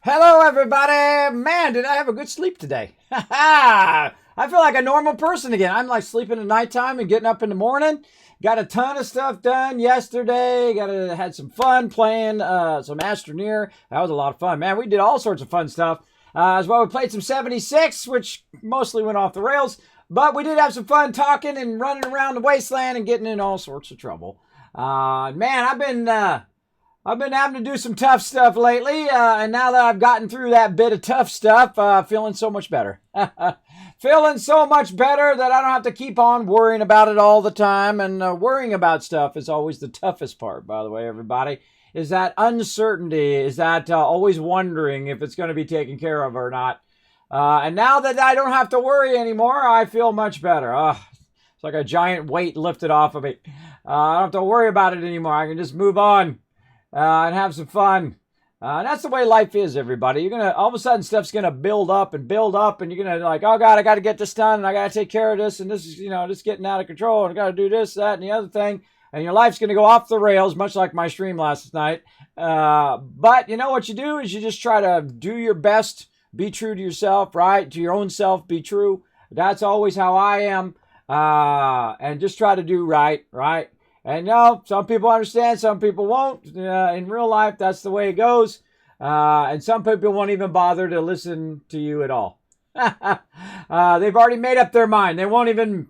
Hello, everybody. Man, did I have a good sleep today? I feel like a normal person again. I'm like sleeping at nighttime and getting up in the morning. Got a ton of stuff done yesterday. Had some fun playing some Astroneer. That was a lot of fun, man. We did all sorts of fun stuff. As well, we played some 76, which mostly went off the rails. But we did have some fun talking and running around the wasteland and getting in all sorts of trouble. Man, I've been having to do some tough stuff lately, and now that I've gotten through that bit of tough stuff, feeling so much better. Feeling so much better that I don't have to keep on worrying about it all the time, and worrying about stuff is always the toughest part, by the way, everybody, is that uncertainty, is that always wondering if it's going to be taken care of or not. And now that I don't have to worry anymore, I feel much better. It's like a giant weight lifted off of me. I don't have to worry about it anymore. I can just move on. And have some fun. And that's the way life is, everybody. You're going to, all of a sudden, stuff's going to build up, and you're going to like, oh, God, I got to get this done, and I got to take care of this, and this is, just getting out of control, and I got to do this, that, and the other thing. And your life's going to go off the rails, much like my stream last night. But you know what you do is you just try to do your best, be true to yourself, right? To your own self, be true. That's always how I am. And just try to do right? And no, some people understand, some people won't. In real life, that's the way it goes. And some people won't even bother to listen to you at all. They've already made up their mind. They won't even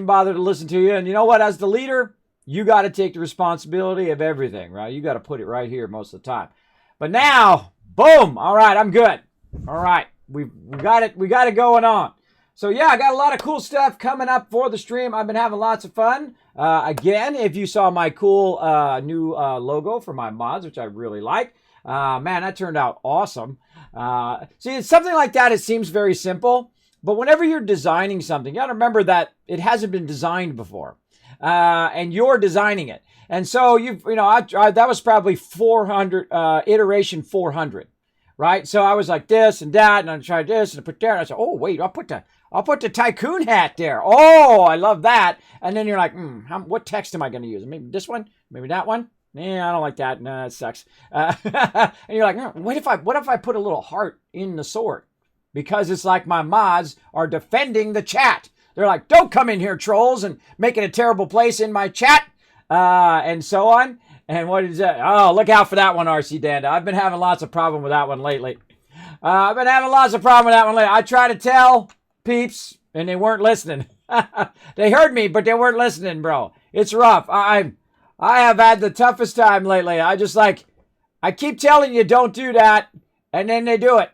bother to listen to you. And you know what? As the leader, you got to take the responsibility of everything, right? You got to put it right here most of the time. But now, boom! All right, I'm good. All right, we got it. We got it going on. So yeah, I got a lot of cool stuff coming up for the stream. I've been having lots of fun. Again, if you saw my cool new logo for my mods, which I really like, man, that turned out awesome. See, it's something like that. It seems very simple, but whenever you're designing something, you got to remember that it hasn't been designed before, and you're designing it. And so that was probably 400 iteration 400. Right, so I was like this and that, and I tried this and I put there, and I said, "Oh wait, I'll put the tycoon hat there. Oh, I love that." And then you're like, "What text am I going to use? Maybe this one, maybe that one. Yeah, I don't like that. No, that sucks." And you're like, "What if I put a little heart in the sword?" Because it's like my mods are defending the chat. They're like, "Don't come in here, trolls, and make it a terrible place in my chat," and so on. And what is that? Oh, look out for that one, RC Danda. I've been having lots of problem with that one lately. I try to tell peeps, and they weren't listening. They heard me, but they weren't listening, bro. It's rough. I have had the toughest time lately. I keep telling you, don't do that, and then they do it.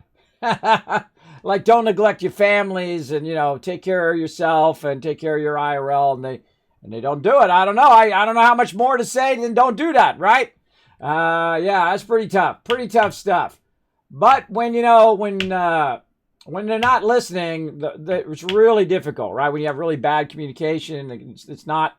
Like, don't neglect your families, and, take care of yourself, and take care of your IRL, and they don't do it. I don't know. I don't know how much more to say than don't do that, right? Yeah, that's pretty tough. Pretty tough stuff. But when they're not listening, it's really difficult, right? When you have really bad communication, it's not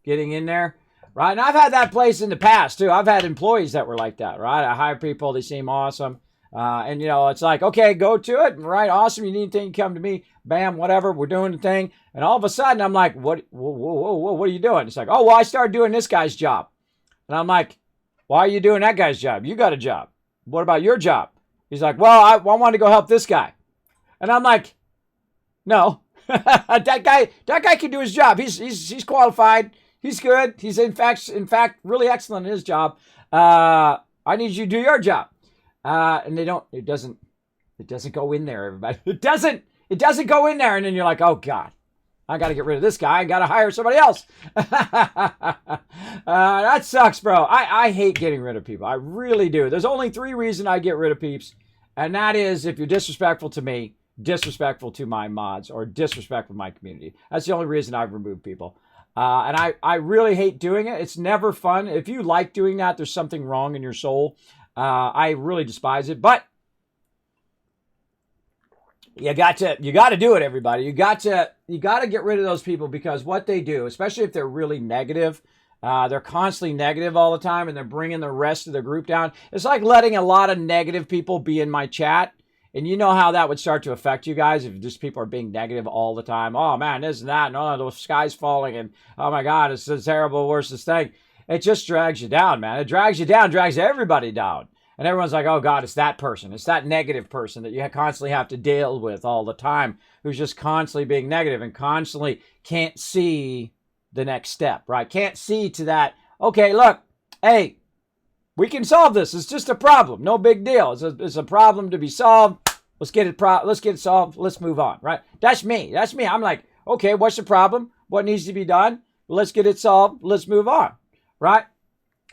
getting in there, right? And I've had that place in the past, too. I've had employees that were like that, right? I hire people. They seem awesome. And it's like, okay, go to it. Right. Awesome. You need anything, come to me. Bam, whatever. We're doing the thing. And all of a sudden I'm like, whoa, what are you doing? It's like, oh, well, I started doing this guy's job. And I'm like, why are you doing that guy's job? You got a job. What about your job? He's like, well, I want to go help this guy. And I'm like, no, that guy can do his job. He's qualified. He's good. He's in fact, really excellent in his job. I need you to do your job. And it doesn't go in there, everybody. It doesn't go in there. And then you're like, oh God, I got to get rid of this guy. I got to hire somebody else. That sucks, bro. I hate getting rid of people. I really do. There's only 3 reasons I get rid of peeps. And that is if you're disrespectful to me, disrespectful to my mods, or disrespectful to my community. That's the only reason I've removed people. And I really hate doing it. It's never fun. If you like doing that, there's something wrong in your soul. I really despise it, but you got to do it, everybody. You got to get rid of those people, because what they do, especially if they're really negative, they're constantly negative all the time, and they're bringing the rest of the group down. It's like letting a lot of negative people be in my chat, and you know how that would start to affect you guys if just people are being negative all the time. Oh man, this and that, and oh, the sky's falling, and oh my God, it's the terrible, worstest thing. It just drags you down, man. It drags you down, drags everybody down. And everyone's like, oh God, it's that person. It's that negative person that you constantly have to deal with all the time, who's just constantly being negative and constantly can't see the next step, right? Can't see to that, okay, look, hey, we can solve this. It's just a problem. No big deal. It's a problem to be solved. Let's get it solved. Let's move on, right? That's me. I'm like, okay, what's the problem? What needs to be done? Let's get it solved. Let's move on, right?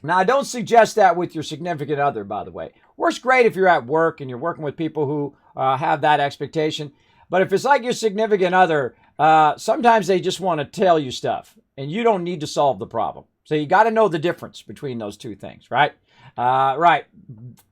Now, I don't suggest that with your significant other, by the way. Works great if you're at work and you're working with people who have that expectation. But if it's like your significant other, sometimes they just want to tell you stuff and you don't need to solve the problem. So you got to know the difference between those two things, right? Right.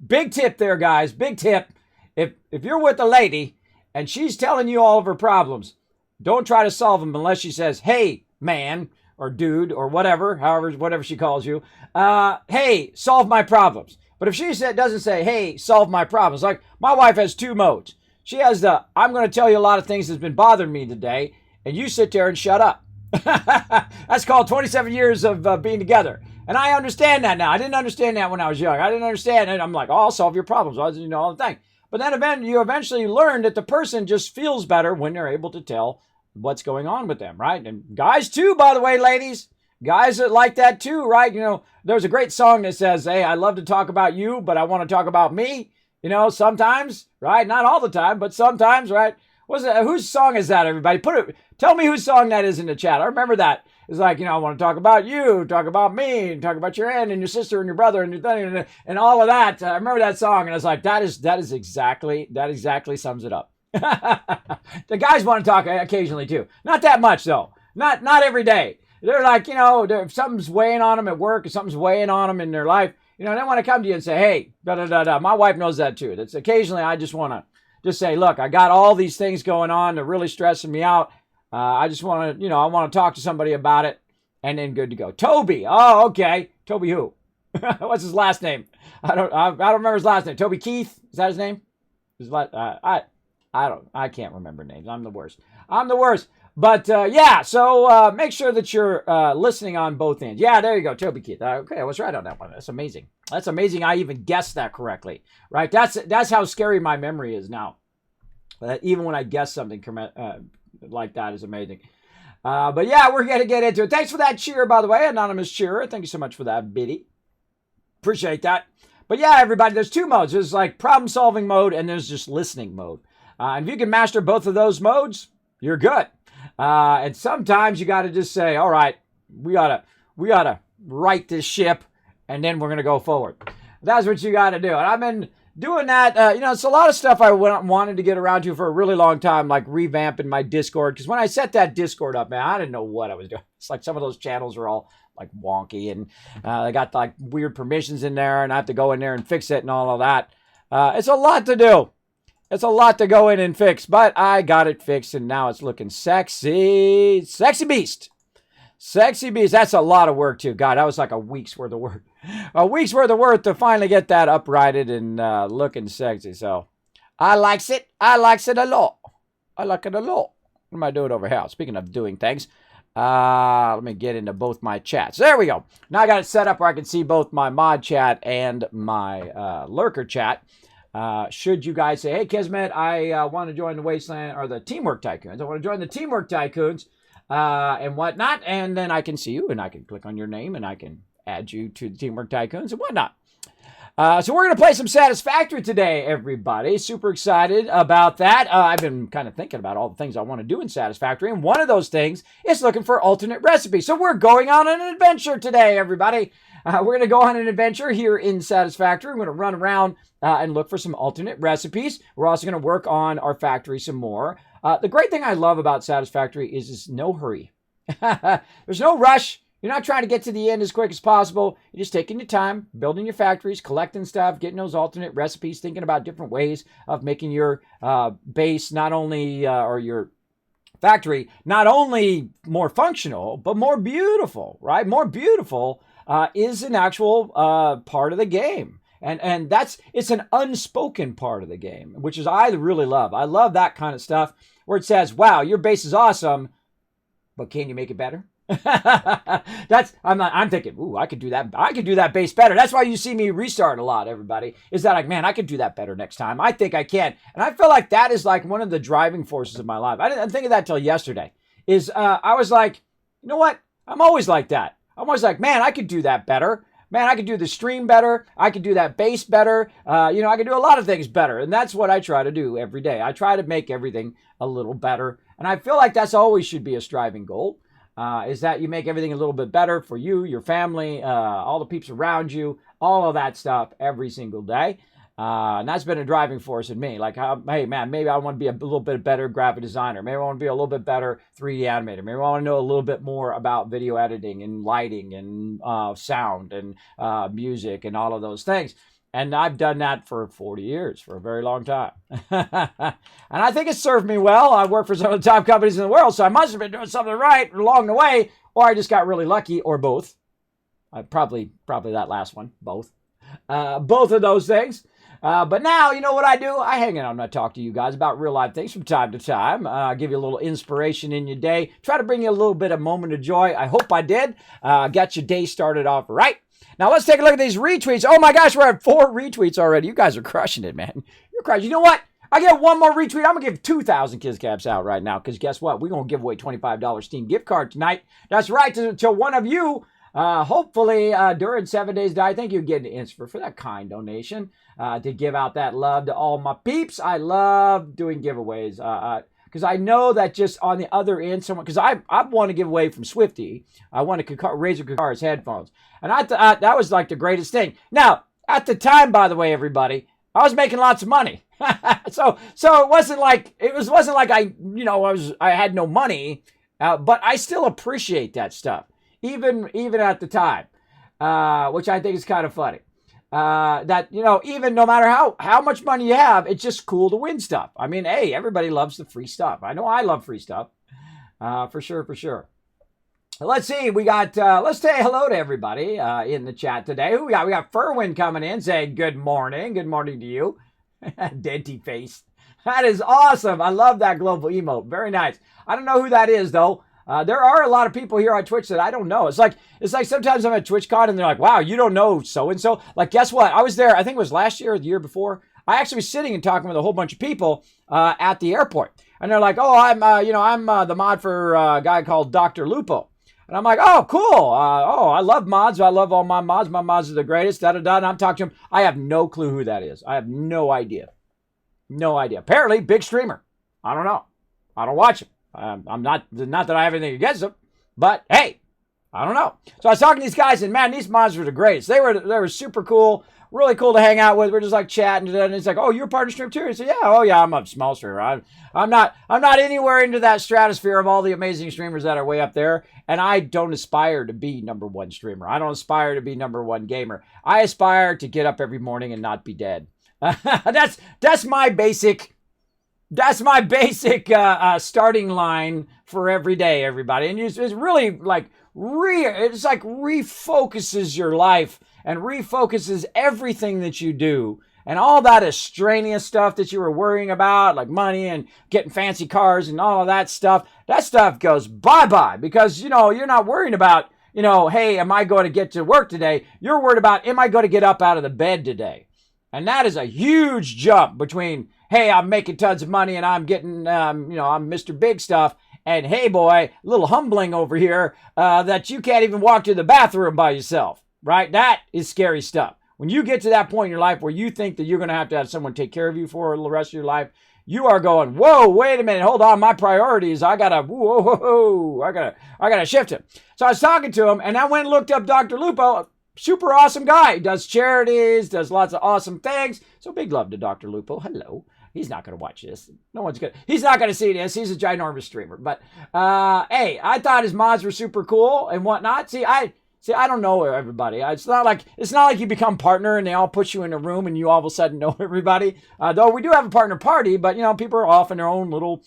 Big tip there, guys. Big tip. If you're with a lady and she's telling you all of her problems, don't try to solve them unless she says, hey, man, or dude, or whatever she calls you. Hey, solve my problems. But if she doesn't say, hey, solve my problems, like my wife has two modes. She has the, I'm going to tell you a lot of things that's been bothering me today, and you sit there and shut up. That's called 27 years of being together. And I understand that now. I didn't understand that when I was young. I didn't understand it. I'm like, oh, I'll solve your problems. All the thing. But then you eventually learn that the person just feels better when they're able to tell what's going on with them, right? And guys too, by the way, ladies, guys that like that too, right? There's a great song that says, hey, I love to talk about you, but I want to talk about me, sometimes, right? Not all the time, but sometimes, right? Whose song is that, everybody? Tell me whose song that is in the chat. I remember that. It's like, I want to talk about you, talk about me, talk about your aunt and your sister and your brother and your thing and all of that. I remember that song, and I was like, that exactly sums it up. The guys want to talk occasionally too. Not that much though. Not every day. They're like, if something's weighing on them at work or something's weighing on them in their life, they want to come to you and say, hey, da-da-da-da. My wife knows that too. That's occasionally I just want to just say, look, I got all these things going on. They're really stressing me out. I just want to, I want to talk to somebody about it, and then good to go. Toby. Oh, okay. Toby who? What's his last name? I don't remember his last name. Toby Keith? Is that his name? I can't remember names. I'm the worst. But yeah, so make sure that you're listening on both ends. Yeah, there you go, Toby Keith. Okay, I was right on that one. That's amazing. That's amazing. I even guessed that correctly, right? That's how scary my memory is now. Even when I guess something like that is amazing. But yeah, we're going to get into it. Thanks for that cheer, by the way, anonymous cheerer. Thank you so much for that, Biddy. Appreciate that. But yeah, everybody, there's two modes. There's like problem-solving mode, and there's just listening mode. And if you can master both of those modes, you're good. And sometimes you got to just say, all right, we gotta right this ship, and then we're going to go forward. That's what you got to do. And I've been doing that. It's a lot of stuff I wanted to get around to for a really long time, like revamping my Discord. Because when I set that Discord up, man, I didn't know what I was doing. It's like some of those channels are all like wonky, and they got like weird permissions in there, and I have to go in there and fix it and all of that. It's a lot to do. It's a lot to go in and fix, but I got it fixed, and now it's looking sexy. Sexy beast. Sexy beast. That's a lot of work, too. God, that was like a week's worth of work. A week's worth of work to finally get that uprighted and looking sexy. So, I likes it. I likes it a lot. I like it a lot. What am I doing over here? Speaking of doing things, let me get into both my chats. There we go. Now I got it set up where I can see both my mod chat and my lurker chat. Should you guys say, hey, Kismet, I want to join the Wasteland or the Teamwork Tycoons. I want to join the Teamwork Tycoons and whatnot. And then I can see you and I can click on your name and I can add you to the Teamwork Tycoons and whatnot. So we're going to play some Satisfactory today, everybody. Super excited about that. I've been kind of thinking about all the things I want to do in Satisfactory. And one of those things is looking for alternate recipes. So we're going on an adventure today, everybody. We're going to go on an adventure here in Satisfactory. We're going to run around and look for some alternate recipes. We're also going to work on our factory some more. The great thing I love about Satisfactory is there's no hurry. There's no rush. You're not trying to get to the end as quick as possible. You're just taking your time, building your factories, collecting stuff, getting those alternate recipes, thinking about different ways of making your base not only, or your factory, not only more functional, but more beautiful, right? More beautiful is an actual part of the game. And it's an unspoken part of the game, which is I really love. I love that kind of stuff where it says, wow, your base is awesome, but can you make it better? I'm thinking, ooh, I could do that. I could do that bass better. That's why you see me restart a lot, everybody. Is that like, man, I could do that better next time. I think I can. And I feel like that is like one of the driving forces of my life. I didn't think of that till yesterday. I was like, you know what? I'm always like that. I'm always like, man, I could do that better. Man, I could do the stream better. I could do that bass better. I could do a lot of things better. And that's what I try to do every day. I try to make everything a little better. And I feel like that's always should be a striving goal, is that you make everything a little bit better for you, your family, all the peeps around you, all of that stuff every single day. And that's been a driving force in me. Like, hey, man, maybe I want to be a little bit better graphic designer. Maybe I want to be a little bit better 3D animator. Maybe I want to know a little bit more about video editing and lighting and sound and music and all of those things. And I've done that for 40 years, for a very long time. And I think it served me well. I work for some of the top companies in the world, so I must have been doing something right along the way, or I just got really lucky, or both. Probably that last one, both. Both of those things. But now, you know what I do? I hang out and I talk to you guys about real life things from time to time. Give you a little inspiration in your day. Try to bring you a little bit of moment of joy. I hope I did. Got your day started off right. Now let's take a look at these retweets. Oh my gosh, we're at 4 retweets already. You guys are crushing it, man. You're crushing. You know what? I get one more retweet. I'm going to give 2,000 Kids Caps out right now because guess what? We're going to give away $25 Steam gift card tonight. That's right, to one of you. Hopefully, during 7 days, I think you get an INSPIR for that kind donation to give out that love to all my peeps. I love doing giveaways because I know that just on the other end, someone, because I want to give away from Swifty. I want to Razer Kakar's headphones. And I thought that was like the greatest thing. Now, at the time, by the way, everybody, I was making lots of money. so it wasn't like I had no money, but I still appreciate that stuff. Even at the time, which I think is kind of funny. That, even no matter how much money you have, it's just cool to win stuff. I mean, hey, everybody loves the free stuff. I know I love free stuff, for sure. Let's see, we got, let's say hello to everybody in the chat today. Who we got? We got Furwin coming in saying good morning. Good morning to you. Denty face. That is awesome. I love that global emote. Very nice. I don't know who that is, though. There are a lot of people here on Twitch that I don't know. It's like sometimes I'm at TwitchCon and they're like, wow, you don't know so-and-so. Like, guess what? I was there, I think it was last year or the year before. I actually was sitting and talking with a whole bunch of people at the airport. And they're like, oh, I'm the mod for a guy called Dr. Lupo. And I'm like, oh, cool. I love mods. I love all my mods. My mods are the greatest. And I'm talking to him. I have no clue who that is. I have no idea. No idea. Apparently, big streamer. I don't know. I don't watch him. I'm not that I have anything against them, but hey, I don't know. So I was talking to these guys, and man, these mods were the greatest. They were super cool, really cool to hang out with. We're just like chatting, and it's like, oh, you're part of stream too? I said, yeah, I'm a small streamer. I'm not anywhere into that stratosphere of all the amazing streamers that are way up there, and I don't aspire to be #1 streamer. I don't aspire to be #1 gamer. I aspire to get up every morning and not be dead. That's my basic. That's my basic starting line for every day, everybody. And it's really like refocuses your life and refocuses everything that you do. And all that extraneous stuff that you were worrying about, like money and getting fancy cars and all of that stuff goes bye-bye because, you're not worrying about, hey, am I going to get to work today? You're worried about, am I going to get up out of the bed today? And that is a huge jump between, hey, I'm making tons of money and I'm getting, I'm Mr. Big Stuff. And hey, boy, a little humbling over here that you can't even walk to the bathroom by yourself, right? That is scary stuff. When you get to that point in your life where you think that you're going to have someone take care of you for the rest of your life, you are going, whoa, wait a minute, hold on, my priorities, I gotta shift it. So I was talking to him and I went and looked up Dr. Lupo. Super awesome guy. He does charities, does lots of awesome things. So big love to Dr. Lupo. Hello. He's not going to watch this. He's not going to see this. He's a ginormous streamer. But, hey, I thought his mods were super cool and whatnot. See, I don't know everybody. It's not like you become partner and they all put you in a room and you all of a sudden know everybody. Though we do have a partner party, but, people are off in their own little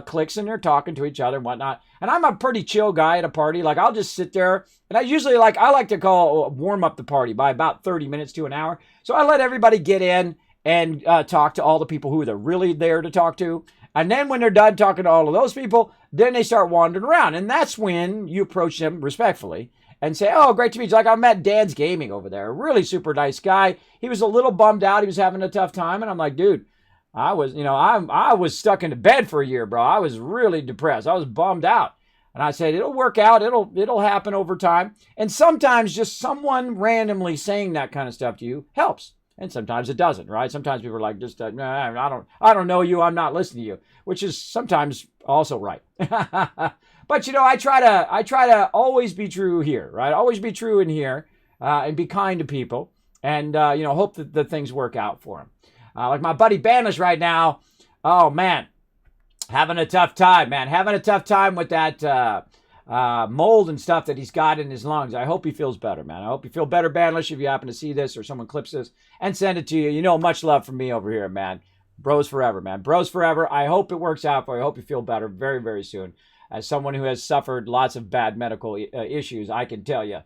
cliques and they're talking to each other and whatnot. And I'm a pretty chill guy at a party. Like, I'll just sit there. And I usually I like to warm up the party by about 30 minutes to an hour. So I let everybody get in and talk to all the people who are really there to talk to. And then when they're done talking to all of those people, then they start wandering around. And that's when you approach them respectfully and say, oh, great to meet you. Like I met Dan's Gaming over there. Really super nice guy. He was a little bummed out. He was having a tough time. And I'm like, dude, I was stuck in bed for a year, bro. I was really depressed. I was bummed out. And I said, it'll work out. It'll happen over time. And sometimes just someone randomly saying that kind of stuff to you helps. And sometimes it doesn't, right? Sometimes people are like, just, nah, I don't know you. I'm not listening to you, which is sometimes also right. But, I try to always be true here, right? Always be true in here and be kind to people and, hope that things work out for them. Like my buddy Banlish right now. Oh, man. Having a tough time, man. Having a tough time with that mold and stuff that he's got in his lungs. I hope he feels better, man. I hope you feel better, Banlish, if you happen to see this or someone clips this and send it to you. Much love from me over here, man. Bros forever, man. Bros forever. I hope it works out for you. I hope you feel better very, very soon. As someone who has suffered lots of bad medical issues, I can tell you.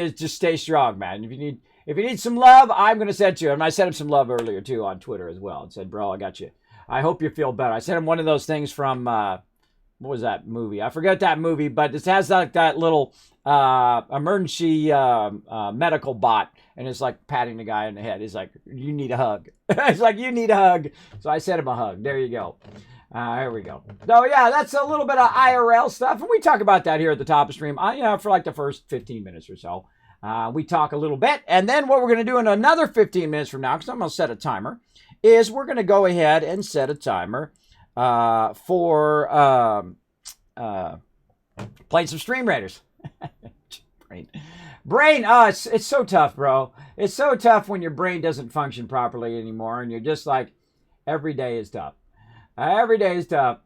Just stay strong, man. If you need some love, I'm going to send it to you. And I sent him some love earlier, too, on Twitter as well. And said, bro, I got you. I hope you feel better. I sent him one of those things from, what was that movie? I forget that movie, but it has like that little emergency medical bot. And it's like patting the guy in the head. He's like, you need a hug. It's like, you need a hug. So I sent him a hug. There you go. Here we go. So, yeah, that's a little bit of IRL stuff. And we talk about that here at the top of stream, for like the first 15 minutes or so. We talk a little bit. And then what we're going to do in another 15 minutes from now, because I'm going to set a timer, is we're going to go ahead and set a timer for playing some Stream Raiders. Brain, it's so tough, bro. It's so tough when your brain doesn't function properly anymore, and you're just like, every day is tough. Every day is tough.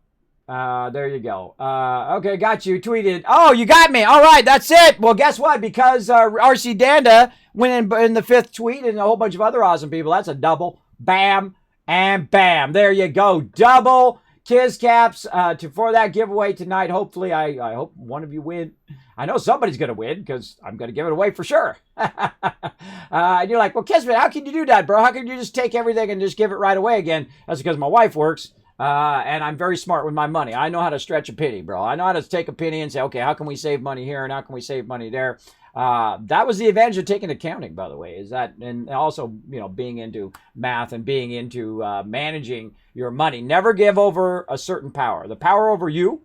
There you go. Okay, got you. Tweeted. Oh, you got me. All right, that's it. Well, guess what? Because RC Danda went in the fifth tweet and a whole bunch of other awesome people. That's a double. Bam and bam. There you go. Double Kiz Caps for that giveaway tonight. Hopefully, I hope one of you win. I know somebody's going to win because I'm going to give it away for sure. And you're like, well, Kismet, how can you do that, bro? How can you just take everything and just give it right away again? That's because my wife works. And I'm very smart with my money. I know how to stretch a penny, bro. I know how to take a penny and say, okay, how can we save money here and how can we save money there? That was the advantage of taking accounting, by the way, is that, and also, being into math and being into managing your money. Never give over a certain power. The power over you,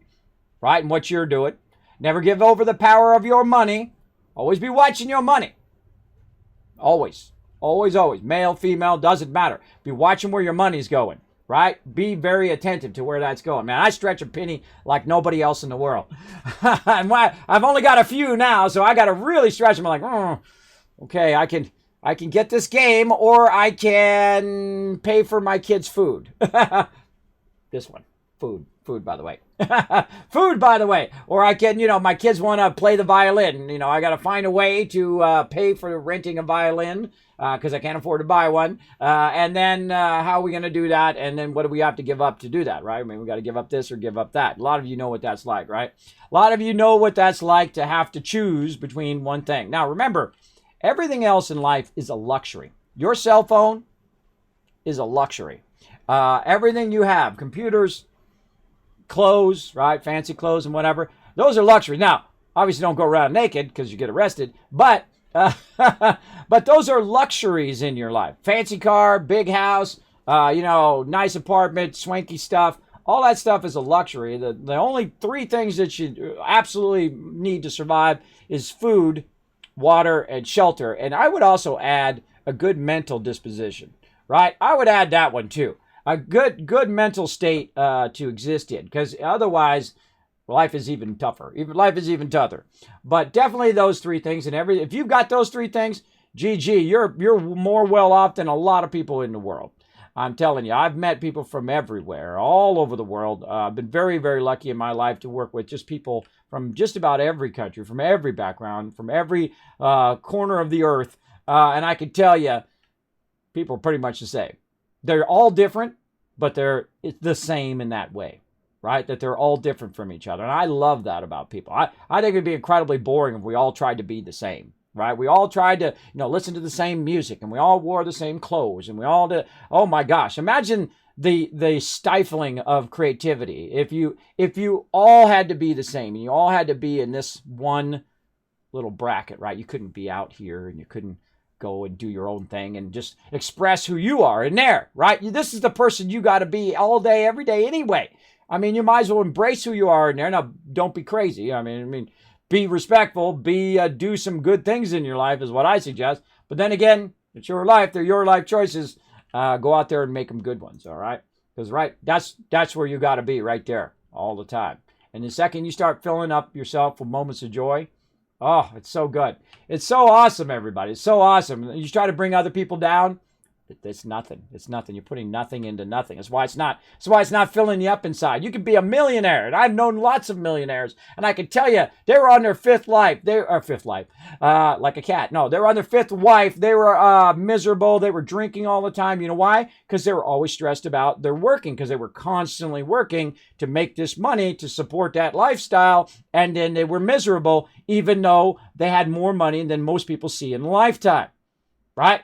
right, and what you're doing. Never give over the power of your money. Always be watching your money. Always. Always, always. Male, female, doesn't matter. Be watching where your money's going. Right? Be very attentive to where that's going. Man, I stretch a penny like nobody else in the world. I've only got a few now, so I got to really stretch them. I'm like, okay, I can get this game, or I can pay for my kids' food. This one. Food, by the way. Food, by the way. Or I can, my kids want to play the violin. I got to find a way to pay for renting a violin because I can't afford to buy one. And then how are we going to do that? And then what do we have to give up to do that, right? I mean, we got to give up this or give up that. A lot of you know what that's like, right? A lot of you know what that's like to have to choose between one thing. Now, remember, everything else in life is a luxury. Your cell phone is a luxury. Everything you have, computers, clothes, right? Fancy clothes and whatever. Those are luxuries. Now, obviously don't go around naked because you get arrested, but those are luxuries in your life. Fancy car, big house, nice apartment, swanky stuff. All that stuff is a luxury. The only three things that you absolutely need to survive is food, water, and shelter. And I would also add a good mental disposition, right? I would add that one too. A good mental state to exist in, because otherwise life is even tougher. Life is even tougher. But definitely those three things, and if you've got those three things, GG, you're more well off than a lot of people in the world. I'm telling you, I've met people from everywhere, all over the world. I've been very, very lucky in my life to work with just people from just about every country, from every background, from every corner of the earth. And I can tell you, people are pretty much the same. They're all different, but it's the same in that way, right? That they're all different from each other. And I love that about people. I think it'd be incredibly boring if we all tried to be the same, right? We all tried to, listen to the same music, and we all wore the same clothes, and we all did. Oh my gosh. Imagine the stifling of creativity. If you all had to be the same and you all had to be in this one little bracket, right? You couldn't be out here and you couldn't go and do your own thing and just express who you are in there, right? This is the person you got to be all day, every day anyway. I mean, you might as well embrace who you are in there. Now, don't be crazy. I mean, be respectful, do some good things in your life is what I suggest. But then again, it's your life. They're your life choices. Go out there and make them good ones, all right? Because, right, that's where you got to be, right there, all the time. And the second you start filling up yourself with moments of joy, oh, it's so good. It's so awesome, everybody. It's so awesome. You try to bring other people down, it's nothing. It's nothing. You're putting nothing into nothing. That's why it's not filling you up inside. You could be a millionaire, and I've known lots of millionaires, and I can tell you they were on their fifth life. Like a cat. No, they were on their fifth wife. They were miserable. They were drinking all the time. You know why? Because they were always stressed about their working, because they were constantly working to make this money to support that lifestyle, and then they were miserable, even though they had more money than most people see in a lifetime, right?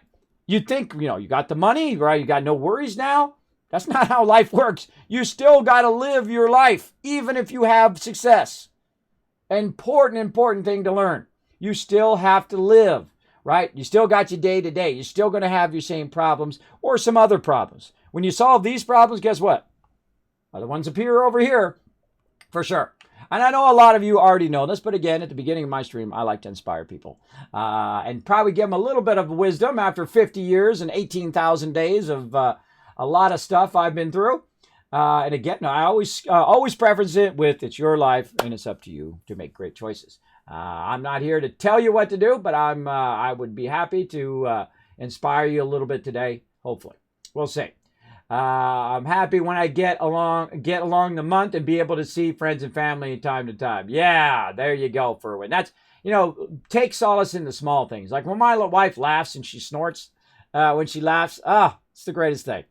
You'd think, you got the money, right? You got no worries now. That's not how life works. You still got to live your life, even if you have success. Important thing to learn. You still have to live, right? You still got your day to day. You're still going to have your same problems or some other problems. When you solve these problems, guess what? Other ones appear over here, for sure. And I know a lot of you already know this, but again, at the beginning of my stream, I like to inspire people and probably give them a little bit of wisdom after 50 years and 18,000 days of a lot of stuff I've been through. And again, I always preference it with it's your life and it's up to you to make great choices. I'm not here to tell you what to do, but I would be happy to inspire you a little bit today. Hopefully, we'll see. I'm happy when I get along the month and be able to see friends and family time to time. Yeah, there you go, Ferwin. That's, take solace in the small things. Like when my wife laughs and she snorts, when she laughs, it's the greatest thing.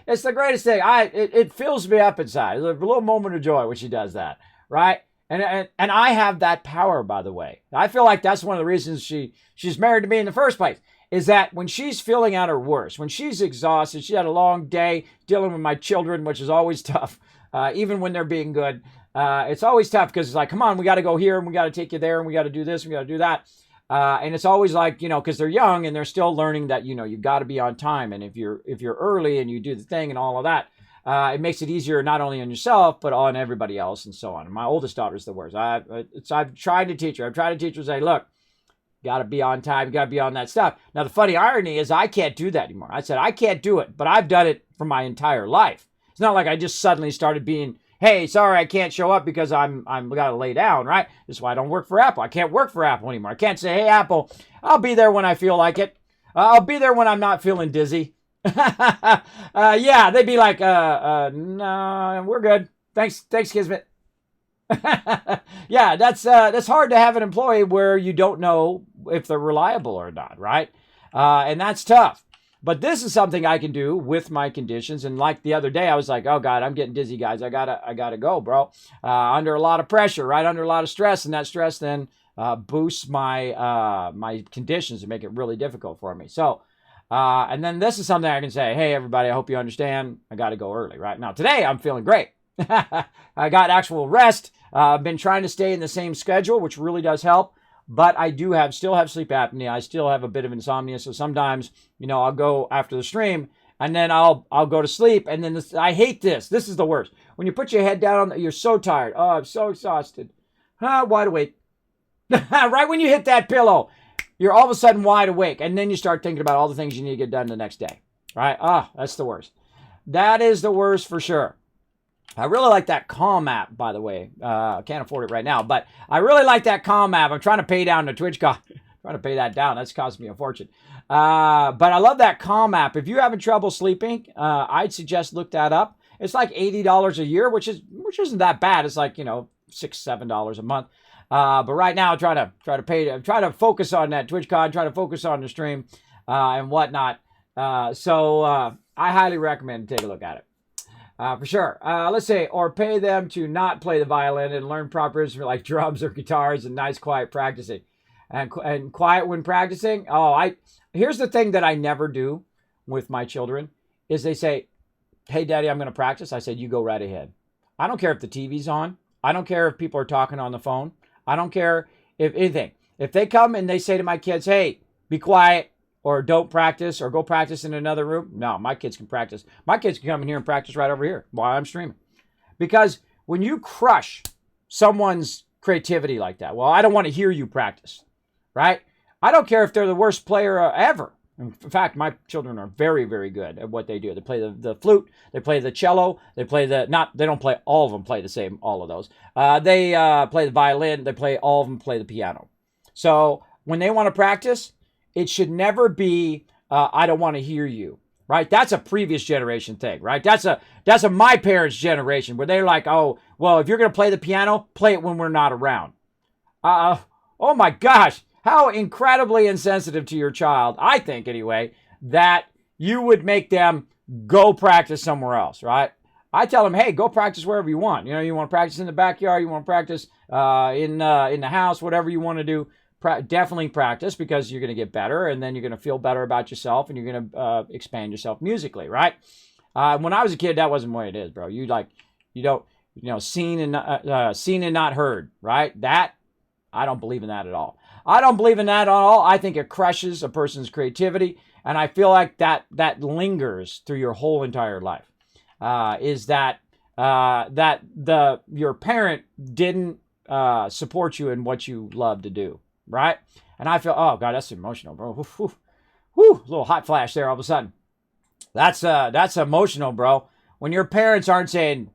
It's the greatest thing. It fills me up inside. It's a little moment of joy when she does that, right? And I have that power, by the way. I feel like that's one of the reasons she's married to me in the first place. Is that when she's feeling at her worst, when she's exhausted, she had a long day dealing with my children, which is always tough, even when they're being good. It's always tough because it's like, come on, we got to go here and we got to take you there and we got to do this and we got to do that. And it's always like, because they're young and they're still learning that, you got to be on time. And if you're early and you do the thing and all of that, it makes it easier not only on yourself, but on everybody else and so on. And my oldest daughter's the worst. I've tried to teach her. Say, look, got to be on time. You got to be on that stuff. Now, the funny irony is I can't do that anymore. I said, I can't do it, but I've done it for my entire life. It's not like I just suddenly started being, hey, sorry, I can't show up because I'm got to lay down, right? This is why I don't work for Apple. I can't work for Apple anymore. I can't say, hey, Apple, I'll be there when I feel like it. I'll be there when I'm not feeling dizzy. Yeah, they'd be like, no, we're good. Thanks, Kismet. Yeah, that's hard to have an employee where you don't know if they're reliable or not, right? And that's tough. But this is something I can do with my conditions. And like the other day, I was like, oh God, I'm getting dizzy, guys. I gotta go, bro. Under a lot of pressure, right? Under a lot of stress, and that stress then boosts my conditions and make it really difficult for me. So, and then this is something I can say, hey, everybody, I hope you understand. I got to go early, right? Now, today I'm feeling great. I got actual rest. I've been trying to stay in the same schedule, which really does help. But I still have sleep apnea. I still have a bit of insomnia. So sometimes, I'll go after the stream and then I'll go to sleep. And then I hate this. This is the worst. When you put your head down, you're so tired. Oh, I'm so exhausted. Wide awake. Right when you hit that pillow, you're all of a sudden wide awake. And then you start thinking about all the things you need to get done the next day. Right? That's the worst. That is the worst for sure. I really like that Calm app, by the way. I can't afford it right now, but I really like that Calm app. I'm trying to pay down the Twitch cost. Trying to pay that down. That's cost me a fortune. But I love that Calm app. If you're having trouble sleeping, I'd suggest look that up. It's like $80 a year, which isn't that bad. It's like, $6, $7 a month. But right now, try to focus on that TwitchCon, try to focus on the stream and whatnot. So I highly recommend take a look at it. For sure. Let's say, or pay them to not play the violin and learn proper instruments like drums or guitars and nice quiet practicing. And quiet when practicing. Here's the thing that I never do with my children is they say, hey, Daddy, I'm going to practice. I said, you go right ahead. I don't care if the TV's on. I don't care if people are talking on the phone. I don't care if anything. If they come and they say to my kids, hey, be quiet or don't practice or go practice in another room. No, my kids can practice. My kids can come in here and practice right over here while I'm streaming. Because when you crush someone's creativity like that, well, I don't want to hear you practice, right? I don't care if they're the worst player ever. In fact, my children are very, very good at what they do. They play the flute, they play the cello, they don't play all of them play the same, all of those. They play the violin, all of them play the piano. So when they want to practice, it should never be, I don't want to hear you, right? That's a previous generation thing, right? That's a my parents' generation where they're like, oh, well, if you're going to play the piano, play it when we're not around. Oh my gosh. How incredibly insensitive to your child, I think anyway, that you would make them go practice somewhere else, right? I tell them, hey, go practice wherever you want. You know, you want to practice in the backyard, you want to practice in the house, whatever you want to do. Definitely practice because you're going to get better and then you're going to feel better about yourself and you're going to expand yourself musically, right? When I was a kid, that wasn't the way it is, bro. Seen and not heard, right? That, I don't believe in that at all. I don't believe in that at all. I think it crushes a person's creativity, and I feel like that lingers through your whole entire life. Your parent didn't support you in what you love to do, right? And I feel, oh God, that's emotional, bro. Whew, a little hot flash there all of a sudden. That's emotional, bro. When your parents aren't saying,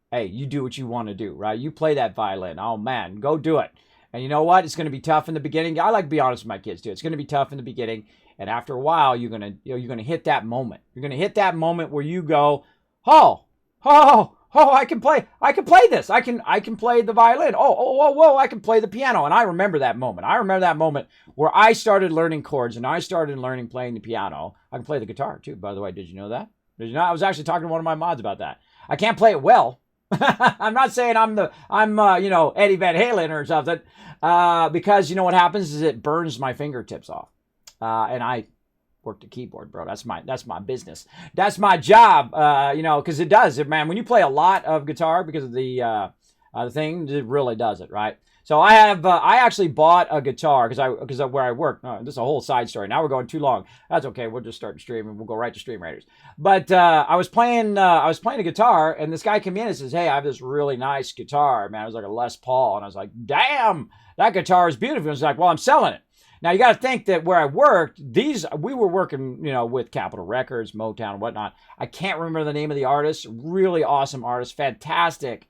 hey, you do what you want to do, right? You play that violin. Oh man, go do it. And you know what? It's going to be tough in the beginning. I like to be honest with my kids too. It's going to be tough in the beginning, and after a while, you're going to hit that moment. You're going to hit that moment where you go, oh, I can play this. I can play the violin. Whoa, I can play the piano. And I remember that moment. I remember that moment where I started learning chords and I started learning playing the piano. I can play the guitar too, by the way. Did you know that? Did you know? I was actually talking to one of my mods about that. I can't play it well. I'm not saying I'm Eddie Van Halen or something, because you know what happens is it burns my fingertips off, and I work the keyboard, bro. That's my business. That's my job, because it does. Man, when you play a lot of guitar because of the thing, it really does it, right? So I actually bought a guitar because where I work. No, this is a whole side story. Now we're going too long. That's okay. We'll just start the stream and we'll go right to Stream Raiders. But I was playing a guitar and this guy came in and says, "Hey, I have this really nice guitar, man." It was like a Les Paul, and I was like, "Damn, that guitar is beautiful." He was like, "Well, I'm selling it." Now you got to think that where I worked, we were working, with Capitol Records, Motown, and whatnot. I can't remember the name of the artist. Really awesome artist, fantastic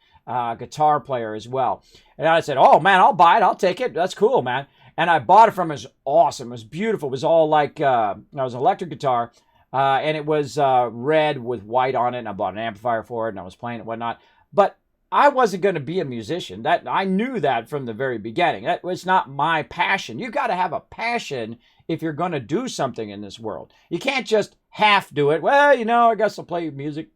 guitar player as well. And I said, "Oh man, I'll buy it. I'll take it. That's cool, man." And I bought it from him. It was awesome. It was beautiful. It was all like, it was an electric guitar, and it was red with white on it. And I bought an amplifier for it, and I was playing it, and whatnot. But I wasn't going to be a musician. That I knew that from the very beginning. That was not my passion. You got to have a passion if you're going to do something in this world. You can't just half do it. Well, I guess I'll play music.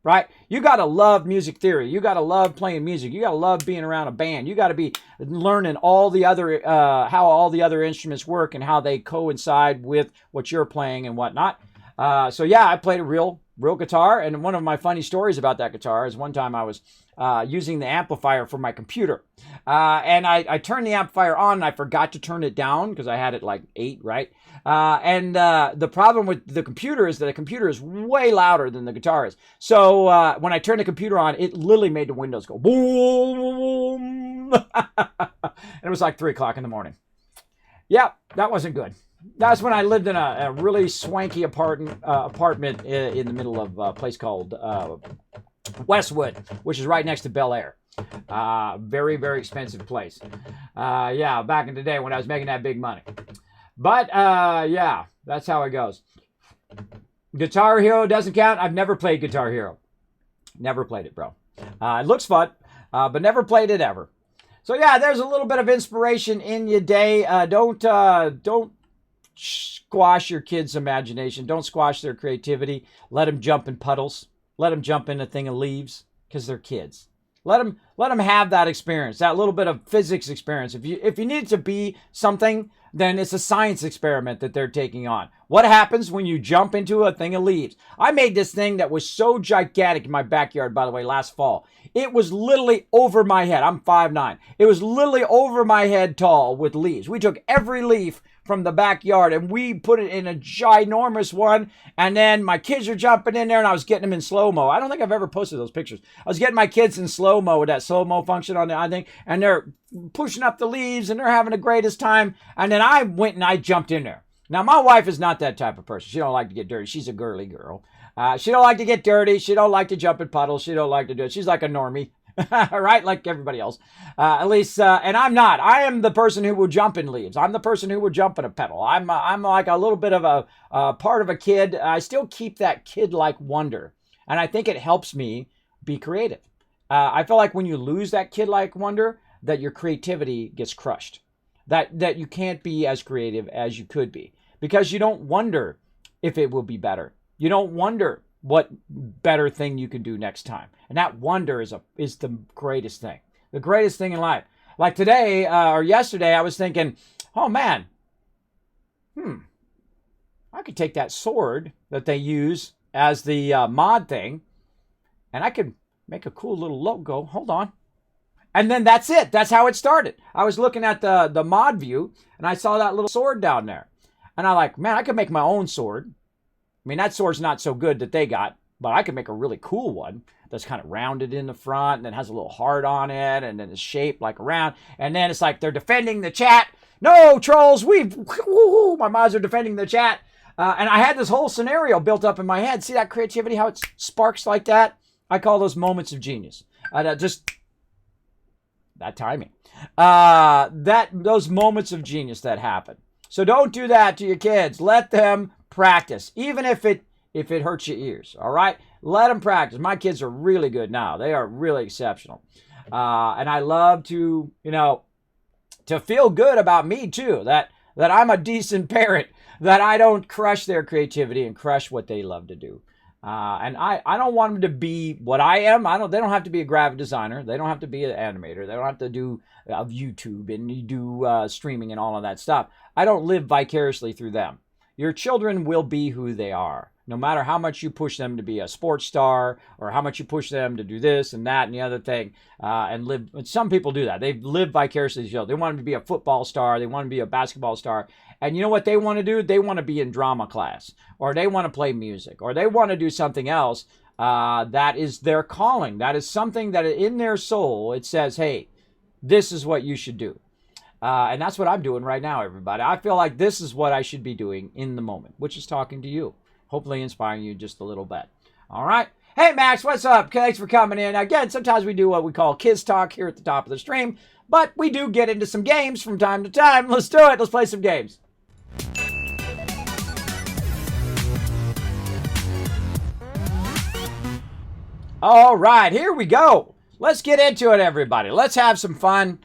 Right? You got to love music theory. You got to love playing music. You got to love being around a band. You got to be learning all the other, how all the other instruments work and how they coincide with what you're playing and whatnot. So yeah, I played a real guitar. And one of my funny stories about that guitar is one time I was using the amplifier for my computer. And I turned the amplifier on and I forgot to turn it down because I had it like 8, right? The problem with the computer is that the computer is way louder than the guitar is. So when I turned the computer on, it literally made the windows go boom. And it was like 3 o'clock in the morning. Yeah, that wasn't good. That's when I lived in a really swanky apartment in the middle of a place called Westwood, which is right next to Bel Air. Very, very expensive place. Yeah, back in the day when I was making that big money. But yeah, that's how it goes. Guitar Hero doesn't count. I've never played Guitar Hero. Never played it, bro. It looks fun, but never played it ever. So yeah, there's a little bit of inspiration in your day. Don't squash your kids' imagination. Don't squash their creativity. Let them jump in puddles. Let them jump in a thing of leaves because they're kids. Let them have that experience, that little bit of physics experience. If you need it to be something, then it's a science experiment that they're taking on. What happens when you jump into a thing of leaves? I made this thing that was so gigantic in my backyard, by the way, last fall. It was literally over my head. I'm 5'9". It was literally over my head tall with leaves. We took every leaf from the backyard and we put it in a ginormous one. And then my kids are jumping in there and I was getting them in slow-mo. I don't think I've ever posted those pictures. I was getting my kids in slow-mo with that slow-mo function on the thing, and they're pushing up the leaves and they're having the greatest time. And then I went and I jumped in there. Now, my wife is not that type of person. She don't like to get dirty. She's a girly girl. She don't like to get dirty. She don't like to jump in puddles. She don't like to do it. She's like a normie. Right? Like everybody else. At least, and I'm not. I am the person who will jump in leaves. I'm the person who will jump in a puddle. I'm like a little bit of a part of a kid. I still keep that kid-like wonder. And I think it helps me be creative. I feel like when you lose that kid-like wonder, that your creativity gets crushed. That you can't be as creative as you could be. Because you don't wonder if it will be better. You don't wonder what better thing you can do next time. And that wonder is the greatest thing. The greatest thing in life. Like today or yesterday, I was thinking, oh man, I could take that sword that they use as the mod thing, and I could make a cool little logo. Hold on. And then that's it. That's how it started. I was looking at the mod view, and I saw that little sword down there. And I'm like, man, I could make my own sword. I mean, that sword's not so good that they got, but I could make a really cool one that's kind of rounded in the front and then has a little heart on it and then it's shaped like a round. And then it's like they're defending the chat. No, trolls, my mods are defending the chat. And I had this whole scenario built up in my head. See that creativity, how it sparks like that? I call those moments of genius. Just that timing. Those moments of genius that happen. So don't do that to your kids. Let them practice, even if it hurts your ears. All right, let them practice. My kids are really good now. They are really exceptional, and I love to to feel good about me too. That I'm a decent parent. That I don't crush their creativity and crush what they love to do. And I don't want them to be what I am. They don't have to be a graphic designer. They don't have to be an animator. They don't have to do YouTube and do streaming and all of that stuff. I don't live vicariously through them. Your children will be who they are, no matter how much you push them to be a sports star or how much you push them to do this and that and the other thing and live. Some people do that. They live vicariously. They want to be a football star. They want to be a basketball star. And you know what they want to do? They want to be in drama class, or they want to play music, or they want to do something else that is their calling. That is something that in their soul, it says, hey, this is what you should do. And that's what I'm doing right now, everybody. I feel like this is what I should be doing in the moment, which is talking to you. Hopefully inspiring you just a little bit. All right. Hey, Max, what's up? Thanks for coming in. Again, sometimes we do what we call Kids Talk here at the top of the stream, but we do get into some games from time to time. Let's do it. Let's play some games. All right, here we go. Let's get into it, everybody. Let's have some fun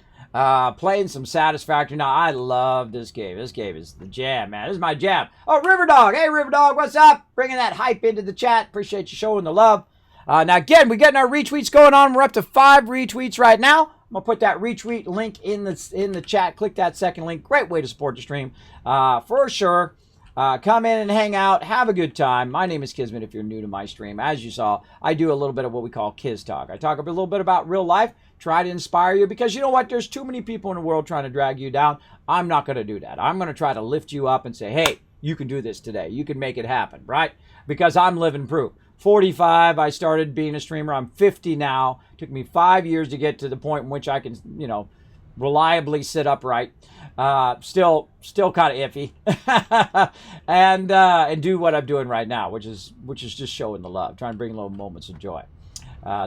playing some Satisfactory. Now, I love this game. This game is the jam, man. This is my jam. Oh, Riverdog. Hey, Riverdog, what's up? Bringing that hype into the chat. Appreciate you showing the love. Now, again, we're getting our retweets going on. We're up to 5 retweets right now. I'm going to put that retweet link in the chat. Click that second link. Great way to support the stream for sure. Come in and hang out. Have a good time. My name is Kismet if you're new to my stream. As you saw, I do a little bit of what we call Kids Talk. I talk a little bit about real life, try to inspire you, because you know what? There's too many people in the world trying to drag you down. I'm not going to do that. I'm going to try to lift you up and say, hey, you can do this today. You can make it happen, right? Because I'm living proof. 45, I started being a streamer. I'm 50 now. It took me 5 years to get to the point in which I can, reliably sit upright. Still kind of iffy, and do what I'm doing right now, which is just showing the love, trying to bring little moments of joy.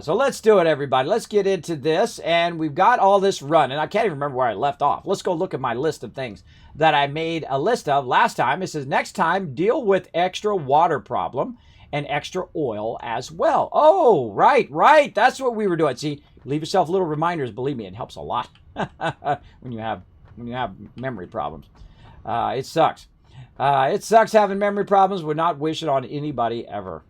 So let's do it, everybody. Let's get into this, and we've got all this running. I can't even remember where I left off. Let's go look at my list of things that I made a list of last time. It says next time deal with extra water problem and extra oil as well. Oh, right. That's what we were doing. See, leave yourself little reminders. Believe me, it helps a lot when you have memory problems. It sucks. It sucks having memory problems. Would not wish it on anybody ever.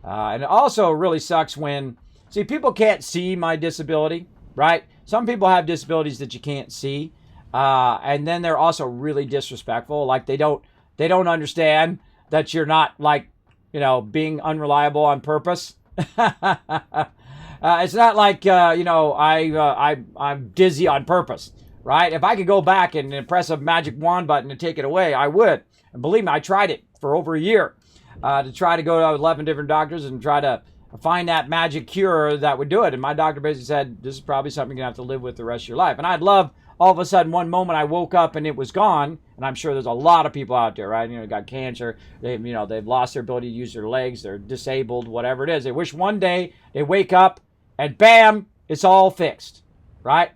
And it also really sucks when See, people can't see my disability, right? Some people have disabilities that you can't see. And then they're also really disrespectful. Like they don't understand that you're not like, being unreliable on purpose. It's not like, I'm dizzy on purpose, right? If I could go back and press a magic wand button and take it away, I would. And believe me, I tried it for over a year to try to go to 11 different doctors and try to find that magic cure that would do it. And my doctor basically said, this is probably something you're going to have to live with the rest of your life. And I'd love, all of a sudden, one moment I woke up and it was gone. And I'm sure there's a lot of people out there, right? Got cancer. They've lost their ability to use their legs. They're disabled, whatever it is. They wish one day they wake up and bam, it's all fixed, right?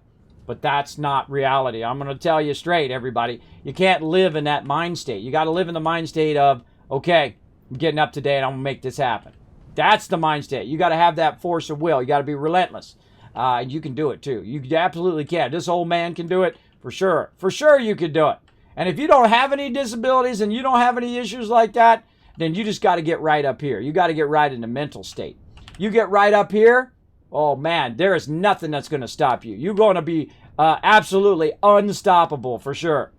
But that's not reality. I'm going to tell you straight, everybody. You can't live in that mind state. You got to live in the mind state of, okay, I'm getting up today and I'm going to make this happen. That's the mind state. You got to have that force of will. You got to be relentless. And you can do it too. You absolutely can. This old man can do it for sure. For sure you can do it. And if you don't have any disabilities and you don't have any issues like that, then you just got to get right up here. You got to get right in the mental state. You get right up here, oh man, there is nothing that's going to stop you. You're going to be absolutely unstoppable for sure.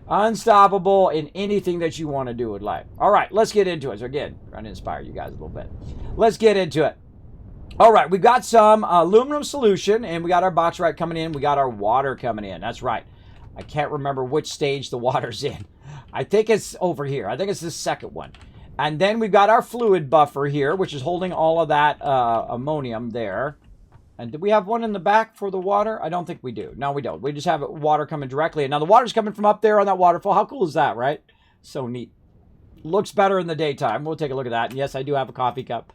Unstoppable in anything that you want to do in life. All right, let's get into it. So again, trying to inspire you guys a little bit. Let's get into it. All right, we've got some aluminum solution, and we got our box right coming in. We got our water coming in. That's right. I can't remember which stage the water's in. I think it's over here. I think it's the second one. And then we've got our fluid buffer here, which is holding all of that ammonium there. And do we have one in the back for the water? I don't think we do. No, we don't. We just have water coming directly. And now the water's coming from up there on that waterfall. How cool is that, right? So neat. Looks better in the daytime. We'll take a look at that. And yes, I do have a coffee cup.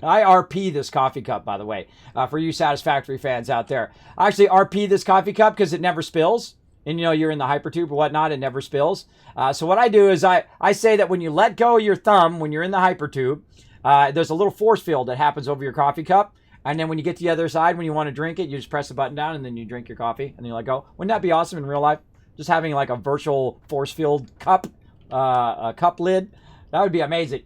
I RP this coffee cup, by the way, for you Satisfactory fans out there. I actually RP this coffee cup because it never spills. And you're in the hypertube or whatnot, it never spills. So what I do is I say that when you let go of your thumb, when you're in the hypertube, there's a little force field that happens over your coffee cup. And then when you get to the other side, when you want to drink it, you just press the button down and then you drink your coffee and then you let go. Wouldn't that be awesome in real life? Just having like a virtual force field cup, a cup lid. That would be amazing.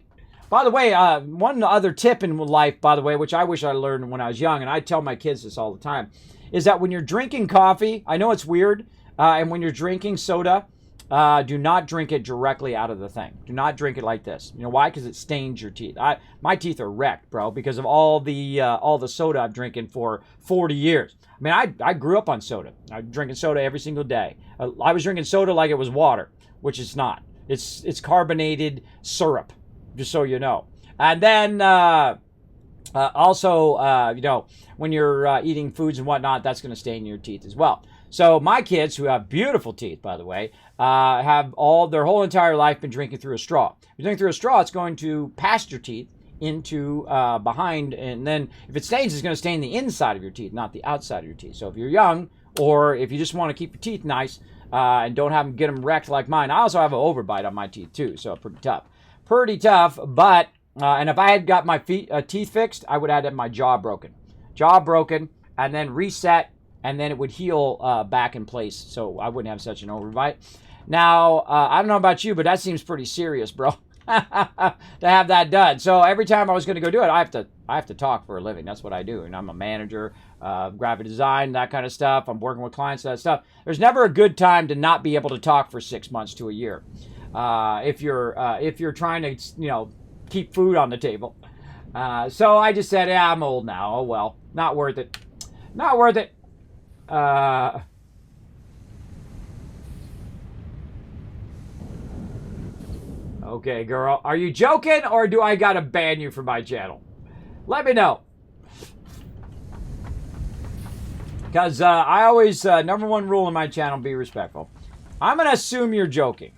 By the way, one other tip in life, by the way, which I wish I learned when I was young, and I tell my kids this all the time, is that when you're drinking coffee, I know it's weird, and when you're drinking soda, do not drink it directly out of the thing. Do not drink it like this. You know why? Because it stains your teeth. My teeth are wrecked, bro, because of all the soda I've drinking for 40 years. I mean, I grew up on soda. I'm drinking soda every single day. I was drinking soda like it was water, which it's not. It's carbonated syrup, just so you know. And then also, when you're eating foods and whatnot, that's going to stain your teeth as well. So my kids, who have beautiful teeth, by the way, have their whole entire life been drinking through a straw. If you drink through a straw, it's going to pass your teeth into behind, and then if it stains, it's going to stain the inside of your teeth, not the outside of your teeth. So if you're young, or if you just want to keep your teeth nice and don't get them wrecked like mine, I also have an overbite on my teeth too, so pretty tough. Pretty tough, but, and if I had got my teeth fixed, I would have had my jaw broken. Jaw broken, and then reset, and then it would heal back in place, so I wouldn't have such an overbite. Now, I don't know about you, but that seems pretty serious, bro, to have that done. So every time I was going to go do it, I have to talk for a living. That's what I do, and I'm a manager, graphic design, that kind of stuff. I'm working with clients, that stuff. There's never a good time to not be able to talk for 6 months to a year. If you're trying to, keep food on the table. So I just said, yeah, I'm old now. Oh, well, not worth it. Not worth it. Okay, girl, are you joking or do I gotta ban you from my channel? Let me know. Because I always, number one rule in my channel, be respectful. I'm going to assume you're joking.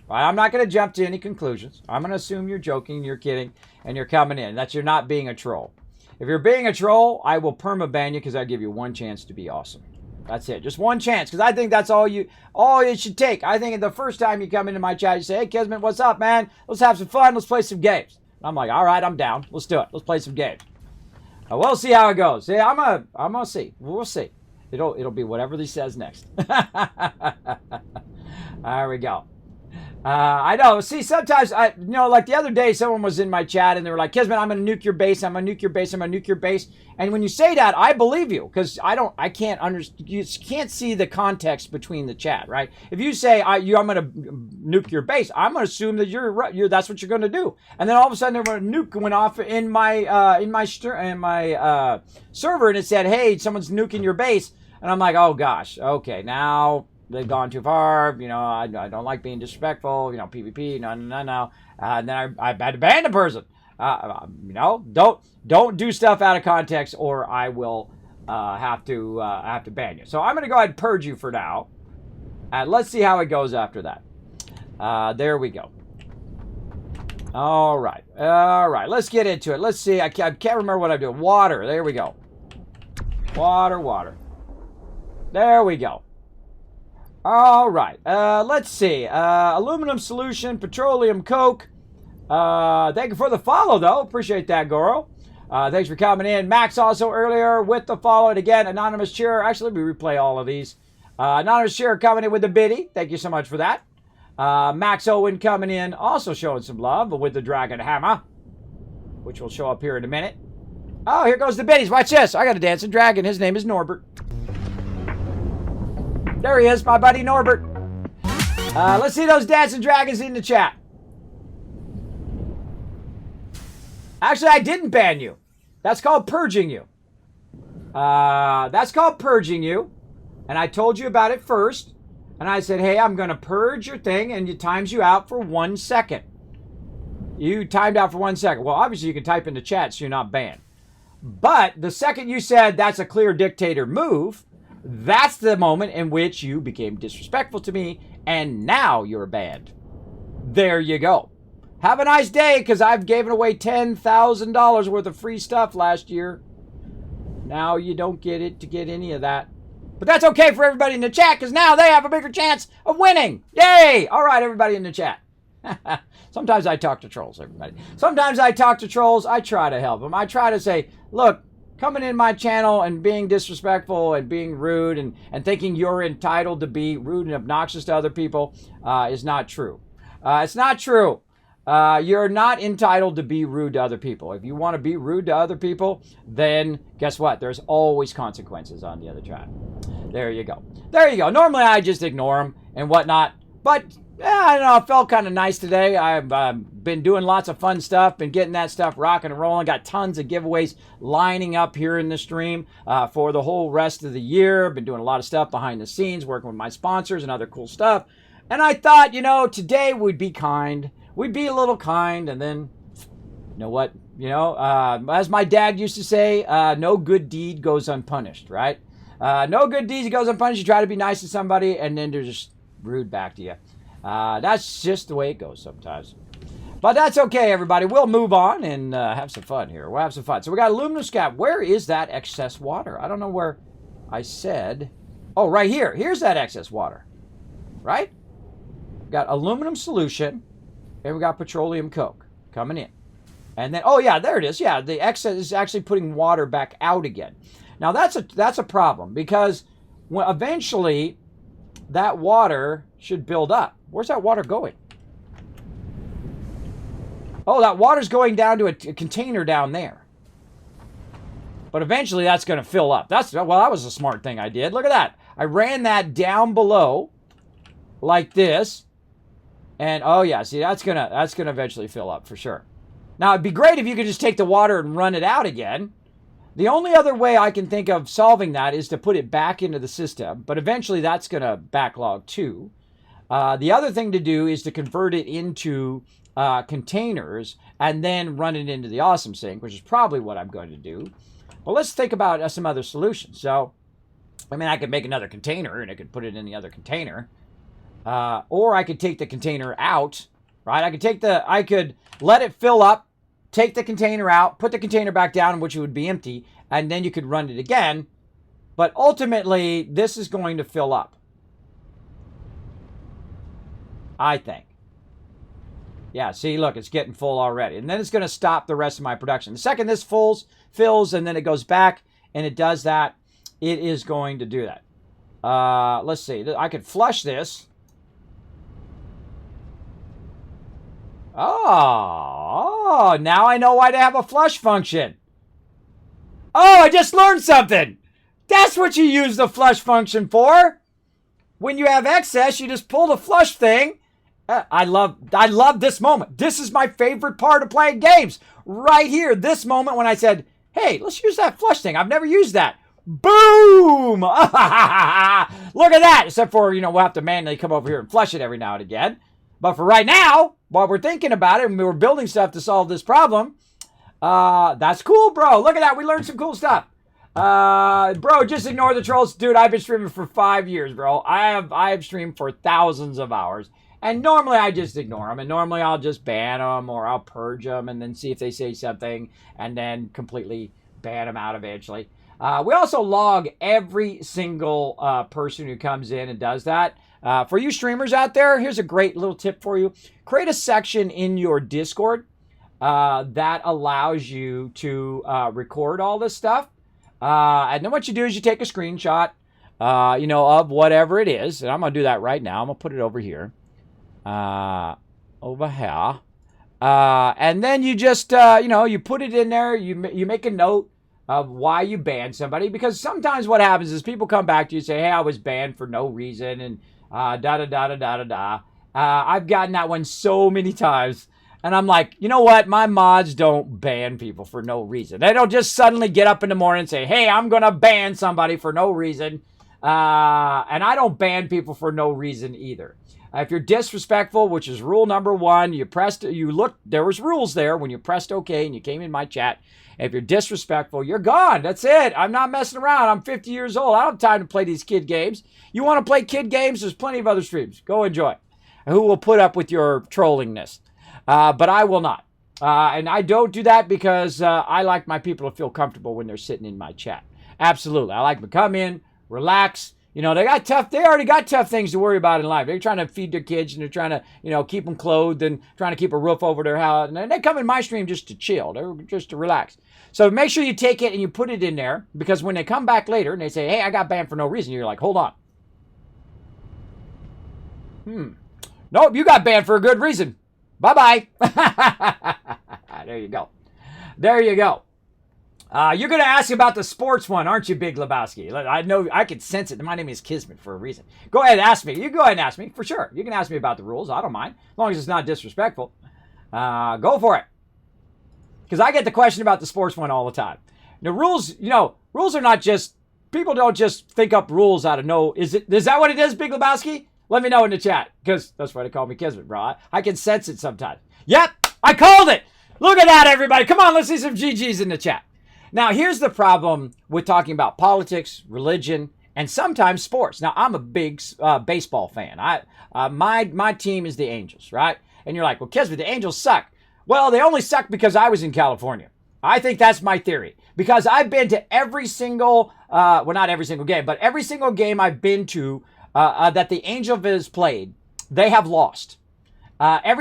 Right? I'm not going to jump to any conclusions. I'm going to assume you're joking, you're kidding, and you're coming in. That you're not being a troll. If you're being a troll, I will perma-ban you because I give you one chance to be awesome. That's it. Just one chance, because I think that's all it should take. I think the first time you come into my chat, you say, hey, Kismet, what's up, man? Let's have some fun. Let's play some games. And I'm like, all right, I'm down. Let's do it. Let's play some games. We'll see how it goes. Yeah, I'm gonna see. We'll see. It'll be whatever he says next. There we go. I know. See, sometimes like the other day, someone was in my chat and they were like, "Kismet, I'm going to nuke your base. I'm going to nuke your base. I'm going to nuke your base." And when you say that, I believe you because I can't understand. You can't see the context between the chat, right? If you say I'm going to nuke your base, I'm going to assume that that's what you're going to do. And then all of a sudden, there was a nuke went off in my server, and it said, "Hey, someone's nuking your base." And I'm like, "Oh gosh, okay, now." They've gone too far. I don't like being disrespectful. PvP. No. And then I had to ban the person. Don't do stuff out of context, or I will have to ban you. So I'm going to go ahead and purge you for now. And let's see how it goes after that. There we go. All right. Let's get into it. Let's see. I can't remember what I'm doing. Water. There we go. Water. There we go. All right, let's see. Aluminum solution, petroleum coke. Thank you for the follow, though. Appreciate that, Goro. Thanks for coming in. Max also earlier with the follow. And again, Anonymous Cheer. Actually, let me replay all of these. Anonymous Cheer coming in with the biddy. Thank you so much for that. Max Owen coming in, also showing some love with the Dragon Hammer, which will show up here in a minute. Oh, here goes the biddies. Watch this. I got a dancing dragon. His name is Norbert. There he is, my buddy Norbert. Let's see those dancing dragons in the chat. Actually, I didn't ban you. That's called purging you. And I told you about it first. And I said, hey, I'm going to purge your thing. And it times you out for 1 second. You timed out for 1 second. Well, obviously, you can type in the chat so you're not banned. But the second you said that's a clear dictator move, that's the moment in which you became disrespectful to me, and now you're banned. There you go. Have a nice day, because I've given away $10,000 worth of free stuff last year. Now you don't get it to get any of that. But that's okay for everybody in the chat, because now they have a bigger chance of winning. Yay! All right, everybody in the chat. Sometimes I talk to trolls, everybody. Sometimes I talk to trolls. I try to help them. I try to say, look, coming in my channel and being disrespectful and being rude and thinking you're entitled to be rude and obnoxious to other people is not true. It's not true. You're not entitled to be rude to other people. If you want to be rude to other people, then guess what? There's always consequences on the other side. There you go. There you go. Normally I just ignore them and whatnot, but I don't know. I felt kind of nice today. I've been doing lots of fun stuff, been getting that stuff rocking and rolling. Got tons of giveaways lining up here in the stream for the whole rest of the year. Been doing a lot of stuff behind the scenes, working with my sponsors and other cool stuff. And I thought, today we'd be kind. We'd be a little kind, and then, you know what? As my dad used to say, no good deed goes unpunished, right? No good deed goes unpunished. You try to be nice to somebody, and then they're just rude back to you. That's just the way it goes sometimes. But that's okay, everybody. We'll move on and have some fun here. We'll have some fun. So we got aluminum scrap. Where is that excess water? I don't know where I said. Oh, right here. Here's that excess water. Right? We got aluminum solution, and we got petroleum coke coming in. And then, oh yeah, there it is. Yeah, the excess is actually putting water back out again. Now that's a problem because eventually that water should build up. Where's that water going? Oh, that water's going down to a container down there. But eventually that's going to fill up. That was a smart thing I did. Look at that. I ran that down below like this. And oh yeah, see that's gonna eventually fill up for sure. Now it'd be great if you could just take the water and run it out again. The only other way I can think of solving that is to put it back into the system, but eventually that's going to backlog too. The other thing to do is to convert it into containers and then run it into the Awesome Sink, which is probably what I'm going to do. But let's think about some other solutions. So, I could make another container and I could put it in the other container. Or I could take the container out, right? I could let it fill up, take the container out, put the container back down, which would be empty, and then you could run it again. But ultimately, this is going to fill up, I think. Yeah, see, look, it's getting full already. And then it's going to stop the rest of my production. The second this fills, and then it goes back, and it does that, it is going to do that. Let's see. I could flush this. Oh, now I know why they have a flush function. Oh, I just learned something. That's what you use the flush function for. When you have excess, you just pull the flush thing. I love this moment. This is my favorite part of playing games. Right here, this moment when I said, hey, let's use that flush thing. I've never used that. Boom! Look at that. Except for, we'll have to manually come over here and flush it every now and again. But for right now, while we're thinking about it and we were building stuff to solve this problem, that's cool, bro. Look at that. We learned some cool stuff. Bro, just ignore the trolls. Dude, I've been streaming for 5 years, bro. I've streamed for thousands of hours. And normally I just ignore them. And normally I'll just ban them or I'll purge them and then see if they say something and then completely ban them out eventually. We also log every single person who comes in and does that. For you streamers out there, here's a great little tip for you. Create a section in your Discord that allows you to record all this stuff. And then what you do is you take a screenshot, of whatever it is. And I'm going to do that right now. I'm going to put it over here. Over here. And then you just, you put it in there. You make a note of why you banned somebody. Because sometimes what happens is people come back to you and say, hey, I was banned for no reason. And da-da-da-da-da-da-da. I've gotten that one so many times. And I'm like, you know what? My mods don't ban people for no reason. They don't just suddenly get up in the morning and say, hey, I'm going to ban somebody for no reason. And I don't ban people for no reason either. If you're disrespectful, which is rule number 1, there was rules there when you pressed OK and you came in my chat. If you're disrespectful, you're gone. That's it. I'm not messing around. I'm 50 years old. I don't have time to play these kid games. You want to play kid games? There's plenty of other streams. Go enjoy. Who will put up with your trollingness? But I will not. And I don't do that because I like my people to feel comfortable when they're sitting in my chat. Absolutely. I like them to come in, relax. They already got tough things to worry about in life. They're trying to feed their kids and they're trying to, keep them clothed and trying to keep a roof over their house. And they come in my stream just to chill, just to relax. So make sure you take it and you put it in there because when they come back later and they say, hey, I got banned for no reason, you're like, hold on. Nope, you got banned for a good reason. Bye-bye. There you go. There you go. You're going to ask about the sports one, aren't you, Big Lebowski? I know, I can sense it. My name is Kismet for a reason. Go ahead and ask me. You go ahead and ask me, for sure. You can ask me about the rules. I don't mind, as long as it's not disrespectful. Go for it. Because I get the question about the sports one all the time. The rules, rules are not just, people don't just think up rules out of no. Is that what it is, Big Lebowski? Let me know in the chat, because that's why they call me Kismet, bro. I can sense it sometimes. Yep, I called it. Look at that, everybody. Come on, let's see some GGs in the chat. Now, here's the problem with talking about politics, religion, and sometimes sports. Now, I'm a big baseball fan. My team is the Angels, right? And you're like, well, Kismet, the Angels suck. Well, they only suck because I was in California. I think that's my theory. Because I've been to every single, not every single game, but every single game I've been to that the Angels has played, they have lost. I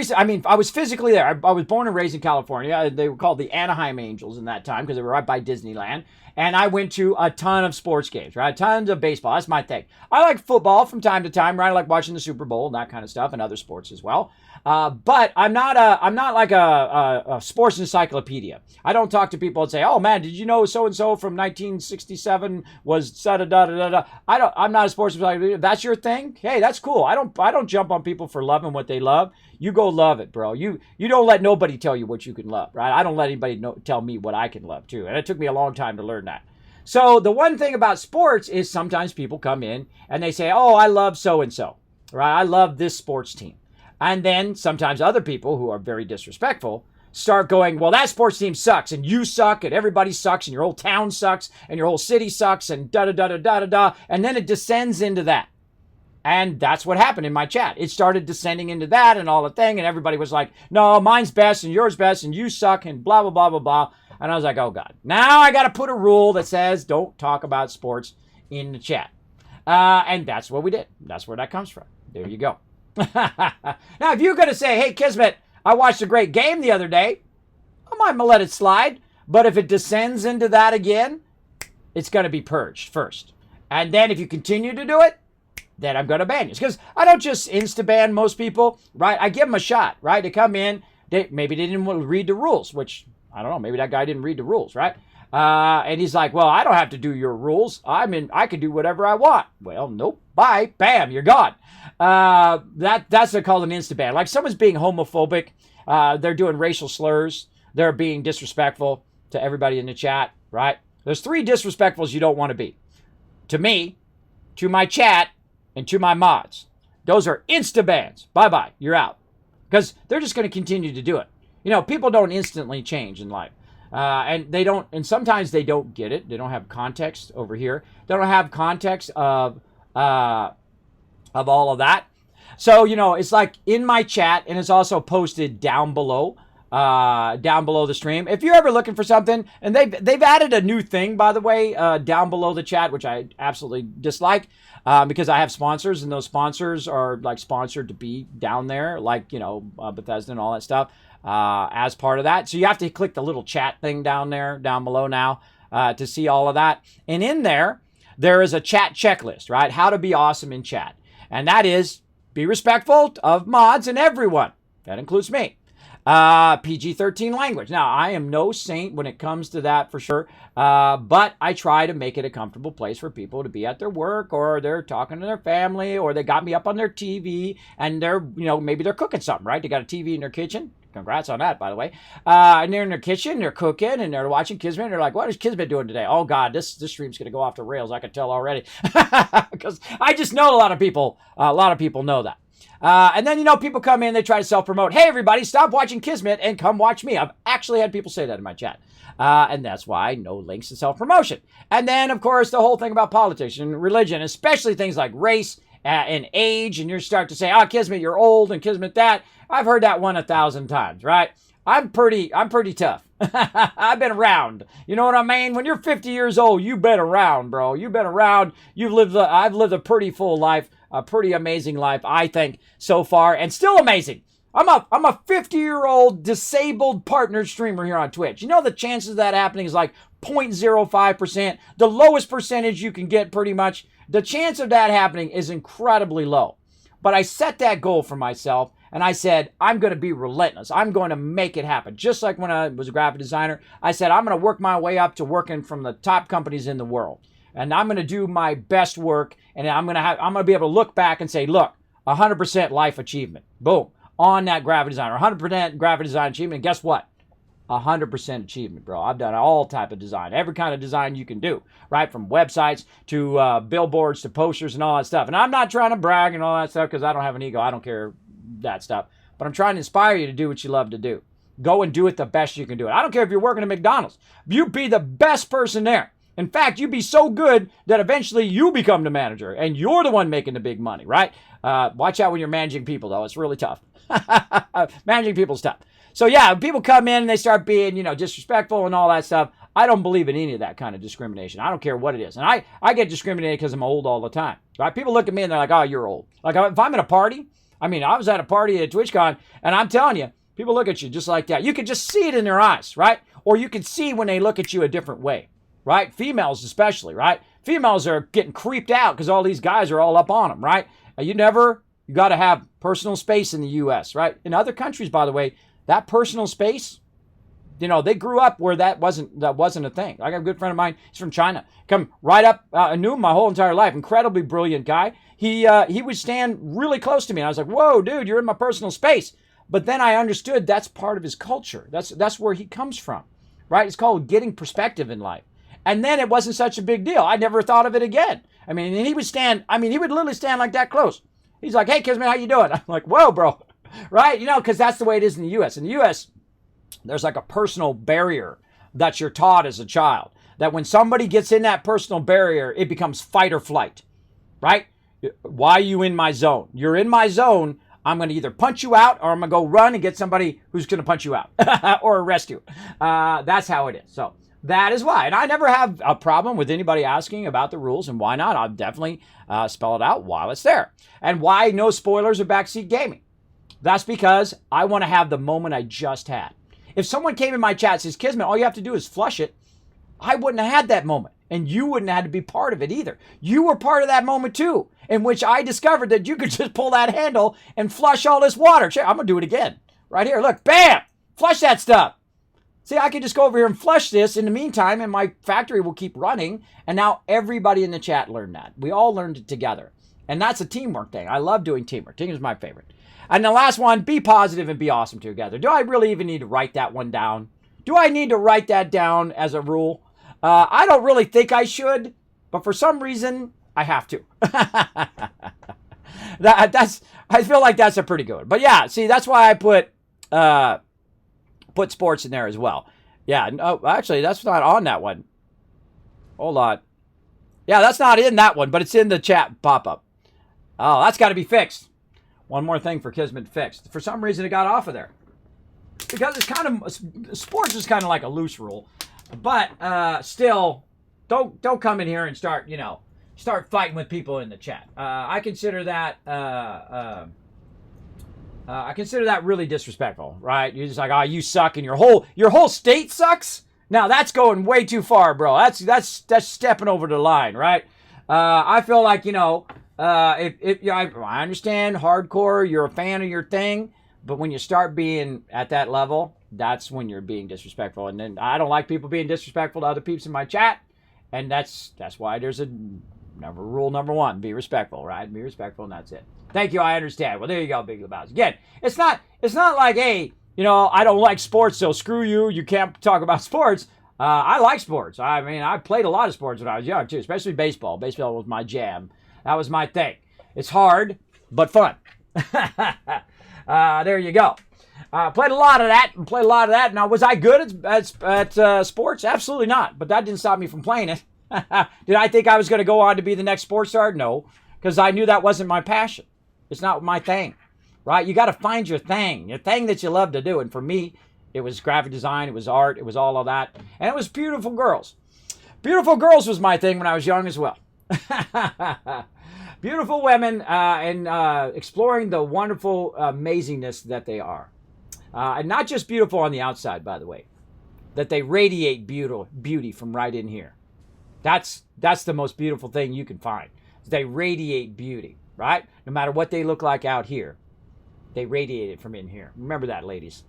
was physically there. I was born and raised in California. They were called the Anaheim Angels in that time because they were right by Disneyland. And I went to a ton of sports games, right? Tons of baseball. That's my thing. I like football from time to time, right? I like watching the Super Bowl and that kind of stuff and other sports as well. But I'm not like a sports encyclopedia. I don't talk to people and say, oh man, did you know so-and-so from 1967 was da-da-da-da-da? I'm not a sports encyclopedia. That's your thing? Hey, that's cool. I don't jump on people for loving what they love. You go love it, bro. You don't let nobody tell you what you can love, right? I don't let anybody tell me what I can love too. And it took me a long time to learn that. So the one thing about sports is sometimes people come in and they say, oh, I love so-and-so, right? I love this sports team. And then sometimes other people who are very disrespectful start going, well, that sports team sucks and you suck and everybody sucks and your whole town sucks and your whole city sucks and da-da-da-da-da-da-da. And then it descends into that. And that's what happened in my chat. It started descending into that and all the thing. And everybody was like, no, mine's best and yours best and you suck and blah, blah, blah, blah, blah. And I was like, oh, God. Now I got to put a rule that says don't talk about sports in the chat. And that's what we did. That's where that comes from. There you go. Now, if you're going to say, hey, Kismet, I watched a great game the other day, I might let it slide. But if it descends into that again, it's going to be purged first. And then if you continue to do it, then I'm going to ban you. Because I don't just insta-ban most people, right? I give them a shot, right? They come in, Maybe they didn't read the rules, which, I don't know, maybe that guy didn't read the rules, right? And he's like, well, I don't have to do your rules. I can do whatever I want. Well, nope. Bye. Bam. You're gone. That's called an insta-ban. Like someone's being homophobic. They're doing racial slurs. They're being disrespectful to everybody in the chat, right? There's 3 disrespectfuls you don't want to be. To me, to my chat, and to my mods. Those are insta-bans. Bye-bye. You're out. Because they're just going to continue to do it. You know, people don't instantly change in life. And sometimes they don't get it. They don't have context over here. They don't have context of all of that. So, you know, it's like in my chat, and it's also posted down below the stream. If you're ever looking for something, and they've added a new thing, by the way, down below the chat, which I absolutely dislike, because I have sponsors, and those sponsors are like sponsored to be down there, like, you know, Bethesda and all that stuff. As part of that. So you have to click the little chat thing down below now, to see all of that. And in there is a chat checklist, right? How to be awesome in chat. And that is be respectful of mods and everyone. That includes me. PG-13 language. Now, I am no saint when it comes to that for sure, but I try to make it a comfortable place for people to be at their work, or they're talking to their family, or they got me up on their TV, and they're, you know, maybe they're cooking something, right? They got a TV in their kitchen. Congrats on that, by the way. And they're in their kitchen, they're cooking, and they're watching Kismet, and they're like, what is Kismet doing today? Oh, God, this stream's going to go off the rails. I can tell already. Because I just know a lot of people know that. And then, you know, people come in, they try to self-promote. Hey, everybody, stop watching Kismet and come watch me. I've actually had people say that in my chat. And that's why no links to self-promotion. And then, of course, the whole thing about politics and religion, especially things like race and age, and you start to say, oh, Kismet, you're old, and Kismet that. I've heard that one 1,000 times, right? I'm pretty tough. I've been around. You know what I mean? When you're 50 years old, you've been around, bro. You've been around. I've lived a pretty full life, a pretty amazing life, I think, so far, and still amazing. I'm a 50-year-old disabled partner streamer here on Twitch. You know the chances of that happening is like 0.05%, the lowest percentage you can get pretty much. The chance of that happening is incredibly low. But I set that goal for myself, and I said, I'm going to be relentless. I'm going to make it happen. Just like when I was a graphic designer, I said, I'm going to work my way up to working from the top companies in the world. And I'm going to do my best work, and I'm going to be able to look back and say, look, 100% life achievement. Boom. On that graphic designer, 100% graphic design achievement. And guess what? 100% achievement, bro. I've done all type of design, every kind of design you can do, right? From websites to billboards to posters and all that stuff. And I'm not trying to brag and all that stuff because I don't have an ego. I don't care that stuff. But I'm trying to inspire you to do what you love to do. Go and do it the best you can do it. I don't care if you're working at McDonald's. You be the best person there. In fact, you be so good that eventually you become the manager and you're the one making the big money, right? Watch out when you're managing people, though. It's really tough. Managing people's tough. So yeah, people come in and they start being, you know, disrespectful and all that stuff. I don't believe in any of that kind of discrimination. I don't care what it is. And I get discriminated because I'm old all the time. Right? People look at me and they're like, oh, you're old. Like if I'm at a party, I mean, I was at a party at TwitchCon and I'm telling you, people look at you just like that. You can just see it in their eyes, right? Or you can see when they look at you a different way, right? Females especially, right? Females are getting creeped out because all these guys are all up on them, right? You got to have personal space in the U.S., right? In other countries, by the way, that personal space, you know, they grew up where that wasn't a thing. I got a good friend of mine. He's from China. Come right up. I knew him my whole entire life. Incredibly brilliant guy. He would stand really close to me. And I was like, whoa, dude, you're in my personal space. But then I understood that's part of his culture. That's where he comes from, right? It's called getting perspective in life. And then it wasn't such a big deal. I never thought of it again. I mean, and he would literally stand like that close. He's like, hey, Kismet, how you doing? I'm like, whoa, bro. Right? You know, because that's the way it is in the U.S. In the U.S., there's like a personal barrier that you're taught as a child. That when somebody gets in that personal barrier, it becomes fight or flight. Right? Why are you in my zone? You're in my zone. I'm going to either punch you out or I'm going to go run and get somebody who's going to punch you out or arrest you. That's how it is. So that is why. And I never have a problem with anybody asking about the rules, and why not? I'll definitely spell it out while it's there. And why no spoilers of backseat gaming? That's because I want to have the moment I just had. If someone came in my chat and says, Kismet, all you have to do is flush it, I wouldn't have had that moment. And you wouldn't have had to be part of it either. You were part of that moment too, in which I discovered that you could just pull that handle and flush all this water. I'm going to do it again. Right here. Look, bam! Flush that stuff. See, I can just go over here and flush this in the meantime, and my factory will keep running. And now everybody in the chat learned that. We all learned it together. And that's a teamwork thing. I love doing teamwork. Teamwork is my favorite. And the last one, be positive and be awesome together. Do I really even need to write that one down? Do I need to write that down as a rule? I don't really think I should, but for some reason, I have to. I feel like that's a pretty good one. But yeah, see, that's why I put sports in there as well. Yeah, no, actually, that's not on that one. Hold on. Yeah, that's not in that one, but it's in the chat pop-up. Oh, that's got to be fixed. One more thing for Kismet fixed. For some reason, it got off of there. Because it's kind of, sports is kind of like a loose rule. But still, don't come in here and start, start fighting with people in the chat. I consider that really disrespectful, right? You're just like, oh, you suck, and your whole state sucks. Now that's going way too far, bro. That's stepping over the line, right? I feel like I understand hardcore. You're a fan of your thing, but when you start being at that level, that's when you're being disrespectful. And then I don't like people being disrespectful to other peeps in my chat, and that's why there's rule number one: be respectful, right? Be respectful, and that's it. Thank you. I understand. Well, there you go, Big Lebowski. Again, it's not like, hey, I don't like sports, so screw you. You can't talk about sports. I like sports. I mean, I played a lot of sports when I was young too, especially baseball. Baseball was my jam. That was my thing. It's hard, but fun. There you go. Played a lot of that. Now, was I good at sports? Absolutely not. But that didn't stop me from playing it. Did I think I was going to go on to be the next sports star? No, because I knew that wasn't my passion. It's not my thing, right? You got to find your thing that you love to do. And for me, it was graphic design. It was art. It was all of that. And it was beautiful girls. Beautiful girls was my thing when I was young as well. Beautiful women and exploring the wonderful amazingness that they are. And not just beautiful on the outside, by the way. That they radiate beauty from right in here. That's the most beautiful thing you can find. They radiate beauty, right? No matter what they look like out here, they radiate it from in here. Remember that, ladies.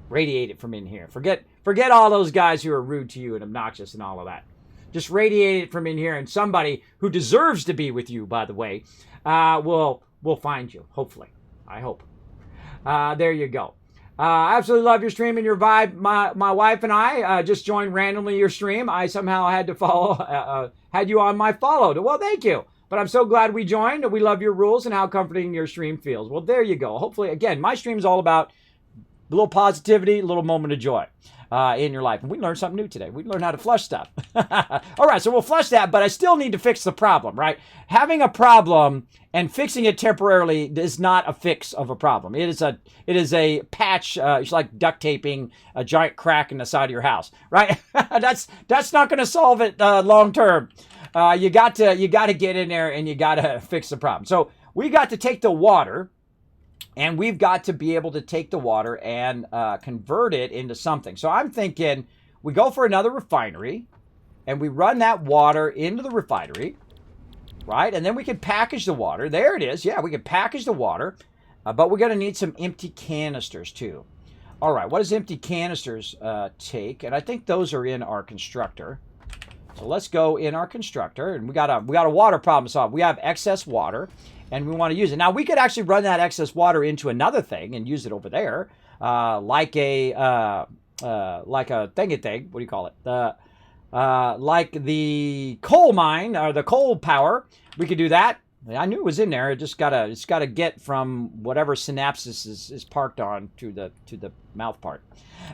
Radiate it from in here. Forget all those guys who are rude to you and obnoxious and all of that. Just radiate it from in here, and somebody who deserves to be with you, by the way, will find you, hopefully. I hope. There you go. I absolutely love your stream and your vibe. My wife and I just joined randomly your stream. I somehow had to follow, had you on my follow. Well, thank you. But I'm so glad we joined. We love your rules and how comforting your stream feels. Well, there you go. Hopefully, again, my stream is all about a little positivity, a little moment of joy in your life. And we learned something new today. We learned how to flush stuff. All right, so we'll flush that, but I still need to fix the problem, right? Having a problem and fixing it temporarily is not a fix of a problem. It is a patch. It's like duct taping a giant crack in the side of your house, right? that's not going to solve it long term. You got to get in there and you got to fix the problem. So we got to take the water, and we've got to be able to take the water and convert it into something. So I'm thinking we go for another refinery, and we run that water into the refinery, right? And then we can package the water. There it is. Yeah, we can package the water, but we're going to need some empty canisters too. All right, what does empty canisters take? And I think those are in our constructor. So let's go in our constructor, and we got a water problem solved. We have excess water, and we want to use it. Now, we could actually run that excess water into another thing and use it over there, like a thingy thing. What do you call it? Like the coal mine or the coal power. We could do that. I knew it was in there. It's gotta get from whatever synapses is parked on to the mouth part.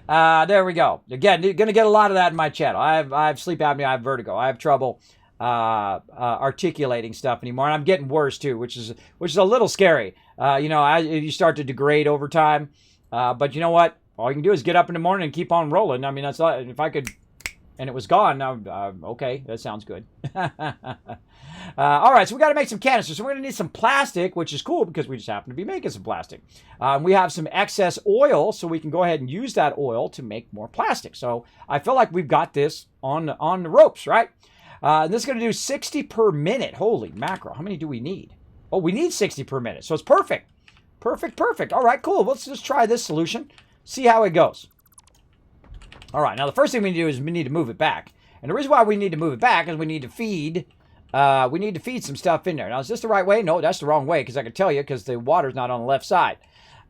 There we go. Again, you're gonna get a lot of that in my channel. I have sleep apnea. I have vertigo. I have trouble articulating stuff anymore, and I'm getting worse too, which is a little scary. You start to degrade over time. But you know what? All you can do is get up in the morning and keep on rolling. I mean, that's if I could. And it was gone. Now, okay, that sounds good. All right, so we got to make some canisters. So we're going to need some plastic, which is cool because we just happen to be making some plastic. We have some excess oil, so we can go ahead and use that oil to make more plastic. So I feel like we've got this on the ropes, right? This is going to do 60 per minute. Holy mackerel. How many do we need? Oh, we need 60 per minute, so it's perfect. Perfect, perfect. All right, cool. Let's just try this solution. See how it goes. All right, now the first thing we need to do is we need to move it back. And the reason why we need to move it back is we need to feed some stuff in there. Now, is this the right way? No, that's the wrong way, because I can tell you, because the water's not on the left side.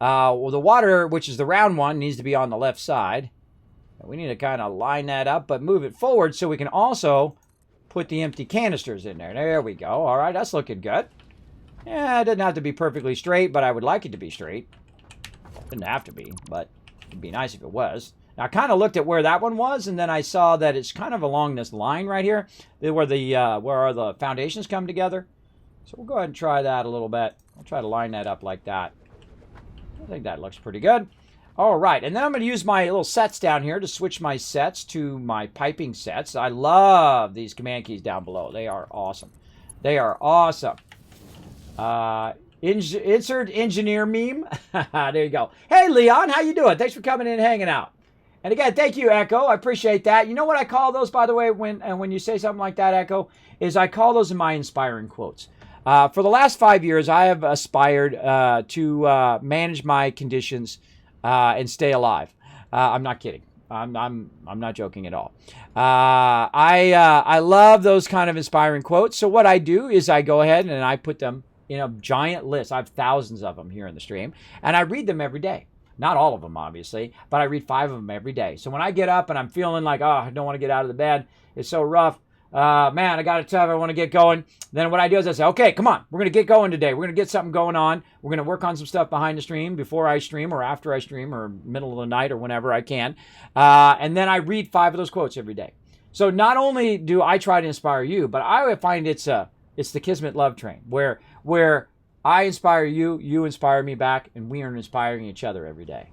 Well, the water, which is the round one, needs to be on the left side. We need to kind of line that up, but move it forward so we can also put the empty canisters in there. There we go. All right, that's looking good. Yeah, it doesn't have to be perfectly straight, but I would like it to be straight. It doesn't have to be, but it'd be nice if it was. Now, I kind of looked at where that one was, and then I saw that it's kind of along this line right here, where the foundations come together. So we'll go ahead and try that a little bit. I'll try to line that up like that. I think that looks pretty good. All right, and then I'm going to use my little sets down here to switch my sets to my piping sets. I love these command keys down below. They are awesome. They are awesome. Insert engineer meme. There you go. Hey, Leon, how you doing? Thanks for coming in and hanging out. And again, thank you, Echo. I appreciate that. You know what I call those, by the way, when you say something like that, Echo, is I call those my inspiring quotes. For the last 5 years, I have aspired to manage my conditions and stay alive. I'm not kidding. I'm not joking at all. I love those kind of inspiring quotes. So what I do is I go ahead and I put them in a giant list. I have thousands of them here in the stream, and I read them every day. Not all of them, obviously, but I read 5 of them every day. So when I get up and I'm feeling like, oh, I don't want to get out of the bed, it's so rough, man, I got to tell you, I want to get going. Then what I do is I say, okay, come on, we're going to get going today. We're going to get something going on. We're going to work on some stuff behind the stream, before I stream or after I stream or middle of the night or whenever I can. And then I read 5 of those quotes every day. So not only do I try to inspire you, but I find it's the Kismet love train where I inspire you, you inspire me back, and we are inspiring each other every day.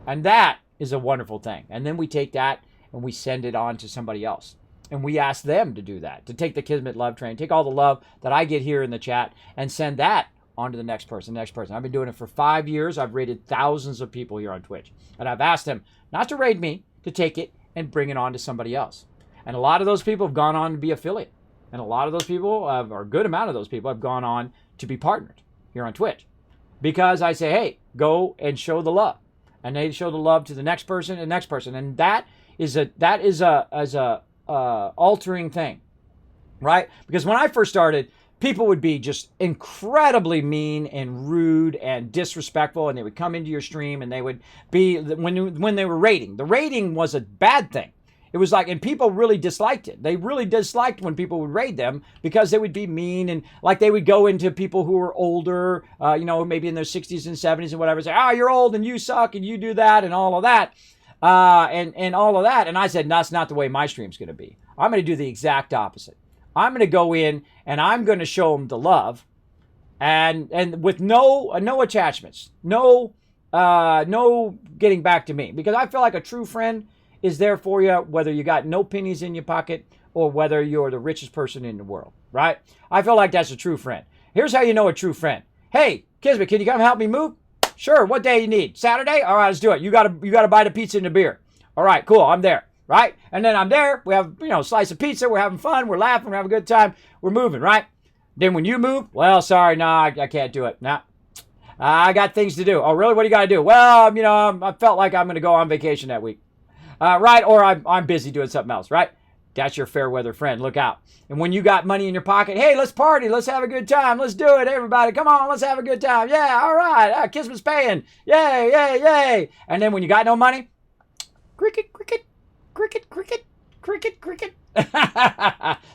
And that is a wonderful thing. And then we take that and we send it on to somebody else. And we ask them to do that, to take the Kismet love train, take all the love that I get here in the chat and send that on to the next person. I've been doing it for 5 years. I've rated thousands of people here on Twitch. And I've asked them not to raid me, to take it and bring it on to somebody else. And a lot of those people have gone on to be affiliate. And a lot of those people, or a good amount of those people, have gone on to be partnered here on Twitch, because I say, hey, go and show the love, and they show the love to the next person and next person, and that is a altering thing, right? Because when I first started, people would be just incredibly mean and rude and disrespectful, and they would come into your stream and they would be when they were raiding. The raiding was a bad thing. It was like, and people really disliked it. They really disliked when people would raid them, because they would be mean, and like they would go into people who were older, maybe in their 60s and 70s and whatever, say, oh, you're old and you suck and you do that and all of that, and all of that. And I said, no, that's not the way my stream's going to be. I'm going to do the exact opposite. I'm going to go in and I'm going to show them the love, and with no attachments, no getting back to me, because I feel like a true friend is there for you, whether you got no pennies in your pocket or whether you're the richest person in the world, right? I feel like that's a true friend. Here's how you know a true friend. Hey, Kismet, can you come help me move? Sure. What day you need? Saturday? All right, let's do it. You gotta buy the pizza and the beer. All right, cool. I'm there, right? And then I'm there. We have a slice of pizza. We're having fun. We're laughing. We're having a good time. We're moving, right? Then when you move, well, sorry, no, I can't do it. Nah. I got things to do. Oh, really? What do you got to do? Well, I felt like I'm going to go on vacation that week. Right? Or I'm busy doing something else, right? That's your fair weather friend. Look out. And when you got money in your pocket, hey, let's party. Let's have a good time. Let's do it, everybody. Come on, let's have a good time. Yeah, all right. Kismet's paying. Yay, yay, yay. And then when you got no money, cricket, cricket, cricket, cricket, cricket, cricket.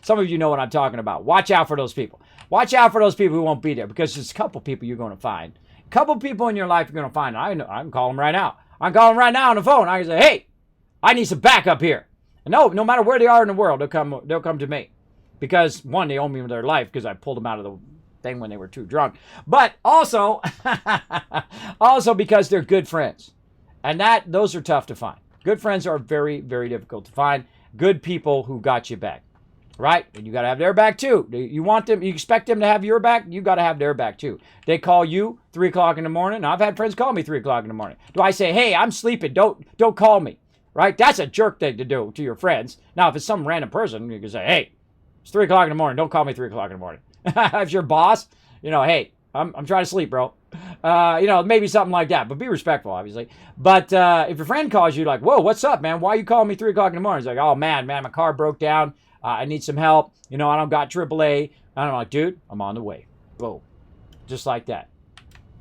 Some of you know what I'm talking about. Watch out for those people. Watch out for those people who won't be there, because there's a couple people you're going to find. A couple people in your life you're going to find. I can call them right now. I'm calling right now on the phone. I can say, hey, I need some backup here. And no matter where they are in the world, they'll come to me. Because, one, they owe me their life because I pulled them out of the thing when they were too drunk. But also, because they're good friends. And those are tough to find. Good friends are very, very difficult to find. Good people who got you back. Right? And you got to have their back too. You expect them to have your back, you got to have their back too. They call you 3 o'clock in the morning. Now, I've had friends call me 3 o'clock in the morning. Do I say, hey, I'm sleeping, don't call me? Right? That's a jerk thing to do to your friends. Now, if it's some random person, you can say, hey, it's 3 o'clock in the morning. Don't call me 3 o'clock in the morning. If your boss, hey, I'm trying to sleep, bro. Maybe something like that, but be respectful, obviously. But if your friend calls you like, whoa, what's up, man? Why are you calling me 3 o'clock in the morning? It's like, oh, man, my car broke down. I need some help. I don't got AAA. And I'm like, dude, I'm on the way. Boom. Just like that.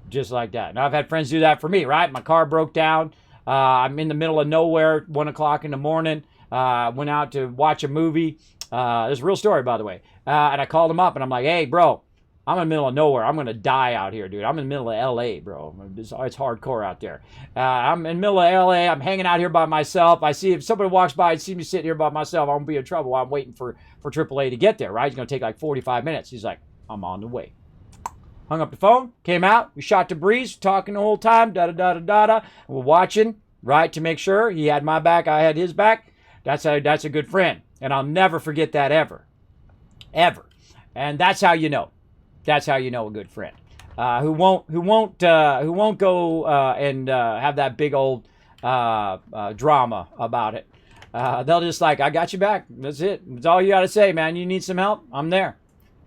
Just like that. Now, I've had friends do that for me, right? My car broke down. I'm in the middle of nowhere, 1 o'clock in the morning. Went out to watch a movie. This is a real story, by the way. And I called him up, and I'm like, hey, bro, I'm in the middle of nowhere. I'm going to die out here, dude. I'm in the middle of L.A., bro. It's hardcore out there. I'm in the middle of L.A. I'm hanging out here by myself. I see if somebody walks by and sees me sitting here by myself, I'm going to be in trouble while I'm waiting for AAA to get there, right? It's going to take like 45 minutes. He's like, I'm on the way. Hung up the phone, came out, we shot the breeze, talking the whole time, da-da-da-da-da-da. We're watching, right, to make sure he had my back, I had his back. That's a good friend. And I'll never forget that ever. Ever. And that's how you know. That's how you know a good friend. Who won't go and have that big old drama about it. They'll just like, I got you back. That's it. That's all you got to say, man. You need some help? I'm there.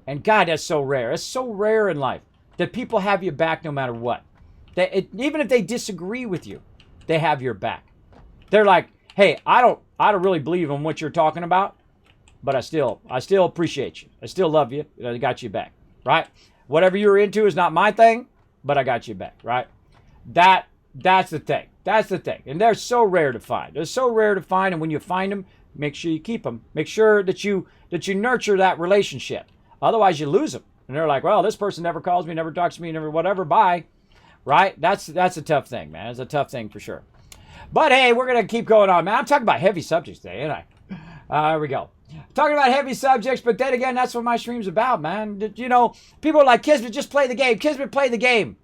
And God, that's so rare. It's so rare in life that people have your back no matter what. Even if they disagree with you, they have your back. They're like, hey, I don't really believe in what you're talking about, but I still appreciate you. I still love you. I got you back, right? Whatever you're into is not my thing, but I got you back, right? That's the thing. That's the thing. And they're so rare to find. They're so rare to find, and when you find them, make sure you keep them. Make sure that you nurture that relationship. Otherwise, you lose them. And they're like, well, this person never calls me, never talks to me, never whatever, bye. Right? That's a tough thing, man. It's a tough thing for sure. But hey, we're going to keep going on, man. I'm talking about heavy subjects today, ain't I? Here we go. Talking about heavy subjects, but then again, that's what my stream's about, man. People are like, Kismet, just play the game. Kismet, play the game.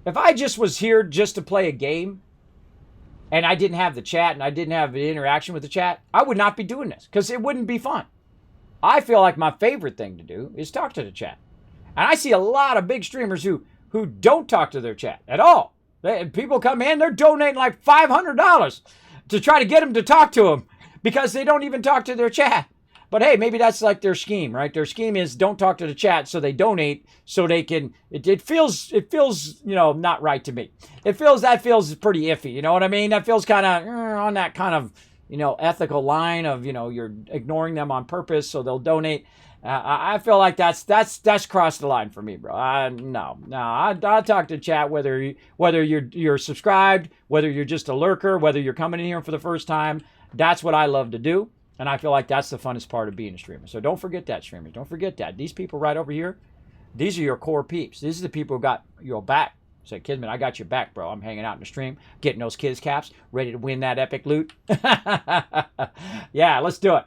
If I just was here just to play a game, and I didn't have the chat, and I didn't have the interaction with the chat, I would not be doing this, because it wouldn't be fun. I feel like my favorite thing to do is talk to the chat. And I see a lot of big streamers who don't talk to their chat at all. People come in, they're donating like $500 to try to get them to talk to them because they don't even talk to their chat. But hey, maybe that's like their scheme, right? Their scheme is don't talk to the chat, so they donate so they can. It feels not right to me. That feels pretty iffy. You know what I mean? That feels kind of on that kind of ethical line of you're ignoring them on purpose so they'll donate. I feel like that's crossed the line for me, bro. No. I talk to chat whether you're subscribed, whether you're just a lurker, whether you're coming in here for the first time. That's what I love to do, and I feel like that's the funnest part of being a streamer. So don't forget that, streamers. Don't forget that. These people right over here, these are your core peeps. These are the people who got your back. Say, Kismet, I got your back, bro. I'm hanging out in the stream, getting those kids caps, ready to win that epic loot. Yeah, let's do it.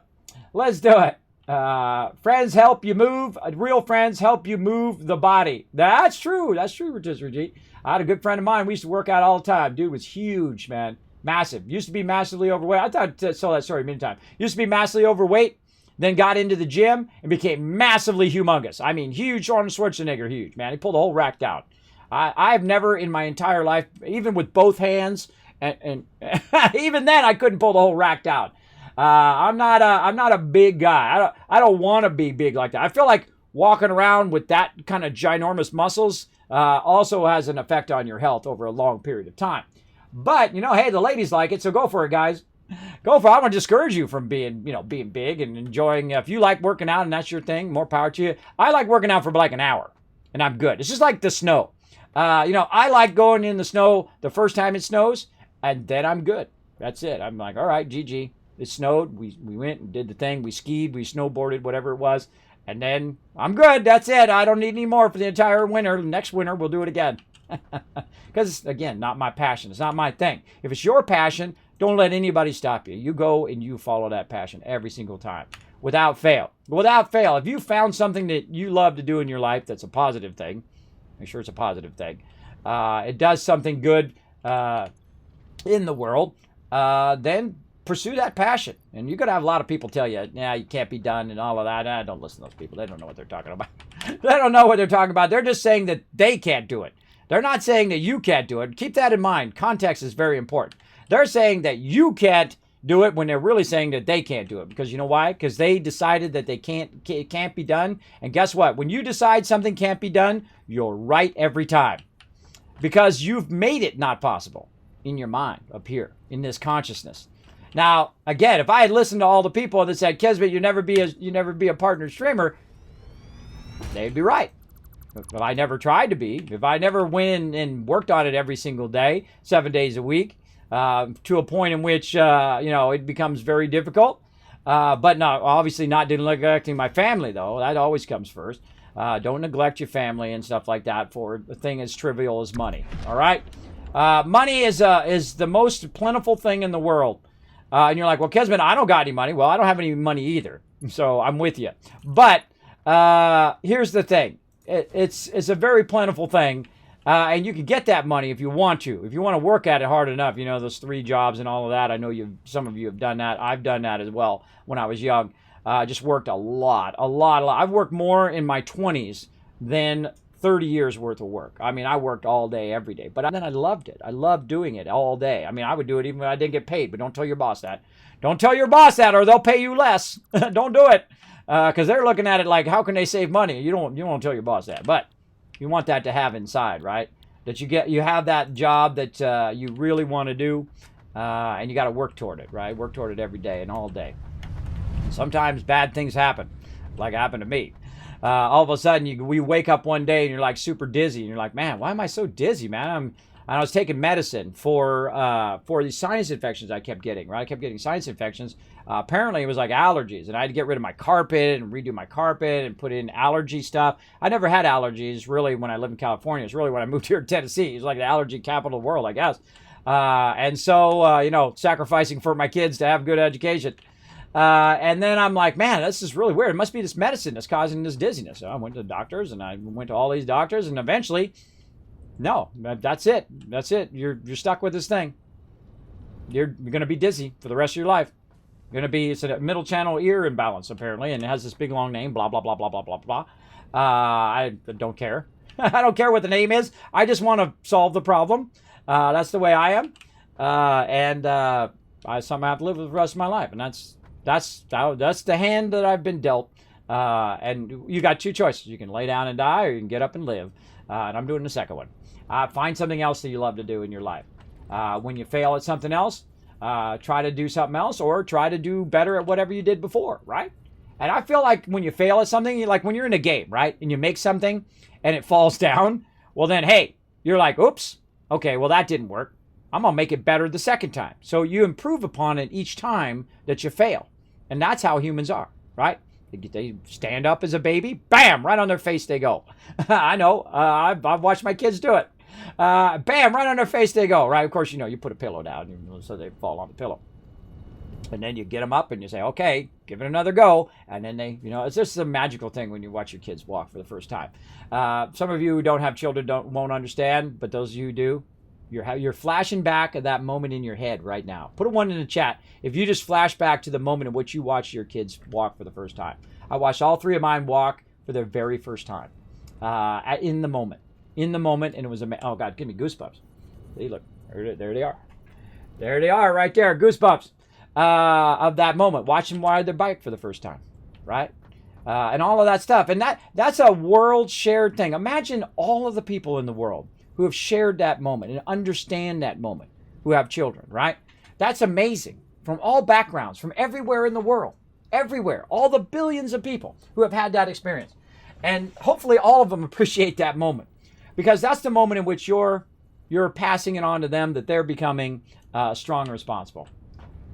Let's do it. Friends help you move. Real friends help you move the body. That's true. That's true, Rajit. I had a good friend of mine. We used to work out all the time. Dude was huge, man. Massive. Used to be massively overweight. I saw that story many times. Used to be massively overweight, then got into the gym and became massively humongous. I mean, huge. Arnold Schwarzenegger, huge, man. He pulled the whole rack down. I've never in my entire life, even with both hands, and even then I couldn't pull the whole rack down. I'm not a big guy. I don't want to be big like that. I feel like walking around with that kind of ginormous muscles also has an effect on your health over a long period of time. But hey, the ladies like it, so go for it, guys. Go for it. I want to discourage you from being big and enjoying. If you like working out and that's your thing, more power to you. I like working out for like an hour, and I'm good. It's just like the snow. I like going in the snow the first time it snows, and then I'm good. That's it. I'm like, all right, GG. It snowed. We went and did the thing. We skied. We snowboarded, whatever it was. And then I'm good. That's it. I don't need any more for the entire winter. Next winter, we'll do it again. Because, again, not my passion. It's not my thing. If it's your passion, don't let anybody stop you. You go and you follow that passion every single time. Without fail. Without fail. If you found something that you love to do in your life that's a positive thing, make sure it's a positive thing. It does something good in the world, then pursue that passion. And you're going to have a lot of people tell you, you can't be done and all of that. Don't listen to those people. They don't know what they're talking about. They don't know what they're talking about. They're just saying that they can't do it. They're not saying that you can't do it. Keep that in mind. Context is very important. They're saying that you can't do it when they're really saying that they can't do it. Because you know why? Because they decided that it can't be done. And guess what? When you decide something can't be done, you're right every time. Because you've made it not possible in your mind up here, in this consciousness. Now, again, if I had listened to all the people that said, Kismet, you never be a partner streamer, they'd be right. If I never tried to be, if I never went in and worked on it every single day, 7 days a week, to a point in which, it becomes very difficult. But no, obviously not neglecting my family, though. That always comes first. Don't neglect your family and stuff like that for a thing as trivial as money. All right? Money is the most plentiful thing in the world. And you're like, well, Kismet, I don't got any money. Well, I don't have any money either. So I'm with you. But here's the thing. It's a very plentiful thing. And you can get that money if you want to. If you want to work at it hard enough, those 3 jobs and all of that. I know some of you have done that. I've done that as well when I was young. Just worked a lot. I've worked more in my 20s than 30 years worth of work. I mean, I worked all day, every day. But then I loved it. I loved doing it all day. I mean, I would do it even when I didn't get paid. But don't tell your boss that. Don't tell your boss that or they'll pay you less. Don't do it. Because they're looking at it like, how can they save money? You don't tell your boss that. But you want that to have inside, right? That you have that job that you really want to do, and you got to work toward it, right? Work toward it every day and all day. Sometimes bad things happen, like happened to me. All of a sudden, we wake up one day and you're like super dizzy, and you're like, man, why am I so dizzy, man? I was taking medicine for these sinus infections I kept getting, right? I kept getting sinus infections. Apparently, it was like allergies, and I had to get rid of my carpet and redo my carpet and put in allergy stuff. I never had allergies, really, when I lived in California. It's really when I moved here to Tennessee. It's like the allergy capital of the world, I guess. And so, sacrificing for my kids to have good education. And then I'm like, man, this is really weird. It must be this medicine that's causing this dizziness. So I went to the doctors, and I went to all these doctors, and eventually, no, that's it. That's it. You're stuck with this thing. You're going to be dizzy for the rest of your life. It's a middle channel ear imbalance, apparently, and it has this big long name, blah, blah, blah, blah, blah, blah, blah. I don't care. I don't care what the name is. I just want to solve the problem. That's the way I am. I somehow have to live with the rest of my life. And that's the hand that I've been dealt. And you got 2 choices. You can lay down and die, or you can get up and live. And I'm doing the second one. Find something else that you love to do in your life. When you fail at something else, try to do something else, or try to do better at whatever you did before, right? And I feel like when you fail at something, like when you're in a game, right? And you make something and it falls down, well then, hey, you're like, oops, okay, well that didn't work. I'm going to make it better the second time. So you improve upon it each time that you fail. And that's how humans are, right? They stand up as a baby, bam, right on their face they go. I know, I've watched my kids do it. Bam, right on their face they go, right? Of course, you put a pillow down so they fall on the pillow. And then you get them up and you say, okay, give it another go. And then they, it's just a magical thing when you watch your kids walk for the first time. Some of you who don't have children won't understand, but those of you who do, you're flashing back at that moment in your head right now. Put a 1 in the chat if you just flash back to the moment in which you watch your kids walk for the first time. I watched all 3 of mine walk for their very first time, in the moment, and it was amazing. Oh God, give me goosebumps. See, look, there they are. There they are, right there, goosebumps of that moment. Watch them ride their bike for the first time, right? And all of that stuff, and that's a world shared thing. Imagine all of the people in the world who have shared that moment and understand that moment, who have children, right? That's amazing. From all backgrounds, from everywhere in the world, everywhere, all the billions of people who have had that experience. And hopefully all of them appreciate that moment, because that's the moment in which you're passing it on to them, that they're becoming strong and responsible.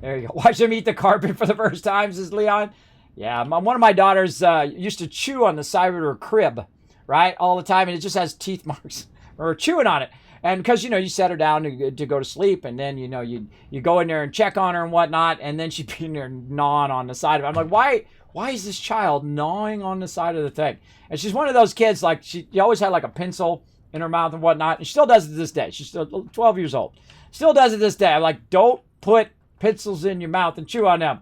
There you go. Watch them eat the carpet for the first time, says Leon. Yeah, one of my daughters used to chew on the side of her crib, right, all the time, and it just has teeth marks. Or chewing on it. And because, you set her down to go to sleep, and then, you go in there and check on her and whatnot, and then she'd be in there gnawing on the side of it. I'm like, why is this child gnawing on the side of the thing? And she's one of those kids, like, she always had like a pencil in her mouth and whatnot, and she still does it to this day. She's still 12 years old. Still does it to this day. I'm like, don't put pencils in your mouth and chew on them.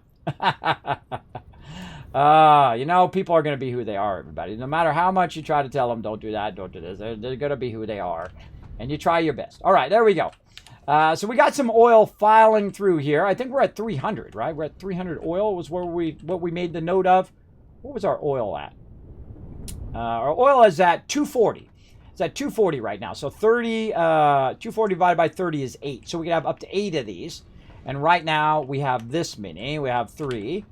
People are going to be who they are, everybody. No matter how much you try to tell them, don't do that, don't do this. They're going to be who they are. And you try your best. All right, there we go. So we got some oil filing through here. I think we're at 300, right? We're at 300 oil was what we made the note of. What was our oil at? Our oil is at 240. It's at 240 right now. So 240 divided by 30 is 8. So we can have up to 8 of these. And right now we have this many. We have 3.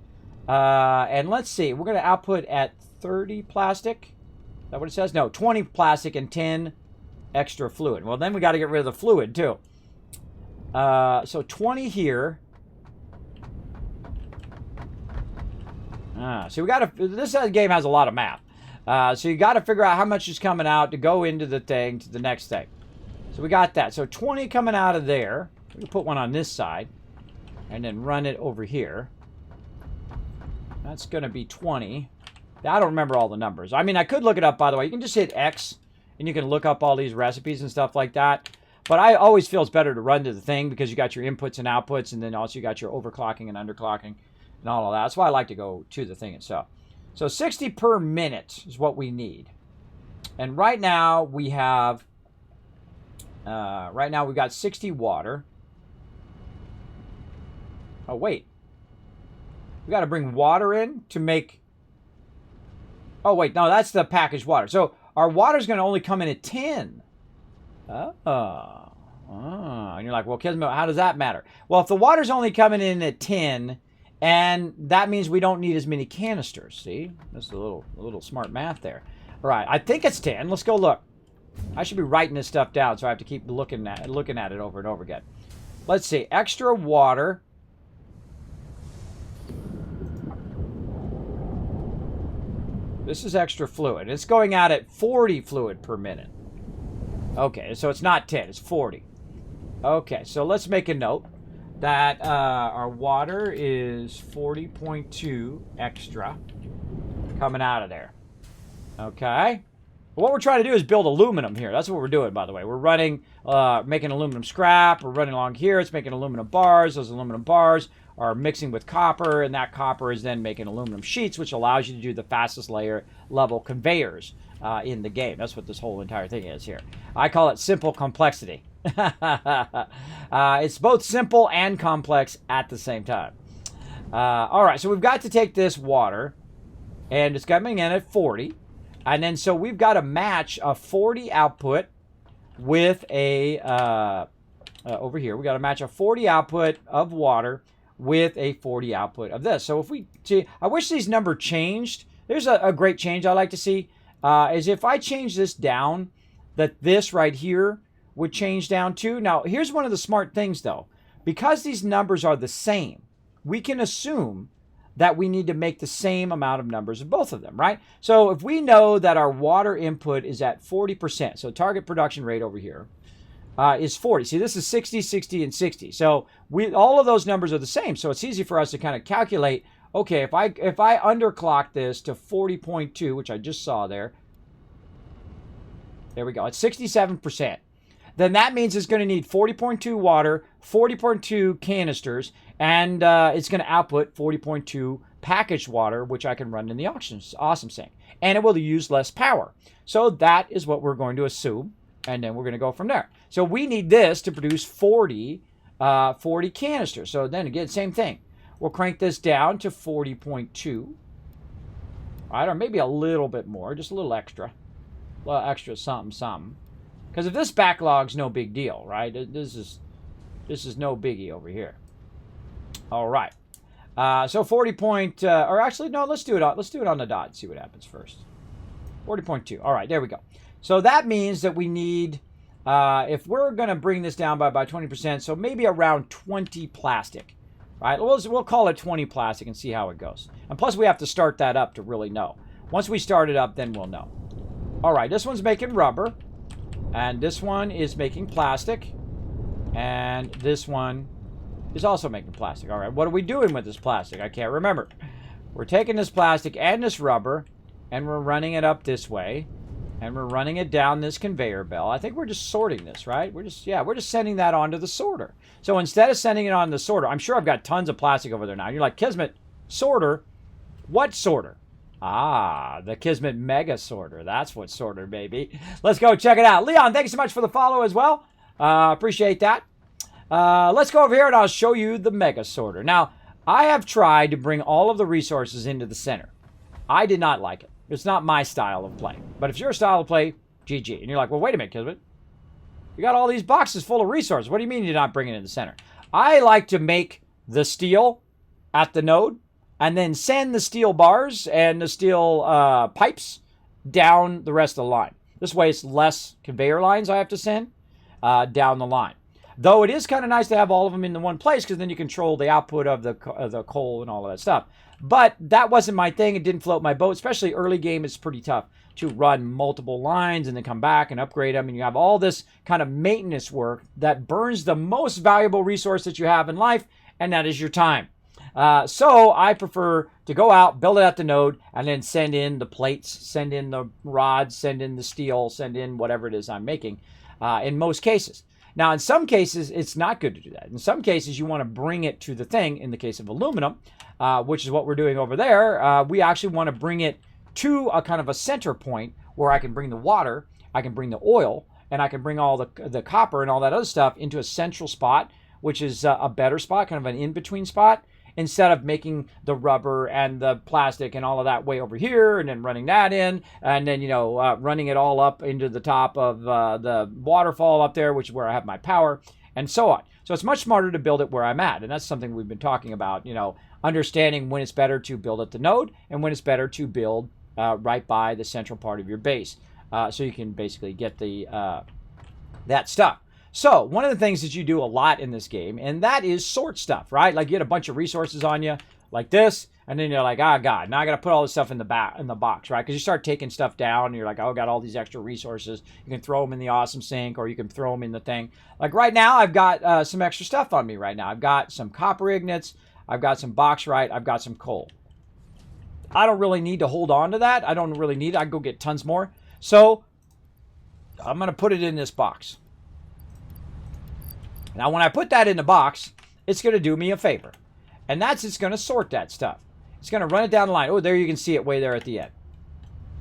And let's see. We're going to output at 30 plastic. Is that what it says? No, 20 plastic and 10 extra fluid. Well, then we got to get rid of the fluid too. So 20 here. So we got to. This game has a lot of math. So you got to figure out how much is coming out to go into the thing to the next thing. So we got that. So 20 coming out of there. We can put one on this side, and then run it over here. That's going to be 20. I don't remember all the numbers. I mean, I could look it up, by the way. You can just hit X, and you can look up all these recipes and stuff like that. But I always feel it's better to run to the thing because you got your inputs and outputs, and then also you got your overclocking and underclocking and all of that. That's why I like to go to the thing itself. So 60 per minute is what we need. And right now we have, we've got 60 water. Oh, wait. We got to bring water in to make... Oh, wait. No, that's the packaged water. So our water's going to only come in at 10. Oh. And you're like, well, Kismet, how does that matter? Well, if the water's only coming in at 10, and that means we don't need as many canisters. See? That's a little smart math there. All right. I think it's 10. Let's go look. I should be writing this stuff down, so I have to keep looking at it over and over again. Let's see. Extra water... This is extra fluid. It's going out at 40 fluid per minute. Okay, so it's not 10, it's 40. Okay, so let's make a note that our water is 40.2 extra coming out of there. Okay? What we're trying to do is build aluminum here. That's what we're doing, by the way. We're running, making aluminum scrap. We're running along here. It's making aluminum bars. Those aluminum bars are mixing with copper, and that copper is then making aluminum sheets, which allows you to do the fastest layer level conveyors in the game. That's what this whole entire thing is here. I call it simple complexity. It's both simple and complex at the same time. All right, so we've got to take this water, and it's coming in at 40. And then so we've got to match a 40 output with a, over here, we got to match a 40 output of water with a 40 output of this. So if we see, I wish these numbers changed. There's a great change I like to see, is if I change this down, that this right here would change down too. Now, here's one of the smart things though. Because these numbers are the same, we can assume that we need to make the same amount of numbers of both of them, right? So if we know that our water input is at 40%, so target production rate over here, is 40. See, this is 60, 60, and 60. So all of those numbers are the same. So it's easy for us to kind of calculate, okay, if I underclock this to 40.2, which I just saw there we go, it's 67%. Then that means it's going to need 40.2 water, 40.2 canisters, and it's going to output 40.2 packaged water, which I can run in the awesome sink. And it will use less power. So that is what we're going to assume. And then we're going to go from there. So we need this to produce 40 canisters. So then again, same thing. We'll crank this down to 40.2. Right, or maybe a little bit more, just a little extra. A little extra something. Because if this backlog's no big deal, right? This is no biggie over here. All right. So 40 point, or actually, no, let's do it on the dot. See what happens first. 40.2. All right, there we go. So that means that we need, if we're going to bring this down by 20%, so maybe around 20 plastic, right? We'll call it 20 plastic and see how it goes. And plus, we have to start that up to really know. Once we start it up, then we'll know. All right, this one's making rubber, and this one is making plastic, and this one is also making plastic. All right, what are we doing with this plastic? I can't remember. We're taking this plastic and this rubber, and we're running it up this way. And we're running it down this conveyor belt. I think we're just sorting this, right? We're just sending that onto the sorter. So instead of sending it on the sorter, I'm sure I've got tons of plastic over there now. You're like, Kismet, sorter? What sorter? Ah, the Kismet Mega Sorter. That's what sorter, baby. Let's go check it out. Leon, thank you so much for the follow as well. Appreciate that. Let's go over here and I'll show you the mega sorter. Now, I have tried to bring all of the resources into the center. I did not like it. It's not my style of play. But if your style of play, GG. And you're like, well, wait a minute, Kismet. You got all these boxes full of resources. What do you mean you're not bringing it in the center? I like to make the steel at the node and then send the steel bars and the steel pipes down the rest of the line. This way it's less conveyor lines I have to send down the line. Though it is kind of nice to have all of them in the one place because then you control the output of the coal and all of that stuff. But that wasn't my thing. It didn't float my boat, especially early game. It's pretty tough to run multiple lines and then come back and upgrade them. And you have all this kind of maintenance work that burns the most valuable resource that you have in life, and that is your time. So I prefer to go out, build it at the node, and then send in the plates, send in the rods, send in the steel, send in whatever it is I'm making in most cases. Now, in some cases, it's not good to do that. In some cases, you want to bring it to the thing. In the case of aluminum, which is what we're doing over there, we actually want to bring it to a kind of a center point where I can bring the water, I can bring the oil, and I can bring all the copper and all that other stuff into a central spot, which is a better spot, kind of an in-between spot, instead of making the rubber and the plastic and all of that way over here and then running that in and then, running it all up into the top of the waterfall up there, which is where I have my power and so on. So it's much smarter to build it where I'm at. And that's something we've been talking about, understanding when it's better to build at the node and when it's better to build right by the central part of your base. So you can basically get that stuff. So one of the things that you do a lot in this game, and that is sort stuff, right? Like you get a bunch of resources on you like this, and then you're like, oh God, now I got to put all this stuff in the box, right? Because you start taking stuff down, and you're like, oh, I got all these extra resources. You can throw them in the awesome sink, or you can throw them in the thing. Like right now, I've got some extra stuff on me right now. I've got some copper ignits, I've got some bauxite, I've got some coal. I don't really need to hold on to that. I don't really need it. I can go get tons more. So I'm going to put it in this box. Now, when I put that in the box, it's going to do me a favor. And that's it's going to sort that stuff. It's going to run it down the line. Oh, there you can see it way there at the end.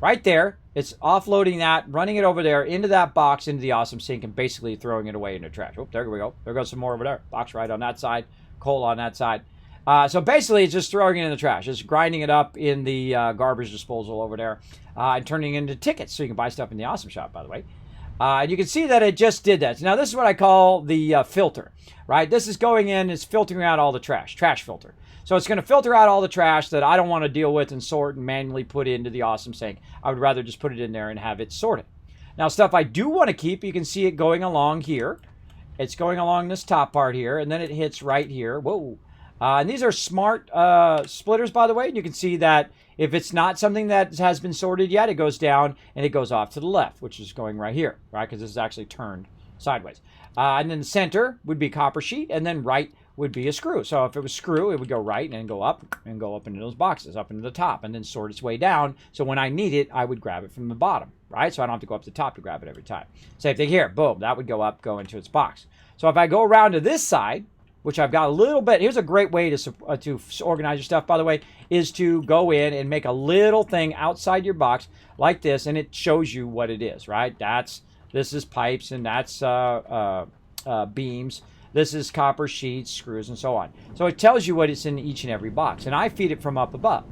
Right there, it's offloading that, running it over there into that box, into the awesome sink, and basically throwing it away in the trash. Oh, there we go. There goes some more over there. Box right on that side, coal on that side. So basically, it's just throwing it in the trash. It's grinding it up in the garbage disposal over there and turning it into tickets. So you can buy stuff in the awesome shop, by the way. And you can see that it just did that. Now, this is what I call the filter, right? This is going in, it's filtering out all the trash filter. So it's going to filter out all the trash that I don't want to deal with and sort and manually put into the awesome sink. I would rather just put it in there and have it sorted. Now, stuff I do want to keep, you can see it going along here. It's going along this top part here, and then it hits right here. Whoa. And these are smart splitters, by the way. And you can see that if it's not something that has been sorted yet, it goes down and it goes off to the left, which is going right here, right? Because this is actually turned sideways. And then the center would be copper sheet, and then right would be a screw. So if it was screw, it would go right and then go up into those boxes, up into the top, and then sort its way down. So when I need it, I would grab it from the bottom, right? So I don't have to go up to the top to grab it every time. Same thing here. Boom. That would go up, go into its box. So if I go around to this side, which I've got a little bit. Here's a great way to organize your stuff, by the way, is to go in and make a little thing outside your box like this, and it shows you what it is, right? This is pipes, and that's beams. This is copper sheets, screws, and so on. So it tells you what is in each and every box, and I feed it from up above.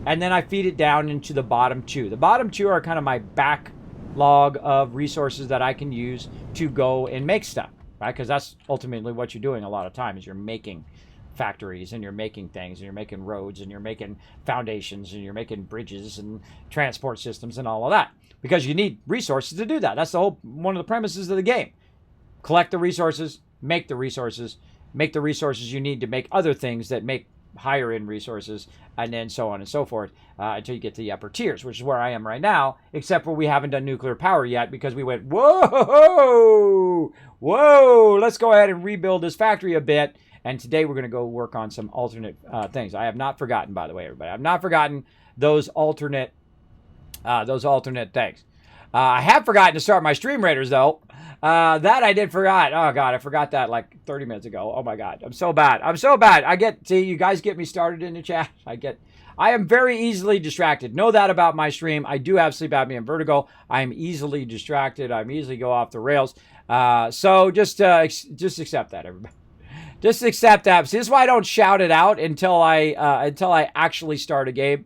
And then I feed it down into the bottom two. The bottom two are kind of my backlog of resources that I can use to go and make stuff. Right, because that's ultimately what you're doing a lot of times. You're making factories, and you're making things, and you're making roads, and you're making foundations, and you're making bridges and transport systems and all of that. Because you need resources to do that. That's one of the premises of the game. Collect the resources, make the resources you need to make other things that make higher end resources, and then so on and so forth until you get to the upper tiers, which is where I am right now, except for we haven't done nuclear power yet because we went, whoa, let's go ahead and rebuild this factory a bit. And today we're going to go work on some alternate things. I have not forgotten, by the way, everybody. I've not forgotten those alternate things. I have forgotten to start my stream raiders, though. That I did forgot. Oh, God, I forgot that like 30 minutes ago. Oh, my God. I'm so bad. See, you guys get me started in the chat. I am very easily distracted. Know that about my stream. I do have sleep apnea and vertigo. I am easily distracted. I easily go off the rails. So just accept that, everybody. Just accept that. See, this is why I don't shout it out until I actually start a game.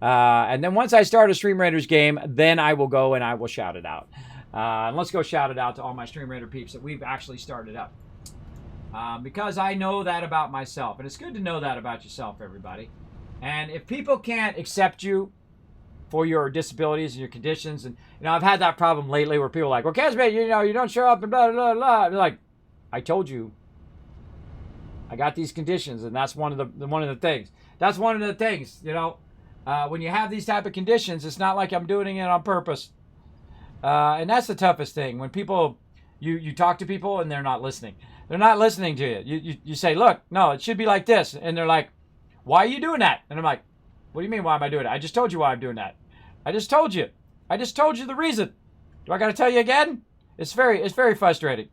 And then once I start a Stream Raiders game, then I will go and I will shout it out. And let's go shout it out to all my Stream Raider peeps that we've actually started up. Because I know that about myself. And it's good to know that about yourself, everybody. And if people can't accept you for your disabilities and your conditions, and I've had that problem lately where people are like, well, Kismet, you don't show up and blah, blah, blah. They're like, I told you. I got these conditions, and that's one of the things. That's one of the things, when you have these type of conditions, it's not like I'm doing it on purpose. And that's the toughest thing. When people, you talk to people and they're not listening. They're not listening to you. You say, look, no, it should be like this. And they're like, why are you doing that? And I'm like, what do you mean, why am I doing it? I just told you why I'm doing that. I just told you. I just told you the reason. Do I got to tell you again? It's very frustrating.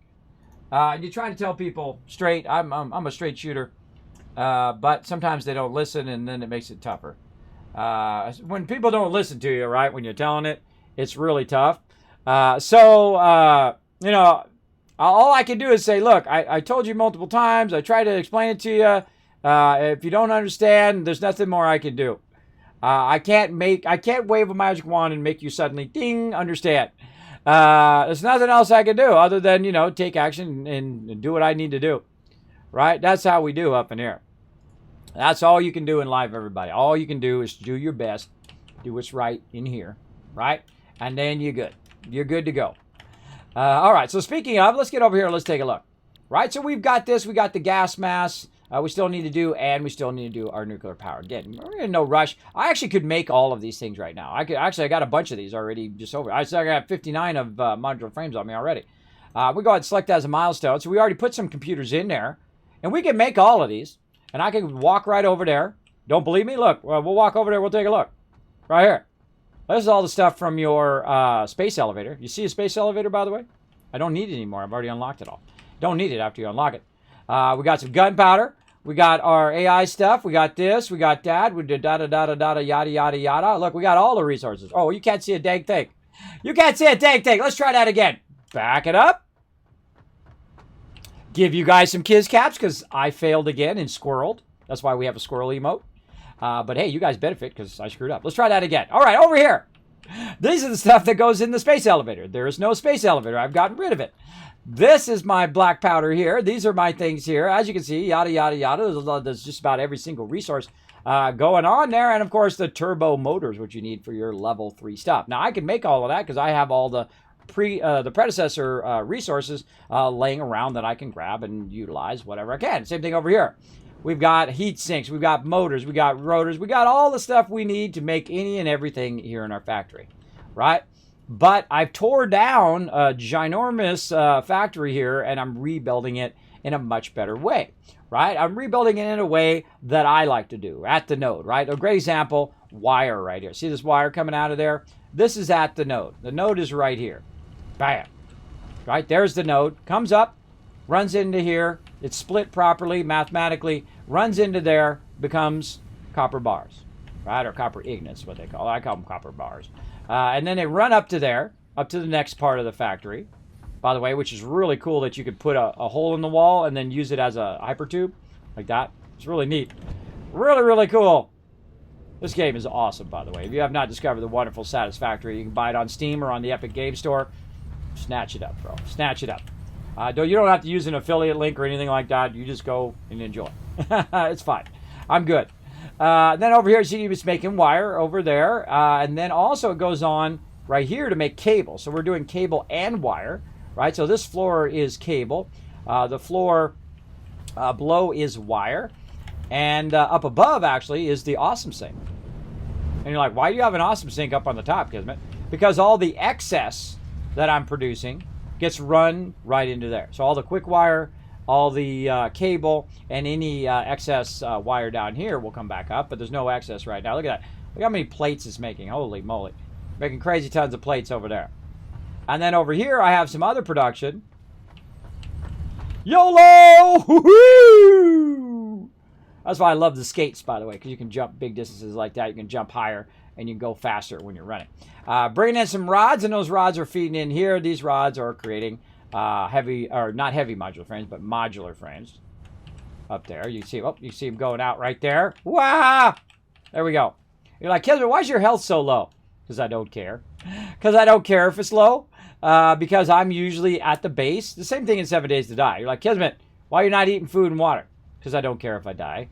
And you try to tell people straight. I'm a straight shooter. But sometimes they don't listen, and then it makes it tougher. When people don't listen to you, right, when you're telling it, it's really tough. All I can do is say, look, I told you multiple times. I tried to explain it to you. If you don't understand, there's nothing more I can do. I can't wave a magic wand and make you suddenly, ding, understand. There's nothing else I can do other than, take action and do what I need to do. Right? That's how we do up in here. That's all you can do in life, everybody. All you can do is do your best. Do what's right in here. Right? And then you're good. You're good to go. All right. So speaking of, let's get over here. Let's take a look. Right? So we've got this. We got the gas mass. We still need to do, and we still need to do our nuclear power. Again, we're in no rush. I actually could make all of these things right now. I got a bunch of these already just over. I got 59 of modular frames on me already. We go ahead and select that as a milestone. So we already put some computers in there, and we can make all of these. And I can walk right over there. Don't believe me? Look, we'll walk over there. We'll take a look. Right here. This is all the stuff from your space elevator. You see a space elevator, by the way? I don't need it anymore. I've already unlocked it all. Don't need it after you unlock it. We got some gunpowder. We got our AI stuff. We got this. We got that. We did yada, yada, yada. Look, we got all the resources. Oh, you can't see a dang thing. You can't see a dang thing. Let's try that again. Back it up. Give you guys some Kiz caps because I failed again and squirreled. That's why we have a squirrel emote. But hey, you guys benefit because I screwed up. Let's try that again. All right, over here. These are the stuff that goes in the space elevator. There is no space elevator. I've gotten rid of it. This is my black powder here. These are my things here. As you can see, yada, yada, yada. There's just about every single resource going on there. And, of course, the turbo motors, which you need for your level 3 stuff. Now, I can make all of that because I have all the predecessor resources laying around that I can grab and utilize whatever I can. Same thing over here. We've got heat sinks. We've got motors. We got rotors. We got all the stuff we need to make any and everything here in our factory, right? But I've tore down a ginormous factory here, and I'm rebuilding it in a much better way, right? I'm rebuilding it in a way that I like to do at the node, right? A great example, wire right here. See this wire coming out of there? This is at the node. The node is right here. Bam. Right? There's the node. Comes up, runs into here. It's split properly, mathematically, runs into there, becomes copper bars, right? Or copper ignits, what they call it. I call them copper bars. And then they run up to there, up to the next part of the factory, by the way, which is really cool that you could put a hole in the wall and then use it as a hypertube, like that. It's really neat. Really, really cool. This game is awesome, by the way. If you have not discovered the wonderful Satisfactory, you can buy it on Steam or on the Epic Game Store. Snatch it up, bro. Snatch it up. You don't have to use an affiliate link or anything like that. You just go and enjoy. It's fine. I'm good. Then over here, see, it's making wire over there. And then also it goes on right here to make cable. So we're doing cable and wire, right? So this floor is cable. The floor below is wire. And up above, actually, is the awesome sink. And you're like, why do you have an awesome sink up on the top, Kismet? Because all the excess that I'm producing gets run right into there. So all the quick wire, all the cable, and any excess wire down here will come back up, but there's no excess right now. Look at that. Look how many plates it's making. Holy moly. Making crazy tons of plates over there. And then over here, I have some other production. YOLO! Woohoo! That's why I love the skates, by the way, because you can jump big distances like that. You can jump higher, and you can go faster when you're running. Bringing in some rods, and those rods are feeding in here. These rods are creating heavy, or not heavy modular frames, but modular frames. Up there, you see them going out right there. Wow! There we go. You're like, Kismet, why is your health so low? Because I don't care. Because I don't care if it's low. Because I'm usually at the base. The same thing in 7 Days to Die. You're like, Kismet, why are you not eating food and water? Because I don't care if I die.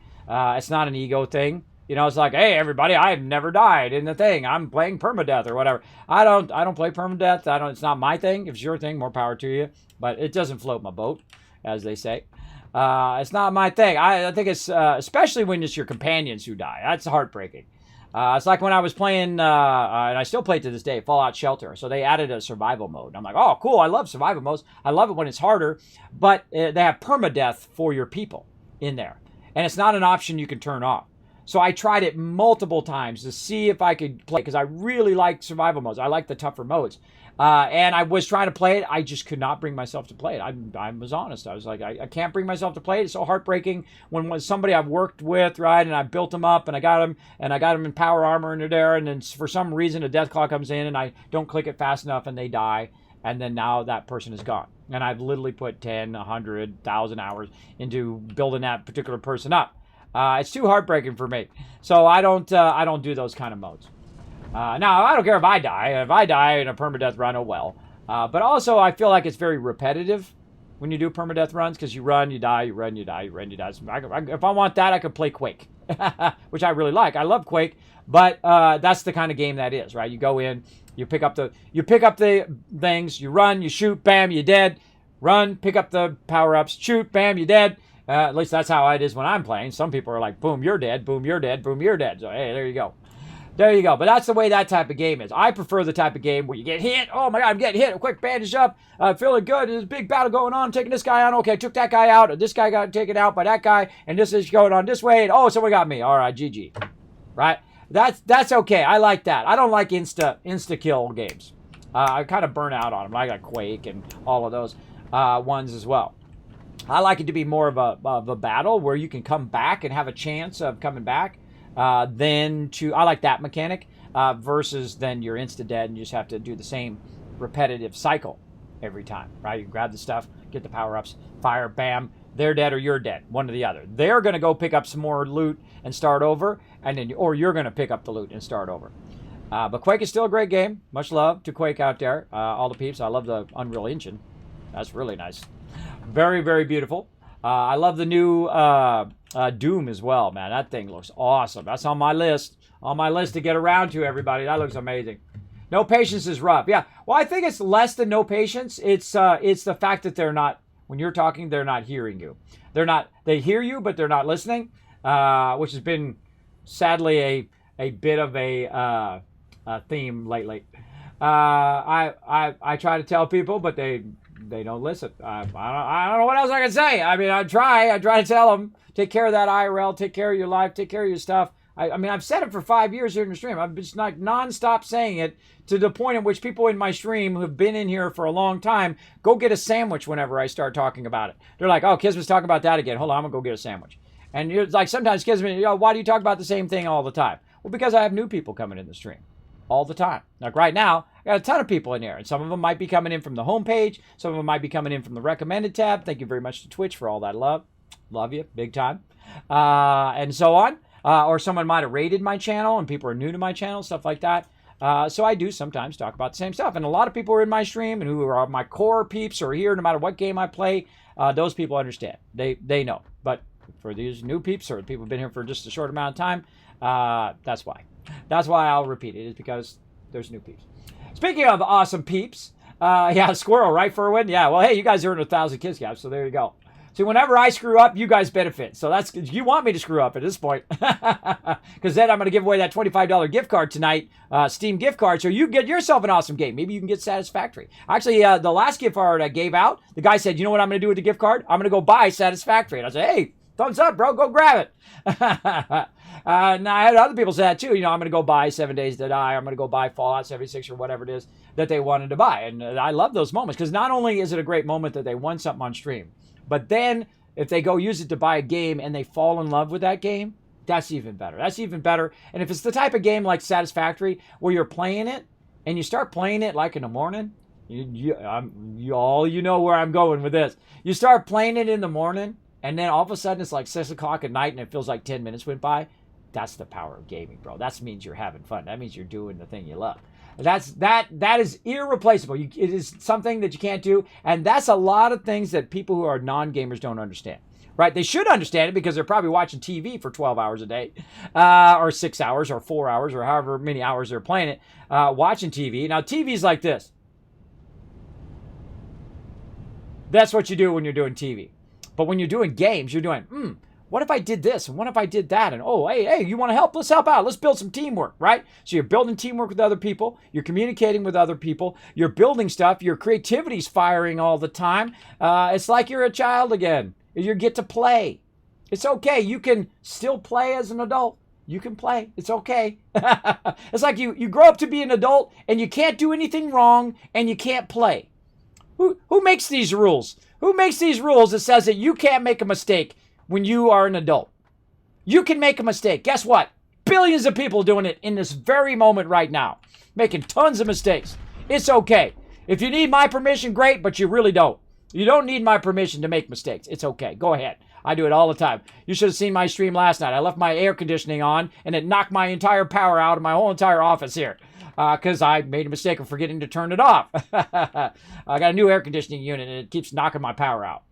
It's not an ego thing. It's like, hey, everybody, I've never died in the thing. I'm playing permadeath or whatever. I don't play permadeath. It's not my thing. If it's your thing, more power to you. But it doesn't float my boat, as they say. It's not my thing. I think it's, especially when it's your companions who die. That's heartbreaking. It's like when I was playing, and I still play to this day, Fallout Shelter. So they added a survival mode. I'm like, oh, cool. I love survival modes. I love it when it's harder. But they have permadeath for your people in there. And it's not an option you can turn off. So I tried it multiple times to see if I could play, because I really like survival modes. I like the tougher modes. And I was trying to play it. I just could not bring myself to play it. I was honest. I was like, I can't bring myself to play it. It's so heartbreaking when somebody I've worked with, right, and I built them up, and I got them in power armor, and they're there, and then for some reason a death claw comes in, and I don't click it fast enough, and they die, and then now that person is gone. And I've literally put 10, 100, 1,000 hours into building that particular person up. It's too heartbreaking for me. So I don't do those kind of modes. Now, I don't care if I die. If I die in a permadeath run, oh well. But also, I feel like it's very repetitive when you do permadeath runs, because you run, you die, you run, you die, you run, you die. So if I want that, I could play Quake, which I really like. I love Quake, but that's the kind of game that is, right? You go in, you pick up the things, you run, you shoot, bam, you're dead. Run, pick up the power-ups, shoot, bam, you're dead. At least that's how it is when I'm playing. Some people are like, boom, you're dead, boom, you're dead, boom, you're dead. So, hey, there you go. There you go. But that's the way that type of game is. I prefer the type of game where you get hit. Oh, my God, I'm getting hit. A quick bandage up. Feeling good. There's a big battle going on. I'm taking this guy on. Okay, I took that guy out. Or this guy got taken out by that guy. And this is going on this way. And, oh, someone got me. All right, GG. Right? That's okay. I like that. I don't like insta-kill games. I kind of burn out on them. I got Quake and all of those ones as well. I like it to be more of a battle where you can come back and have a chance of coming back. I like that mechanic versus then you're insta-dead and you just have to do the same repetitive cycle every time, right? You grab the stuff, get the power-ups, fire, bam, they're dead or you're dead, one or the other. They're going to go pick up some more loot and start over, or you're going to pick up the loot and start over. But Quake is still a great game. Much love to Quake out there. All the peeps. I love the Unreal Engine. That's really nice. Very, very beautiful. I love the new Doom as well, man. That thing looks awesome. That's on my list. On my list to get around to, everybody. That looks amazing. No patience is rough. Yeah. Well, I think it's less than no patience. It's the fact that they're not, when you're talking, they're not hearing you. They hear you, but they're not listening, which has been sadly a bit of a theme lately. I try to tell people, but they don't listen. I don't know what else I can say. I mean, I try to tell them, take care of that IRL, take care of your life, take care of your stuff. I mean, I've said it for 5 years here in the stream. I've just like nonstop saying it to the point at which people in my stream who have been in here for a long time go get a sandwich whenever I start talking about it. They're like, oh, Kismet's talking about that again. Hold on, I'm going to go get a sandwich. And you're like, sometimes Kismet, why do you talk about the same thing all the time? Well, because I have new people coming in the stream all the time. Like right now, I got a ton of people in here, and some of them might be coming in from the homepage. Some of them might be coming in from the recommended tab. Thank you very much to Twitch for all that love. Love you, big time. And so on. Or someone might have rated my channel, and people are new to my channel, stuff like that. So I do sometimes talk about the same stuff. And a lot of people are in my stream, and who are my core peeps are here no matter what game I play. Those people understand. They know. But for these new peeps or people who've been here for just a short amount of time, that's why. That's why I'll repeat it, is because there's new peeps. Speaking of awesome peeps, yeah, squirrel, right, Furwin? Yeah, well, hey, you guys earned 1,000 kiss caps, so there you go. See, whenever I screw up, you guys benefit. So that's, you want me to screw up at this point. Because then I'm going to give away that $25 gift card tonight, Steam gift card, so you get yourself an awesome game. Maybe you can get Satisfactory. Actually, the last gift card I gave out, the guy said, you know what I'm going to do with the gift card? I'm going to go buy Satisfactory. And I said, hey, thumbs up, bro, go grab it. And I had other people say that too. You know, I'm going to go buy 7 Days to Die. I'm going to go buy Fallout 76 or whatever it is that they wanted to buy. And I love those moments, because not only is it a great moment that they won something on stream, but then if they go use it to buy a game and they fall in love with that game, that's even better. That's even better. And if it's the type of game like Satisfactory where you're playing it and you start playing it like in the morning All you know where I'm going with this. You start playing it in the morning, and then all of a sudden it's like 6 o'clock at night, and it feels like 10 minutes went by. That's the power of gaming, bro. That means you're having fun. That means you're doing the thing you love. That is irreplaceable. It is something that you can't do, and that's a lot of things that people who are non-gamers don't understand. Right? They should understand it because they're probably watching TV for 12 hours a day, or 6 hours, or 4 hours, or however many hours they're playing it, watching TV. Now, TV's like this. That's what you do when you're doing TV. But when you're doing games, you're doing, what if I did this? And what if I did that? And hey, you want to help? Let's help out. Let's build some teamwork, right? So you're building teamwork with other people. You're communicating with other people. You're building stuff. Your creativity's firing all the time. It's like you're a child again. You get to play. It's okay. You can still play as an adult. You can play. It's okay. It's like you grow up to be an adult and you can't do anything wrong and you can't play. Who makes these rules? Who makes these rules that says that you can't make a mistake when you are an adult? You can make a mistake. Guess what? Billions of people doing it in this very moment right now. Making tons of mistakes. It's okay. If you need my permission, great, but you really don't. You don't need my permission to make mistakes. It's okay. Go ahead. I do it all the time. You should have seen my stream last night. I left my air conditioning on, and it knocked my entire power out of my whole entire office here. Because I made a mistake of forgetting to turn it off. I got a new air conditioning unit, and it keeps knocking my power out.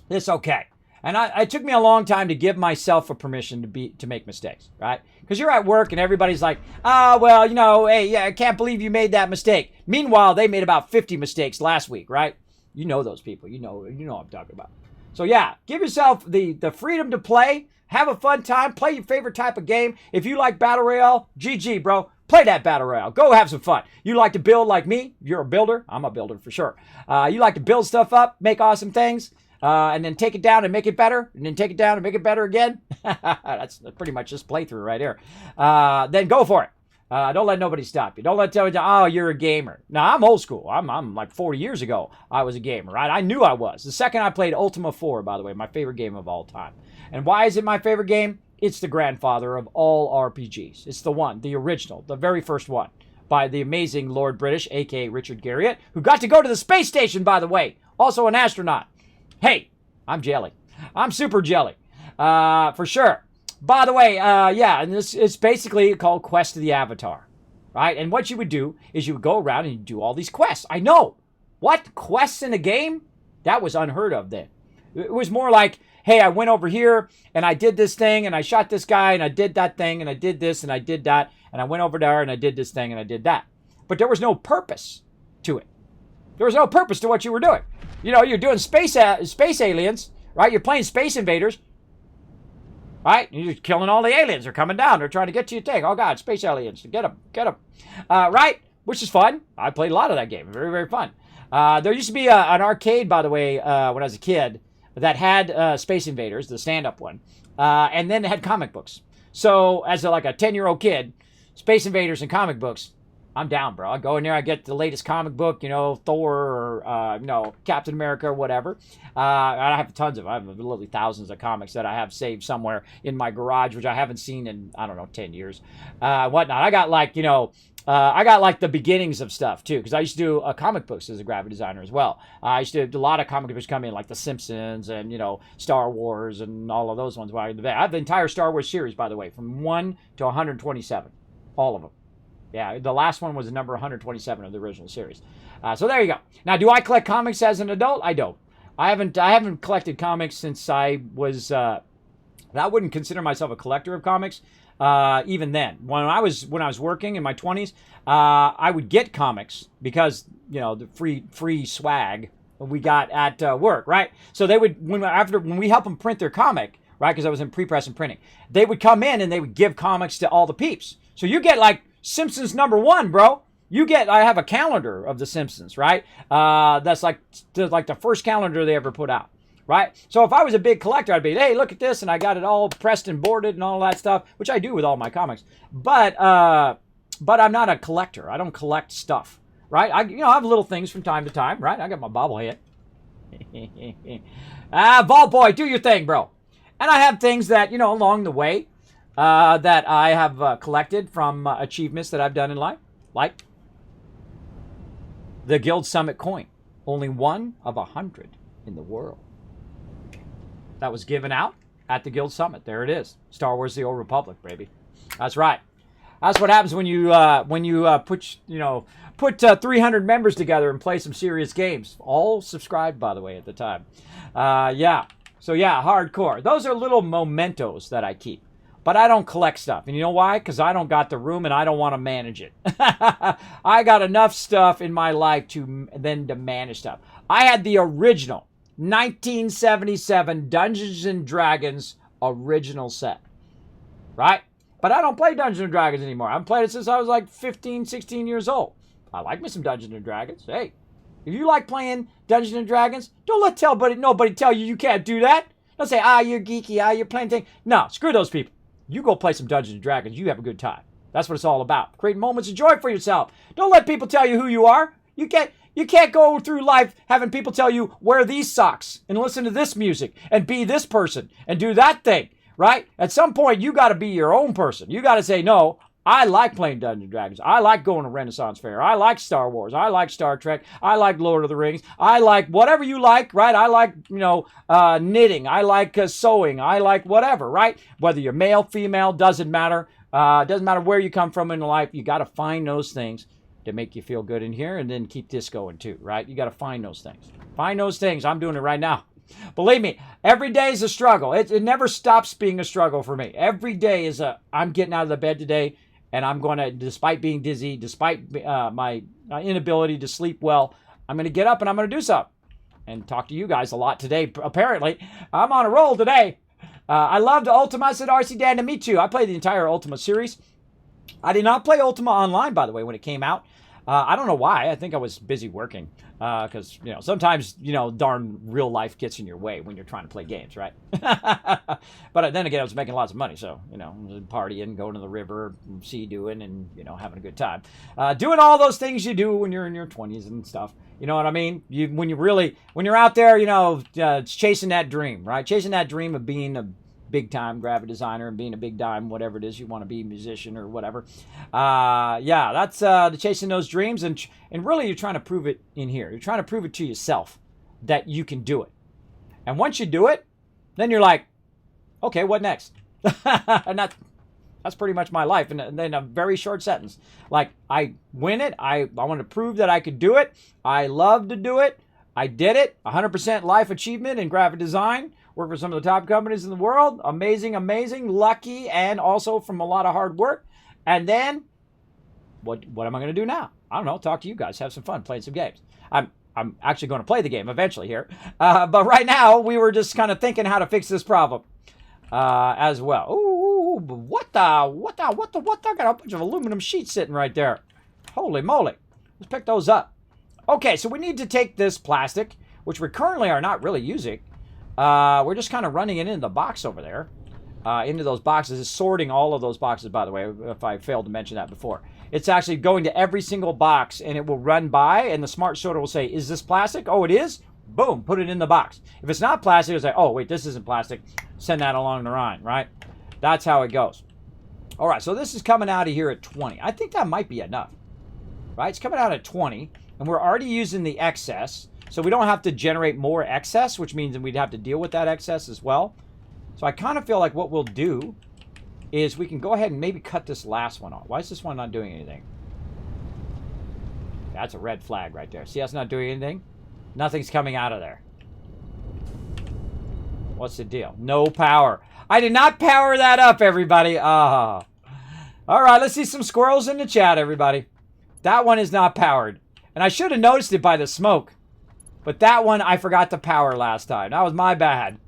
It's okay. And it took me a long time to give myself a permission to make mistakes, right? Because you're at work, and everybody's like, well, hey, yeah, I can't believe you made that mistake. Meanwhile, they made about 50 mistakes last week, right? You know those people. You know what I'm talking about. So, yeah, give yourself the freedom to play. Have a fun time. Play your favorite type of game. If you like Battle Royale, GG, bro. Play that Battle Royale. Go have some fun. You like to build like me? You're a builder. I'm a builder for sure. You like to build stuff up, make awesome things, and then take it down and make it better, and then take it down and make it better again. That's pretty much this playthrough right here. Then go for it. Don't let nobody stop you. Don't let tell you, oh, you're a gamer. Now, I'm old school. I'm like 40 years ago, I was a gamer, right? I knew I was. The second I played Ultima 4, by the way, my favorite game of all time. And why is it my favorite game? It's the grandfather of all RPGs. It's the one, the original, the very first one, by the amazing Lord British, a.k.a. Richard Garriott, who got to go to the space station, by the way. Also an astronaut. Hey, I'm jelly. I'm super jelly, for sure. By the way, yeah, and it's basically called Quest of the Avatar, right? And what you would do is you would go around and you do all these quests. I know. What? Quests in a game? That was unheard of then. It was more like, hey, I went over here and I did this thing and I shot this guy and I did that thing and I did this and I did that and I went over there and I did this thing and I did that. But there was no purpose to it. There was no purpose to what you were doing. You're doing space aliens, right? You're playing Space Invaders, right? You're killing all the aliens. They're coming down. They're trying to get to your tank. Oh, God, space aliens. Get them. Right? Which is fun. I played a lot of that game. Very, very fun. There used to be an arcade, by the way, when I was a kid, that had Space Invaders, the stand-up one, and then it had comic books. So as like a 10-year-old kid, Space Invaders and comic books, I'm down, bro. I go in there, I get the latest comic book, Thor or, Captain America or whatever. I have tons of, I have literally thousands of comics that I have saved somewhere in my garage, which I haven't seen in, 10 years, whatnot. I got like the beginnings of stuff too, because I used to do comic books as a graphic designer as well. I used to do a lot of comic books come in, like The Simpsons and Star Wars and all of those ones. I have the entire Star Wars series, by the way, from 1 to 127, all of them. Yeah, the last one was the number 127 of the original series. So there you go. Now, do I collect comics as an adult? I don't. I haven't collected comics since I was. I wouldn't consider myself a collector of comics. Even then, when I was working in my 20s, I would get comics because the free swag we got at work, right? So they would when we help them print their comic, right? Because I was in pre-press and printing, they would come in and they would give comics to all the peeps. So you get like Simpsons #1, bro. I have a calendar of the Simpsons, right? That's like the first calendar they ever put out. Right? So if I was a big collector, I'd be, hey, look at this, and I got it all pressed and boarded and all that stuff, which I do with all my comics. But I'm not a collector. I don't collect stuff, right? I have little things from time to time, right? I got my bobblehead. Vault Boy, do your thing, bro. And I have things that, along the way that I have collected from achievements that I've done in life, like the Guild Summit coin. Only one of 100 in the world. That was given out at the Guild Summit. There it is. Star Wars: The Old Republic, baby. That's right. That's what happens when you put 300 members together and play some serious games. All subscribed, by the way, at the time. Yeah. So yeah, hardcore. Those are little mementos that I keep. But I don't collect stuff. And you know why? Because I don't got the room and I don't want to manage it. I got enough stuff in my life to manage stuff. I had the original 1977 Dungeons and Dragons original set. Right? But I don't play Dungeons and Dragons anymore. I've played it since I was like 15, 16 years old. I like me some Dungeons and Dragons. Hey, if you like playing Dungeons and Dragons, don't let nobody tell you can't do that. Don't say, you're geeky, you're playing things. No, screw those people. You go play some Dungeons and Dragons. You have a good time. That's what it's all about. Create moments of joy for yourself. Don't let people tell you who you are. You can't go through life having people tell you wear these socks and listen to this music and be this person and do that thing, right? At some point, you got to be your own person. You got to say, no, I like playing Dungeons and Dragons. I like going to Renaissance Fair. I like Star Wars. I like Star Trek. I like Lord of the Rings. I like whatever you like, right? I like, knitting. I like sewing. I like whatever, right? Whether you're male, female, doesn't matter. Doesn't matter where you come from in life. You got to find those things to make you feel good in here and then keep this going too, right? You got to find those things. Find those things. I'm doing it right now. Believe me, every day is a struggle. It never stops being a struggle for me. Every day is I'm getting out of the bed today. And I'm going to, despite being dizzy, despite my inability to sleep well, I'm going to get up and I'm going to do something. And talk to you guys a lot today, apparently. I'm on a roll today. I loved Ultima. I said, RC Dan, to me too. I played the entire Ultima series. I did not play Ultima Online, by the way, when it came out. I don't know why. I think I was busy working. Because, sometimes, darn real life gets in your way when you're trying to play games, right? But then again, I was making lots of money. So, partying, going to the river, sea doing, and, having a good time. Doing all those things you do when you're in your 20s and stuff. You know what I mean? When you're out there, chasing that dream, right? Chasing that dream of being a big time graphic designer and being a big time whatever it is you want to be, musician or whatever. That's the chasing those dreams, and really you're trying to prove it in here. You're trying to prove it to yourself that you can do it. And once you do it, then you're like, okay, what next? And that's pretty much my life. And then a very short sentence. Like, I win it. I want to prove that I could do it. I love to do it. I did it. 100% life achievement in graphic design. Work for some of the top companies in the world. Amazing, lucky, and also from a lot of hard work. And then, what am I going to do now? I don't know. Talk to you guys. Have some fun playing some games. I'm actually going to play the game eventually here. But right now, we were just kind of thinking how to fix this problem as well. Ooh, what the? I got a bunch of aluminum sheets sitting right there. Holy moly. Let's pick those up. Okay, so we need to take this plastic, which we currently are not really using. We're just kind of running it into the box over there, into those boxes. It's sorting all of those boxes, by the way, if I failed to mention that before. It's actually going to every single box, and it will run by, and the smart sorter will say, is this plastic? Oh, it is? Boom, put it in the box. If it's not plastic, it'll say, oh, wait, this isn't plastic. Send that along the line, right? That's how it goes. All right, so this is coming out of here at 20. I think that might be enough, right? It's coming out at 20, and we're already using the excess. So we don't have to generate more excess, which means that we'd have to deal with that excess as well. So I kind of feel like what we'll do is we can go ahead and maybe cut this last one off. Why is this one not doing anything? That's a red flag right there. See, that's not doing anything. Nothing's coming out of there. What's the deal? No power. I did not power that up, everybody. All right, let's see some squirrels in the chat, everybody. That one is not powered. And I should have noticed it by the smoke. But that one, I forgot to power last time. That was my bad.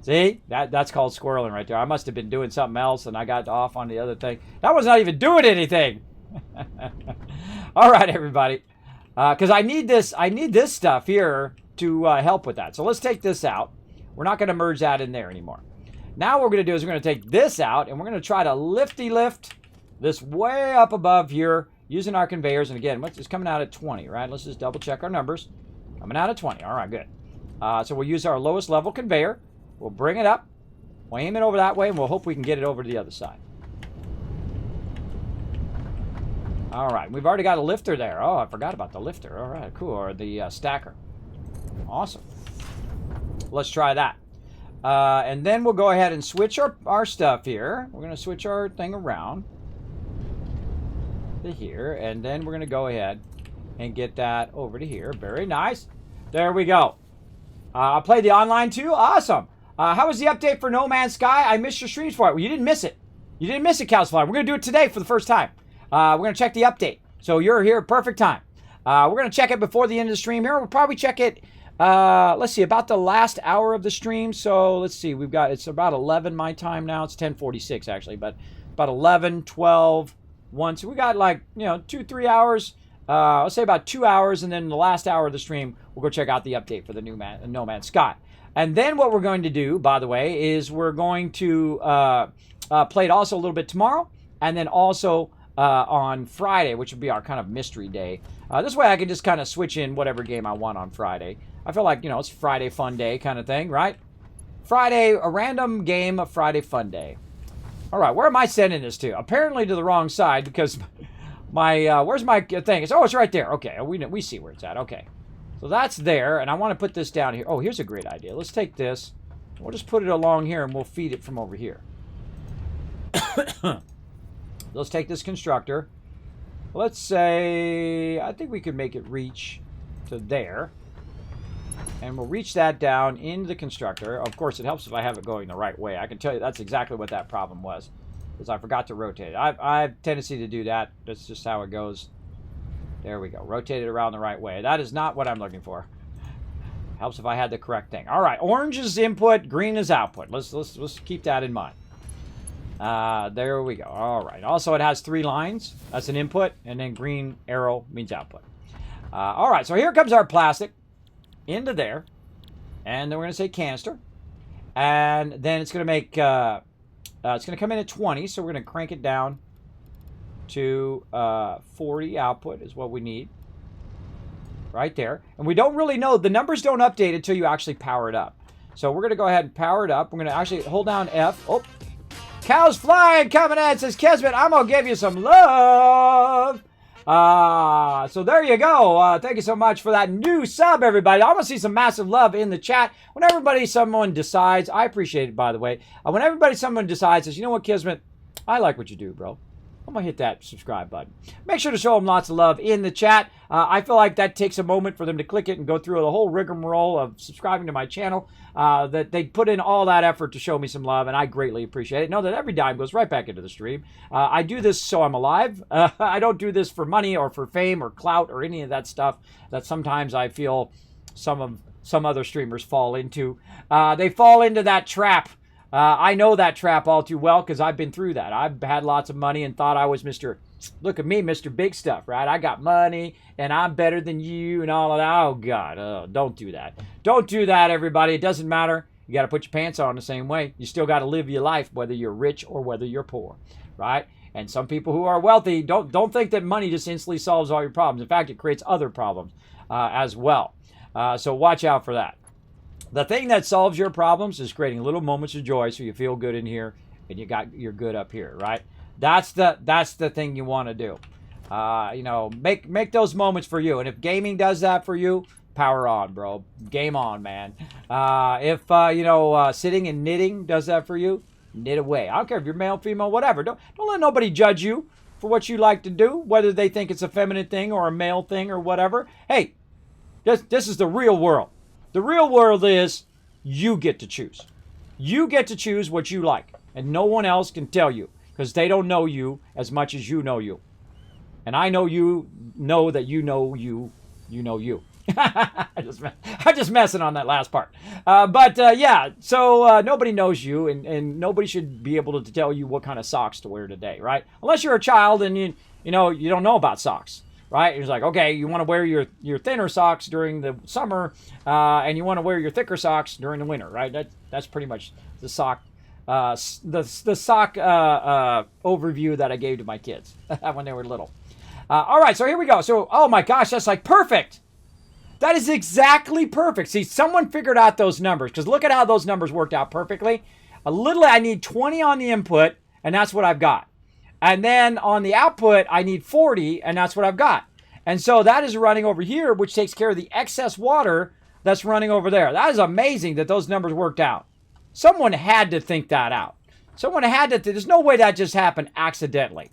See? That's called squirreling right there. I must have been doing something else, and I got off on the other thing. That was not even doing anything. All right, everybody. Because I need this stuff here to help with that. So let's take this out. We're not going to merge that in there anymore. Now what we're going to do is we're going to take this out, and we're going to try to lift this way up above here using our conveyors. And again, it's coming out at 20, right? Let's just double check our numbers. Coming out at 20. All right, good. So we'll use our lowest level conveyor. We'll bring it up. We'll aim it over that way, and we'll hope we can get it over to the other side. All right, we've already got a lifter there. Oh, I forgot about the lifter. All right, cool. Or the stacker. Awesome. Let's try that. And then we'll go ahead and switch our stuff here. We're going to switch our thing around to here. And then we're going to go ahead and get that over to here. Very nice. There we go. I played the online too. Awesome. How was the update for No Man's Sky? I missed your streams for it. Well, you didn't miss it. You didn't miss it, Calcify. We're going to do it today for the first time. We're going to check the update. So you're here at perfect time. We're going to check it before the end of the stream here. We'll probably check it, let's see, about the last hour of the stream. So let's see. It's about 11 my time now. It's 10:46 actually, but about 11, 12, 1. So we got like, 2-3 hours. Let's say about 2 hours, and then the last hour of the stream, we'll go check out the update for the new No Man's Sky. And then what we're going to do, by the way, is we're going to play it also a little bit tomorrow, and then also on Friday, which would be our kind of mystery day. This way I can just kind of switch in whatever game I want on Friday. I feel like, it's Friday fun day kind of thing, right? Friday, a random game of Friday fun day. All right, where am I sending this to? Apparently to the wrong side, because my where's my thing? It's right there. Okay, we see where it's at. Okay, so that's there, and I want to put this down here. Oh, here's a great idea. Let's take this. We'll just put it along here, and we'll feed it from over here. Let's take this constructor. Let's say, I think we could make it reach to there. And we'll reach that down into the constructor. Of course, it helps if I have it going the right way. I can tell you that's exactly what that problem was, because I forgot to rotate it. I have a tendency to do that. That's just how it goes. There we go. Rotate it around the right way. That is not what I'm looking for. Helps if I had the correct thing. All right, orange is input, green is output. Let's keep that in mind. There we go. All right. Also, it has 3 lines. That's an input, and then green arrow means output. All right. So here comes our plastic into there, and then we're going to say canister, and then it's going to make it's going to come in at 20. So we're going to crank it down to 40 output is what we need. Right there. And we don't really know. The numbers don't update until you actually power it up. So we're going to go ahead and power it up. We're going to actually hold down F. Oh. Cows flying coming in, says Kismet. I'm going to give you some love. So there you go. Thank you so much for that new sub, everybody. I want to see some massive love in the chat. When someone decides, I appreciate it, by the way. When someone decides, says, you know what, Kismet, I like what you do, bro. I'm going to hit that subscribe button. Make sure to show them lots of love in the chat. I feel like that takes a moment for them to click it and go through the whole rigmarole of subscribing to my channel. That they put in all that effort to show me some love, and I greatly appreciate it. Know that every dime goes right back into the stream. I do this so I'm alive. I don't do this for money or for fame or clout or any of that stuff that sometimes I feel some other streamers fall into. They fall into that trap. I know that trap all too well because I've been through that. I've had lots of money and thought I was look at me, Mr. Big Stuff, right? I got money and I'm better than you and all of that. Oh, God, don't do that. Don't do that, everybody. It doesn't matter. You got to put your pants on the same way. You still got to live your life, whether you're rich or whether you're poor, right? And some people who are wealthy, don't think that money just instantly solves all your problems. In fact, it creates other problems as well. So watch out for that. The thing that solves your problems is creating little moments of joy so you feel good in here and you're good up here, right? That's the thing you want to do. Make those moments for you. And if gaming does that for you, power on, bro. Game on, man. If sitting and knitting does that for you, knit away. I don't care if you're male, female, whatever. Don't let nobody judge you for what you like to do, whether they think it's a feminine thing or a male thing or whatever. Hey, this is the real world. The real world is you get to choose. You get to choose what you like, and no one else can tell you because they don't know you as much as you know you. And I know you know that you know you know you. I'm just messing on that last part. So nobody knows you, and nobody should be able to tell you what kind of socks to wear today, right? Unless you're a child and you don't know about socks. Right? It's like, okay, you want to wear your thinner socks during the summer, and you want to wear your thicker socks during the winter, right? That's pretty much the sock overview that I gave to my kids when they were little. All right, so here we go. So, oh my gosh, that's like perfect. That is exactly perfect. See, someone figured out those numbers because look at how those numbers worked out perfectly. I need 20 on the input, and that's what I've got. And then on the output, I need 40, and that's what I've got. And so that is running over here, which takes care of the excess water that's running over there. That is amazing that those numbers worked out. Someone had to think that out. Someone had to, there's no way that just happened accidentally,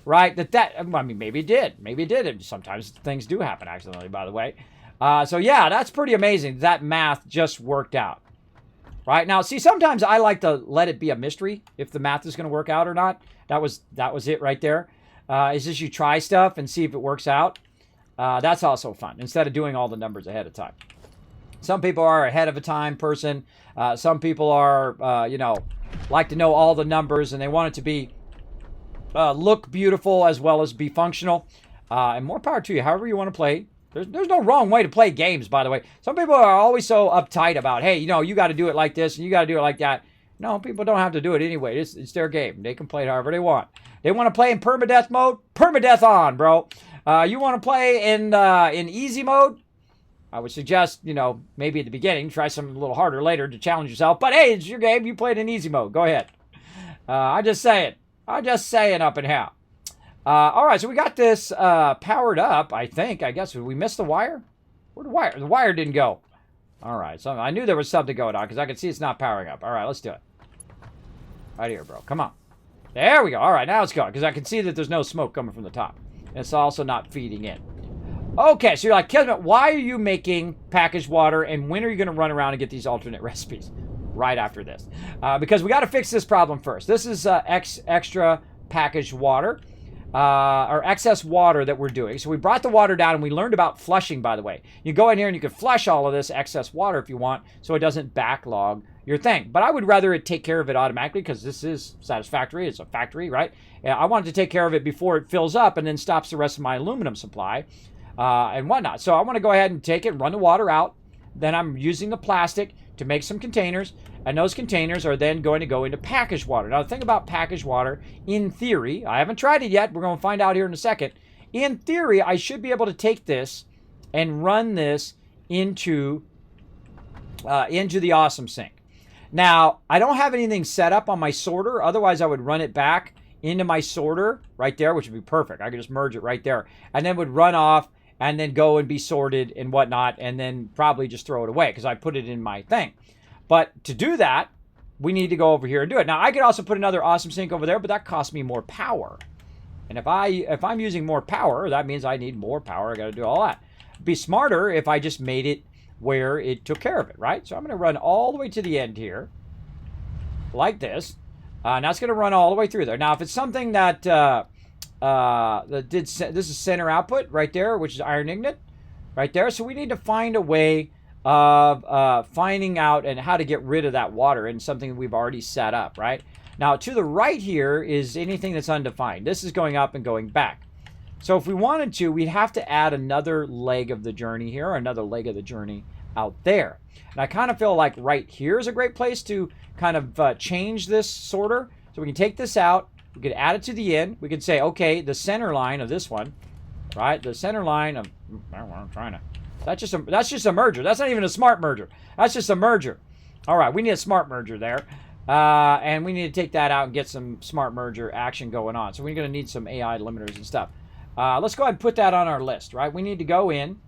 right? I mean, maybe it did. Maybe it did. Sometimes things do happen accidentally, by the way. So yeah, that's pretty amazing. That math just worked out. Right? Now, see, sometimes I like to let it be a mystery if the math is going to work out or not. That was it right there. It's just you try stuff and see if it works out. That's also fun, instead of doing all the numbers ahead of time. Some people are ahead of a time person. Some people are, like to know all the numbers, and they want it to be look beautiful as well as be functional. And more power to you, however you want to play. There's no wrong way to play games, by the way. Some people are always so uptight about, hey, you got to do it like this and you got to do it like that. No, people don't have to do it anyway. It's their game. They can play it however they want. They want to play in permadeath mode? Permadeath on, bro. You want to play in easy mode? I would suggest, maybe at the beginning, try something a little harder later to challenge yourself. But hey, it's your game. You played in easy mode. Go ahead. I'm just saying up in here. All right, so we got this powered up, I think. I guess we missed the wire? Where'd the wire? The wire didn't go. All right, so I knew there was something going on because I could see it's not powering up. All right, let's do it. Right here, bro. Come on. There we go. All right, now it's going because I can see that there's no smoke coming from the top. And it's also not feeding in. Okay, so you're like, Kismet, why are you making packaged water and when are you going to run around and get these alternate recipes? Right after this. Because we got to fix this problem first. This is extra packaged water. Or excess water that we're doing. So we brought the water down and we learned about flushing, by the way. You go in here and you can flush all of this excess water if you want so it doesn't backlog your thing. But I would rather it take care of it automatically because this is Satisfactory. It's a factory, right? I wanted to take care of it before it fills up and then stops the rest of my aluminum supply and whatnot. So I want to go ahead and take it, run the water out. Then I'm using the plastic to make some containers, and those containers are then going to go into packaged water. Now, the thing about packaged water, in theory, I haven't tried it yet. We're going to find out here in a second. In theory, I should be able to take this and run this into the Awesome Sink. Now, I don't have anything set up on my sorter. Otherwise, I would run it back into my sorter right there, which would be perfect. I could just merge it right there, and then would run off and then go and be sorted and whatnot, and then probably just throw it away because I put it in my thing. But to do that, we need to go over here and do it. Now, I could also put another Awesome Sink over there, but that costs me more power. And if I'm using more power, that means I need more power. I got to do all that. It'd be smarter if I just made it where it took care of it, right? So I'm going to run all the way to the end here, like this. And that's going to run all the way through there. Now, if it's something that this is center output right there, which is iron ingot right there. So we need to find a way of finding out and how to get rid of that water in something that we've already set up, right? Now, to the right here is anything that's undefined. This is going up and going back. So if we wanted to, we'd have to add another leg of the journey here, or another leg of the journey out there. And I kind of feel like right here is a great place to kind of change this sorter. So we can take this out. We could add it to the end. We could say, okay, the center line of this one, right? The center line of, I'm trying to, that's just a merger. That's not even a smart merger. That's just a merger. All right, we need a smart merger there. And we need to take that out and get some smart merger action going on. So we're going to need some AI limiters and stuff. Let's go ahead and put that on our list, right? We need to go in.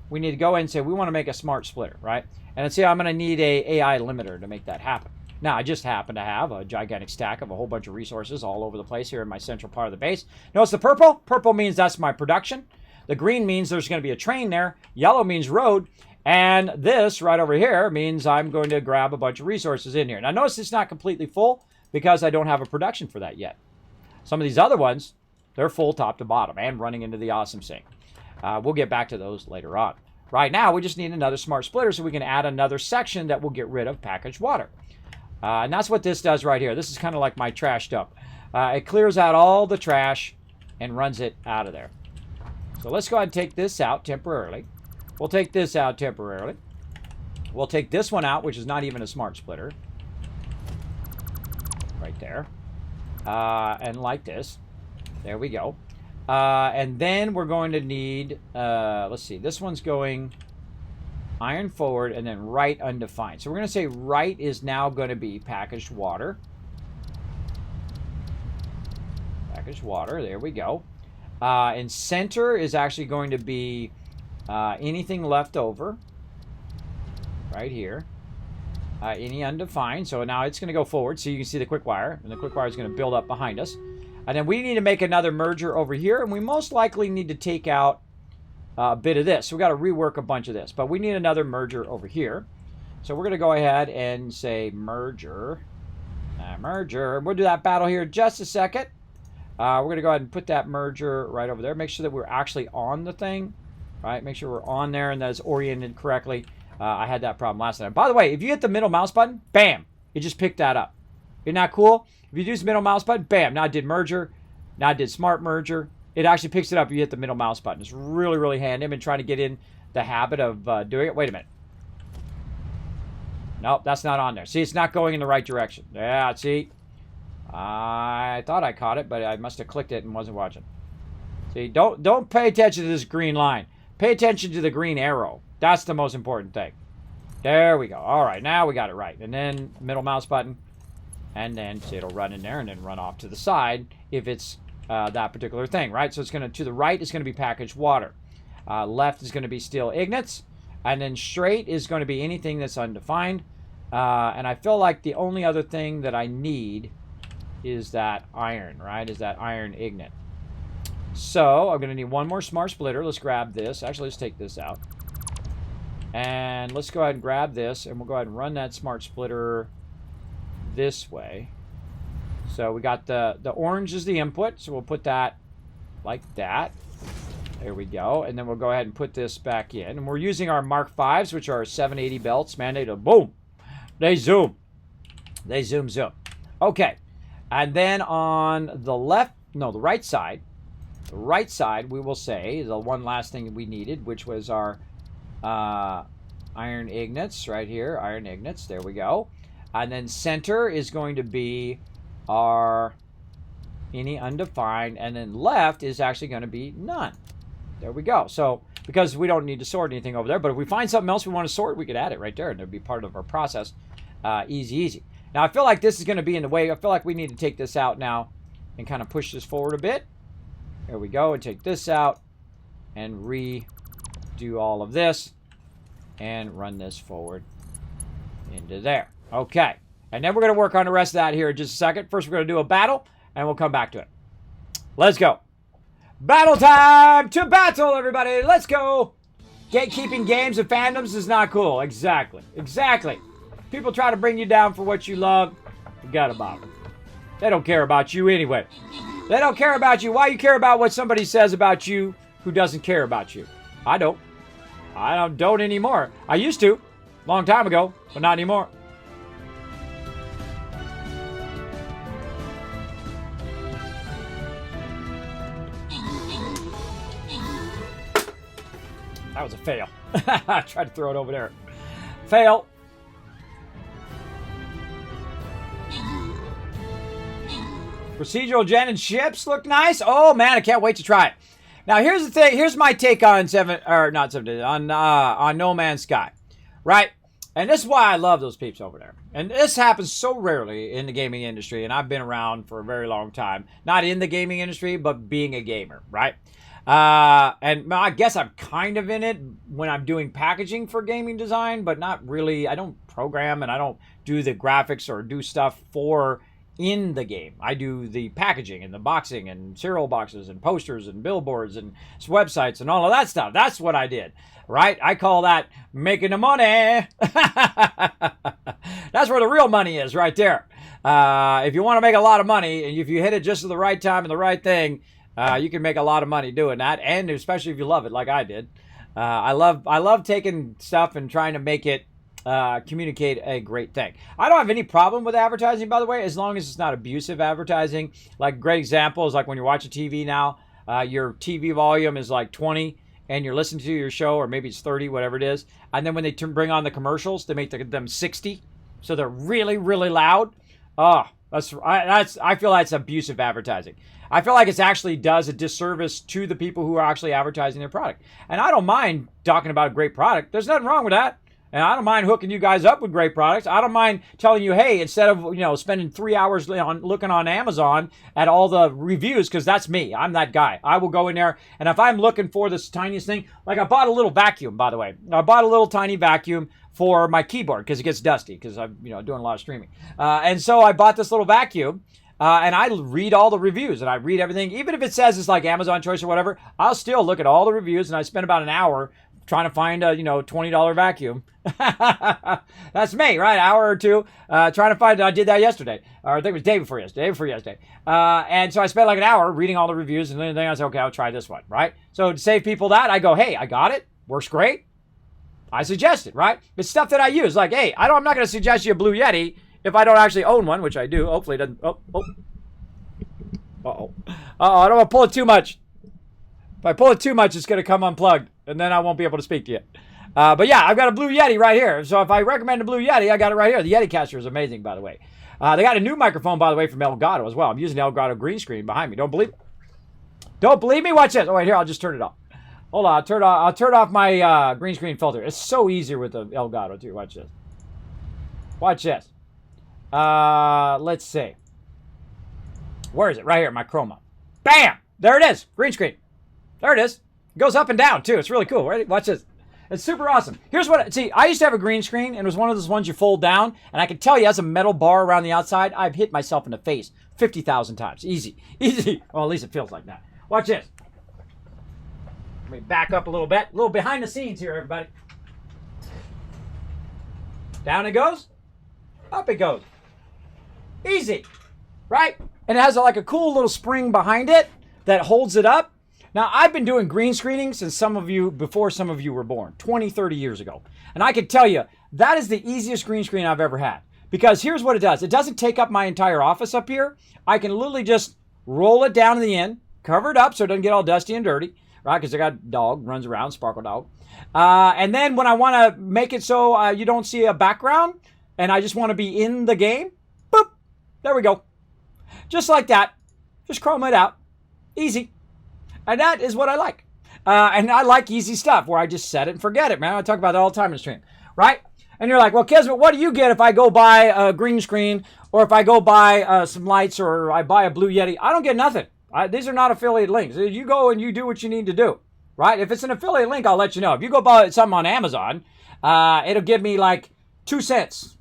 We need to go in and say we want to make a smart splitter, right? And let's say I'm going to need a AI limiter to make that happen. Now, I just happen to have a gigantic stack of a whole bunch of resources all over the place here in my central part of the base. Notice the purple? Purple means that's my production. The green means there's going to be a train there. Yellow means road. And this right over here means I'm going to grab a bunch of resources in here. Now, notice it's not completely full because I don't have a production for that yet. Some of these other ones, they're full top to bottom and running into the Awesome Sink. We'll get back to those later on. Right now, we just need another smart splitter so we can add another section that will get rid of packaged water. And that's what this does right here. This is kind of like my trash dump. It clears out all the trash and runs it out of there. So let's go ahead and take this out temporarily. We'll take this out temporarily. We'll take this one out, which is not even a smart splitter. Right there. And like this. There we go. And then we're going to need, let's see, this one's going iron forward and then right undefined. So we're going to say right is now going to be packaged water. packaged water. There we go. And center is actually going to be anything left over. Right here. Any undefined. So now it's going to go forward. So you can see the quick wire. And the quick wire is going to build up behind us. And then we need to make another merger over here. And we most likely need to take out a bit of this. So we've got to rework a bunch of this. But we need another merger over here. So we're going to go ahead and say merger. Merger. We'll do that battle here in just a second. We're going to go ahead and put that merger right over there. Make sure that we're actually on the thing. Right? Make sure we're on there and that it's oriented correctly. I had that problem last time. By the way, if you hit the middle mouse button, bam, it just picked that up. Isn't that cool? If you use the middle mouse button, bam, now I did merger. Now I did smart merger. It actually picks it up if you hit the middle mouse button. It's really, really handy. I've been trying to get in the habit of doing it. Wait a minute. Nope, that's not on there. See, it's not going in the right direction. Yeah, see? I thought I caught it, but I must have clicked it and wasn't watching. See, don't pay attention to this green line. Pay attention to the green arrow. That's the most important thing. There we go. All right, now we got it right. And then middle mouse button. And then it'll run in there and then run off to the side if it's that particular thing, right? So it's going to the right is going to be packaged water. Left is going to be steel ignits. And then straight is going to be anything that's undefined. And I feel like the only other thing that I need is that iron, right? Is that iron ignit. So I'm going to need one more smart splitter. Let's grab this. Actually, let's take this out. And let's go ahead and grab this. And we'll go ahead and run that smart splitter this way. So we got the orange is the input. So we'll put that like that. There we go. And then we'll go ahead and put this back in. And we're using our Mark 5s, which are 780 belts. Man, they boom. They zoom. They zoom. Okay. And then on the left, no, the right side, we will say the one last thing we needed, which was our iron ignits right here. Iron ignits. There we go. And then center is going to be our any undefined. And then left is actually going to be none. There we go. So because we don't need to sort anything over there, but if we find something else we want to sort, we could add it right there, and it'd be part of our process. Easy. Now I feel like this is going to be in the way. I feel like we need to take this out now and kind of push this forward a bit. There we go, and take this out and redo all of this and run this forward into there. Okay, and then we're going to work on the rest of that here in just a second. First, we're going to do a battle, and we'll come back to it. Let's go. Battle time to battle, everybody. Let's go. Gatekeeping games and fandoms is not cool. Exactly. People try to bring you down for what you love. Forget about them. They don't care about you anyway. They don't care about you. Why you care about what somebody says about you who doesn't care about you? I don't. I don't anymore. I used to. Long time ago. But not anymore. That was a fail. I tried to throw it over there. Fail. Procedural gen and ships look nice. Oh man, I can't wait to try it. Now here's the thing. Here's my take on No Man's Sky, right? And this is why I love those peeps over there. And this happens so rarely in the gaming industry. And I've been around for a very long time, not in the gaming industry, but being a gamer, right? And I guess I'm kind of in it when I'm doing packaging for gaming design, but not really. I don't program and I don't do the graphics or do stuff for in the game. I do the packaging and the boxing and cereal boxes and posters and billboards and websites and all of that stuff. That's what I did, right? I call that making the money. That's where the real money is, right there. If you want to make a lot of money and if you hit it just at the right time and the right thing, you can make a lot of money doing that, and especially if you love it like I did. I love taking stuff and trying to make it communicate a great thing. I don't have any problem with advertising, by the way, as long as it's not abusive advertising. Like, great example is like when you're watching TV now, your TV volume is like 20 and you're listening to your show, or maybe it's 30, whatever it is. And then when they bring on the commercials, they make them 60. So they're really, really loud. Oh, I feel that's abusive advertising. I feel like it actually does a disservice to the people who are actually advertising their product. And I don't mind talking about a great product. There's nothing wrong with that. And I don't mind hooking you guys up with great products. I don't mind telling you, hey, instead of spending 3 hours looking on Amazon at all the reviews, because that's me. I'm that guy. I will go in there, and if I'm looking for this tiniest thing, like I bought a little vacuum, by the way. I bought a little tiny vacuum for my keyboard because it gets dusty because I'm doing a lot of streaming. And so I bought this little vacuum. And I read all the reviews, and I read everything. Even if it says it's like Amazon Choice or whatever, I'll still look at all the reviews, and I spend about an hour trying to find a $20 vacuum. That's me, right? An hour or two trying to find it. I did that yesterday, or I think it was day before yesterday. And so I spent like an hour reading all the reviews, and then I said, okay, I'll try this one, right? So to save people that, I go, hey, I got it. Works great. I suggest it, right? It's stuff that I use. Like, hey, I'm not going to suggest you a Blue Yeti if I don't actually own one, which I do. Hopefully it doesn't. I don't want to pull it too much. If I pull it too much, it's going to come unplugged, and then I won't be able to speak to you. But yeah, I've got a Blue Yeti right here. So if I recommend a Blue Yeti, I got it right here. The Yeti Caster is amazing, by the way. They got a new microphone, by the way, from Elgato as well. I'm using the Elgato green screen behind me. Don't believe it? Don't believe me? Watch this. Oh, wait, here, I'll just turn it off. Hold on, I'll turn off my green screen filter. It's so easier with the Elgato, too. Watch this. Watch this. Let's see. Where is it? Right here, my chroma. Bam! There it is. Green screen. There it is. It goes up and down, too. It's really cool. Right? Watch this. It's super awesome. Here's what... See, I used to have a green screen, and it was one of those ones you fold down, and I can tell you, it has a metal bar around the outside. I've hit myself in the face 50,000 times. Easy. Easy. Well, at least it feels like that. Watch this. Let me back up a little bit. A little behind the scenes here, everybody. Down it goes. Up it goes. Easy, right? And it has like a cool little spring behind it that holds it up. Now, I've been doing green screening since before some of you were born, 20, 30 years ago. And I can tell you, that is the easiest green screen I've ever had. Because here's what it does. It doesn't take up my entire office up here. I can literally just roll it down to the end, cover it up so it doesn't get all dusty and dirty, right? Because I got a dog, runs around, Sparkle Dog. And then when I want to make it so you don't see a background, and I just want to be in the game, boop, there we go. Just like that. Just chrome it out. Easy. And that is what I like. And I like easy stuff where I just set it and forget it, man. I talk about that all the time in the stream, right? And you're like, well, Kismet, what do you get if I go buy a green screen or if I go buy some lights or I buy a Blue Yeti? I don't get nothing. These are not affiliate links. You go and you do what you need to do, right? If it's an affiliate link, I'll let you know. If you go buy something on Amazon, it'll give me like 2 cents.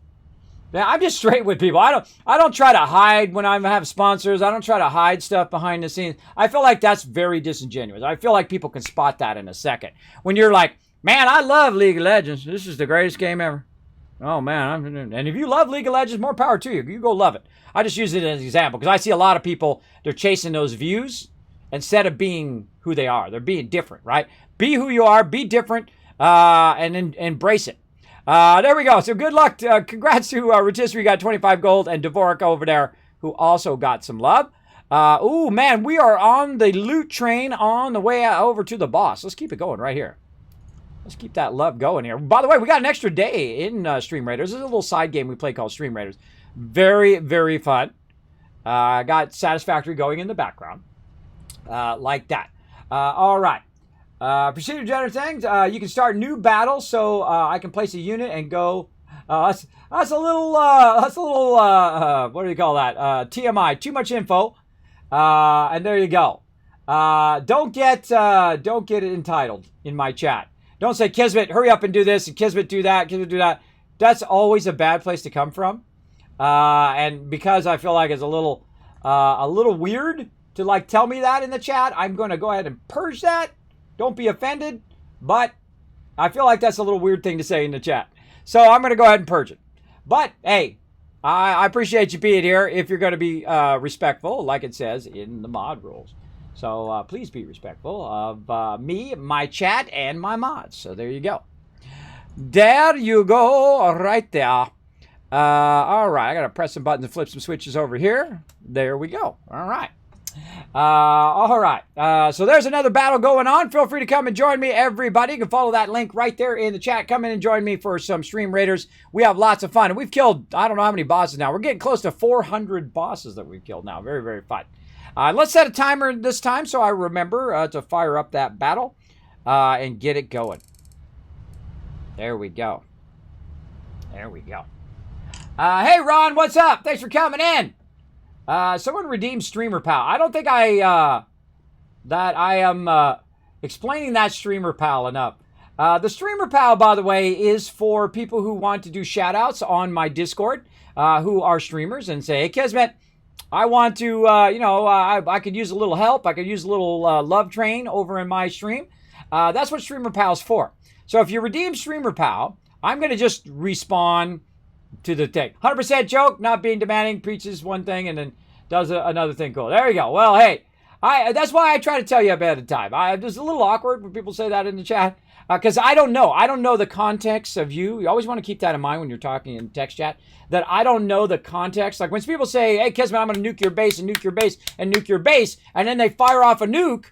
Yeah, I'm just straight with people. I don't try to hide when I have sponsors. I don't try to hide stuff behind the scenes. I feel like that's very disingenuous. I feel like people can spot that in a second. When you're like, man, I love League of Legends. This is the greatest game ever. Oh, man. And if you love League of Legends, more power to you. You go love it. I just use it as an example because I see a lot of people, they're chasing those views instead of being who they are. They're being different, right? Be who you are. Be different and embrace it. There we go. So good luck. Congrats to Rotisserie, got 25 gold, and Dvorak over there, who also got some love. Ooh, man, we are on the loot train on the way over to the boss. Let's keep it going right here. Let's keep that love going here. By the way, we got an extra day in Stream Raiders. This is a little side game we play called Stream Raiders. Very, very fun. Got Satisfactory going in the background. Like that. All right. Procedure generator things. You can start new battles, so I can place a unit and go. That's a little. What do you call that? TMI. Too much info. And there you go. Don't get entitled in my chat. Don't say Kismet, hurry up and do this, and Kismet do that, Kismet do that. That's always a bad place to come from. And because I feel like it's a little weird to like tell me that in the chat, I'm going to go ahead and purge that. Don't be offended, but I feel like that's a little weird thing to say in the chat. So I'm going to go ahead and purge it. But, hey, I appreciate you being here if you're going to be respectful, like it says in the mod rules. So please be respectful of me, my chat, and my mods. So there you go. There you go, right there. All right, I got to press some buttons and flip some switches over here. There we go. All right. All right. So there's another battle going on. Feel free to come and join me, everybody. You can follow that link right there in the chat. Come in and join me for some Stream Raiders. We have lots of fun. And we've killed, I don't know how many bosses now. We're getting close to 400 bosses that we've killed now. Very, very fun. Let's set a timer this time so I remember to fire up that battle and get it going. There we go. There we go. Hey, Ron, what's up? Thanks for coming in. Someone redeemed Streamer Pal. I don't think I am explaining that Streamer Pal enough. The Streamer Pal, by the way, is for people who want to do shout-outs on my Discord, who are streamers, and say, hey, Kismet, I want to, I could use a little help. I could use a little love train over in my stream. That's what Streamer Pal's for. So if you redeem Streamer Pal, I'm going to just respawn to the thing. 100% joke, not being demanding, preaches one thing and then does another thing cool. There you go. Well, hey, that's why I try to tell you ahead of time. It's a little awkward when people say that in the chat because I don't know. I don't know the context of you. You always want to keep that in mind when you're talking in text chat, that I don't know the context. Like when people say, hey, Kismet, I'm going to nuke your base and nuke your base and nuke your base, and then they fire off a nuke,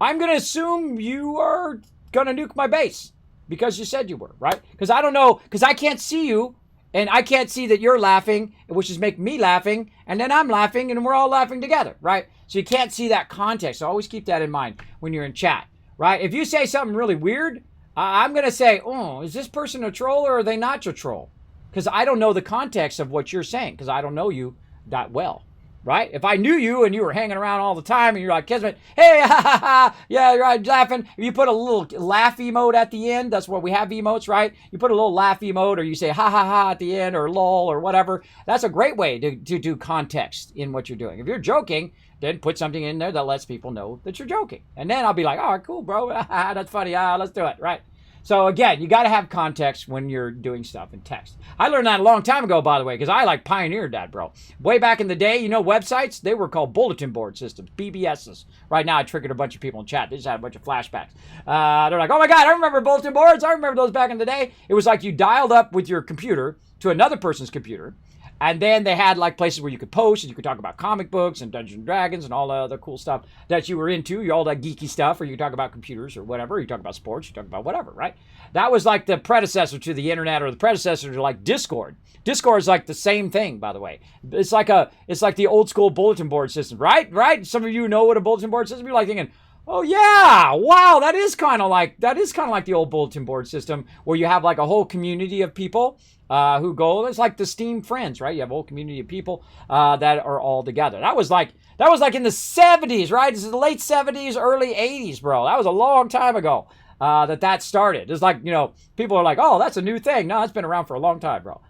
I'm going to assume you are going to nuke my base because you said you were, right? Because I don't know, because I can't see you. And I can't see that you're laughing, which is making me laughing, and then I'm laughing, and we're all laughing together, right? So you can't see that context. So always keep that in mind when you're in chat, right? If you say something really weird, I'm going to say, oh, is this person a troll or are they not your troll? Because I don't know the context of what you're saying, because I don't know you that well, right? If I knew you and you were hanging around all the time and you're like, Kismet, hey, ha, ha, ha, yeah, you're right, laughing. If you put a little laugh emote at the end, that's what we have emotes, right? You put a little laugh emote or you say ha, ha, ha at the end or lol or whatever. That's a great way to do context in what you're doing. If you're joking, then put something in there that lets people know that you're joking. And then I'll be like, oh, cool, bro. That's funny. Let's do it, right? So again, you got to have context when you're doing stuff in text. I learned that a long time ago, by the way, because I like pioneered that, bro. Way back in the day, you know, websites, they were called bulletin board systems, BBSs. Right now, I triggered a bunch of people in chat. They just had a bunch of flashbacks. They're like, oh my God, I remember bulletin boards. I remember those back in the day. It was like you dialed up with your computer to another person's computer. And then they had like places where you could post and you could talk about comic books and Dungeons and Dragons and all the other cool stuff that you were into, all that geeky stuff, or you could talk about computers or whatever, you talk about sports, you talk about whatever, right? That was like the predecessor to the internet or the predecessor to like Discord. Discord is like the same thing, by the way. It's like the old school bulletin board system, right? Right? Some of you know what a bulletin board system is. You're like thinking, oh yeah, wow, that is kind of like the old bulletin board system where you have like a whole community of people who go. It's like the Steam friends, right? You have a whole community of people that are all together. That was like in the 70s, right? This is the late 70s, early 80s, bro. That was a long time ago that started. It's like, you know, people are like, oh, that's a new thing. No, it's been around for a long time, bro.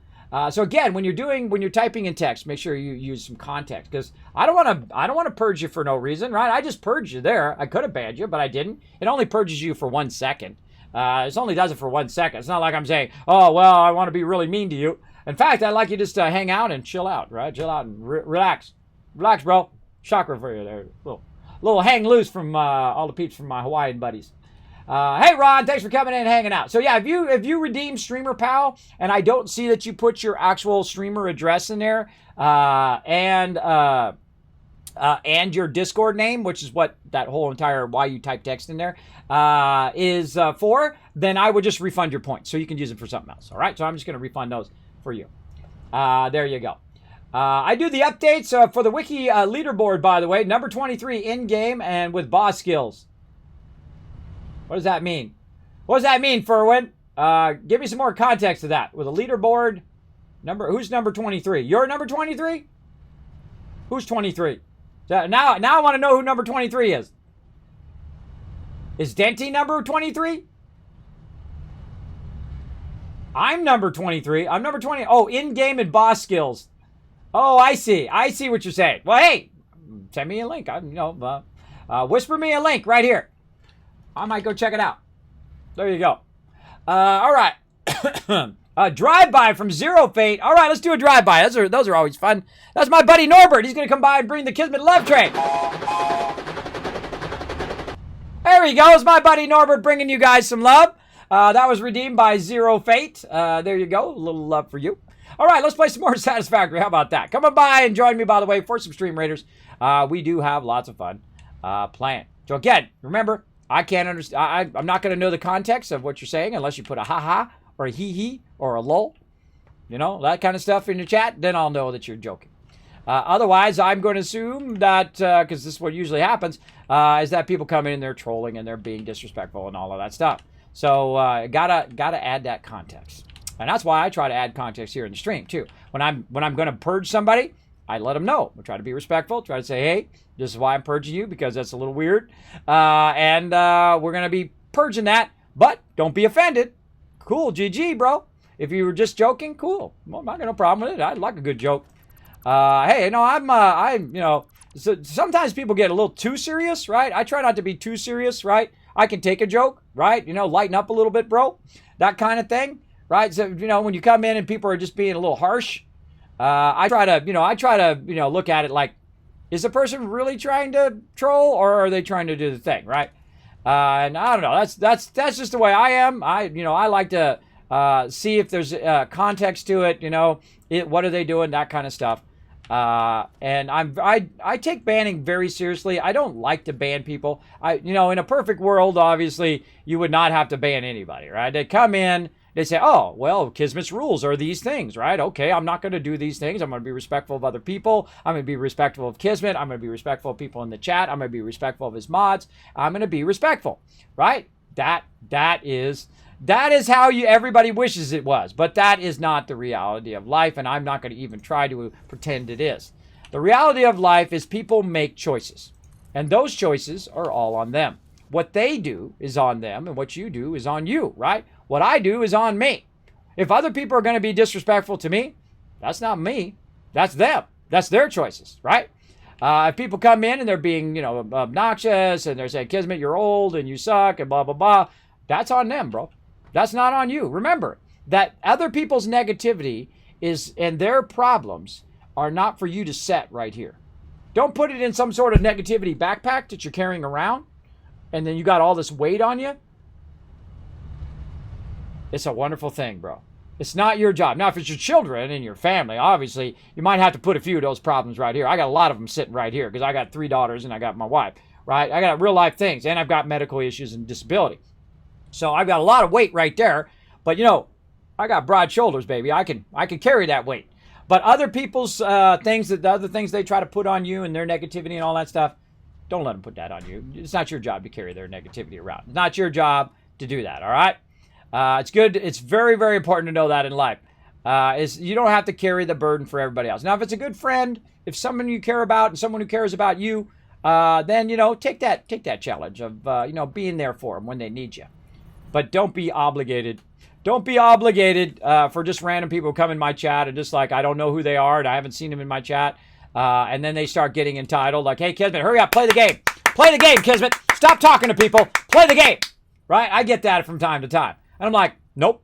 So again, when you're typing in text, make sure you use some context because I don't want to purge you for no reason, right? I just purged you there. I could have banned you, but I didn't. It only purges you for 1 second. It only does it for 1 second. It's not like I'm saying, oh well, I want to be really mean to you. In fact, I'd like you just to hang out and chill out, right? Chill out and relax, bro. Chakra for you there, little hang loose from all the peeps from my Hawaiian buddies. Hey Ron, thanks for coming in and hanging out. So yeah, if you redeem Streamer Pal and I don't see that you put your actual streamer address in there and your Discord name, which is what that whole entire why you type text in there is for, then I would just refund your points so you can use them for something else. All right, so I'm just going to refund those for you. There you go. I do the updates for the wiki leaderboard, by the way, number 23 in game and with boss skills. What does that mean? What does that mean, Furwin? Give me some more context to that. With a leaderboard, who's number 23? You're number 23? Who's 23? Now I want to know who number 23 is. Is Denty number 23? I'm number 23. I'm number 20. Oh, in-game and boss skills. Oh, I see. I see what you're saying. Well, hey, send me a link. Whisper me a link right here. I might go check it out. There you go. All right. Drive-by from Zero Fate. All right, let's do a drive-by. Those are always fun. That's my buddy Norbert. He's going to come by and bring the Kismet love train. There he goes, my buddy Norbert, bringing you guys some love. That was redeemed by Zero Fate. There you go. A little love for you. All right, let's play some more Satisfactory. How about that? Come on by and join me, by the way, for some Stream Raiders. We do have lots of fun playing. So again, remember, I can't understand. I'm not going to know the context of what you're saying unless you put a ha-ha or a hee-hee or a lol. You know, that kind of stuff in the chat. Then I'll know that you're joking. Otherwise, I'm going to assume that, because this is what usually happens, is that people come in and they're trolling and they're being disrespectful and all of that stuff. So gotta add that context. And that's why I try to add context here in the stream too. When I'm going to purge somebody, I let them know. I try to be respectful. Try to say, hey, this is why I'm purging you, because that's a little weird. And we're going to be purging that, but don't be offended. Cool, GG, bro. If you were just joking, cool. Well, I got no problem with it. I like a good joke. Hey, so sometimes people get a little too serious, right? I try not to be too serious, right? I can take a joke, right? Lighten up a little bit, bro. That kind of thing, right? So, when you come in and people are just being a little harsh, I try to look at it like, is the person really trying to troll, or are they trying to do the thing, right? And I don't know. That's just the way I am. I like to see if there's context to it. What are they doing? That kind of stuff. And I take banning very seriously. I don't like to ban people. In a perfect world, obviously, you would not have to ban anybody, right? They come in. They say, oh, well, Kismet's rules are these things, right? Okay, I'm not going to do these things. I'm going to be respectful of other people. I'm going to be respectful of Kismet. I'm going to be respectful of people in the chat. I'm going to be respectful of his mods. I'm going to be respectful, right? That is how everybody wishes it was. But that is not the reality of life, and I'm not going to even try to pretend it is. The reality of life is people make choices, and those choices are all on them. What they do is on them, and what you do is on you, right? What I do is on me. If other people are going to be disrespectful to me, that's not me. That's them. That's their choices, right? If people come in and they're being, obnoxious and they're saying, Kismet, you're old and you suck and blah, blah, blah, that's on them, bro. That's not on you. Remember that other people's negativity and their problems are not for you to set right here. Don't put it in some sort of negativity backpack that you're carrying around, and then you got all this weight on you. It's a wonderful thing, bro. It's not your job. Now, if it's your children and your family, obviously, you might have to put a few of those problems right here. I got a lot of them sitting right here because I got 3 daughters and I got my wife, right? I got real life things, and I've got medical issues and disability. So I've got a lot of weight right there. But, I got broad shoulders, baby. I can carry that weight. But other people's things, the other things they try to put on you and their negativity and all that stuff, don't let them put that on you. It's not your job to carry their negativity around. It's not your job to do that, all right? It's good. It's very, very important to know that in life. You don't have to carry the burden for everybody else. Now, if it's a good friend, if someone you care about and someone who cares about you, then, take that challenge of, being there for them when they need you. But don't be obligated. Don't be obligated for just random people who come in my chat and just like, I don't know who they are and I haven't seen them in my chat. And then they start getting entitled like, hey, Kismet, hurry up, play the game. Play the game, Kismet. Stop talking to people. Play the game. Right? I get that from time to time. And I'm like, nope.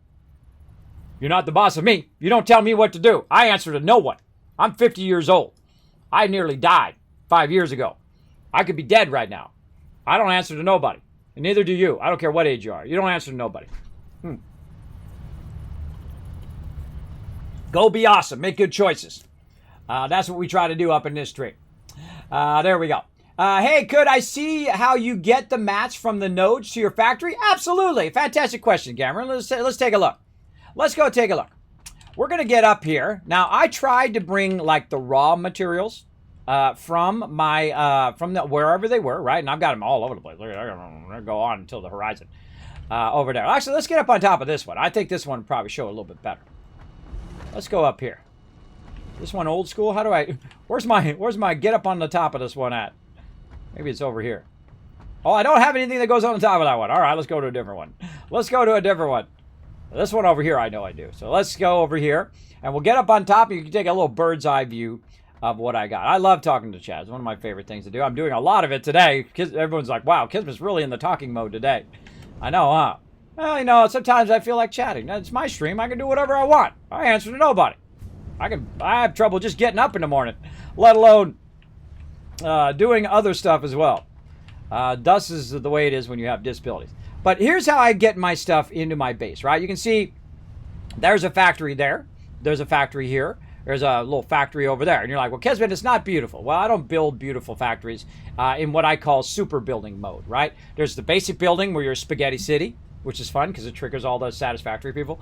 You're not the boss of me. You don't tell me what to do. I answer to no one. I'm 50 years old. I nearly died 5 years ago. I could be dead right now. I don't answer to nobody. And neither do you. I don't care what age you are. You don't answer to nobody. Go be awesome. Make good choices. That's what we try to do up in this tree. There we go. Hey, could I see how you get the mats from the nodes to your factory? Absolutely. Fantastic question, Cameron. Let's take a look. Let's go take a look. We're going to get up here. Now, I tried to bring like the raw materials from wherever they were, right? And I've got them all over the place. Look, I'm going to go on until the horizon over there. Actually, let's get up on top of this one. I think this one would probably show a little bit better. Let's go up here. This one old school? How do I... Where's my get up on the top of this one at? Maybe it's over here. Oh, I don't have anything that goes on the top of that one. All right, let's go to a different one. Let's go to a different one. This one over here, I know I do. So let's go over here, and we'll get up on top, and you can take a little bird's eye view of what I got. I love talking to chat. It's one of my favorite things to do. I'm doing a lot of it today. Everyone's like, wow, Kismet's really in the talking mode today. I know, huh? Well, sometimes I feel like chatting. It's my stream. I can do whatever I want. I answer to nobody. I have trouble just getting up in the morning, let alone doing other stuff as well. Thus is the way it is when you have disabilities. But here's how I get my stuff into my base, right? You can see there's a factory there. There's a factory here. There's a little factory over there. And you're like, well, Kismet, it's not beautiful. Well, I don't build beautiful factories in what I call super building mode, right? There's the basic building where you're a spaghetti city. which is fun because it triggers all those Satisfactory people.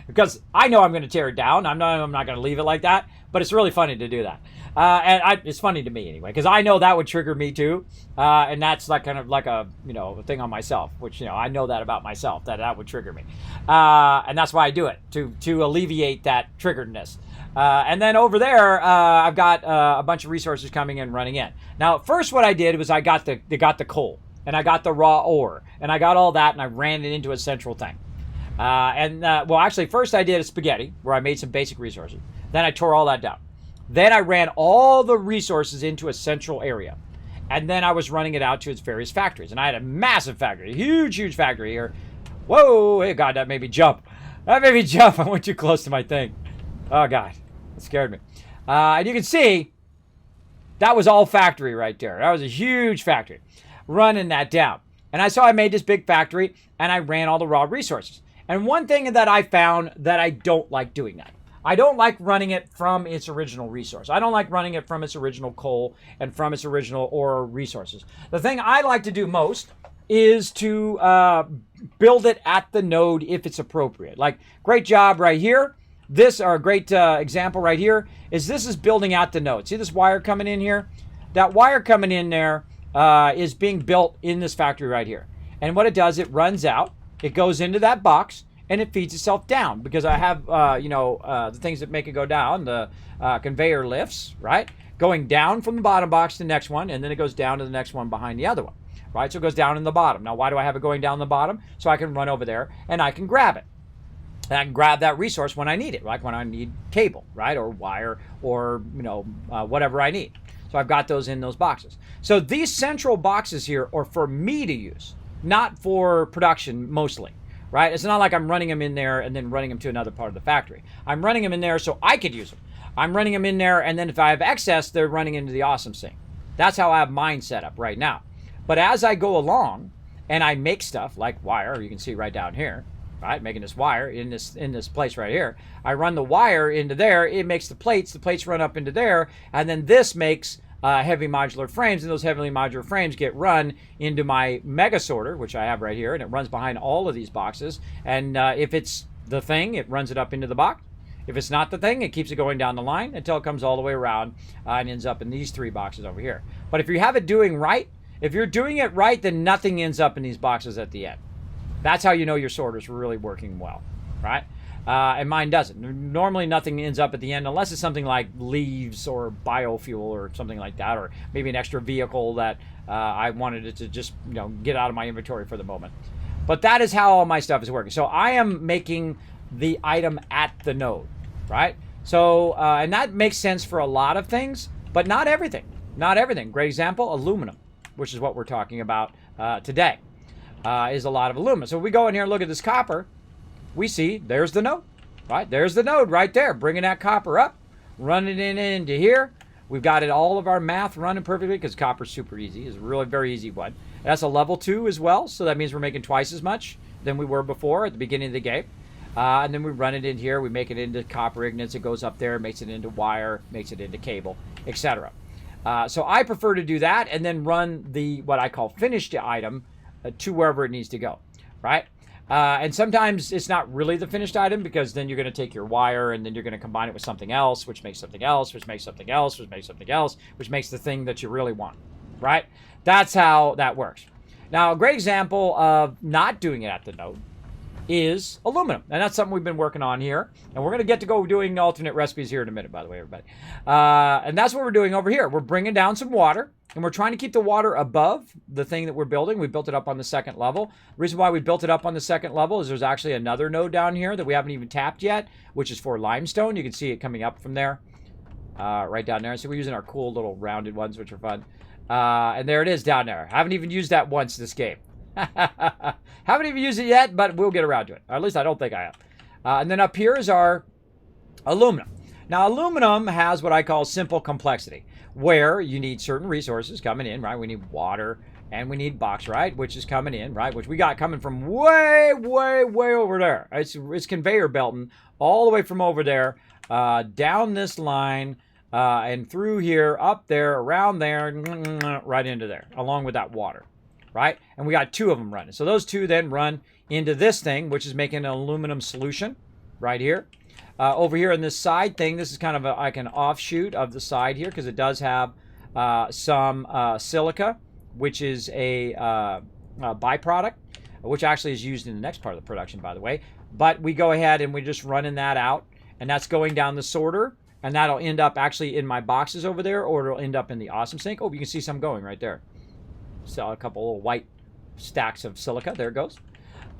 Because I know I'm going to tear it down. I'm not going to leave it like that. But it's really funny to do that. It's funny to me anyway, because I know that would trigger me too. And that's like kind of like a thing on myself, which I know that about myself, that would trigger me. And that's why I do it, to alleviate that triggeredness. And then over there, I've got a bunch of resources coming in, running in. Now, first what I did was I got the coal, and I got the raw ore, and I got all that, and I ran it into a central thing. Well, actually, first I did a spaghetti, where I made some basic resources. Then I tore all that down. Then I ran all the resources into a central area. And then I was running it out to its various factories. And I had a massive factory, a huge factory here. Whoa, hey, God, that made me jump. That made me jump. I went too close to my thing. Oh, God, that scared me. And you can see that was all factory right there. That was a huge factory, running that down. And I made this big factory, and I ran all the raw resources. And one thing that I found that I don't like doing that. I don't like running it from its original resource. I don't like running it from its original coal and from its original ore resources. The thing I like to do most is to build it at the node if it's appropriate. Like, great job right here. This, or a great example right here, this is building out the node. See this wire coming in here? That wire coming in there is being built in this factory right here. And what it does, it runs out, it goes into that box, and it feeds itself down, because I have, the things that make it go down, the conveyor lifts, right? Going down from the bottom box to the next one, and then it goes down to the next one behind the other one, right? So it goes down in the bottom. Now, why do I have it going down the bottom? So I can run over there, and I can grab it. And I can grab that resource when I need it, like when I need cable, right? Or wire, or, whatever I need. So I've got those in those boxes. So these central boxes here are for me to use, not for production mostly. Right? It's not like I'm running them in there and then running them to another part of the factory. I'm running them in there so I could use them. I'm running them in there, and then if I have excess, they're running into the awesome sink. That's how I have mine set up right now. But as I go along and I make stuff like wire, you can see right down here, right? Making this wire in this place right here. I run the wire into there. It makes the plates run up into there, and then this makes heavy modular frames, and those heavily modular frames get run into my mega sorter, which I have right here, and it runs behind all of these boxes. And if it's the thing, it runs it up into the box. If it's not the thing, it keeps it going down the line until it comes all the way around and ends up in these three boxes over here. But if you have it doing right, if you're doing it right, then nothing ends up in these boxes at the end. That's how you know your sorter's really working well, right? And mine doesn't. Normally nothing ends up at the end unless it's something like leaves or biofuel or something like that, or maybe an extra vehicle that I wanted it to just get out of my inventory for the moment. But that is how all my stuff is working. So I am making the item at the node, right? So, and that makes sense for a lot of things, but not everything. Not everything. Great example, aluminum, which is what we're talking about today, is a lot of aluminum. So if we go in here and look at this copper, we see there's the node, right? There's the node right there, bringing that copper up, running it into here. We've got it, all of our math running perfectly, because copper's super easy. It's a really very easy one. That's a level 2 as well, so that means we're making twice as much than we were before at the beginning of the game. And then we run it in here, we make it into copper ignites, it goes up there, makes it into wire, makes it into cable, etc. So I prefer to do that and then run the, what I call finished item to wherever it needs to go, right? And sometimes it's not really the finished item, because then you're going to take your wire and then you're going to combine it with something else, which makes something else, which makes something else, which makes something else, which makes the thing that you really want, right? That's how that works. Now, a great example of not doing it at the node is aluminum. And that's something we've been working on here. And we're going to get to go doing alternate recipes here in a minute, by the way, everybody. And that's what we're doing over here. We're bringing down some water, and we're trying to keep the water above the thing that we're building. We built it up on the second level. The reason why we built it up on the second level is there's actually another node down here that we haven't even tapped yet, which is for limestone. You can see it coming up from there, right down there. So we're using our cool little rounded ones, which are fun. And there it is down there. I haven't even used that once this game. Haven't even used it yet, but we'll get around to it. Or at least I don't think I have. And then up here is our aluminum. Now, aluminum has what I call simple complexity, where you need certain resources coming in, right? We need water and we need bauxite, which is coming in, right? Which we got coming from way, way, way over there. It's conveyor belting all the way from over there, down this line, and through here, up there, around there, right into there, along with that water. right? And we got 2 of them running. So those 2 then run into this thing, which is making an aluminum solution right here. Over here on this side thing, this is kind of like an offshoot of the side here, because it does have some silica, which is a byproduct, which actually is used in the next part of the production, by the way. But we go ahead and we're just running that out, and that's going down the sorter, and that'll end up actually in my boxes over there, or it'll end up in the awesome sink. Oh, you can see some going right there. So a couple little white stacks of silica. There it goes.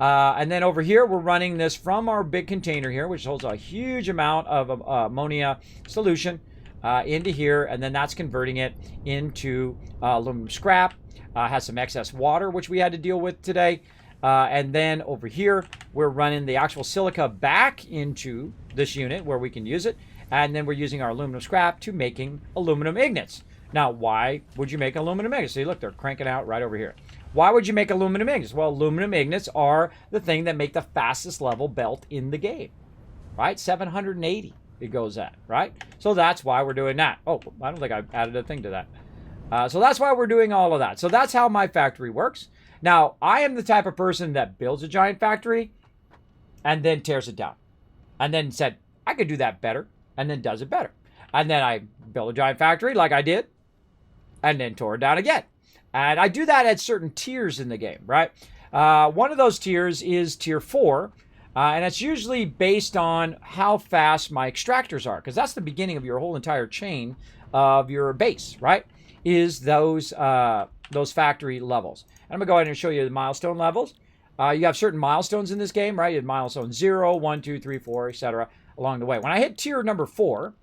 And then over here, we're running this from our big container here, which holds a huge amount of ammonia solution into here, and then that's converting it into aluminum scrap. Has some excess water, which we had to deal with today. And then over here, we're running the actual silica back into this unit where we can use it. And then we're using our aluminum scrap to making aluminum ingots. Now, why would you make aluminum ingots? See, look, they're cranking out right over here. Why would you make aluminum ingots? Well, aluminum ingots are the thing that make the fastest level belt in the game, right? 780 it goes at, right? So that's why we're doing that. Oh, I don't think I added a thing to that. So that's why we're doing all of that. So that's how my factory works. Now, I am the type of person that builds a giant factory and then tears it down. And then said, I could do that better, and then does it better. And then I build a giant factory like I did, and then tore it down again. And I do that at certain tiers in the game, right? One of those tiers is tier 4, and it's usually based on how fast my extractors are, because that's the beginning of your whole entire chain of your base, right? Is those factory levels. And I'm going to go ahead and show you the milestone levels. You have certain milestones in this game, right? You have milestone 0, 1, 2, 3, 4, etc. along the way. When I hit tier number 4,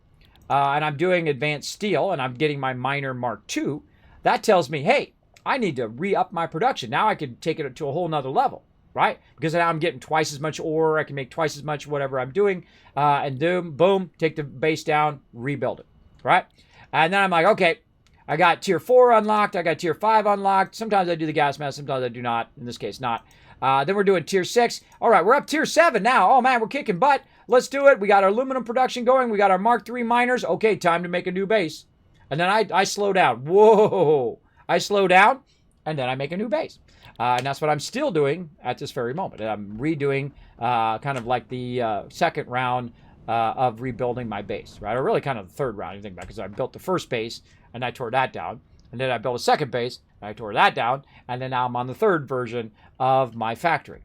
and I'm doing advanced steel, and I'm getting my miner Mark II, that tells me, hey, I need to re-up my production. Now I can take it to a whole nother level, right? Because now I'm getting twice as much ore. I can make twice as much whatever I'm doing. And boom, take the base down, rebuild it, right? And then I'm like, okay, I got tier 4 unlocked. I got tier 5 unlocked. Sometimes I do the gas mask. Sometimes I do not. In this case, not. Then we're doing tier 6. All right, we're up tier 7 now. Oh, man, we're kicking butt. Let's do it. We got our aluminum production going. We got our Mark III miners. Okay, time to make a new base. And then I slow down. Whoa. I slow down, and then I make a new base. And that's what I'm still doing at this very moment. And I'm redoing kind of like the second round of rebuilding my base, right? Or really kind of the third round, you think about it, because I built the first base, and I tore that down. And then I built a second base, and I tore that down. And then now I'm on the third version of my factory.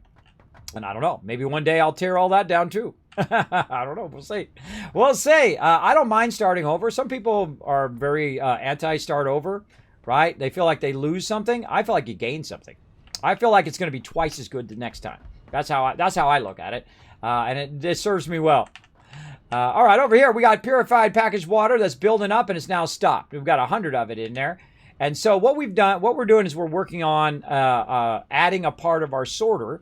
And I don't know. Maybe one day I'll tear all that down too. I don't know. We'll see. We'll see. I don't mind starting over. Some people are very anti-start over, right? They feel like they lose something. I feel like you gain something. I feel like it's going to be twice as good the next time. That's how I look at it. And it serves me well. All right, over here we got purified packaged water that's building up, and it's now stopped. We've got 100 of it in there. And so what we're doing is we're working on adding a part of our sorter,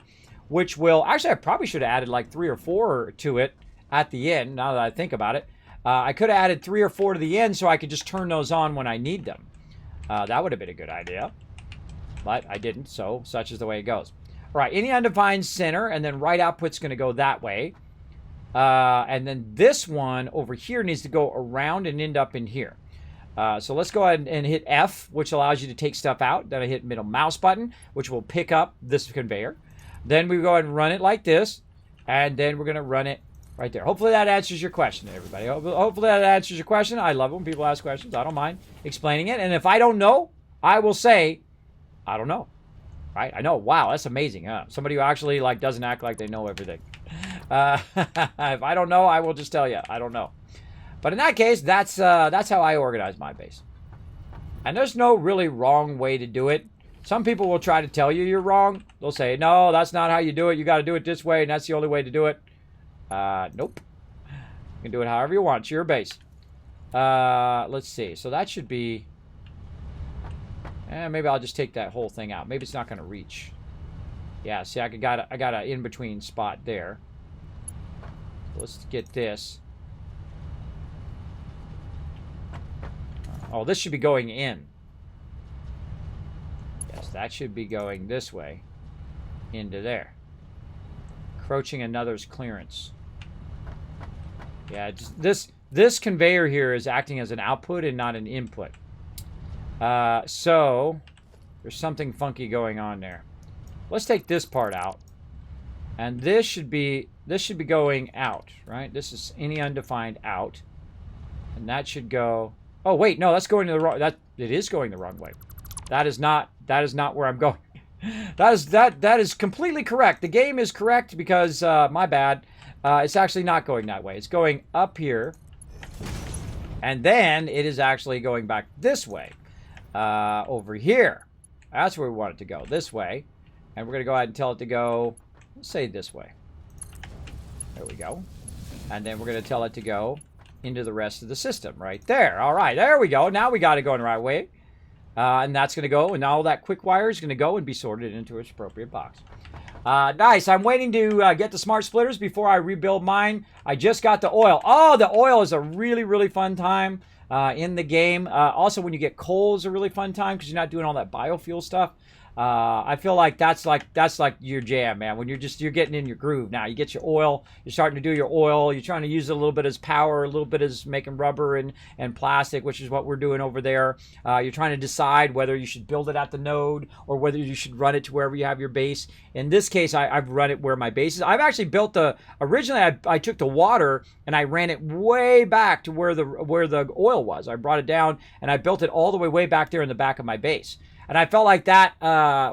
which will, actually I probably should have added like 3 or 4 to it at the end, now that I think about it. I could have added 3 or 4 to the end so I could just turn those on when I need them. That would have been a good idea, but I didn't, so such is the way it goes. All right, any undefined center, and then right output's going to go that way. And then this one over here needs to go around and end up in here. So let's go ahead and hit F, which allows you to take stuff out. Then I hit middle mouse button, which will pick up this conveyor. Then we go ahead and run it like this, and then we're going to run it right there. Hopefully that answers your question, everybody. Hopefully that answers your question. I love it when people ask questions. I don't mind explaining it. And if I don't know, I will say, I don't know. Right? I know. Wow, that's amazing. Huh? Somebody who actually doesn't act like they know everything. If I don't know, I will just tell you I don't know. But in that case, that's how I organize my base. And there's no really wrong way to do it. Some people will try to tell you you're wrong. They'll say, no, that's not how you do it. You got to do it this way, and that's the only way to do it. Nope. You can do it however you want. It's your base. Let's see. So that should be... maybe I'll just take that whole thing out. Maybe it's not going to reach. Yeah, see, I got an in-between spot there. Let's get this. Oh, this should be going in. Yes, that should be going this way into there. Encroaching another's clearance. Yeah, this conveyor here is acting as an output and not an input. So There's something funky going on there. Let's take this part out. And this should be going out, right? This is any undefined out. And that should go... Oh, wait, no, that's going to the wrong... It is going the wrong way. That is not where I'm going. That is completely correct. The game is correct because, my bad, it's actually not going that way. It's going up here. And then it is actually going back this way. Over here. That's where we want it to go. This way. And we're going to go ahead and tell it to go, let's say this way. There we go. And then we're going to tell it to go into the rest of the system right there. All right, there we go. Now we got it going the right way. And that's going to go, and all that quick wire is going to go and be sorted into its appropriate box. Nice. I'm waiting to get the smart splitters before I rebuild mine. I just got the oil. Oh, the oil is a really, really fun time in the game. Also, when you get coal is a really fun time because you're not doing all that biofuel stuff. I feel like that's like your jam, man. When you're getting in your groove now. You get your oil, you're starting to do your oil, you're trying to use it a little bit as power, a little bit as making rubber and plastic, which is what we're doing over there. You're trying to decide whether you should build it at the node or whether you should run it to wherever you have your base. In this case, I've run it where my base is. I've actually built originally I took the water and I ran it way back to where the oil was. I brought it down and I built it all the way back there in the back of my base. And I felt like that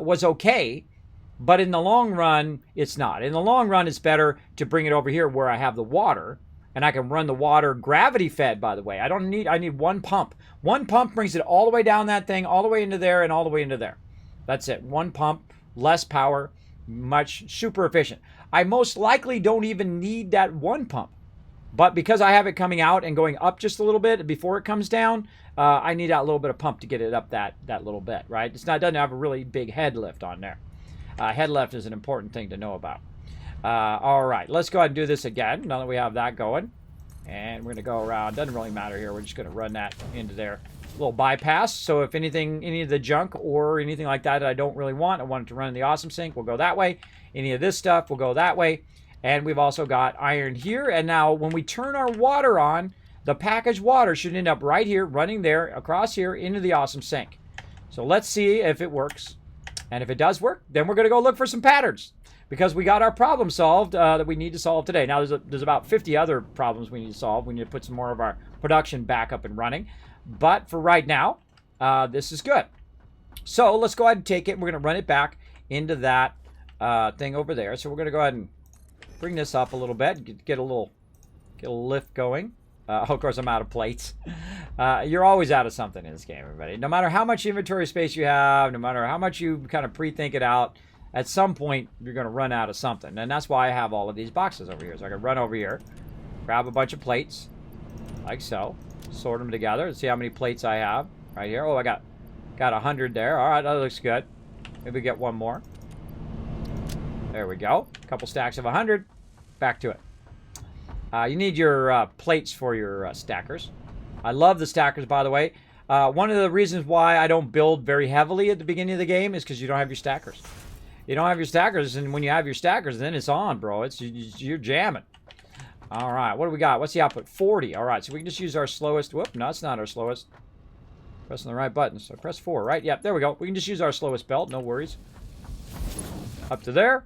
was okay, but in the long run, it's not. In the long run, it's better to bring it over here where I have the water, and I can run the water gravity fed, by the way. I need one pump. One pump brings it all the way down that thing, all the way into there, and all the way into there. That's it. One pump, less power, super efficient. I most likely don't even need that one pump. But because I have it coming out and going up just a little bit before it comes down, I need that little bit of pump to get it up that little bit, right? It doesn't have a really big head lift on there. Head lift is an important thing to know about. All right, let's go ahead and do this again now that we have that going. And we're going to go around. Doesn't really matter here. We're just going to run that into there. A little bypass. So if any of the junk or anything like that I don't really want, I want it to run in the awesome sink, we'll go that way. Any of this stuff will go that way. And we've also got iron here. And now when we turn our water on, the packaged water should end up right here, running there, across here, into the awesome sink. So let's see if it works. And if it does work, then we're going to go look for some patterns. Because we got our problem solved that we need to solve today. Now, there's about 50 other problems we need to solve. We need to put some more of our production back up and running. But for right now, this is good. So let's go ahead and take it. We're going to run it back into that thing over there. So we're going to go ahead and bring this up a little bit, get a little lift going. Of course, I'm out of plates. You're always out of something in this game, everybody. No matter how much inventory space you have, no matter how much you kind of pre-think it out, at some point, you're going to run out of something. And that's why I have all of these boxes over here. So I can run over here, grab a bunch of plates, like so, sort them together, and see how many plates I have right here. Oh, I got 100 there. All right, that looks good. Maybe get one more. There we go. A couple stacks of 100. Back to it. You need your plates for your stackers. I love the stackers, by the way. One of the reasons why I don't build very heavily at the beginning of the game is because you don't have your stackers. You don't have your stackers, and when you have your stackers, then it's on, bro. You're jamming. All right, what do we got? What's the output? 40. All right, so we can just use our slowest. Whoop, no, it's not our slowest. Pressing the right button. So press 4, right? Yep, there we go. We can just use our slowest belt. No worries. Up to there.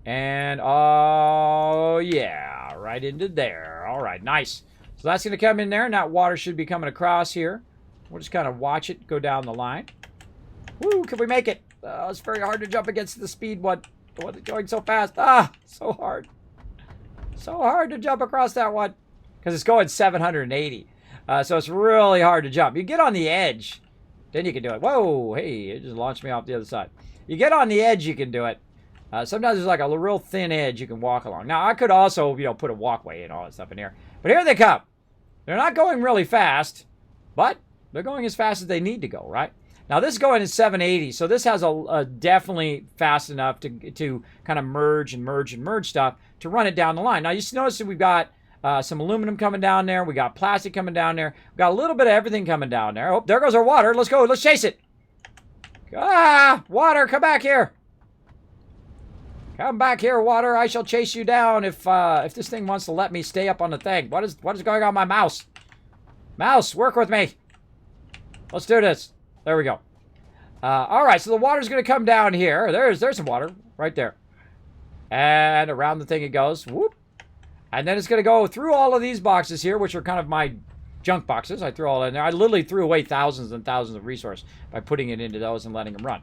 And, oh, yeah, right into there. All right, nice. So that's going to come in there, and that water should be coming across here. We'll just kind of watch it go down the line. Woo, can we make it? It's very hard to jump against the speed one. The one that's going so fast. Ah, so hard. So hard to jump across that one. Because it's going 780. So it's really hard to jump. You get on the edge, then you can do it. Whoa, hey, it just launched me off the other side. You get on the edge, you can do it. Sometimes there's like a real thin edge you can walk along. Now, I could also, put a walkway and all that stuff in here. But here they come. They're not going really fast, but they're going as fast as they need to go, right? Now, this is going at 780, so this has a definitely fast enough to kind of merge stuff to run it down the line. Now, you notice that we've got some aluminum coming down there. We got plastic coming down there. We've got a little bit of everything coming down there. Oh, there goes our water. Let's go. Let's chase it. Ah, water, come back here. Come back here, water. I shall chase you down if this thing wants to let me stay up on the thing. What is going on, my mouse? Mouse, work with me. Let's do this. There we go. All right, so the water's going to come down here. There's some water right there. And around the thing it goes. Whoop. And then it's going to go through all of these boxes here, which are kind of my junk boxes. I threw all in there. I literally threw away thousands and thousands of resource by putting it into those and letting them run.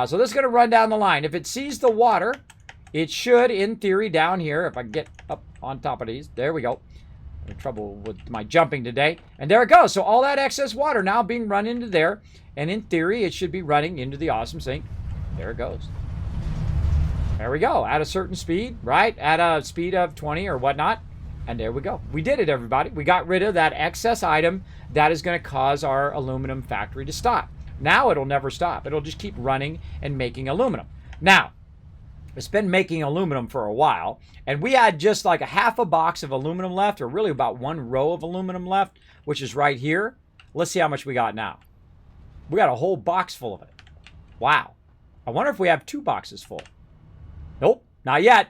So this is going to run down the line. If it sees the water, it should, in theory, down here, if I get up on top of these, there we go. I'm in trouble with my jumping today. And there it goes. So all that excess water now being run into there. And in theory, it should be running into the awesome sink. There it goes. There we go. At a certain speed, right? At a speed of 20 or whatnot. And there we go. We did it, everybody. We got rid of that excess item that is going to cause our aluminum factory to stop. Now it'll never stop. It'll just keep running and making aluminum. Now, it's been making aluminum for a while, and we had just like a half a box of aluminum left, or really about one row of aluminum left, which is right here. Let's see how much we got now. We got a whole box full of it. Wow. I wonder if we have 2 boxes full. Nope, not yet.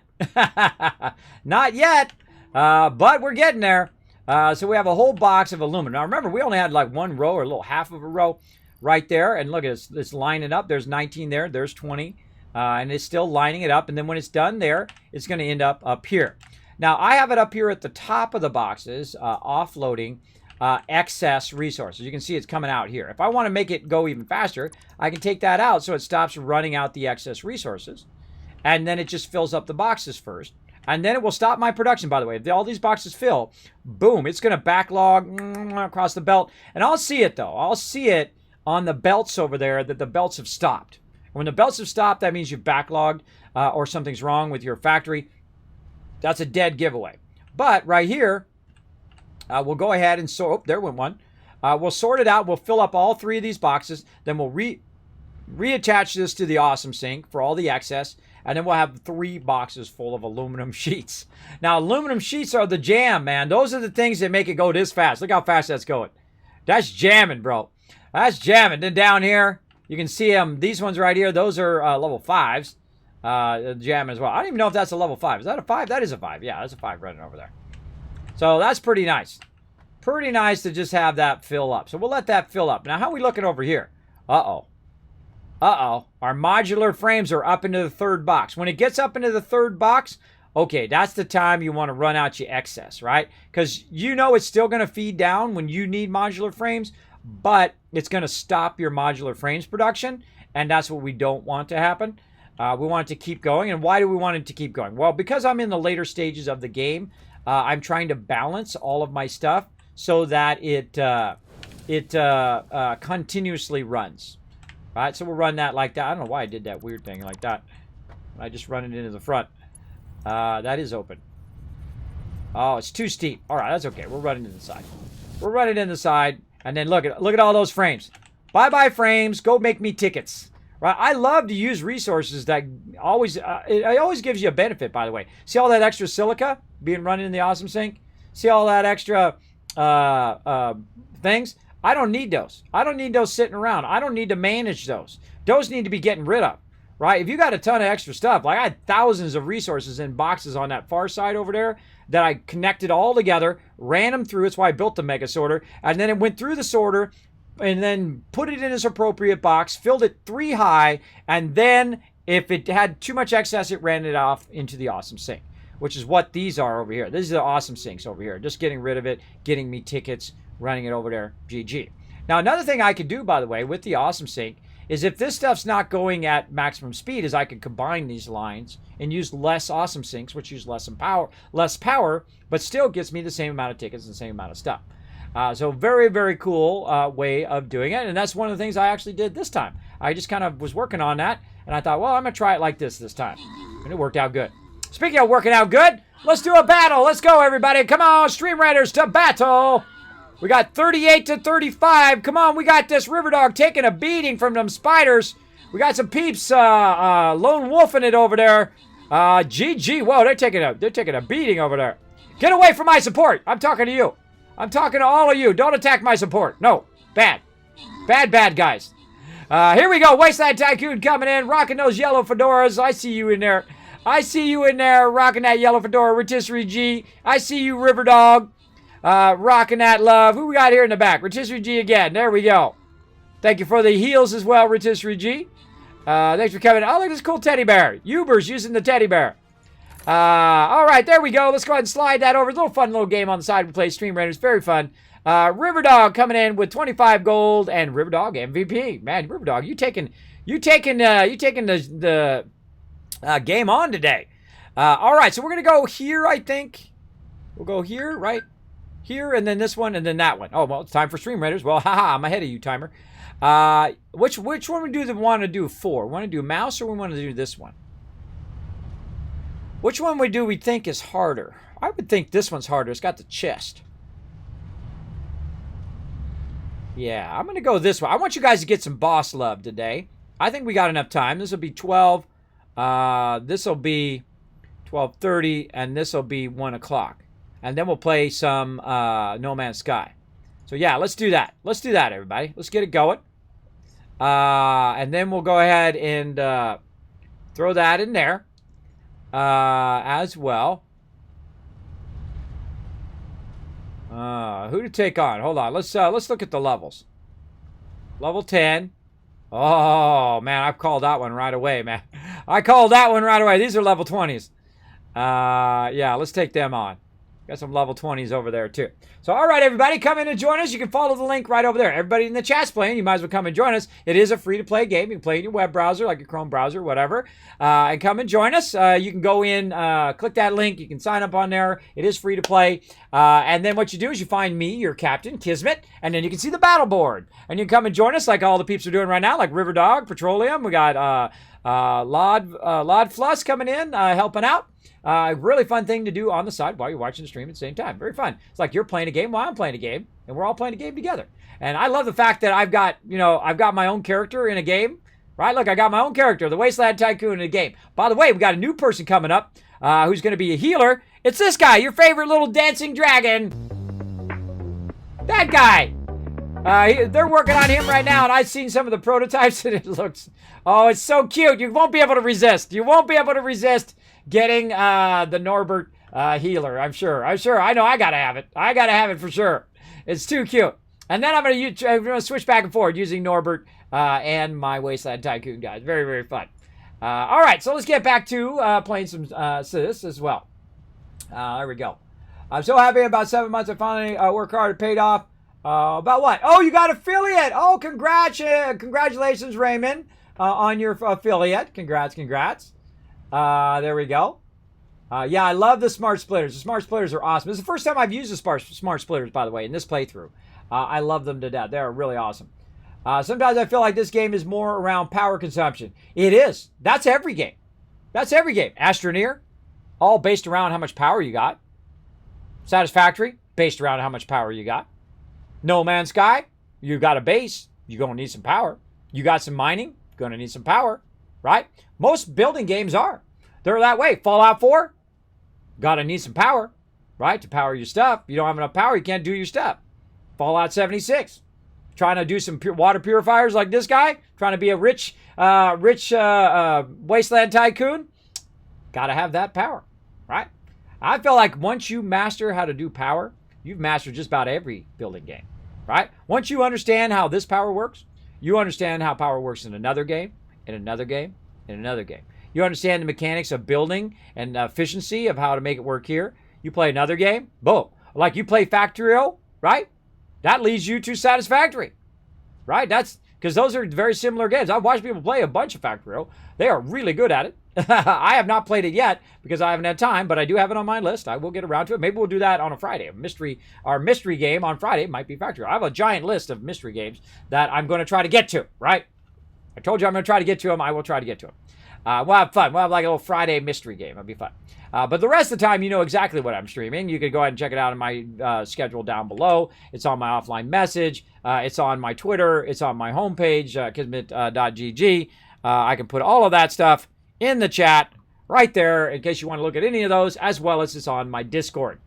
Not yet, but we're getting there. So we have a whole box of aluminum. Now remember, we only had like one row or a little half of a row right there. And look at this, it's lining up. There's 19 there, there's 20. And it's still lining it up. And then when it's done there, it's going to end up here. Now, I have it up here at the top of the boxes, offloading excess resources. You can see it's coming out here. If I want to make it go even faster, I can take that out so it stops running out the excess resources. And then it just fills up the boxes first. And then it will stop my production, by the way. If all these boxes fill, boom, it's going to backlog across the belt. And I'll see it, though. I'll see it on the belts over there that the belts have stopped. When the belts have stopped, that means you've backlogged or something's wrong with your factory. That's a dead giveaway. But right here, we'll go ahead and sort. Oh, there went one. We'll sort it out. We'll fill up all 3 of these boxes. Then we'll reattach this to the awesome sink for all the excess. And then we'll have 3 boxes full of aluminum sheets. Now, aluminum sheets are the jam, man. Those are the things that make it go this fast. Look how fast that's going. That's jamming, bro. That's jamming. Then down here, you can see them. These ones right here, those are level 5s. Jamming as well. I don't even know if that's a level 5. Is that a 5? That is a 5. Yeah, that's a 5 running over there. So that's pretty nice. Pretty nice to just have that fill up. So we'll let that fill up. Now, how are we looking over here? Uh-oh. Uh-oh. Our modular frames are up into the 3rd box. When it gets up into the 3rd box, okay, that's the time you want to run out your excess, right? Because you know it's still going to feed down when you need modular frames, but it's going to stop your modular frames production, and that's what we don't want to happen. We want it to keep going. And why do we want it to keep going? Well, because I'm in the later stages of the game, I'm trying to balance all of my stuff so that it continuously runs. All right, so we'll run that like that. I don't know why I did that weird thing like that. I just run it into the front. That is open. Oh, it's too steep. All right, that's okay. We'll run it in the side. We'll run it in the side, and then look at all those frames. Bye-bye frames. Go make me tickets. Right? I love to use resources that always it always gives you a benefit, by the way. See all that extra silica being run in the awesome sink? See all that extra things? I don't need those. I don't need those sitting around. I don't need to manage those. Those need to be getting rid of, right? If you got a ton of extra stuff, like I had thousands of resources in boxes on that far side over there that I connected all together, ran them through. That's why I built the mega sorter. And then it went through the sorter and then put it in its appropriate box, filled it 3 high, and then if it had too much excess, it ran it off into the awesome sink, which is what these are over here. These are the awesome sinks over here. Just getting rid of it, getting me tickets, running it over there, GG. Now, another thing I could do, by the way, with the awesome sink is if this stuff's not going at maximum speed, is I could combine these lines and use less awesome sinks, which use less power, but still gets me the same amount of tickets and the same amount of stuff. So very, very cool way of doing it. And that's one of the things I actually did this time. I just kind of was working on that, and I thought, well, I'm going to try it like this time. And it worked out good. Speaking of working out good, let's do a battle. Let's go, everybody. Come on, Stream Raiders, to battle. We got 38 to 35. Come on, we got this River Dog taking a beating from them spiders. We got some peeps lone wolfing it over there. GG. Whoa, they're taking a beating over there. Get away from my support. I'm talking to you. I'm talking to all of you. Don't attack my support. No. Bad. Bad guys. Here we go. Wasteland Tycoon coming in, rocking those yellow fedoras. I see you in there. I see you in there rocking that yellow fedora. Rotisserie G. I see you, River Dog. Rocking that love. Who we got here in the back? Rotisserie G again. There we go. Thank you for the heels as well, Rotisserie G. Thanks for coming. Oh, look at this cool teddy bear. Uber's using the teddy bear. All right, there we go. Let's go ahead and slide that over. It's a little fun little game on the side. We play Stream Raiders. Very fun. Riverdog coming in with 25 gold and Riverdog MVP. Man, Riverdog, you taking the game on today. All right, so we're gonna go here. I think we'll go here, right here, and then this one, and then that one. Oh well, it's time for Stream Raiders. Well, haha, I'm ahead of you, timer. Which one we want to do for? We want to do mouse or we want to do this one? Which one we think is harder? I would think this one's harder. It's got the chest. Yeah, I'm going to go this one. I want you guys to get some boss love today. I think we got enough time. This will be 12. This will be 12:30, and this will be 1 o'clock. And then we'll play some No Man's Sky. So, yeah, let's do that. Let's do that, everybody. Let's get it going. And then we'll go ahead and throw that in there as well. Who to take on? Hold on. Let's look at the levels. Level 10. Oh, man, I've called that one right away, man. I called that one right away. These are level 20s. Yeah, let's take them on. Got some level 20s over there, too. So, all right, everybody, come in and join us. You can follow the link right over there. Everybody in the chat's playing. You might as well come and join us. It is a free-to-play game. You can play in your web browser, like your Chrome browser, whatever. And come and join us. You can go in, click that link. You can sign up on there. It is free to play. And then what you do is you find me, your captain, Kismet, and then you can see the battle board. And you can come and join us like all the peeps are doing right now, like Riverdog, Petroleum. We got Lod Fluss coming in, helping out. Really fun thing to do on the side while you're watching the stream at the same time. Very fun. It's like you're playing a game while I'm playing a game, and we're all playing a game together. And I love the fact that I've got my own character in a game, right? Look, I got my own character, the Wasteland Tycoon in a game. By the way, we got a new person coming up who's going to be a healer. It's this guy, your favorite little dancing dragon. That guy. They're working on him right now, and I've seen some of the prototypes, and it looks, oh, it's so cute. You won't be able to resist. You won't be able to resist getting the Norbert healer, I'm sure. I know I got to have it. I got to have it for sure. It's too cute. And then I'm going to switch back and forth using Norbert and my Wasteland Tycoon guys. Very, very fun. All right, so let's get back to playing some this as well. There we go. I'm so happy about 7 months. I finally worked hard. It paid off. About what? Oh, you got affiliate. Oh, congratulations, Raymond, on your affiliate. Congrats. There we go. Yeah, I love the smart splitters. The smart splitters are awesome. This is the first time I've used the smart splitters, by the way, in this playthrough. I love them to death. They're really awesome. Sometimes I feel like this game is more around power consumption. It is. That's every game. Astroneer, all based around how much power you got. Satisfactory, based around how much power you got. No Man's Sky, you got a base, you're going to need some power. You got some mining, going to need some power, right? Most building games are. They're that way. Fallout 4, got to need some power, right? To power your stuff. You don't have enough power, you can't do your stuff. Fallout 76, trying to do some water purifiers like this guy, trying to be a rich Wasteland Tycoon, got to have that power, right? I feel like once you master how to do power, you've mastered just about every building game, right? Once you understand how this power works, you understand how power works in another game, in another game, in another game. You understand the mechanics of building and efficiency of how to make it work here. You play another game, boom. Like you play Factorio, right? That leads you to Satisfactory, right? That's because those are very similar games. I've watched people play a bunch of Factorio. They are really good at it. I have not played it yet because I haven't had time, but I do have it on my list. I will get around to it. Maybe we'll do that on a Friday. Our mystery game on Friday might be Factorio. I have a giant list of mystery games that I'm going to try to get to, right? I told you I'm going to try to get to them. I will try to get to them. We'll have fun. We'll have like a little Friday mystery game. It'll be fun. But the rest of the time, you know exactly what I'm streaming. You can go ahead and check it out in my schedule down below. It's on my offline message. It's on my Twitter. It's on my homepage, kismet.gg. I can put all of that stuff in the chat right there in case you want to look at any of those, as well as it's on my Discord.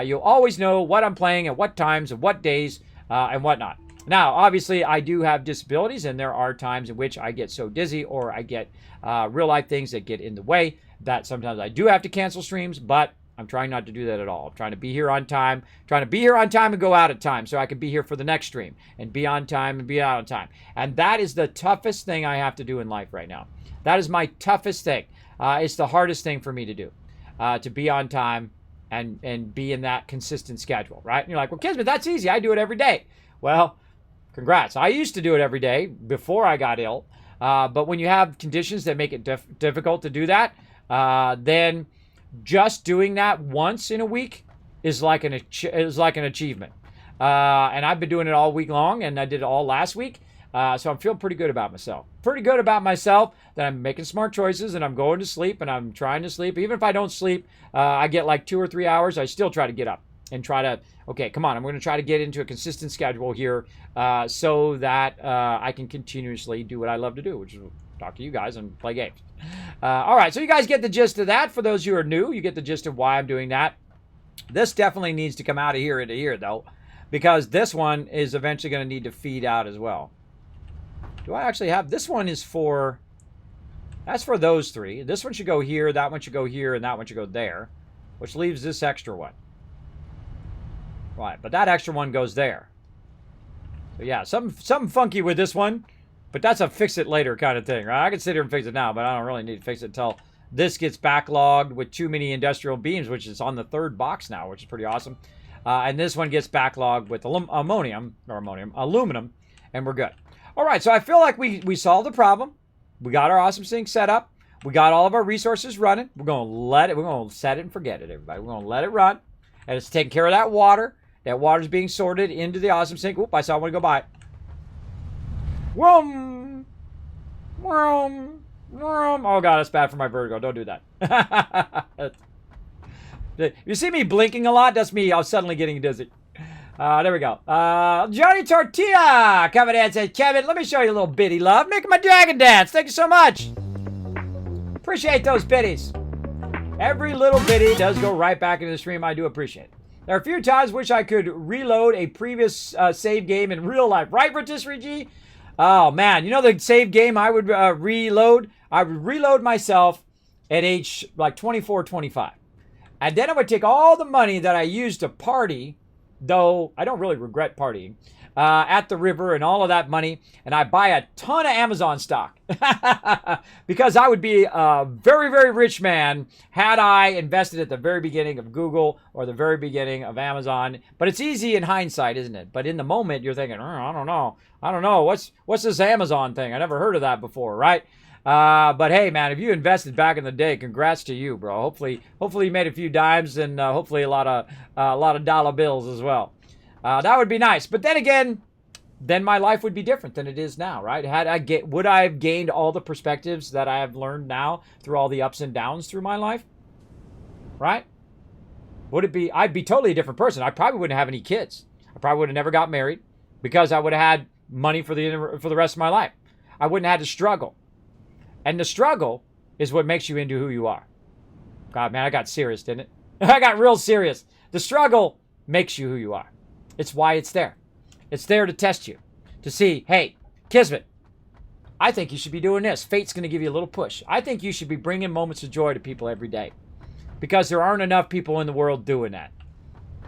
You'll always know what I'm playing at what times and what days and whatnot. Now, obviously, I do have disabilities, and there are times in which I get so dizzy or I get real-life things that get in the way that sometimes I do have to cancel streams, but I'm trying not to do that at all. I'm trying to be here on time, and go out at time so I can be here for the next stream and be on time and be out on time. And that is the toughest thing I have to do in life right now. That is my toughest thing. It's the hardest thing for me to do, to be on time and be in that consistent schedule, right? And you're like, well, Kismet, that's easy. I do it every day. Well, congrats. I used to do it every day before I got ill. But when you have conditions that make it difficult to do that, then just doing that once in a week is like an achievement. And I've been doing it all week long, and I did it all last week. So I'm feeling pretty good about myself. Pretty good about myself that I'm making smart choices and I'm going to sleep and I'm trying to sleep. Even if I don't sleep, I get like 2 or 3 hours. I still try to get up and try to, okay, come on, I'm going to try to get into a consistent schedule here so that I can continuously do what I love to do, which is talk to you guys and play games. All right, so you guys get the gist of that. For those who are new, you get the gist of why I'm doing that. This definitely needs to come out of here into here, though, because this one is eventually going to need to feed out as well. Do I actually have, this one is for, that's for those three. This one should go here, that one should go here, and that one should go there, which leaves this extra one. Right, but that extra one goes there. So yeah, something funky with this one, but that's a fix it later kind of thing, right? I can sit here and fix it now, but I don't really need to fix it until this gets backlogged with too many industrial beams, which is on the 3rd box now, which is pretty awesome. And this one gets backlogged with aluminum, and we're good. All right, so I feel like we solved the problem. We got our awesome sink set up. We got all of our resources running. We're going to set it and forget it, everybody. We're going to let it run. And it's taking care of that water. That water's being sorted into the awesome sink. Oop, I saw one go by. Vroom. Vroom. Vroom. Oh, God, that's bad for my vertigo. Don't do that. You see me blinking a lot? That's me. I was suddenly getting dizzy. There we go. Johnny Tortilla coming in and says, Kevin, let me show you a little bitty love. Making my dragon dance. Thank you so much. Appreciate those biddies. Every little bitty does go right back into the stream. I do appreciate it. There are a few times wish I could reload a previous save game in real life. Right, Rotisserie G? Oh, man. You know the save game I would reload? I would reload myself at age like 24, 25. And then I would take all the money that I used to party, though I don't really regret partying, at the river and all of that money, and I buy a ton of Amazon stock. Because I would be a very, very rich man had I invested at the very beginning of Google or the very beginning of Amazon. But it's easy in hindsight, isn't it? But in the moment, you're thinking, I don't know. What's this Amazon thing? I never heard of that before, right? But hey, man, if you invested back in the day, congrats to you, bro. Hopefully you made a few dimes and hopefully a lot of dollar bills as well. That would be nice. But then again, then my life would be different than it is now, right? Would I have gained all the perspectives that I have learned now through all the ups and downs through my life? Right? Would it be? I'd be totally a different person. I probably wouldn't have any kids. I probably would have never got married because I would have had money for the rest of my life. I wouldn't have had to struggle. And the struggle is what makes you into who you are. God, man, I got serious, didn't it? I got real serious. The struggle makes you who you are. It's why it's there. It's there to test you, to see, hey, Kismet, I think you should be doing this. Fate's going to give you a little push. I think you should be bringing moments of joy to people every day because there aren't enough people in the world doing that.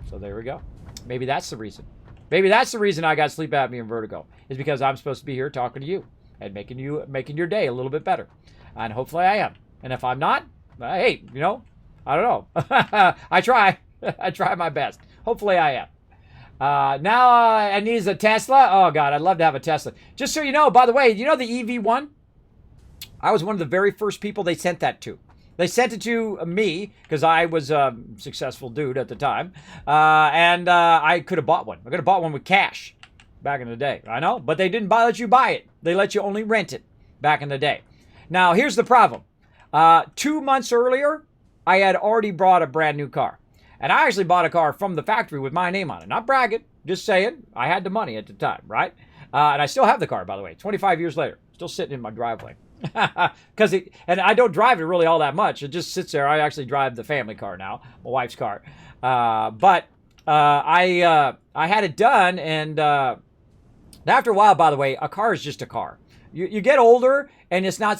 So there we go. Maybe that's the reason. Maybe that's the reason I got sleep apnea and vertigo, is because I'm supposed to be here talking to you and making your day a little bit better. And hopefully I am. And if I'm not, hey, I don't know. I try. I try my best. Hopefully I am. Now I need a Tesla. Oh, God, I'd love to have a Tesla. Just so you know, by the way, you know the EV1? I was one of the very first people they sent that to. They sent it to me because I was a successful dude at the time. And I could have bought one. I could have bought one with cash back in the day. I know, but they didn't let you buy it. They let you only rent it back in the day. Now, here's the problem. 2 months earlier, I had already bought a brand new car. And I actually bought a car from the factory with my name on it. Not bragging, just saying. I had the money at the time, right? And I still have the car, by the way, 25 years later. Still sitting in my driveway. And I don't drive it really all that much. It just sits there. I actually drive the family car now, my wife's car. But I had it done, and after a while, by the way, a car is just a car. You get older, and it's not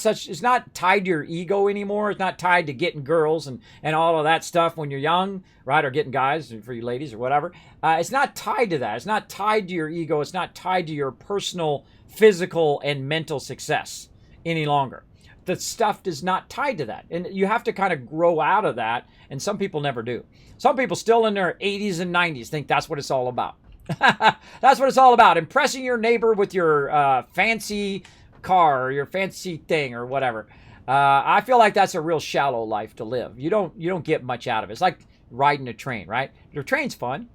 tied to your ego anymore. It's not tied to getting girls and all of that stuff when you're young, right? Or getting guys for you ladies or whatever. It's not tied to that. It's not tied to your ego. It's not tied to your personal, physical, and mental success any longer. The stuff is not tied to that. And you have to kind of grow out of that. And some people never do. Some people still in their 80s and 90s think that's what it's all about. That's what it's all about. Impressing your neighbor with your fancy car or your fancy thing or whatever. I feel like that's a real shallow life to live. You don't get much out of it. It's like riding a train, right? Your train's fun.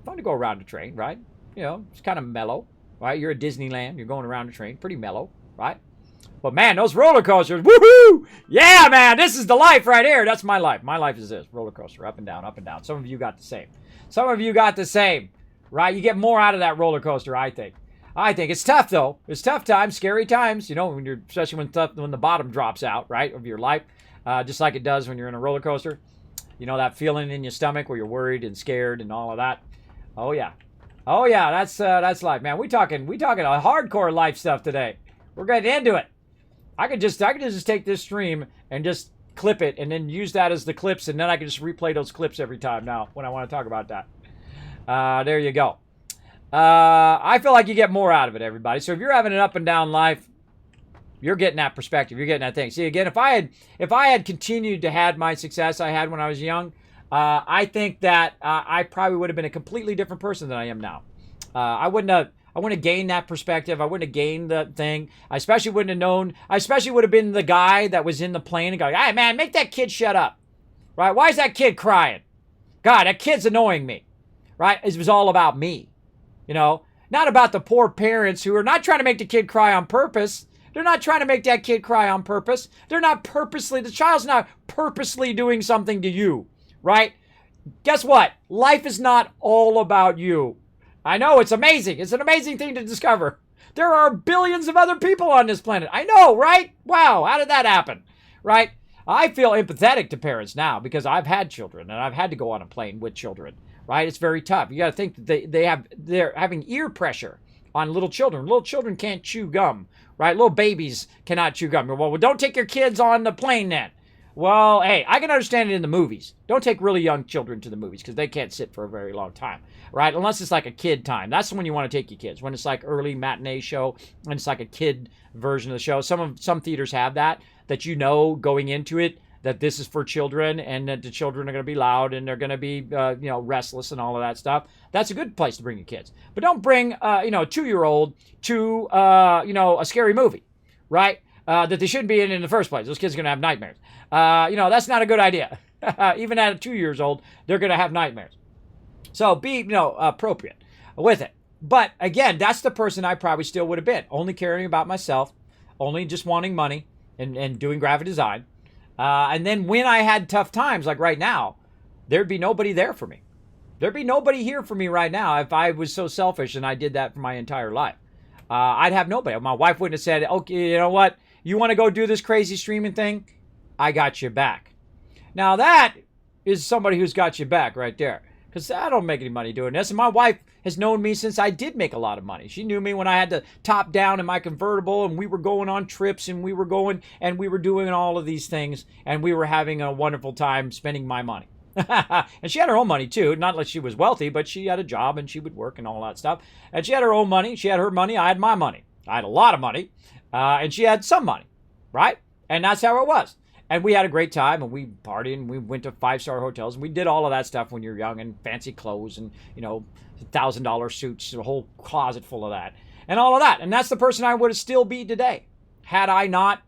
Fun to go around a train, right? It's kind of mellow, right? You're at Disneyland. You're going around a train. Pretty mellow, right? But man, those roller coasters, woohoo! Yeah, man, this is the life right here. That's my life. My life is this, roller coaster, up and down, up and down. Some of you got the same. Some of you got the same, right? You get more out of that roller coaster, I think. It's tough though. It's tough times, scary times. Especially when the bottom drops out, right, of your life, just like it does when you're in a roller coaster. That feeling in your stomach where you're worried and scared and all of that. Oh yeah, that's life, man. We talking a hardcore life stuff today. We're getting into it. I could just take this stream and just clip it and then use that as the clips, and then I can just replay those clips every time now when I want to talk about that. There you go. I feel like you get more out of it, everybody. So if you're having an up and down life, you're getting that perspective. You're getting that thing. See, again, if I had continued to have my success I had when I was young, I think that I probably would have been a completely different person than I am now. I wouldn't have gained that perspective. I wouldn't have gained the thing. I especially wouldn't have known. I especially would have been the guy that was in the plane and going, "Hey, man, make that kid shut up." Right? Why is that kid crying? God, that kid's annoying me. Right? It was all about me. Not about the poor parents who are not trying to make the kid cry on purpose. They're not trying to make that kid cry on purpose. The child's not purposely doing something to you. Right? Guess what? Life is not all about you. I know, it's amazing. It's an amazing thing to discover. There are billions of other people on this planet. I know, right? Wow, how did that happen? Right? I feel empathetic to parents now because I've had children and I've had to go on a plane with children. Right? It's very tough. You got to think that they're having ear pressure on little children. Little children can't chew gum. Right? Little babies cannot chew gum. Well, don't take your kids on the plane then. Well, hey, I can understand it in the movies. Don't take really young children to the movies because they can't sit for a very long time, right? Unless it's like a kid time. That's when you want to take your kids. When it's like early matinee show and it's like a kid version of the show. Some theaters have that going into it, that this is for children and that the children are going to be loud and they're going to be, restless and all of that stuff. That's a good place to bring your kids. But don't bring, a 2-year-old to, a scary movie, right? That they shouldn't be in the first place. Those kids are going to have nightmares. That's not a good idea. Even at 2 years old, they're going to have nightmares. So be, appropriate with it. But again, that's the person I probably still would have been. Only caring about myself, only just wanting money and doing graphic design. And then when I had tough times, like right now, there'd be nobody there for me. There'd be nobody here for me right now if I was so selfish and I did that for my entire life. I'd have nobody. My wife wouldn't have said, okay, you know what? You want to go do this crazy streaming thing? I got your back. Now that is somebody who's got your back right there. Because I don't make any money doing this. And my wife has known me since I did make a lot of money. She knew me when I had to top down in my convertible and we were going on trips and we were doing all of these things and we were having a wonderful time spending my money. And she had her own money too. Not like she was wealthy, but she had a job and she would work and all that stuff. And she had her own money. She had her money. I had my money. I had a lot of money. And she had some money, right? And that's how it was. And we had a great time, and we partied, and we went to 5-star hotels, and we did all of that stuff when you're young, and fancy clothes, and, $1,000 suits, a whole closet full of that, and all of that. And that's the person I would still be today, had I not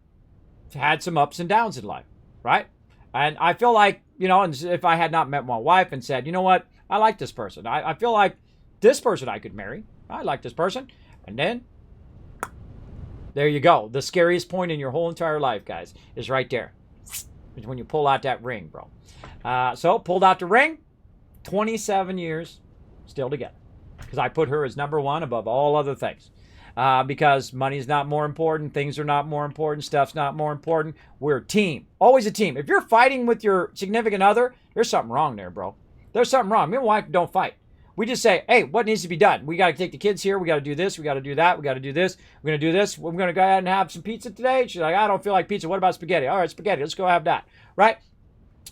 had some ups and downs in life, right? And I feel like, and if I had not met my wife and said, you know what, I like this person. I feel like this person I could marry. I like this person. And then, there you go. The scariest point in your whole entire life, guys, is right there. Is when you pull out that ring, bro. So, pulled out the ring, 27 years, still together. Because I put her as number one above all other things. Because money's not more important, things are not more important, stuff's not more important. We're a team. Always a team. If you're fighting with your significant other, there's something wrong there, bro. There's something wrong. Me and my wife don't fight. We just say, hey, what needs to be done? We got to take the kids here. We got to do this. We got to do that. We got to do this. We're going to do this. We're going to go ahead and have some pizza today. She's like, I don't feel like pizza. What about spaghetti? All right, spaghetti. Let's go have that. Right?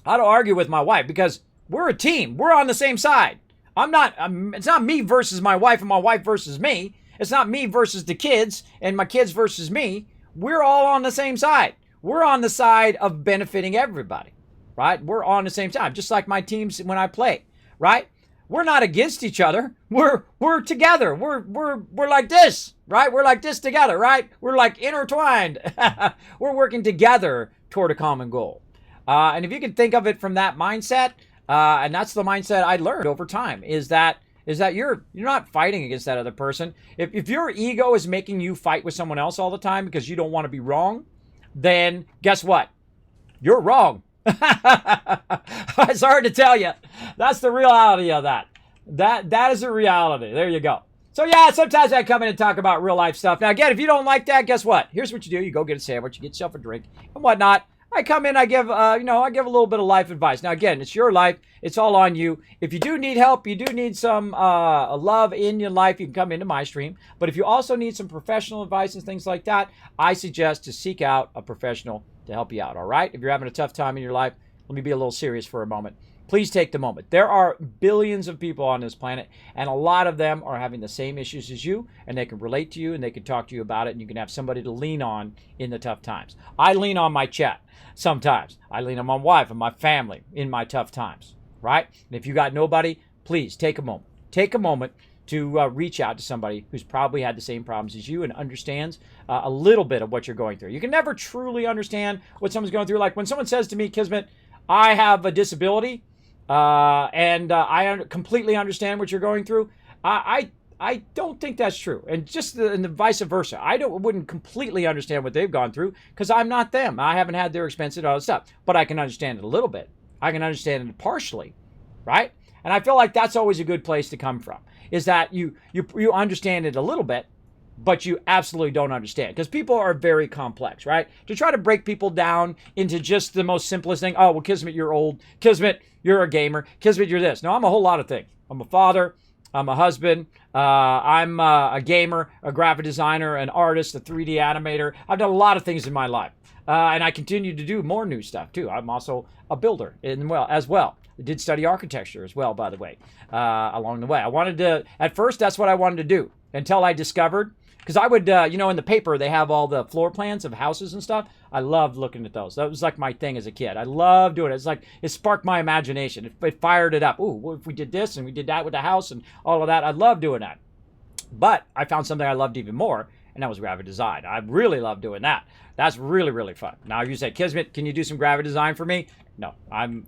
I don't argue with my wife because we're a team. We're on the same side. It's not me versus my wife and my wife versus me. It's not me versus the kids and my kids versus me. We're all on the same side. We're on the side of benefiting everybody, right? We're on the same side, just like my teams when I play, right? We're not against each other. We're together. We're like this, right? We're like this together, right? We're like intertwined. We're working together toward a common goal. And if you can think of it from that mindset, and that's the mindset I learned over time, is that you're not fighting against that other person. If your ego is making you fight with someone else all the time because you don't want to be wrong, then guess what? You're wrong. It's hard to tell you. That's the reality of that. That is the reality. There you go. So yeah, sometimes I come in and talk about real life stuff. Now again, if you don't like that, guess what? Here's what you do. You go get a sandwich, you get yourself a drink and whatnot. I come in, I give a little bit of life advice. Now again, it's your life. It's all on you. If you do need help, you do need some love in your life, you can come into my stream. But if you also need some professional advice and things like that, I suggest to seek out a professional to help you out, all right? If you're having a tough time in your life, let me be a little serious for a moment. Please take the moment. There are billions of people on this planet, and a lot of them are having the same issues as you, and they can relate to you, and they can talk to you about it, and you can have somebody to lean on in the tough times. I lean on my chat sometimes. I lean on my wife and my family in my tough times, right? And if you got nobody, please take a moment. Take a moment to reach out to somebody who's probably had the same problems as you and understands a little bit of what you're going through. You can never truly understand what someone's going through. Like when someone says to me, Kismet, I have a disability, and I completely understand what you're going through. I don't think that's true. And and the vice versa. I wouldn't completely understand what they've gone through because I'm not them. I haven't had their expenses and all that stuff. But I can understand it a little bit. I can understand it partially, right? And I feel like that's always a good place to come from, is that you understand it a little bit, but you absolutely don't understand, because people are very complex, right? To try to break people down into just the most simplest thing. Oh, well, Kismet, you're old. Kismet, you're a gamer. Kismet, you're this. No, I'm a whole lot of things. I'm a father. I'm a husband. I'm a gamer, a graphic designer, an artist, a 3D animator. I've done a lot of things in my life. And I continue to do more new stuff, too. I'm also a builder as well. I did study architecture as well, by the way, along the way. At first, that's what I wanted to do until I discovered, because I would, in the paper, they have all the floor plans of houses and stuff. I loved looking at those. That was like my thing as a kid. I loved doing it. It's like, it sparked my imagination. It fired it up. Ooh, what if we did this and we did that with the house and all of that? I loved doing that. But I found something I loved even more, and that was graphic design. I really love doing that. That's really, really fun. Now, if you say, Kismet, can you do some graphic design for me? No, I'm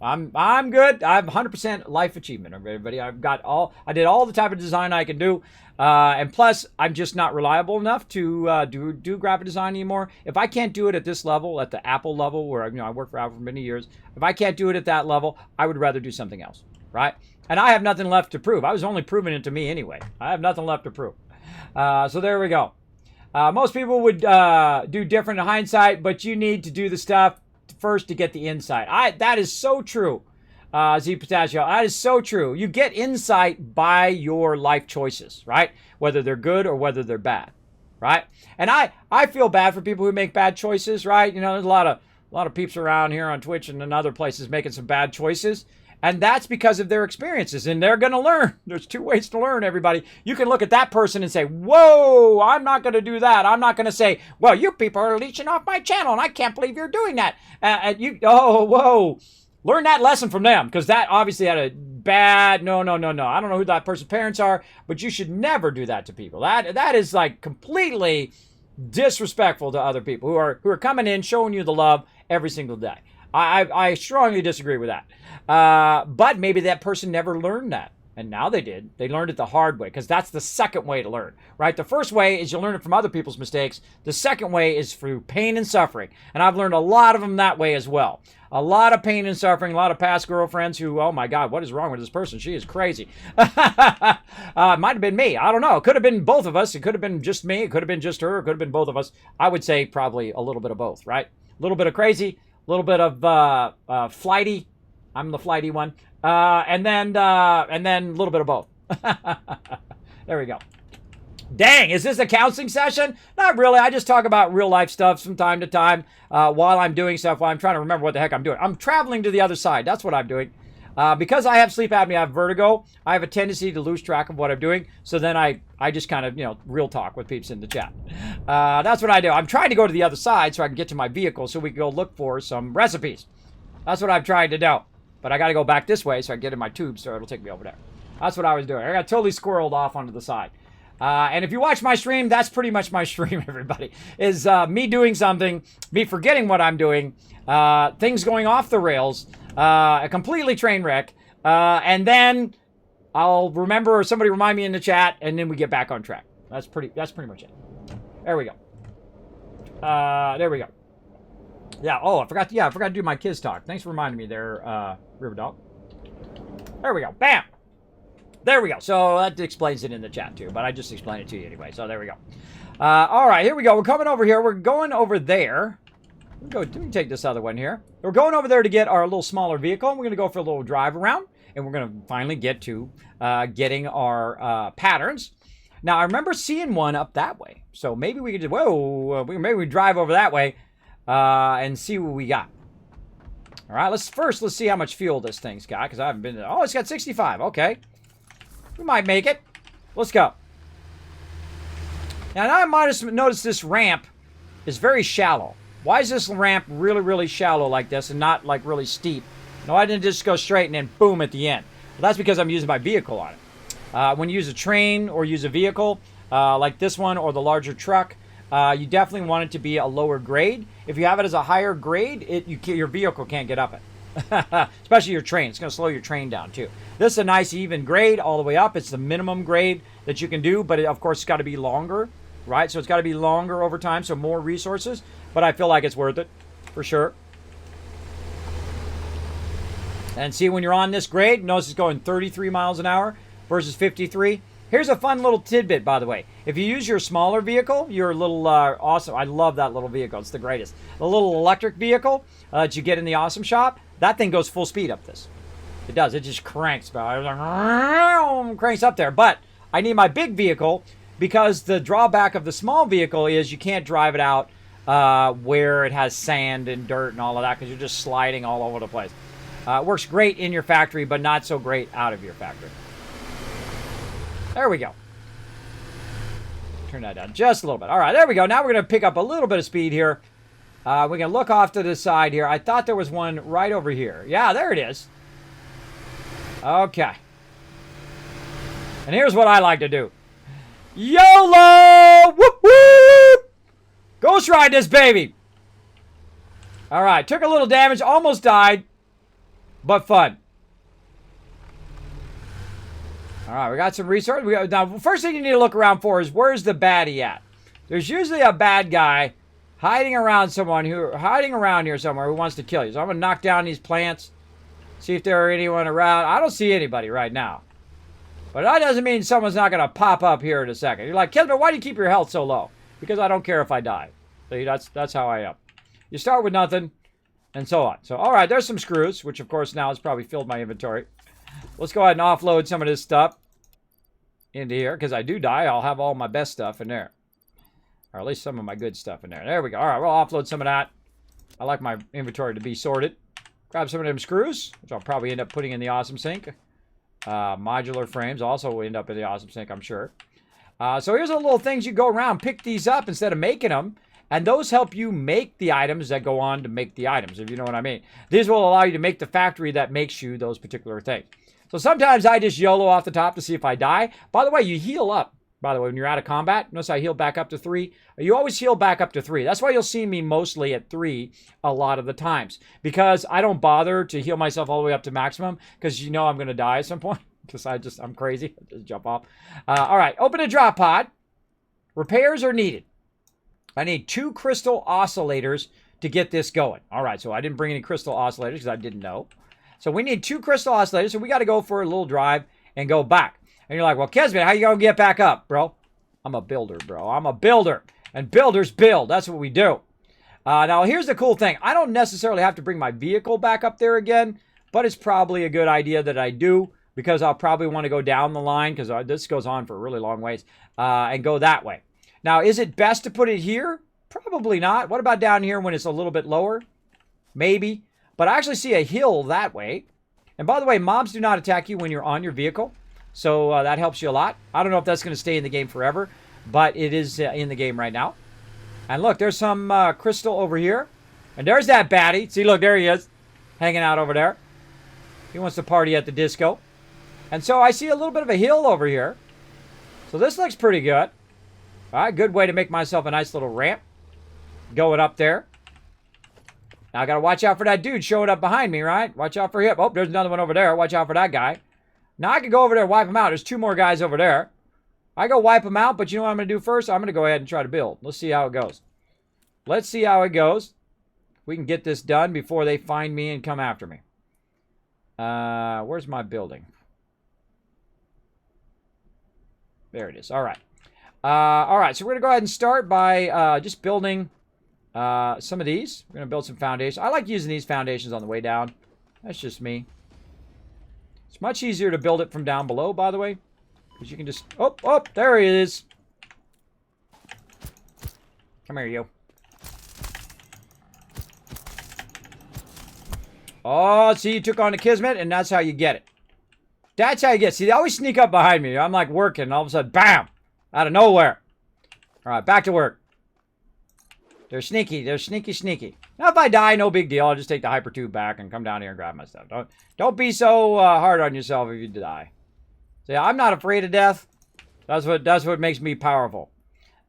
good. I'm 100% life achievement, everybody. I did all the type of design I can do. And plus, I'm just not reliable enough to do graphic design anymore. If I can't do it at this level, at the Apple level, where I worked for Apple for many years, if I can't do it at that level, I would rather do something else, right? And I have nothing left to prove. I was only proving it to me anyway. I have nothing left to prove. So there we go. Most people would do different in hindsight, but you need to do the stuff first to get the insight. That is so true, Z Pistachio. That is so true. You get insight by your life choices, right? Whether they're good or whether they're bad, right? And I feel bad for people who make bad choices, right? There's a lot of peeps around here on Twitch and in other places making some bad choices. And that's because of their experiences, and they're going to learn. There's two ways to learn, everybody. You can look at that person and say, whoa, I'm not going to do that. I'm not going to say, well, you people are leeching off my channel, and I can't believe you're doing that. Whoa. Learn that lesson from them, because that obviously had a bad, no. I don't know who that person's parents are, but you should never do that to people. That is like completely disrespectful to other people who are coming in, showing you the love every single day. I strongly disagree with that. But maybe that person never learned that. And now they did. They learned it the hard way, because that's the second way to learn, right? The first way is you learn it from other people's mistakes. The second way is through pain and suffering. And I've learned a lot of them that way as well. A lot of pain and suffering, a lot of past girlfriends who, oh my God, what is wrong with this person? She is crazy. Might have been me. I don't know. It could have been both of us. It could have been just me. It could have been just her. It could have been both of us. I would say probably a little bit of both, right? A little bit of crazy, a little bit of flighty. I'm the flighty one. And then a little bit of both. There we go. Dang, is this a counseling session? Not really. I just talk about real life stuff from time to time while I'm doing stuff, while I'm trying to remember what the heck I'm doing. I'm traveling to the other side. That's what I'm doing. Because I have sleep apnea, I have vertigo, I have a tendency to lose track of what I'm doing. So then I just kind of, real talk with peeps in the chat. That's what I do. I'm trying to go to the other side so I can get to my vehicle so we can go look for some recipes. That's what I'm trying to do. But I got to go back this way so I can get in my tube so it'll take me over there. That's what I was doing. I got totally squirreled off onto the side. And if you watch my stream, that's pretty much my stream, everybody. Is me doing something, me forgetting what I'm doing, things going off the rails, a completely train wreck, and then I'll remember, or somebody remind me in the chat, and then we get back on track. That's pretty much it. There we go. There we go. Yeah, I forgot to do my kids talk. Thanks for reminding me there, River Dog. There we go. Bam! There we go. So that explains it in the chat too, but I just explained it to you anyway. So there we go. All right, here we go. We're coming over here. We're going over there. Let me take this other one here. We're going over there to get our little smaller vehicle. And we're going to go for a little drive around, and we're going to finally get to getting our patterns. Now, I remember seeing one up that way. So maybe we could just, maybe we drive over that way and see what we got. All right, let's see how much fuel this thing's got, because I haven't been there. Oh, it's got 65. Okay. We might make it. Let's go. Now, I might have noticed this ramp is very shallow. Why is this ramp really, really shallow like this and not like really steep? No, I didn't just go straight and then boom at the end. Well, that's because I'm using my vehicle on it. When you use a train or use a vehicle like this one or the larger truck, you definitely want it to be a lower grade. If you have it as a higher grade, your vehicle can't get up it. Especially your train. It's going to slow your train down too. This is a nice even grade all the way up. It's the minimum grade that you can do, but of course it's got to be longer, right? So it's got to be longer over time, so more resources, but I feel like it's worth it for sure. And see, when you're on this grade, notice it's going 33 miles an hour versus 53. Here's a fun little tidbit, by the way. If you use your smaller vehicle, your little awesome, I love that little vehicle. It's the greatest. The little electric vehicle that you get in the Awesome Shop, that thing goes full speed up this. It does. It just cranks. Cranks up there. But I need my big vehicle because the drawback of the small vehicle is you can't drive it out where it has sand and dirt and all of that because you're just sliding all over the place. It works great in your factory, but not so great out of your factory. There we go. Turn that down just a little bit. All right, there we go. Now we're going to pick up a little bit of speed here. We can look off to the side here. I thought there was one right over here. Yeah, there it is. Okay. And here's what I like to do. YOLO! Whoop, whoop! Ghost ride this baby. All right, took a little damage, almost died, but fun. All right, we got some resources. Now, first thing you need to look around for is where's the baddie at? There's usually a bad guy hiding around here somewhere who wants to kill you. So I'm gonna knock down these plants, see if there are anyone around. I don't see anybody right now, but that doesn't mean someone's not gonna pop up here in a second. You're like, Kismet, why do you keep your health so low? Because I don't care if I die. See, that's how I am. You start with nothing, and so on. So all right, there's some screws, which of course now has probably filled my inventory. Let's go ahead and offload some of this stuff into here, because I do die. I'll have all my best stuff in there. Or at least some of my good stuff in there. There we go. All right, we'll offload some of that. I like my inventory to be sorted. Grab some of them screws, which I'll probably end up putting in the Awesome Sink. Modular frames also will end up in the Awesome Sink, I'm sure. So here's the little things you go around. Pick these up instead of making them. And those help you make the items that go on to make the items, if you know what I mean. These will allow you to make the factory that makes you those particular things. So sometimes I just YOLO off the top to see if I die. By the way, you heal up. By the way, when you're out of combat, notice I heal back up to 3. You always heal back up to 3. That's why you'll see me mostly at 3 a lot of the times. Because I don't bother to heal myself all the way up to maximum. Because you know I'm going to die at some point. Because I'm crazy. I just jump off. All right, open a drop pod. Repairs are needed. I need 2 crystal oscillators to get this going. All right, so I didn't bring any crystal oscillators because I didn't know. So we need 2 crystal oscillators. So we got to go for a little drive and go back. And you're like, well, Kismet, how you going to get back up, bro? I'm a builder, bro. I'm a builder. And builders build. That's what we do. Now, here's the cool thing. I don't necessarily have to bring my vehicle back up there again, but it's probably a good idea that I do because I'll probably want to go down the line because this goes on for a really long ways and go that way. Now, is it best to put it here? Probably not. What about down here when it's a little bit lower? Maybe. But I actually see a hill that way. And by the way, mobs do not attack you when you're on your vehicle. So that helps you a lot. I don't know if that's going to stay in the game forever, but it is in the game right now. And look, there's some crystal over here. And there's that baddie. See, look, there he is. Hanging out over there. He wants to party at the disco. And so I see a little bit of a hill over here. So this looks pretty good. All right, good way to make myself a nice little ramp. Going up there. Now I got to watch out for that dude showing up behind me, right? Watch out for him. Oh, there's another one over there. Watch out for that guy. Now I can go over there and wipe him out. There's 2 more guys over there. I go wipe them out, but you know what I'm going to do first? I'm going to go ahead and try to build. Let's see how it goes. Let's see how it goes. We can get this done before they find me and come after me. Where's my building? There it is. All right. All right, so we're going to go ahead and start by just building some of these. We're going to build some foundations. I like using these foundations on the way down. That's just me. It's much easier to build it from down below, by the way. Because you can just... Oh, there he is. Come here, you. Oh, see, you took on the Kismet, and that's how you get it. That's how you get it. See, they always sneak up behind me. I'm like working, and all of a sudden, bam! Out of nowhere. All right, back to work. They're sneaky. They're sneaky, sneaky. Now, if I die, no big deal. I'll just take the hyper tube back and come down here and grab my stuff. Don't be so hard on yourself if you die. See, I'm not afraid of death. That's what makes me powerful.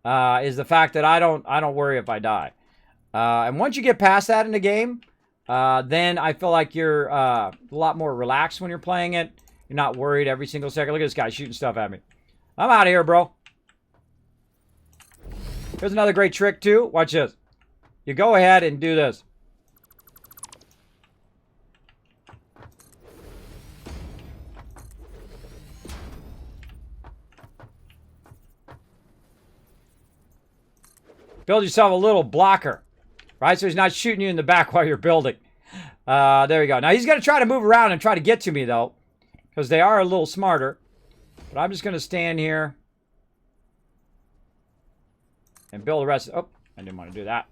Is the fact that I don't worry if I die. And once you get past that in the game, then I feel like you're a lot more relaxed when you're playing it. You're not worried every single second. Look at this guy shooting stuff at me. I'm out of here, bro. Here's another great trick, too. Watch this. You go ahead and do this. Build yourself a little blocker. Right? So he's not shooting you in the back while you're building. There you go. Now, he's going to try to move around and try to get to me, though. Because they are a little smarter. But I'm just going to stand here. And build the rest. Oh, I didn't want to do that.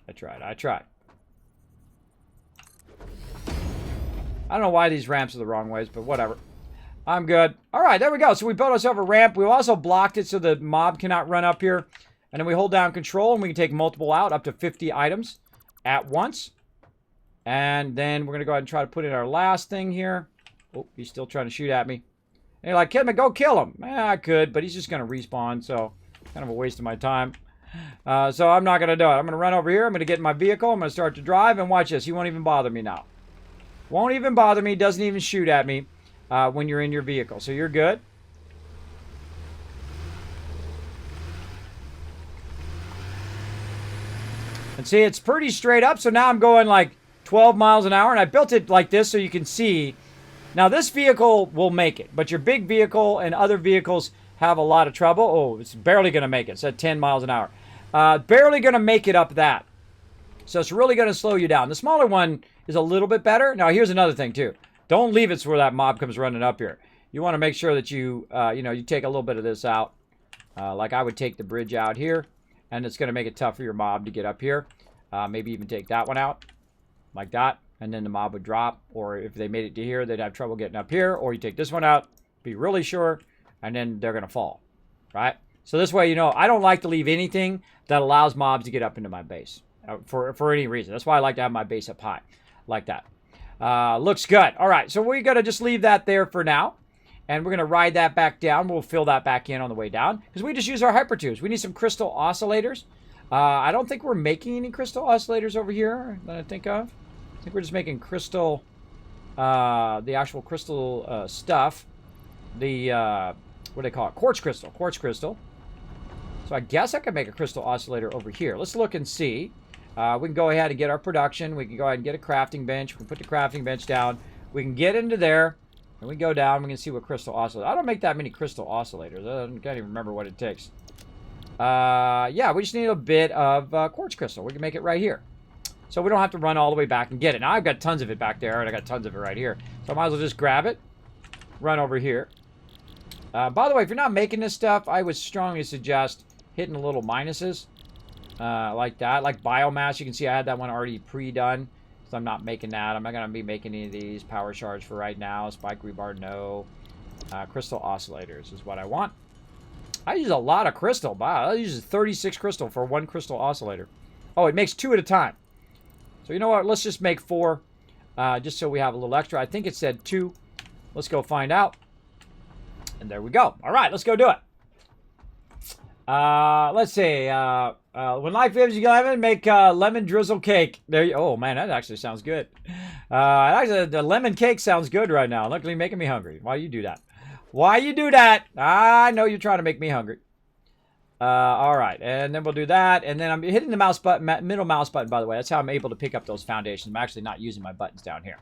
I tried. I don't know why these ramps are the wrong ways, but whatever. I'm good. All right, there we go. So we built ourselves a ramp. We also blocked it so the mob cannot run up here. And then we hold down control and we can take multiple out, up to 50 items at once. And then we're going to go ahead and try to put in our last thing here. Oh, he's still trying to shoot at me. And you're like, Kismet, go kill him. I could, but he's just going to respawn, so kind of a waste of my time. So I'm not going to do it. I'm going to run over here. I'm going to get in my vehicle. I'm going to start to drive, and watch this. He won't even bother me now. Won't even bother me. Doesn't even shoot at me when you're in your vehicle. So you're good. And see, it's pretty straight up. So now I'm going like 12 miles an hour, and I built it like this so you can see. Now, this vehicle will make it, but your big vehicle and other vehicles have a lot of trouble. Oh, it's barely going to make it. It's at 10 miles an hour. Barely going to make it up that. So it's really going to slow you down. The smaller one is a little bit better. Now, here's another thing, too. Don't leave it where that mob comes running up here. You want to make sure that you take a little bit of this out. Like I would take the bridge out here, and it's going to make it tough for your mob to get up here. Maybe even take that one out, like that. And then the mob would drop, or if they made it to here, they'd have trouble getting up here, or you take this one out, be really sure, and then they're going to fall, right? So this way, I don't like to leave anything that allows mobs to get up into my base for any reason. That's why I like to have my base up high, like that. Looks good. All right, so we're going to just leave that there for now, and we're going to ride that back down. We'll fill that back in on the way down, because we just use our hyper tubes. We need some crystal oscillators. I don't think we're making any crystal oscillators over here that I think of. I think we're just making crystal, the actual crystal stuff. The, what do they call it? Quartz crystal. Quartz crystal. So I guess I could make a crystal oscillator over here. Let's look and see. We can go ahead and get our production. We can go ahead and get a crafting bench. We can put the crafting bench down. We can get into there. And we go down. We can see what crystal oscillator. I don't make that many crystal oscillators. I can't even remember what it takes. Yeah, we just need a bit of quartz crystal. We can make it right here. So we don't have to run all the way back and get it. Now I've got tons of it back there, and I got tons of it right here. So I might as well just grab it, run over here. By the way, if you're not making this stuff, I would strongly suggest hitting the little minuses like that. Like biomass, you can see I had that one already pre-done. So I'm not making that. I'm not going to be making any of these. Power shards for right now. Spike rebar, no. Crystal oscillators is what I want. I use a lot of crystal. Wow, I use 36 crystal for one crystal oscillator. Oh, it makes 2 at a time. So you know what? Let's just make 4 just so we have a little extra. I think it said 2. Let's go find out. And there we go. All right, let's go do it. Let's see. When life gives you lemon, make lemon drizzle cake. There you. Oh man, that actually sounds good. Actually, the lemon cake sounds good right now. Luckily, making me hungry. Why you do that? Why you do that? I know you're trying to make me hungry. All right, and then we'll do that, and then I'm hitting the mouse button, middle mouse button. By the way, that's how I'm able to pick up those foundations. I'm actually not using my buttons down here.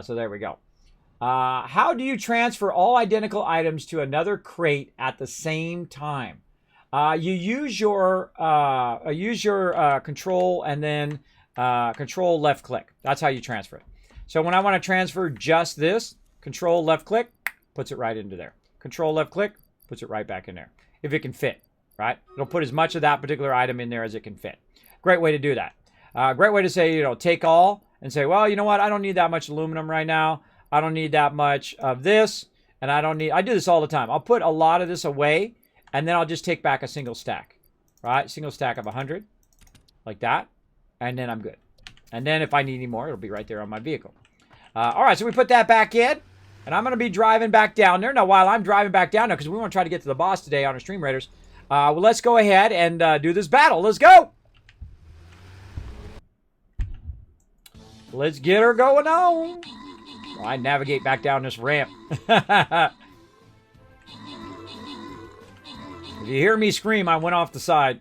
So there we go. How do you transfer all identical items to another crate at the same time? You use your control and then control left click. That's how you transfer it. So when I want to transfer just this, control left click puts it right into there. Control left click puts it right back in there. If it can fit, right? It'll put as much of that particular item in there as it can fit. Great way to do that. Great way to say, take all and say, well, you know what? I don't need that much aluminum right now. I don't need that much of this. And I do this all the time. I'll put a lot of this away. And then I'll just take back a single stack, right? Single stack of 100, like that. And then I'm good. And then if I need any more, it'll be right there on my vehicle. All right, so we put that back in. And I'm going to be driving back down there. Now, while I'm driving back down there, because we want to try to get to the boss today on our Stream Raiders, well, let's go ahead and do this battle. Let's go. Let's get her going on. Well, I navigate back down this ramp. If you hear me scream, I went off the side.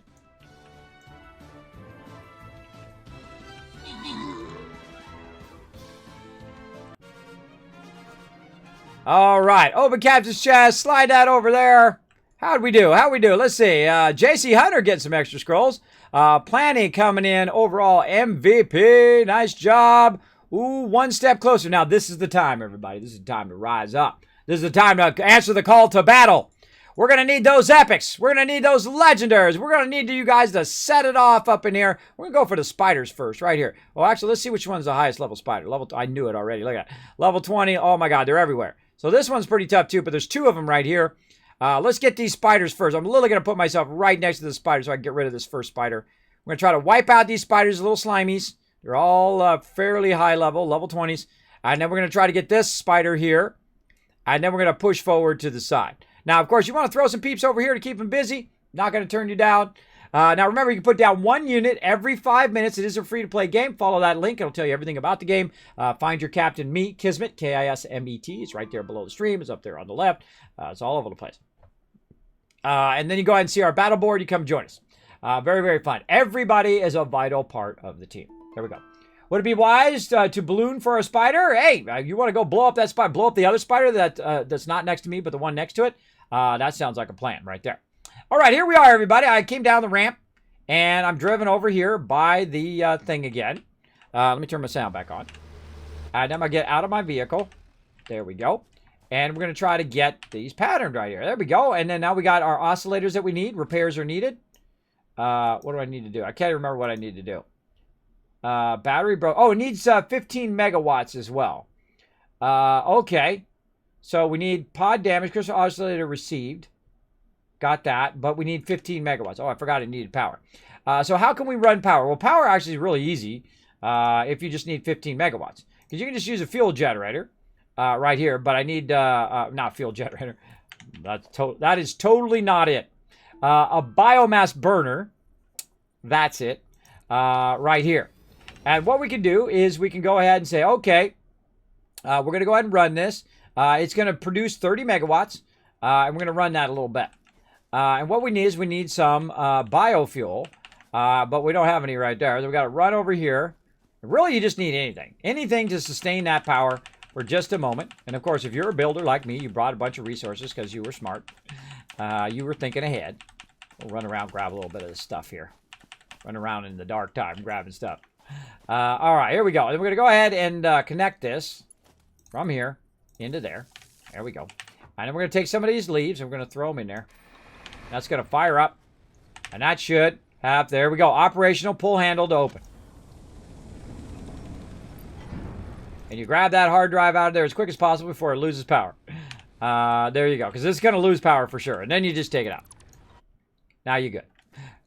All right. Open captain's chest. Slide that over there. How'd we do? How'd we do? Let's see. JC Hunter getting some extra scrolls. Planning coming in. Overall MVP. Nice job. Ooh, one step closer. Now, this is the time, everybody. This is the time to rise up. This is the time to answer the call to battle. We're going to need those epics. We're going to need those legendaries. We're going to need you guys to set it off up in here. We're going to go for the spiders first, right here. Well, actually, let's see which one's the highest level spider. I knew it already. Look at that. Level 20. Oh, my God. They're everywhere. So this one's pretty tough, too, but there's 2 of them right here. Let's get these spiders first. I'm literally going to put myself right next to the spider so I can get rid of this first spider. We're going to try to wipe out these spiders, little slimies. They're all fairly high level, level 20s. And then we're going to try to get this spider here. And then we're going to push forward to the side. Now, of course, you want to throw some peeps over here to keep them busy. Not going to turn you down. Now, remember, you can put down 1 unit every 5 minutes. It is a free-to-play game. Follow that link. It'll tell you everything about the game. Find your captain, me, Kismet, Kismet. It's right there below the stream. It's up there on the left. It's all over the place. And then you go ahead and see our battle board. You come join us. Very, very fun. Everybody is a vital part of the team. There we go. Would it be wise to balloon for a spider? Hey, you want to go blow up that spider? Blow up the other spider that's not next to me, but the one next to it? That sounds like a plan right there. All right, here we are, everybody. I came down the ramp, and I'm driven over here by the thing again. Let me turn my sound back on. And then I get out of my vehicle. There we go. And we're going to try to get these patterned right here. There we go. And then now we got our oscillators that we need. Repairs are needed. What do I need to do? I can't remember what I need to do. Battery broke. Oh, it needs 15 megawatts as well. Okay. So we need pod damage. Crystal oscillator received. Got that. But we need 15 megawatts. Oh, I forgot it needed power. So how can we run power? Well, power actually is really easy if you just need 15 megawatts. Because you can just use a fuel generator right here. But I need, not fuel generator. That is totally not it. A biomass burner. That's it. Right here. And what we can do is we can go ahead and say, okay, we're going to go ahead and run this. It's going to produce 30 megawatts, and we're going to run that a little bit. And what we need is we need some biofuel, but we don't have any right there. So we got to run over here. Really, you just need anything to sustain that power for just a moment. And of course, if you're a builder like me, you brought a bunch of resources because you were smart. You were thinking ahead. We'll run around, grab a little bit of this stuff here. Run around in the dark time, grabbing stuff. All right, here we go. And we're going to go ahead and connect this from here into there. There we go. And then we're going to take some of these leaves and we're going to throw them in there. That's going to fire up. And that should have, there we go, operational pull handle to open. And you grab that hard drive out of there as quick as possible before it loses power. There you go, because this is going to lose power for sure. And then you just take it out. Now you're good.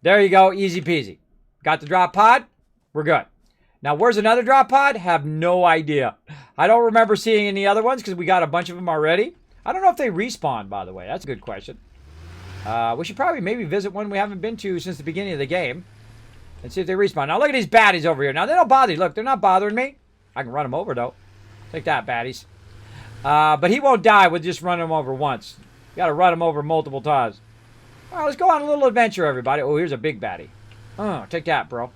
There you go, easy peasy. Got the drop pod? We're good. Now, where's another drop pod? Have no idea. I don't remember seeing any other ones because we got a bunch of them already. I don't know if they respawn, by the way. That's a good question. We should probably maybe visit one we haven't been to since the beginning of the game and see if they respawn. Now, look at these baddies over here. Now, they don't bother you. Look, they're not bothering me. I can run them over, though. Take that, baddies. But he won't die with just running him over once. You got to run him over multiple times. All right, let's go on a little adventure, everybody. Oh, here's a big baddie. Oh, take that, bro.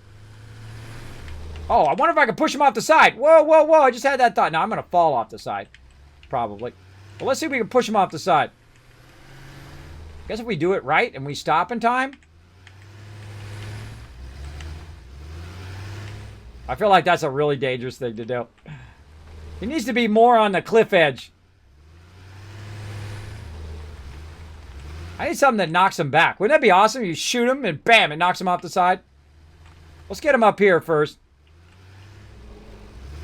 Oh, I wonder if I can push him off the side. Whoa, whoa, whoa. I just had that thought. Now, I'm going to fall off the side. Probably. Well, let's see if we can push him off the side. I guess if we do it right and we stop in time. I feel like that's a really dangerous thing to do. He needs to be more on the cliff edge. I need something that knocks him back. Wouldn't that be awesome? You shoot him and bam, it knocks him off the side. Let's get him up here first.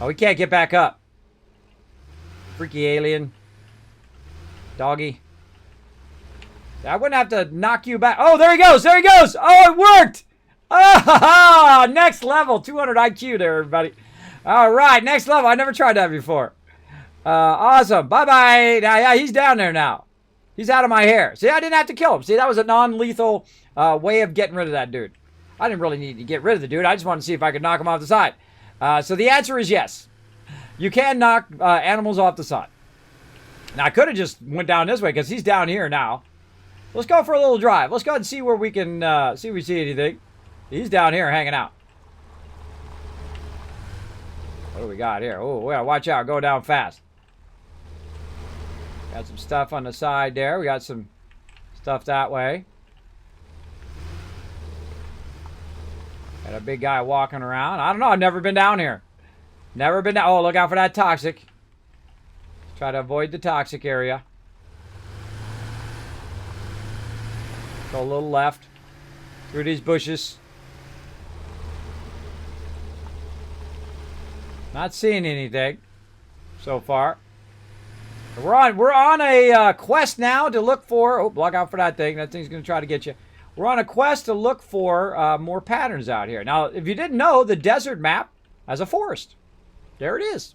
Oh, he can't get back up. Freaky alien. Doggy. I wouldn't have to knock you back. Oh, there he goes. There he goes. Oh, it worked. Ah, next level. 200 IQ there, everybody. All right, next level. I never tried that before. Awesome. Bye-bye. Now, yeah, he's down there now. He's out of my hair. See, I didn't have to kill him. See, that was a non-lethal way of getting rid of that dude. I didn't really need to get rid of the dude. I just wanted to see if I could knock him off the side. So the answer is yes. You can knock animals off the side. Now, I could have just went down this way because he's down here now. Let's go for a little drive. Let's go ahead and see where we can see if we see anything. He's down here hanging out. What do we got here? Oh, we gotta watch out. Go down fast. Got some stuff on the side there. We got some stuff that way. Got a big guy walking around. I don't know. I've never been down here. Never been down. Oh, look out for that toxic. Try to avoid the toxic area. Go a little left. Through these bushes. Not seeing anything so far. We're on a quest now to look for. Oh, look out for that thing. That thing's going to try to get you. We're on a quest to look for more patterns out here. Now, if you didn't know, the desert map has a forest. There it is.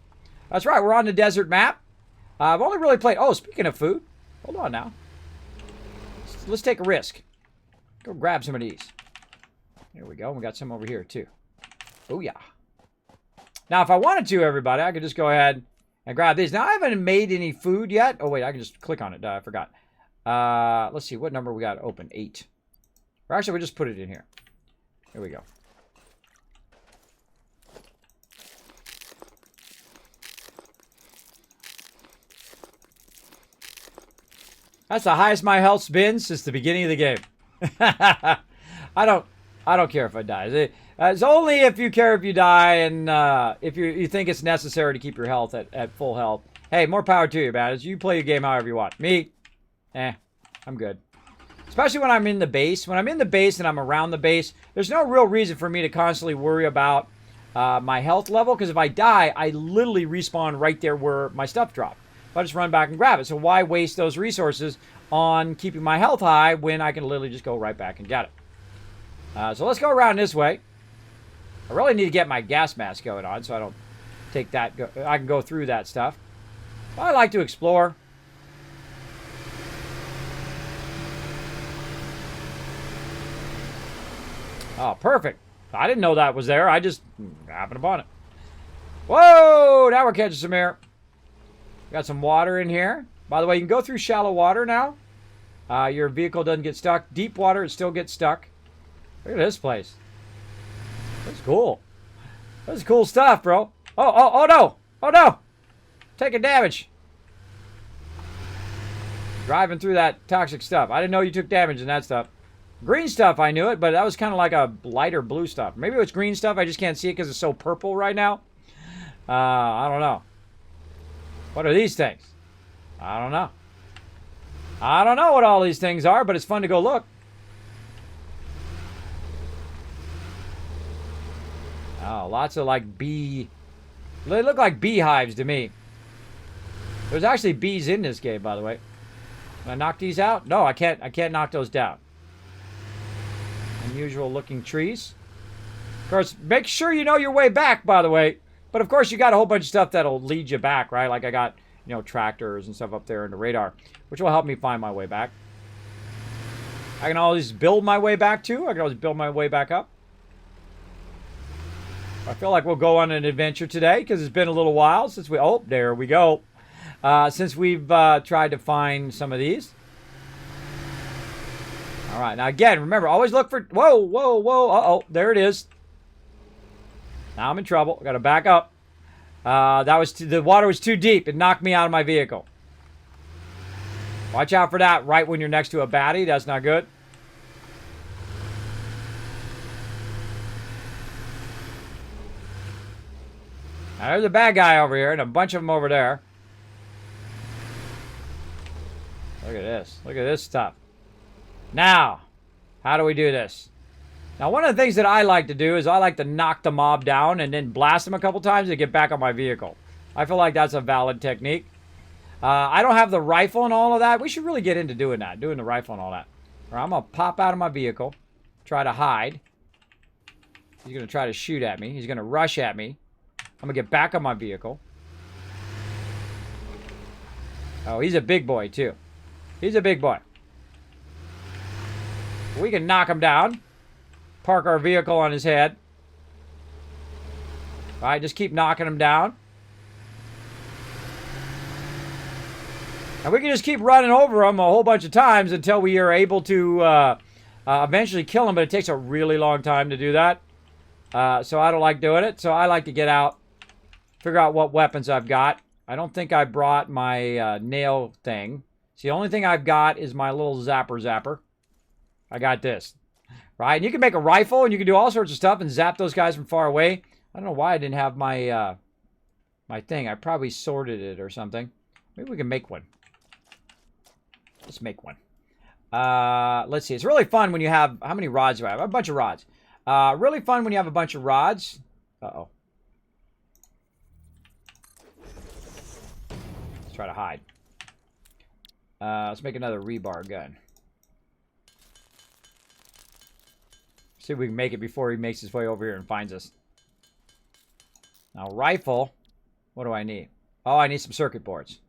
That's right. We're on the desert map. I've only really played. Oh, speaking of food, hold on now. Let's take a risk. Go grab some of these. There we go. We got some over here too. Oh yeah. Now, if I wanted to, everybody, I could just go ahead and grab these. Now, I haven't made any food yet. Oh, wait, I can just click on it. I forgot. Let's see. What number we got open? 8. Or actually, we'll just put it in here. Here we go. That's the highest my health's been since the beginning of the game. I don't care if I die. It's only if you care if you die and if you think it's necessary to keep your health at full health. Hey, more power to you, man. You play your game however you want. Me, I'm good. Especially when I'm in the base. When I'm in the base and I'm around the base, there's no real reason for me to constantly worry about my health level. Because if I die, I literally respawn right there where my stuff dropped. If I just run back and grab it. So why waste those resources on keeping my health high when I can literally just go right back and get it? So let's go around this way. I really need to get my gas mask going on so I don't take that. I can go through that stuff. But I like to explore. Oh, perfect. I didn't know that was there. I just happened upon it. Whoa! Now we're catching some air. Got some water in here. By the way, you can go through shallow water now. Your vehicle doesn't get stuck. Deep water, it still gets stuck. Look at this place. That's cool. That's cool stuff, bro. Oh no. Oh, no. Taking damage. Driving through that toxic stuff. I didn't know you took damage in that stuff. Green stuff, I knew it, but that was kind of like a lighter blue stuff. Maybe it's green stuff. I just can't see it because it's so purple right now. I don't know. What are these things? I don't know. I don't know what all these things are, but it's fun to go look. Oh, lots of like bee. They look like beehives to me. There's actually bees in this game, by the way. Can I knock these out? No, I can't. I can't knock those down. Unusual looking trees. Of course, make sure you know your way back, by the way. But of course, you got a whole bunch of stuff that'll lead you back, right? Like I got, you know, tractors and stuff up there in the radar, which will help me find my way back. I can always build my way back too. I can always build my way back up. I feel like we'll go on an adventure today because it's been a little while since we... Oh, there we go. Since we've tried to find some of these. All right. Now, again, remember, always look for... Whoa, whoa, whoa. Uh-oh. There it is. Now I'm in trouble. Got to back up. The water was too deep. It knocked me out of my vehicle. Watch out for that right when you're next to a baddie. That's not good. Now, there's a bad guy over here and a bunch of them over there. Look at this. Look at this stuff. Now, how do we do this? Now, one of the things that I like to do is I like to knock the mob down and then blast them a couple times to get back on my vehicle. I feel like that's a valid technique. I don't have the rifle and all of that. We should really get into doing that, doing the rifle and all that. All right, I'm going to pop out of my vehicle, try to hide. He's going to try to shoot at me. He's going to rush at me. I'm going to get back on my vehicle. Oh, he's a big boy, too. He's a big boy. We can knock him down. Park our vehicle on his head. All right, just keep knocking him down. And we can just keep running over him a whole bunch of times until we are able to eventually kill him, but it takes a really long time to do that. So I don't like doing it. So I like to get out, figure out what weapons I've got. I don't think I brought my nail thing. See, the only thing I've got is my little zapper. I got this. Right? And you can make a rifle and you can do all sorts of stuff and zap those guys from far away. I don't know why I didn't have my my thing. I probably sorted it or something. Maybe we can make one. Let's make one. Let's see. It's really fun when you have... How many rods do I have? I have a bunch of rods. Really fun when you have a bunch of rods. Uh-oh. Let's try to hide. Let's make another rebar gun. See if we can make it before he makes his way over here and finds us. Now, rifle. What do I need? Oh, I need some circuit boards.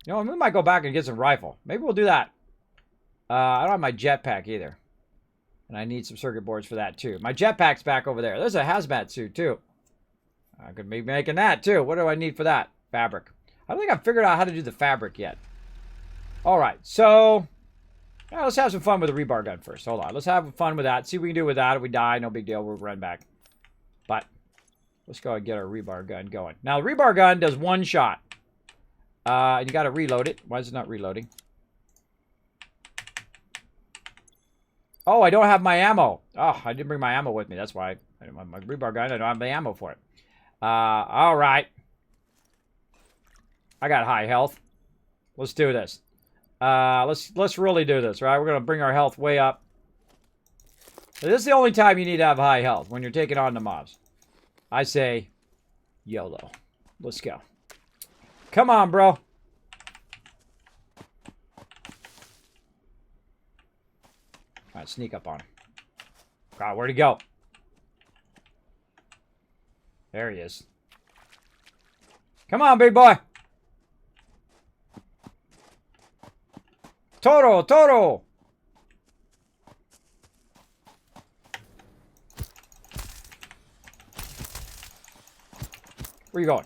You know, we might go back and get some rifle. Maybe we'll do that. I don't have my jetpack either. And I need some circuit boards for that, too. My jetpack's back over there. There's a hazmat suit, too. I could be making that, too. What do I need for that? Fabric. I don't think I've figured out how to do the fabric yet. All right, so... Yeah, let's have some fun with the rebar gun first. Hold on. Let's have fun with that. See what we can do with that. If we die, no big deal. We'll run back. But let's go and get our rebar gun going. Now, the rebar gun does one shot. You got to reload it. Why is it not reloading? Oh, I don't have my ammo. Oh, I didn't bring my ammo with me. That's why. I don't have my rebar gun. I don't have the ammo for it. All right. I got high health. Let's do this. Let's really do this, right? We're going to bring our health way up. This is the only time you need to have high health, when you're taking on the mobs. I say, YOLO. Let's go. Come on, bro. All right, sneak up on him. God, where'd he go? There he is. Come on, big boy. Toro! Where you going?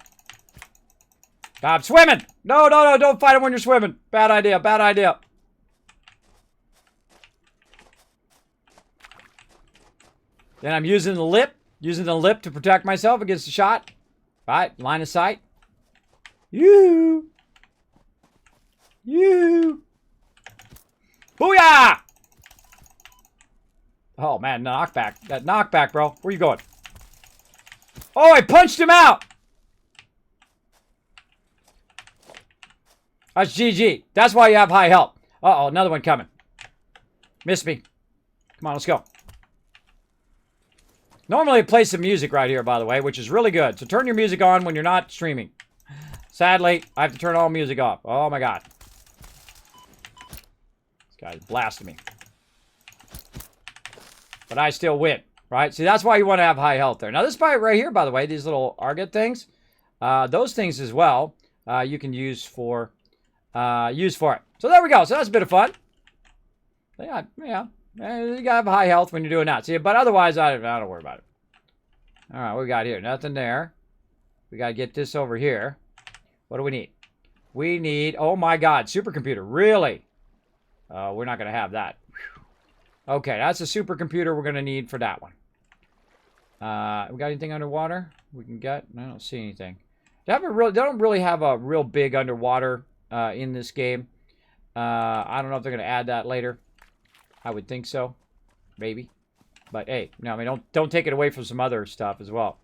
Stop swimming! No, don't fight him when you're swimming. Bad idea. Then I'm using the lip to protect myself against the shot. All right, line of sight. You. Booyah! Oh, man, knockback. That knockback, bro. Where you going? Oh, I punched him out! That's GG. That's why you have high health. Uh-oh, another one coming. Missed me. Come on, let's go. Normally it plays some music right here, by the way, which is really good. So turn your music on when you're not streaming. Sadly, I have to turn all music off. Oh, my God. This guy's blasting me. But I still win, right? See, that's why you want to have high health there. Now, this part right here, by the way, these little Argot things, those things as well, you can use for it. So there we go. So that's a bit of fun. Yeah, you gotta have high health when you're doing that. See, but otherwise, I don't worry about it. All right, what we got here? Nothing there. We gotta get this over here. What do we need? We need, oh my God, supercomputer. Really? We're not gonna have that. Okay, that's a supercomputer we're gonna need for that one. We got anything underwater we can get? I don't see anything. They don't really have a real big underwater in this game. I don't know if they're gonna add that later. I would think so, maybe. But hey, no, I mean, don't take it away from some other stuff as well.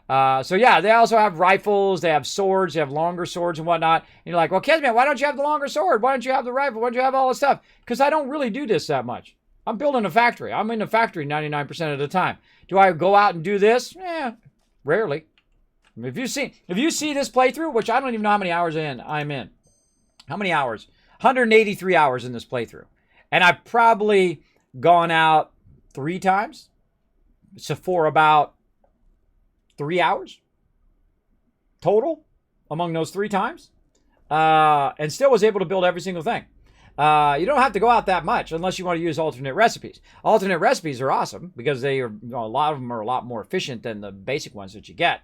So yeah, they also have rifles, they have swords, they have longer swords and whatnot. And you're like, well, Kismet, why don't you have the longer sword? Why don't you have the rifle? Why don't you have all this stuff? Because I don't really do this that much. I'm building a factory. I'm in a factory 99% of the time. Do I go out and do this? Rarely. If you see this playthrough, which I don't even know how many hours I'm in. How many hours? 183 hours in this playthrough. And I've probably gone out 3 times. So for about 3 hours total among those 3 times. And still was able to build every single thing. You don't have to go out that much unless you want to use alternate recipes. Alternate recipes are awesome because a lot of them are a lot more efficient than the basic ones that you get.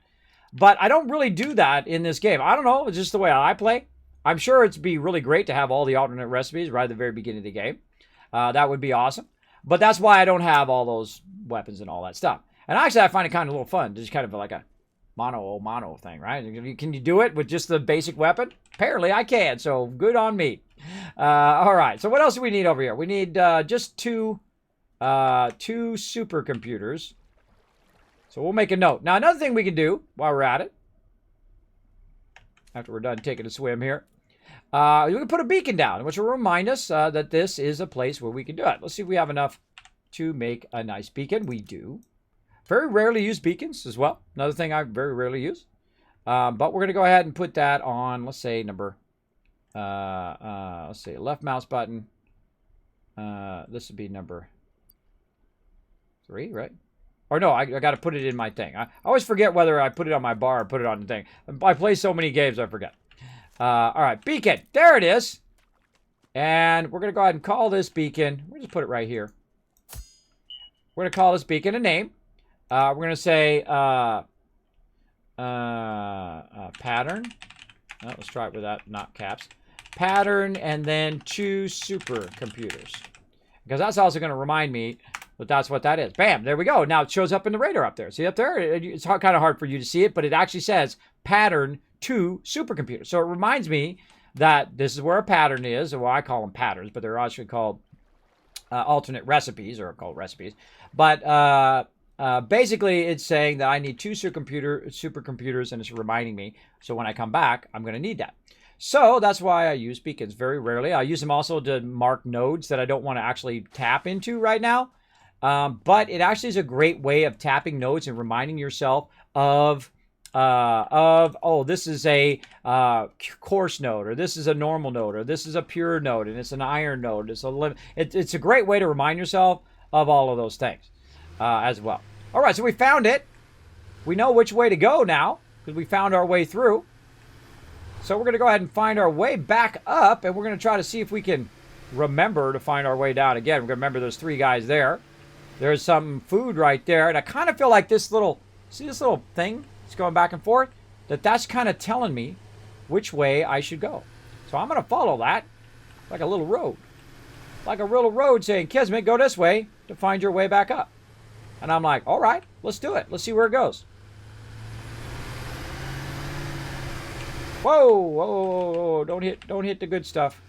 But I don't really do that in this game. I don't know. It's just the way I play. I'm sure it'd be really great to have all the alternate recipes right at the very beginning of the game. That would be awesome. But that's why I don't have all those weapons and all that stuff. And actually, I find it kind of a little fun. Just kind of like a mono thing, right? Can you do it with just the basic weapon? Apparently, I can. So good on me. All right. So what else do we need over here? We need just two supercomputers. So we'll make a note. Now, another thing we can do while we're at it, after we're done taking a swim here, we can put a beacon down, which will remind us that this is a place where we can do it. Let's see if we have enough to make a nice beacon. We do. Very rarely use beacons as well. Another thing I very rarely use. But we're going to go ahead and put that on, let's say, number, let's see, left mouse button. This would be number 3, right? Or no, I got to put it in my thing. I always forget whether I put it on my bar or put it on the thing. I play so many games, I forget. All right, beacon. There it is. And we're going to go ahead and call this beacon. We'll just put it right here. We're going to call this beacon a name. We're going to say pattern. Oh, let's try it with that, not caps. Pattern and then 2 supercomputers. Because that's also going to remind me that that's what that is. Bam, there we go. Now it shows up in the radar up there. See up there? It's kind of hard for you to see it, but it actually says pattern 2 supercomputers. So it reminds me that this is where a pattern is. Well, I call them patterns, but they're actually called alternate recipes, or called recipes. But basically, it's saying that I need 2 supercomputers, and it's reminding me. So when I come back, I'm going to need that. So that's why I use beacons very rarely. I use them also to mark nodes that I don't want to actually tap into right now. But it actually is a great way of tapping nodes and reminding yourself of this is a coarse node, or this is a normal node, or this is a pure node, and it's an iron node. It's a great way to remind yourself of all of those things as well. All right, so we found it. We know which way to go now because we found our way through. So we're going to go ahead and find our way back up, and we're going to try to see if we can remember to find our way down again. We're going to remember there's 3 guys there. There's some food right there, and I kind of feel like this little thing that's going back and forth, that's kind of telling me which way I should go. So I'm going to follow that like a little road. Like a little road saying, Kismet, go this way to find your way back up. And I'm like, all right, let's do it. Let's see where it goes. Whoa, whoa, whoa, whoa, don't hit the good stuff.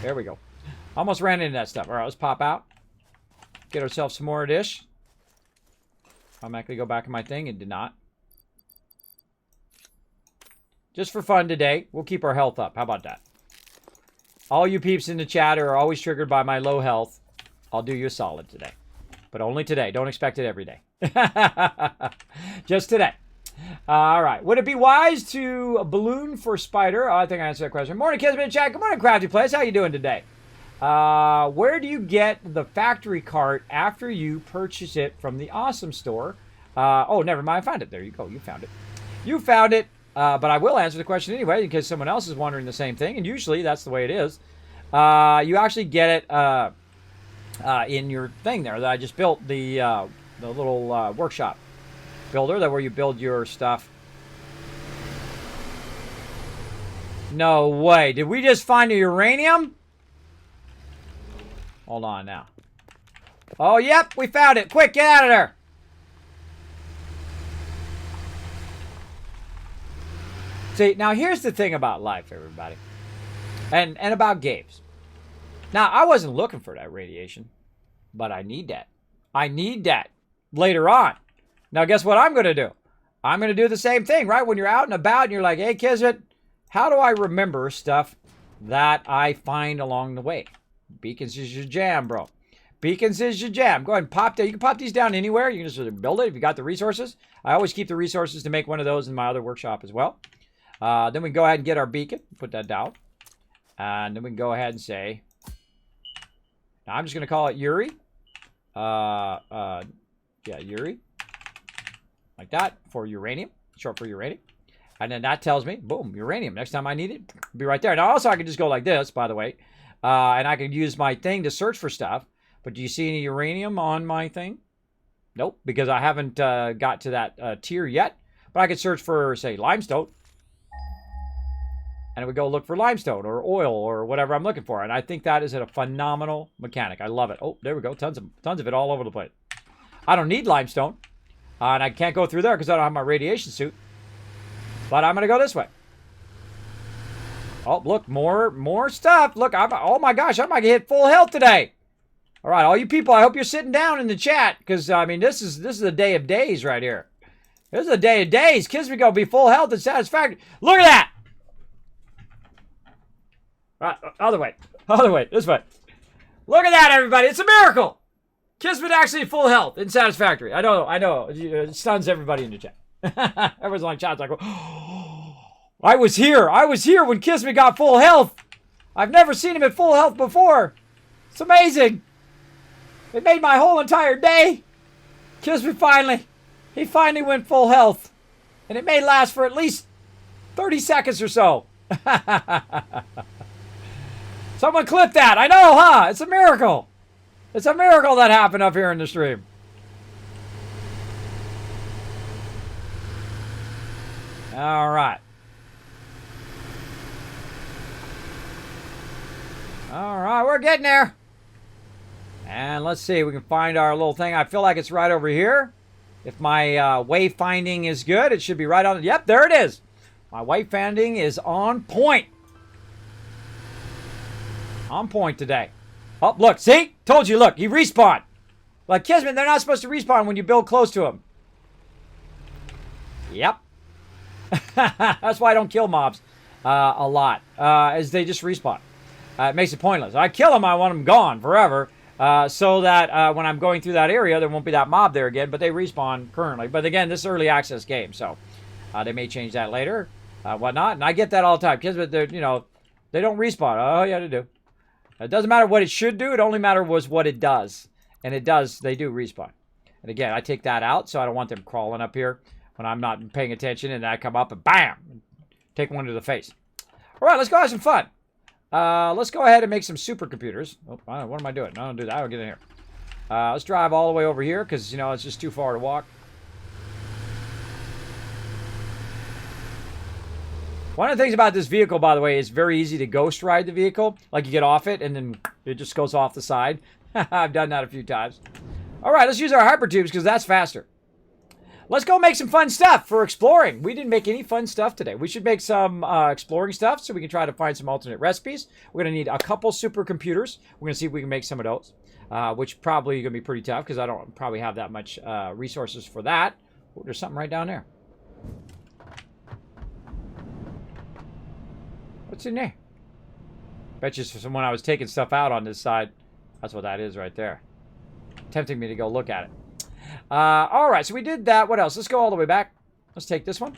There we go. Almost ran into that stuff. All right, let's pop out. Get ourselves some more dish. Automatically go back in my thing. It did not. Just for fun today, we'll keep our health up. How about that? All you peeps in the chat are always triggered by my low health. I'll do you a solid today. But only today. Don't expect it every day. Just today. All right. Would it be wise to balloon for spider? Oh, I think I answered that question. Morning, Kismet chat. Good morning, Crafty Place. How you doing today? Where do you get the factory cart after you purchase it from the Awesome Store? Oh, never mind. I found it. There you go. You found it. You found it. But I will answer the question anyway in case someone else is wondering the same thing. And usually that's the way it is. You actually get it in your thing there that I just built, the little workshop builder, that where you build your stuff. No way. Did we just find a uranium? Hold on now. Oh, yep. We found it. Quick, get out of there. See, now here's the thing about life, everybody. And about games. Now, I wasn't looking for that radiation, but I need that. I need that later on. Now, guess what I'm going to do? I'm going to do the same thing, right? When you're out and about and you're like, hey, Kismet, how do I remember stuff that I find along the way? Beacons is your jam, bro. Beacons is your jam. Go ahead and pop that. You can pop these down anywhere. You can just build it if you got the resources. I always keep the resources to make one of those in my other workshop as well. Then we can go ahead and get our beacon. Put that down. And then we can go ahead and say, now I'm just going to call it Yuri. Yeah, Yuri. Like that for uranium. Short for uranium. And then that tells me, boom, uranium. Next time I need it, it'll be right there. Now, also, I can just go like this, by the way. And I can use my thing to search for stuff. But do you see any uranium on my thing? Nope, because I haven't got to that tier yet. But I could search for, say, limestone. And it would go look for limestone or oil or whatever I'm looking for. And I think that is a phenomenal mechanic. I love it. Oh, there we go. Tons of it all over the place. I don't need limestone. And I can't go through there because I don't have my radiation suit. But I'm going to go this way. Oh, look, more stuff. Look, oh my gosh, I might hit full health today. All right, all you people, I hope you're sitting down in the chat because, I mean, this is a day of days right here. This is a day of days. Kids, we go be full health and satisfactory. Look at that. Right, other way, this way. Look at that, everybody. It's a miracle. Kismet actually full health and satisfactory. I know. It stuns everybody in the chat. Everyone's like, chat's like, oh, I was here when Kismet got full health. I've never seen him at full health before. It's amazing. It made my whole entire day. Kismet he finally went full health. And it may last for at least 30 seconds or so. Someone clip that. I know, huh? It's a miracle. It's a miracle that happened up here in the stream. All right. All right, we're getting there. And let's see, we can find our little thing. I feel like it's right over here. If my wayfinding is good, it should be right on. Yep, there it is. My wayfinding is on point. On point today. Oh, look, see? Told you, look, he respawned. Like Kismet, they're not supposed to respawn when you build close to them. Yep. That's why I don't kill mobs a lot, as they just respawn. It makes it pointless. I kill them, I want them gone forever, so that when I'm going through that area, there won't be that mob there again, but they respawn currently. But again, this is early access game, so they may change that later, whatnot. And I get that all the time. Kids, they don't respawn. Oh, yeah, they do. It doesn't matter what it should do. It only matters what it does. And it does. They do respawn. And again, I take that out, so I don't want them crawling up here when I'm not paying attention, and I come up and bam, take one to the face. All right, let's go have some fun. Let's go ahead and make some supercomputers. Oh, what am I doing? I don't do that. I don't get in here. Let's drive all the way over here because, it's just too far to walk. One of the things about this vehicle, by the way, is very easy to ghost ride the vehicle. Like you get off it and then it just goes off the side. I've done that a few times. All right, let's use our hyper tubes because that's faster. let's go make some fun stuff for exploring. We didn't make any fun stuff today. We should make some exploring stuff so we can try to find some alternate recipes. We're going to need a couple supercomputers. We're going to see if we can make some of those, which probably going to be pretty tough because I don't probably have that much resources for that. Oh, there's something right down there. What's in there? Bet you from when I was taking stuff out on this side. That's what that is right there. Tempting me to go look at it. All right, so we did that. What else? Let's go all the way back. Let's take this one.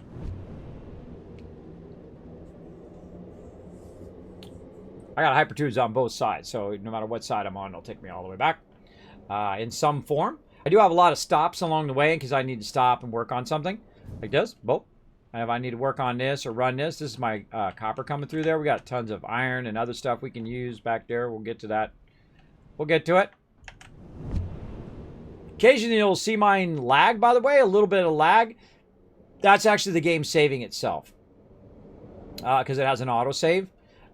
I got hypertubes on both sides, so no matter what side I'm on, it'll take me all the way back in some form. I do have a lot of stops along the way because I need to stop and work on something like this. Boom. And if I need to work on this or run this is my copper coming through there. We got tons of iron and other stuff we can use back there. We'll get to that. We'll get to it. Occasionally you'll see mine lag, by the way, a little bit of lag. That's actually the game saving itself because it has an autosave.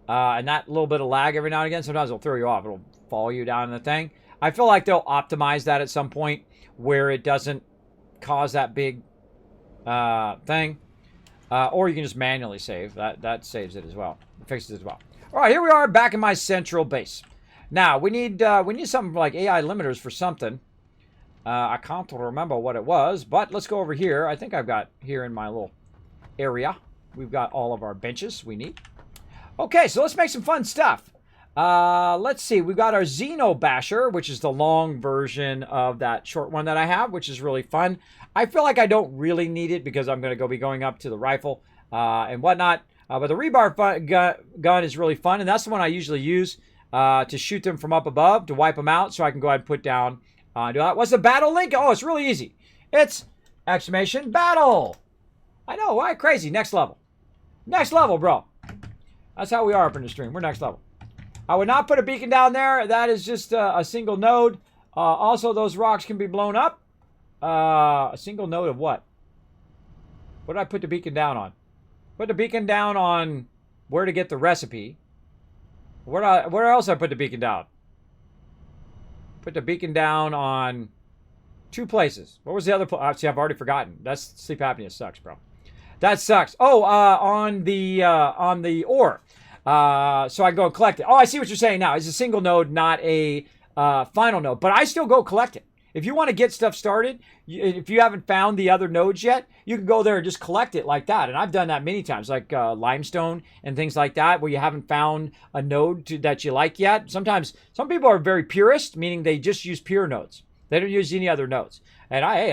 And that little bit of lag every now and again, sometimes it'll throw you off. It'll follow you down in the thing. I feel like they'll optimize that at some point where it doesn't cause that big thing. Or you can just manually save. That saves it as well. It fixes it as well. All right, here we are back in my central base. Now, we need something like AI limiters for something. I can't remember what it was, but let's go over here. I think I've got here in my little area. We've got all of our benches we need. Okay, so let's make some fun stuff. Let's see. We've got our Xeno Basher, which is the long version of that short one that I have, which is really fun. I feel like I don't really need it because I'm going to be going up to the rifle and whatnot. But the rebar gun is really fun, and that's the one I usually use to shoot them from up above, to wipe them out, so I can go ahead and put down. What's the battle link? Oh, it's really easy. It's !battle. I know, why? Crazy. Next level. Next level, bro. That's how we are up in the stream. We're next level. I would not put a beacon down there. That is just a single node. Also, those rocks can be blown up. A single node of what? What did I put the beacon down on? Put the beacon down on where to get the recipe. Where else I put the beacon down? Put the beacon down on 2 places. What was the other place? See, I've already forgotten. That's sleep apnea sucks, bro. That sucks. Oh, on the ore. So I go and collect it. Oh, I see what you're saying now. It's a single node, not a final node. But I still go collect it. If you want to get stuff started, if you haven't found the other nodes yet, you can go there and just collect it like that. And I've done that many times, like limestone and things like that, where you haven't found a node that you like yet. Sometimes some people are very purist, meaning they just use pure nodes. They don't use any other nodes. And I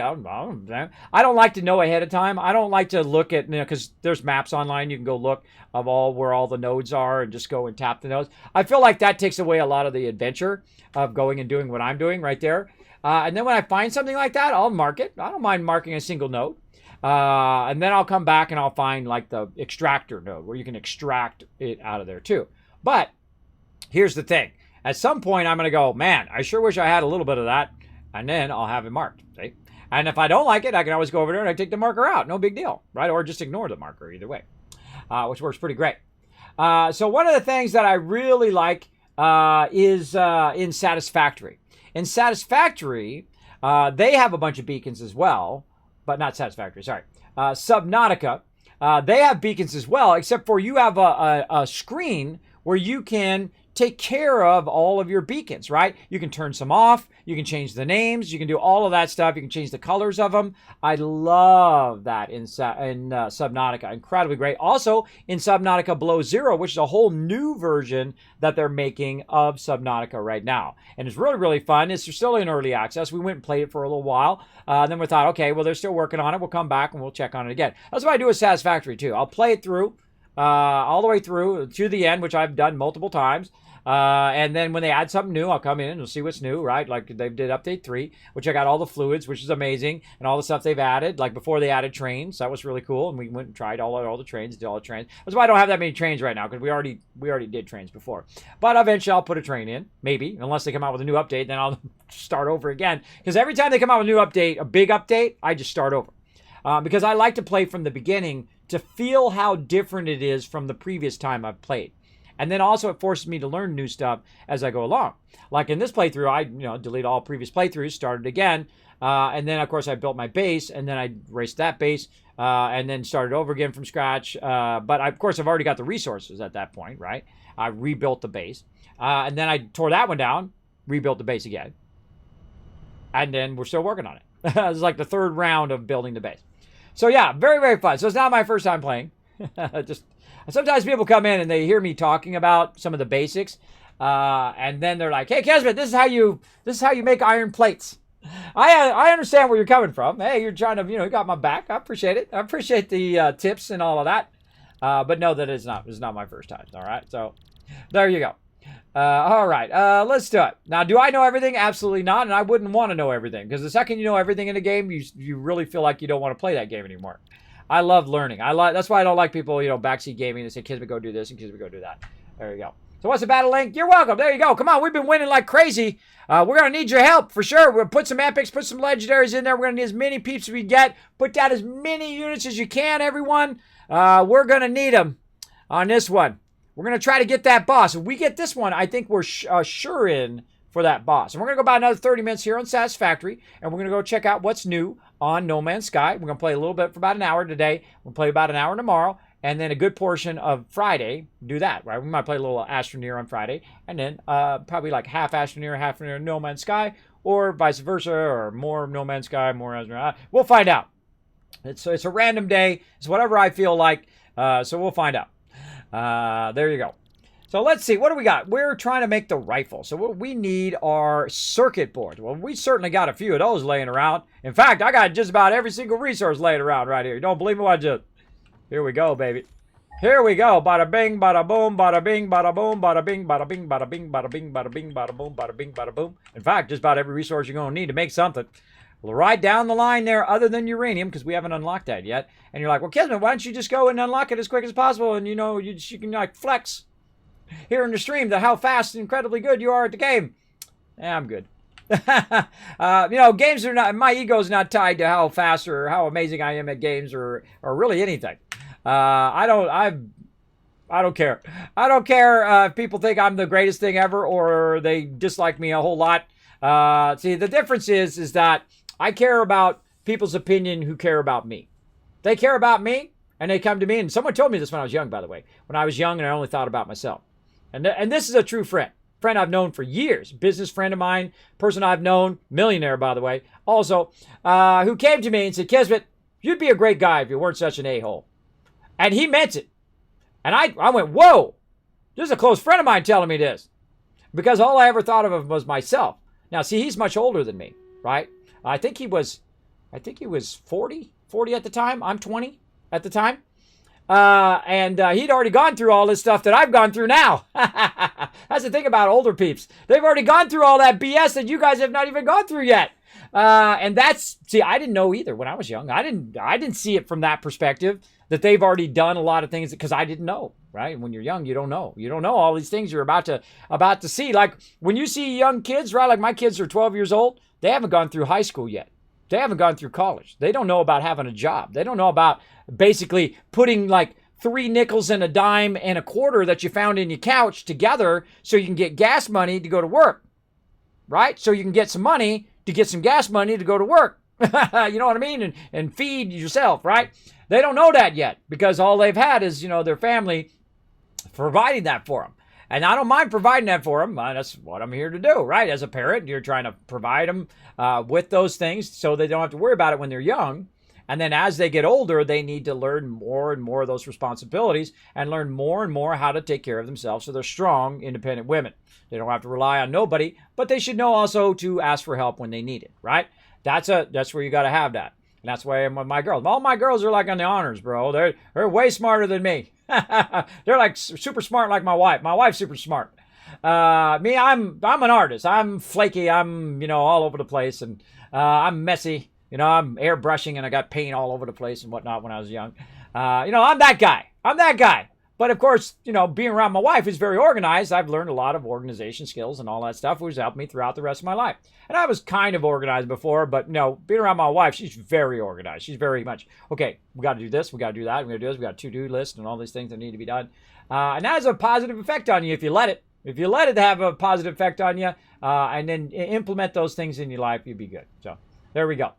don't like to know ahead of time. I don't like to look at, because there's maps online. You can go look of where all the nodes are and just go and tap the nodes. I feel like that takes away a lot of the adventure of going and doing what I'm doing right there. And then when I find something like that, I'll mark it. I don't mind marking a single node. And then I'll come back and I'll find like the extractor node where you can extract it out of there too. But here's the thing. At some point, I'm going to go, man, I sure wish I had a little bit of that. And then I'll have it marked. See? And if I don't like it, I can always go over there and I take the marker out. No big deal, right? Or just ignore the marker either way, which works pretty great. So one of the things that I really like is in Satisfactory. In Satisfactory, they have a bunch of beacons as well, but not Satisfactory, sorry. Subnautica, they have beacons as well, except for you have a screen where you can take care of all of your beacons, right? You can turn some off. You can change the names. You can do all of that stuff. You can change the colors of them. I love that in Subnautica. Incredibly great. Also, in Subnautica Below Zero, which is a whole new version that they're making of Subnautica right now. And it's really, really fun. It's still in early access. We went and played it for a little while. Then we thought, okay, well, they're still working on it. We'll come back and we'll check on it again. That's what I do with Satisfactory, too. I'll play it through. All the way through to the end, which I've done multiple times. And then when they add something new, I'll come in and we'll see what's new, right? Like they did update 3, which I got all the fluids, which is amazing, and all the stuff they've added. Like before they added trains, that was really cool. And we went and tried all the trains, did all the trains. That's why I don't have that many trains right now, because we already did trains before. But eventually I'll put a train in, maybe, unless they come out with a new update, then I'll start over again. Because every time they come out with a new update, a big update, I just start over. Because I like to play from the beginning to feel how different it is from the previous time I've played. And then also it forces me to learn new stuff as I go along. Like in this playthrough, I delete all previous playthroughs, started again. And then, of course, I built my base, and then I raced that base, and then started over again from scratch. But, of course, I've already got the resources at that point, right? I rebuilt the base. And then I tore that one down, rebuilt the base again. And then we're still working on it. It's like the third round of building the base. So, yeah, very, very fun. So it's not my first time playing. Just sometimes people come in and they hear me talking about some of the basics. And then they're like, hey, Kismet, this is how you make iron plates. I understand where you're coming from. Hey, you're trying to, you got my back. I appreciate it. I appreciate the tips and all of that. But no, that is not. It's not my first time. All right. So there you go. All right. Let's do it. Now, do I know everything? Absolutely not. And I wouldn't want to know everything, because the second you know everything in a game, you really feel like you don't want to play that game anymore. I love learning. That's why I don't like people, backseat gaming. They say, Kismet, go do this, and Kismet, go do that. There you go. So what's the battle link? You're welcome. There you go. Come on. We've been winning like crazy. We're going to need your help for sure. We're going to put some epics, put some legendaries in there. We're going to need as many peeps as we get. Put down as many units as you can, everyone. We're going to need them on this one. We're going to try to get that boss. If we get this one, I think we're sure in for that boss. And we're going to go about another 30 minutes here on Satisfactory, and we're going to go check out what's new on No Man's Sky. We're going to play a little bit for about an hour today. We'll play about an hour tomorrow. And then a good portion of Friday, do that, right? We might play a little Astroneer on Friday, and then probably like half Astroneer, No Man's Sky, or vice versa, or more No Man's Sky, more Astroneer. We'll find out. It's a random day. It's whatever I feel like, so we'll find out. There you go. So let's see. What do we got? We're trying to make the rifle. So what we need are circuit boards. Well, we certainly got a few of those laying around. In fact, I got just about every single resource laying around right here. You don't believe me? What just... Here we go, baby. Here we go. Bada bing, bada boom, bada bing, bada boom, bada bing, bada bing, bada bing, bada bing, bada bing, bada boom, bada bing, bada boom. In fact, just about every resource you're going to need to make something. Well, right down the line there, other than uranium, because we haven't unlocked that yet. And you're like, well, Kismet, why don't you just go and unlock it as quick as possible? And, you can like flex here in the stream that how fast and incredibly good you are at the game. Yeah, I'm good. Games are not, my ego's not tied to how fast or how amazing I am at games or really anything. I don't care. I don't care if people think I'm the greatest thing ever or they dislike me a whole lot. See, the difference is that I care about people's opinion who care about me. They care about me and they come to me. And someone told me this when I was young, by the way. When I was young and I only thought about myself. And this is a true friend. Friend I've known for years. Business friend of mine. Person I've known. Millionaire, by the way. Also, who came to me and said, Kismet, you'd be a great guy if you weren't such an a-hole. And he meant it. And I went, whoa, this is a close friend of mine telling me this. Because all I ever thought of was myself. Now, see, he's much older than me, right? I think he was 40 at the time. I'm 20 at the time. And he'd already gone through all this stuff that I've gone through now. That's the thing about older peeps. They've already gone through all that BS that you guys have not even gone through yet. And see, I didn't know either when I was young. I didn't see it from that perspective that they've already done a lot of things because I didn't know, right? When you're young, you don't know. You don't know all these things you're about to see. Like when you see young kids, right? Like my kids are 12 years old. They haven't gone through high school yet. They haven't gone through college. They don't know about having a job. They don't know about basically putting like 3 nickels and a dime and a quarter that you found in your couch together so you can get gas money to go to work, right? So you can get some money to get some gas money to go to work. You know what I mean? And feed yourself, right? They don't know that yet because all they've had is, their family providing that for them. And I don't mind providing that for them. That's what I'm here to do, right? As a parent, you're trying to provide them with those things so they don't have to worry about it when they're young. And then as they get older, they need to learn more and more of those responsibilities and learn more and more how to take care of themselves so they're strong, independent women. They don't have to rely on nobody, but they should know also to ask for help when they need it, right? That's where you got to have that. And that's why I'm with my girls. All my girls are like on the honors, bro. They're way smarter than me. They're like super smart like my wife. My wife's super smart. Me, I'm an artist. I'm flaky. I'm, all over the place. And I'm messy. I'm airbrushing and I got paint all over the place and whatnot when I was young. I'm that guy. But of course, being around my wife who's very organized, I've learned a lot of organization skills and all that stuff, which has helped me throughout the rest of my life. And I was kind of organized before, but being around my wife, she's very organized. She's very much, okay, we got to do this, we got to do that, we got to do this, we got a to-do list and all these things that need to be done. And that has a positive effect on you if you let it. If you let it have a positive effect on you, and then implement those things in your life, you'll be good. So there we go.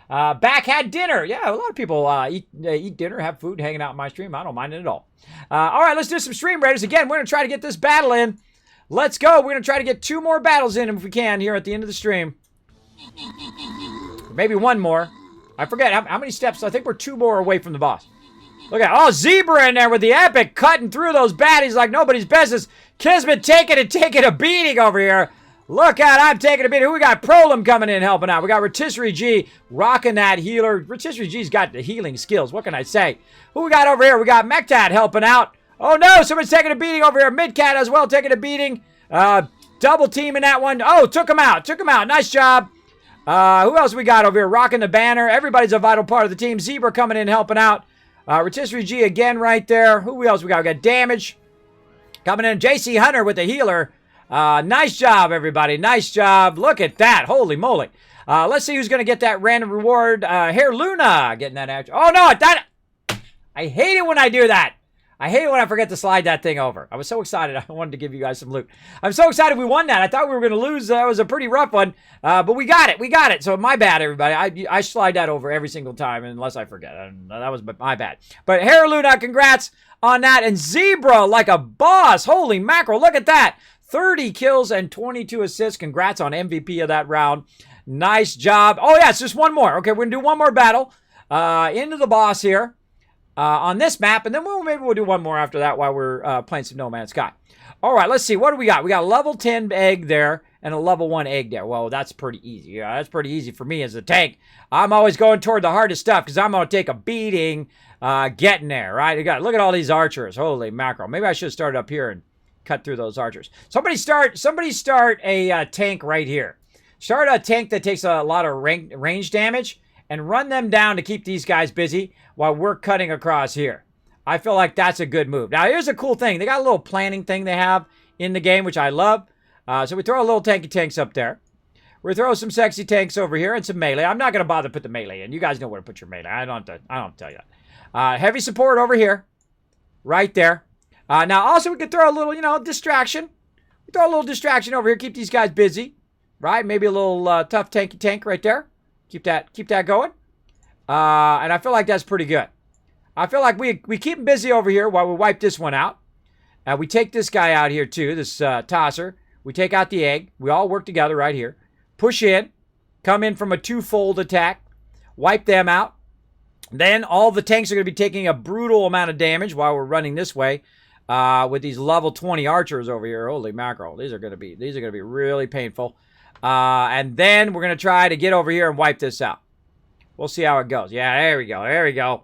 Back had dinner. Yeah, a lot of people eat dinner, have food, hanging out in my stream. I don't mind it at all. All right, let's do some stream raiders. Again, we're going to try to get this battle in. Let's go. We're going to try to get 2 more battles in if we can here at the end of the stream. Maybe 1 more. I forget how many steps. I think we're 2 more away from the boss. Look at Zebra in there with the epic, cutting through those baddies like nobody's business. Kismet taking a beating over here. Look out, I'm taking a beating. Who we got? Prolim coming in helping out. We got Rotisserie G rocking that healer. Rotisserie G's got the healing skills. What can I say? Who we got over here? We got Mectat helping out. Oh no, somebody's taking a beating over here. Midcat as well taking a beating. Double teaming that one. Oh, took him out. Nice job. Who else we got over here? Rocking the banner. Everybody's a vital part of the team. Zebra coming in helping out. Rotisserie G again right there. Who else we got? We got Damage coming in. JC Hunter with the healer. Nice job, everybody. Nice job. Look at that. Holy moly. Let's see who's going to get that random reward. Hair Luna getting that action. Oh, no. I hate it when I do that. I hate it when I forget to slide that thing over. I was so excited. I wanted to give you guys some loot. I'm so excited we won that. I thought we were going to lose. That was a pretty rough one. But we got it. So my bad, everybody. I slide that over every single time unless I forget. That was my bad. But Hair Luna, congrats on that. And Zebra like a boss. Holy mackerel. Look at that. 30 kills and 22 assists. Congrats on MVP of that round. Nice job. Oh, yeah, it's just 1 more. Okay, we're going to do 1 more battle into the boss here on this map. And then maybe we'll do 1 more after that while we're playing some No Man's Sky. All right, let's see. What do we got? We got a level 10 egg there and a level 1 egg there. Well, that's pretty easy. Yeah, that's pretty easy for me as a tank. I'm always going toward the hardest stuff because I'm going to take a beating getting there, right? Look at all these archers. Holy mackerel. Maybe I should have started up here and cut through those archers. Somebody start a tank right here. Start a tank that takes a lot of range damage and run them down to keep these guys busy while we're cutting across here. I feel like that's a good move. Now, here's a cool thing. They got a little planning thing they have in the game, which I love. So we throw a little tanks up there. We throw some sexy tanks over here and some melee. I'm not going to bother to put the melee in. You guys know where to put your melee. I don't tell you that. Heavy support over here. Right there. Now, also, we could throw a little, distraction. We throw a little distraction over here. Keep these guys busy. Right? Maybe a little tough tanky tank right there. Keep that going. And I feel like that's pretty good. I feel like we keep them busy over here while we wipe this one out. We take this guy out here, too. This tosser. We take out the egg. We all work together right here. Push in. Come in from a 2-fold attack. Wipe them out. Then all the tanks are going to be taking a brutal amount of damage while we're running this way. With these level 20 archers over here. Holy mackerel. These are going to be really painful. And then we're going to try to get over here and wipe this out. We'll see how it goes. Yeah, there we go.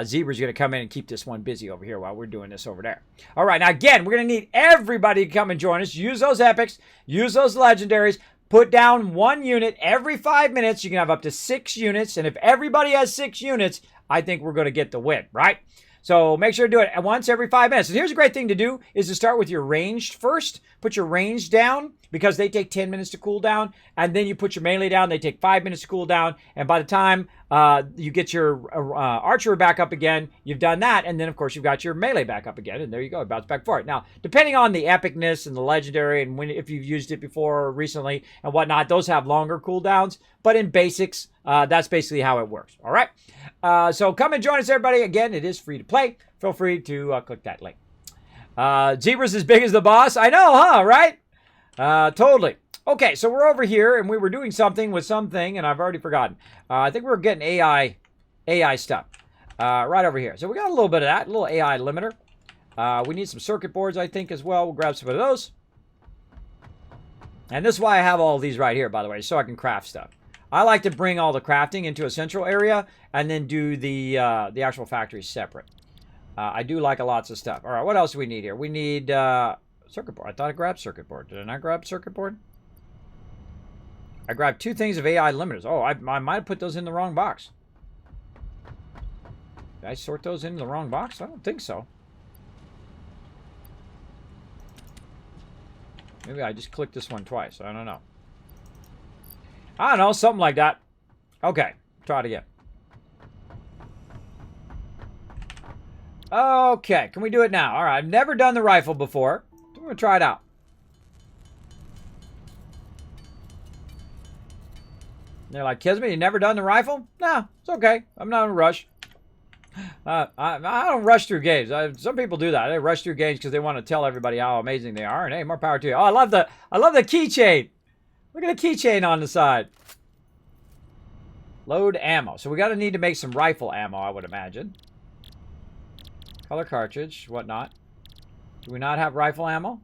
Zebra's going to come in and keep this one busy over here while we're doing this over there. All right, now again, we're going to need everybody to come and join us. Use those epics. Use those legendaries. Put down 1 unit every 5 minutes. You can have up to 6 units. And if everybody has 6 units, I think we're going to get the win, right? So make sure to do it once every 5 minutes. And here's a great thing to do is to start with your ranged first. Put your ranged down because they take 10 minutes to cool down. And then you put your melee down. They take 5 minutes to cool down. And by the time you get your archer back up again, you've done that. And then, of course, you've got your melee back up again. And there you go. Bounce back for it. Now, depending on the epicness and the legendary and if you've used it before or recently and whatnot, those have longer cooldowns. But in basics, that's basically how it works. All right. So come and join us, everybody. Again, it is free to play. Feel free to click that link. Zebra's as big as the boss. I know, huh? Right? Totally. Okay, so we're over here, and we were doing something with something, and I've already forgotten. I think we were getting AI stuff right over here. So we got a little bit of that, a little AI limiter. We need some circuit boards, I think, as well. We'll grab some of those. And this is why I have all of these right here, by the way, so I can craft stuff. I like to bring all the crafting into a central area and then do the actual factory separate. I do like lots of stuff. All right, what else do we need here? We need circuit board. I thought I grabbed circuit board. Did I not grab circuit board? I grabbed 2 things of AI limiters. Oh, I might have put those in the wrong box. Did I sort those into the wrong box? I don't think so. Maybe I just clicked this one twice. I don't know. I don't know, something like that. Okay, try it again. Okay, can we do it now? All right, I've never done the rifle before. I'm going to try it out. They're like, Kismet, you never done the rifle? No, it's okay. I'm not in a rush. I don't rush through games. Some people do that. They rush through games because they want to tell everybody how amazing they are. And hey, more power to you. Oh, I love the keychain. Look at the keychain on the side. Load ammo. So we got to need to make some rifle ammo, I would imagine. Color cartridge, whatnot. Do we not have rifle ammo?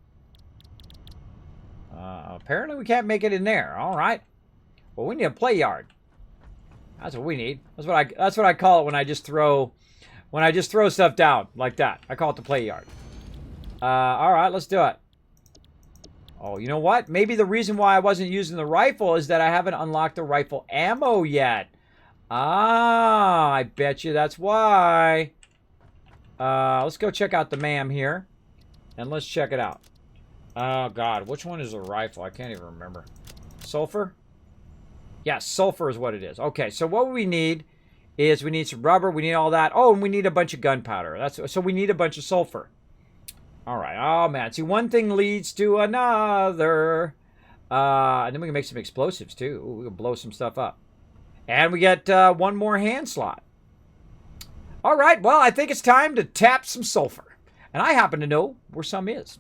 Apparently we can't make it in there. All right. Well, we need a play yard. That's what we need. That's what I call it when I just throw stuff down like that. I call it the play yard. All right, let's do it. Oh, you know what? Maybe the reason why I wasn't using the rifle is that I haven't unlocked the rifle ammo yet. Ah, I bet you that's why. Let's go check out the MAM here. And let's check it out. Oh, God. Which one is a rifle? I can't even remember. Sulfur? Yeah, sulfur is what it is. Okay, so what we need is we need some rubber. We need all that. Oh, and we need a bunch of gunpowder. So we need a bunch of sulfur. All right. Oh, man. See, one thing leads to another. And then we can make some explosives, too. Ooh, we can blow some stuff up. And we get one more hand slot. All right. Well, I think it's time to tap some sulfur. And I happen to know where some is.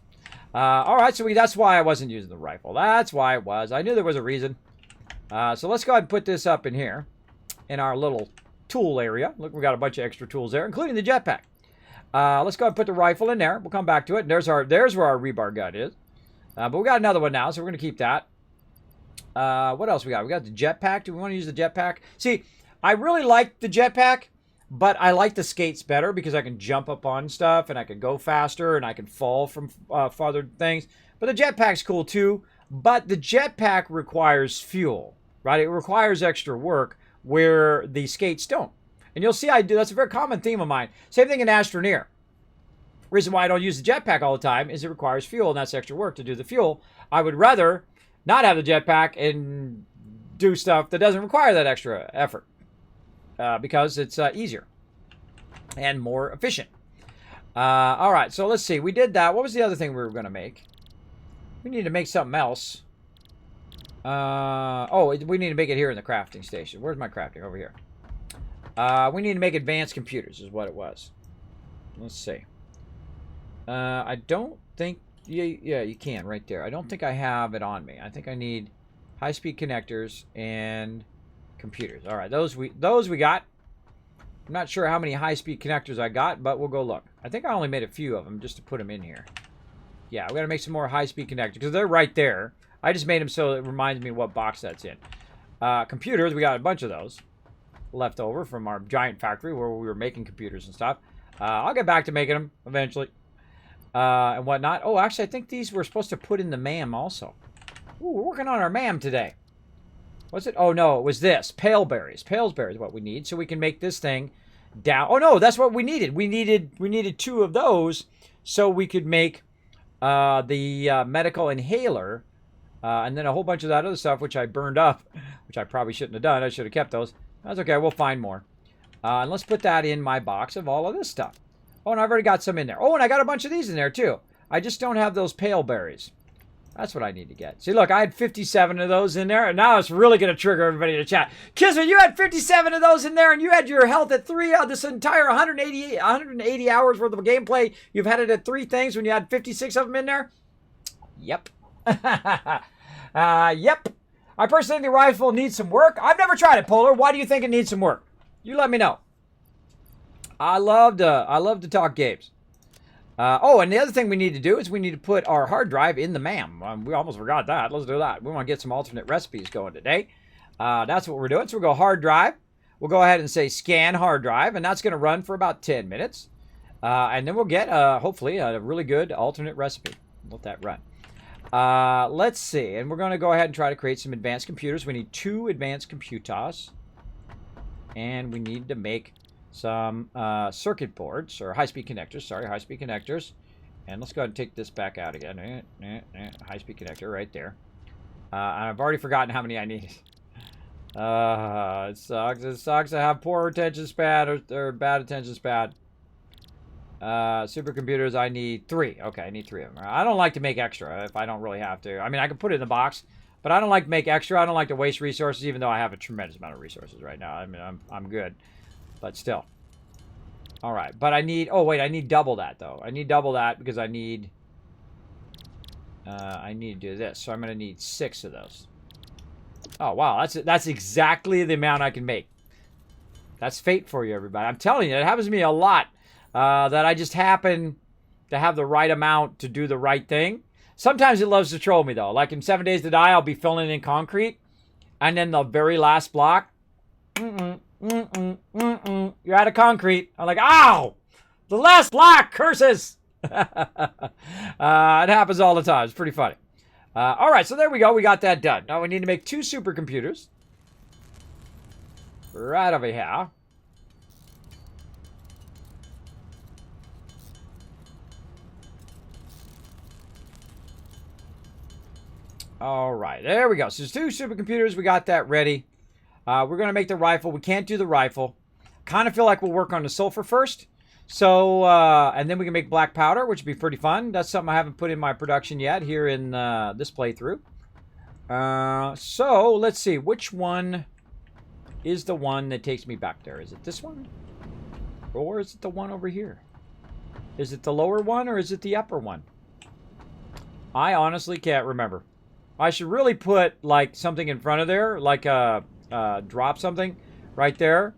All right. So that's why I wasn't using the rifle. That's why it was. I knew there was a reason. So let's go ahead and put this up in here. In our little tool area. Look, we got a bunch of extra tools there, including the jetpack. Let's go ahead and put the rifle in there. We'll come back to it. There's where our rebar gun is. But we got another one now, so we're going to keep that. What else we got? We got the jetpack. Do we want to use the jetpack? See, I really like the jetpack, but I like the skates better because I can jump up on stuff and I can go faster and I can fall from farther things. But the jetpack's cool too. But the jetpack requires fuel, right? It requires extra work where the skates don't. And you'll see I do. That's a very common theme of mine. Same thing in Astroneer. Reason why I don't use the jetpack all the time is it requires fuel, and that's extra work to do the fuel. I would rather not have the jetpack and do stuff that doesn't require that extra effort because it's easier and more efficient. All right, so let's see. We did that. What was the other thing we were going to make? We need to make something else. We need to make it here in the crafting station. Where's my crafting? Over here. We need to make advanced computers is what it was. Let's see. I don't think... Yeah, you can right there. I don't think I have it on me. I think I need high-speed connectors and computers. All right, those we got. I'm not sure how many high-speed connectors I got, but we'll go look. I think I only made a few of them just to put them in here. Yeah, we got to make some more high-speed connectors because they're right there. I just made them so it reminds me what box that's in. Computers, we got a bunch of those left over from our giant factory where we were making computers and stuff. I'll get back to making them eventually and whatnot. Oh, actually, I think these were supposed to put in the MAM also. Ooh, we're working on our MAM today. What's it? Oh, no, it was this. Pale berries. Pale berries is what we need so we can make this thing down. Oh, no, that's what we needed. We needed 2 of those so we could make the medical inhaler and then a whole bunch of that other stuff, which I burned up, which I probably shouldn't have done. I should have kept those. That's okay. We'll find more. And let's put that in my box of all of this stuff. Oh, and I've already got some in there. Oh, and I got a bunch of these in there, too. I just don't have those pale berries. That's what I need to get. See, look, I had 57 of those in there, and now it's really going to trigger everybody to chat. Kismet, you had 57 of those in there, and you had your health at 3 of this entire 180 hours worth of gameplay. You've had it at 3 things when you had 56 of them in there? Yep. Yep. I personally think the rifle needs some work. I've never tried it, Polar. Why do you think it needs some work? You let me know. I love to talk games. And the other thing we need to do is we need to put our hard drive in the MAM. We almost forgot that. Let's do that. We want to get some alternate recipes going today. That's what we're doing. So we'll go hard drive. We'll go ahead and say scan hard drive, and that's going to run for about 10 minutes. And then we'll get, hopefully, a really good alternate recipe. Let that run. Let's see. And we're going to go ahead and try to create some advanced computers. We need 2 advanced computers. And we need to make some circuit boards, or high-speed connectors. Sorry, high-speed connectors. And let's go ahead and take this back out again. High-speed connector right there. And I've already forgotten how many I need. It sucks. It sucks to have poor attention span or bad attention span. Supercomputers, I need 3. Okay, I need 3 of them. I don't like to make extra if I don't really have to. I mean, I can put it in the box, but I don't like to make extra. I don't like to waste resources, even though I have a tremendous amount of resources right now. I mean, I'm good, but still. All right, but I need... Oh, wait, I need double that, though. I need double that because I need to do this. So I'm going to need 6 of those. Oh, wow, that's exactly the amount I can make. That's fate for you, everybody. I'm telling you, it happens to me a lot. That I just happen to have the right amount to do the right thing. Sometimes it loves to troll me, though. Like in 7 Days to Die, I'll be filling in concrete. And then the very last block, you're out of concrete. I'm like, ow! The last block, curses! It happens all the time. It's pretty funny. All right, so there we go. We got that done. Now we need to make 2 supercomputers. Right over here. All right, there we go. So there's 2 supercomputers. We got that ready. We're going to make the rifle. We can't do the rifle. Kind of feel like we'll work on the sulfur first. So, and then we can make black powder, which would be pretty fun. That's something I haven't put in my production yet here in this playthrough. So, let's see. Which one is the one that takes me back there? Is it this one? Or is it the one over here? Is it the lower one or is it the upper one? I honestly can't remember. I should really put, like, something in front of there. Like, drop something right there.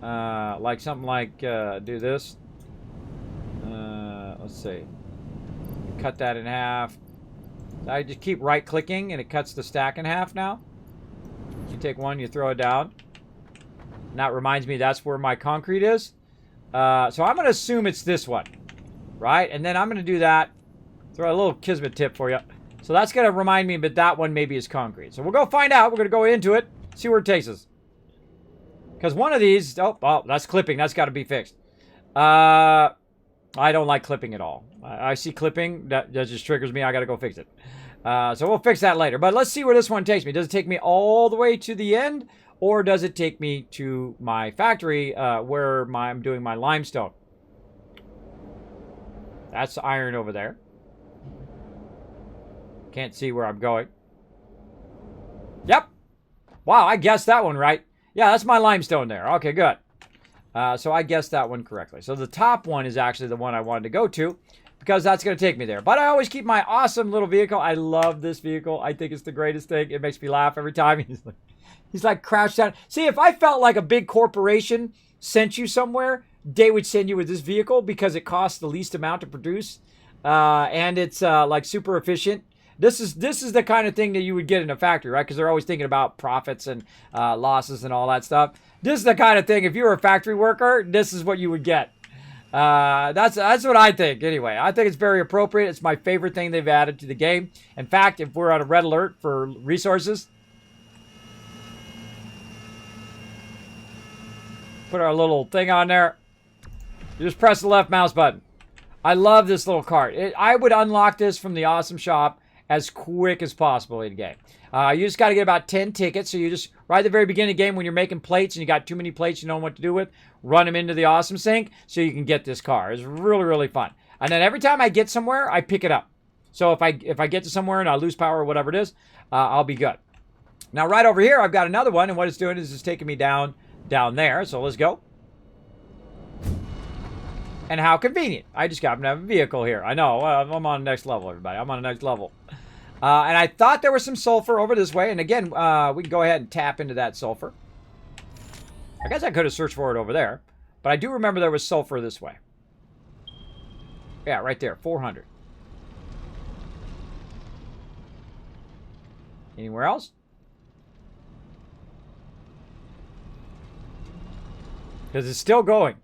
Like, something like, do this. Let's see. Cut that in half. I just keep right-clicking, and it cuts the stack in half now. You take one, you throw it down. And that reminds me that's where my concrete is. So I'm going to assume it's this one. Right? And then I'm going to do that. Throw a little Kismet tip for you. So that's going to remind me that that one maybe is concrete. So we'll go find out. We're going to go into it. See where it takes us. Because one of these... Oh, that's clipping. That's got to be fixed. I don't like clipping at all. I see clipping. That just triggers me. I got to go fix it. So we'll fix that later. But let's see where this one takes me. Does it take me all the way to the end? Or does it take me to my factory where I'm doing my limestone? That's iron over there. Can't see where I'm going. Yep. Wow, I guessed that one right. Yeah, that's my limestone there. Okay, good. So I guessed that one correctly. So the top one is actually the one I wanted to go to because that's going to take me there. But I always keep my awesome little vehicle. I love this vehicle. I think it's the greatest thing. It makes me laugh every time. He's like crouched down. See, if I felt like a big corporation sent you somewhere, they would send you with this vehicle because it costs the least amount to produce. And it's like super efficient. This is the kind of thing that you would get in a factory, right? Because they're always thinking about profits and losses and all that stuff. This is the kind of thing, if you were a factory worker, this is what you would get. That's what I think, anyway. I think it's very appropriate. It's my favorite thing they've added to the game. In fact, if we're on a red alert for resources, put our little thing on there. You just press the left mouse button. I love this little cart. I would unlock this from the awesome shop as quick as possible in the game. You just got to get about 10 tickets. So you just, right at the very beginning of the game, when you're making plates and you got too many plates you don't know what to do with, run them into the awesome sink so you can get this car. It's really, really fun. And then every time I get somewhere, I pick it up. So if I get to somewhere and I lose power or whatever it is, I'll be good. Now, right over here, I've got another one. And what it's doing is it's taking me down there. So let's go. And how convenient. I just happen to have a vehicle here. I know. I'm on the next level, everybody. I'm on the next level. And I thought there was some sulfur over this way. And again, we can go ahead and tap into that sulfur. I guess I could have searched for it over there. But I do remember there was sulfur this way. Yeah, right there. 400. Anywhere else? Because it's still going.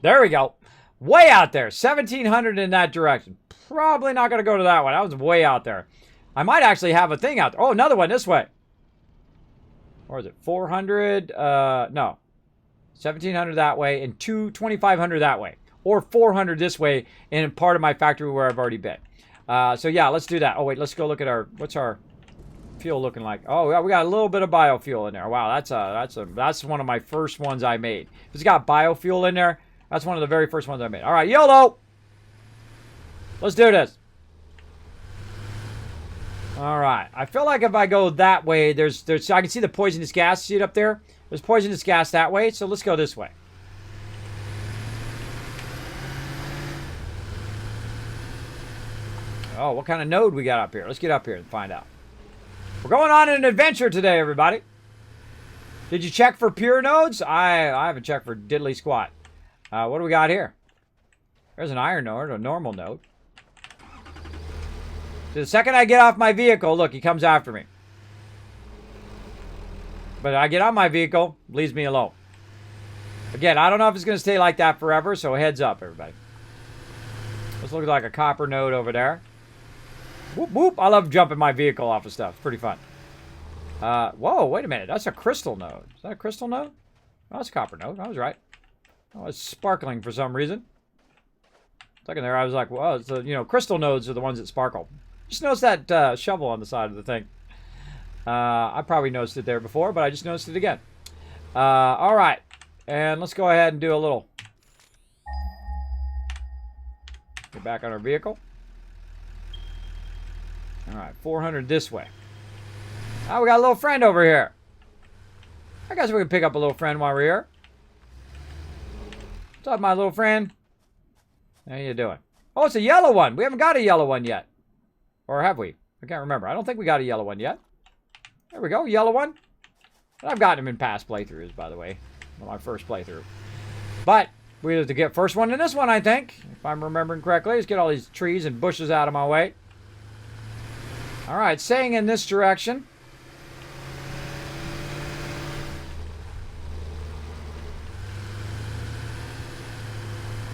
There we go. Way out there. 1,700 in that direction. Probably not going to go to that one. That was way out there. I might actually have a thing out there. Oh, another one this way. Or is it 400? No. 1,700 that way and 2,500 that way. Or 400 this way in part of my factory where I've already been. So yeah, let's do that. Oh, wait. Let's go look at what's our fuel looking like? Oh, yeah, we got a little bit of biofuel in there. Wow, that's one of my first ones I made. If it's got biofuel in there, That's one of the very first ones I made. All right, YOLO. Let's do this. All right. I feel like if I go that way, there's I can see the poisonous gas. See it up there? There's poisonous gas that way, so let's go this way. Oh, what kind of node we got up here? Let's get up here and find out. We're going on an adventure today, everybody. Did you check for pure nodes? I haven't checked for diddly squat. What do we got here? There's an iron node, a normal node. So the second I get off my vehicle, look, he comes after me. But I get on my vehicle, leaves me alone. Again, I don't know if it's going to stay like that forever, so heads up, everybody. This looks like a copper node over there. Whoop, whoop. I love jumping my vehicle off of stuff. It's pretty fun. Whoa, wait a minute. That's a crystal node. Is that a crystal node? Oh, that's a copper node. I was right. Oh, it's sparkling for some reason. Second there, I was like, well, it's crystal nodes are the ones that sparkle. Just noticed that shovel on the side of the thing. I probably noticed it there before, but I just noticed it again. All right. And let's go ahead and do a little... Get back on our vehicle. All right, 400 this way. Oh, we got a little friend over here. I guess we can pick up a little friend while we're here. What's up, my little friend? How you doing? Oh, it's a yellow one. We haven't got a yellow one yet. Or have we? I can't remember. I don't think we got a yellow one yet. There we go, yellow one. And I've gotten them in past playthroughs, by the way. Well, my first playthrough. But we have to get first one in this one, I think. If I'm remembering correctly. Let's get all these trees and bushes out of my way. All right, staying in this direction.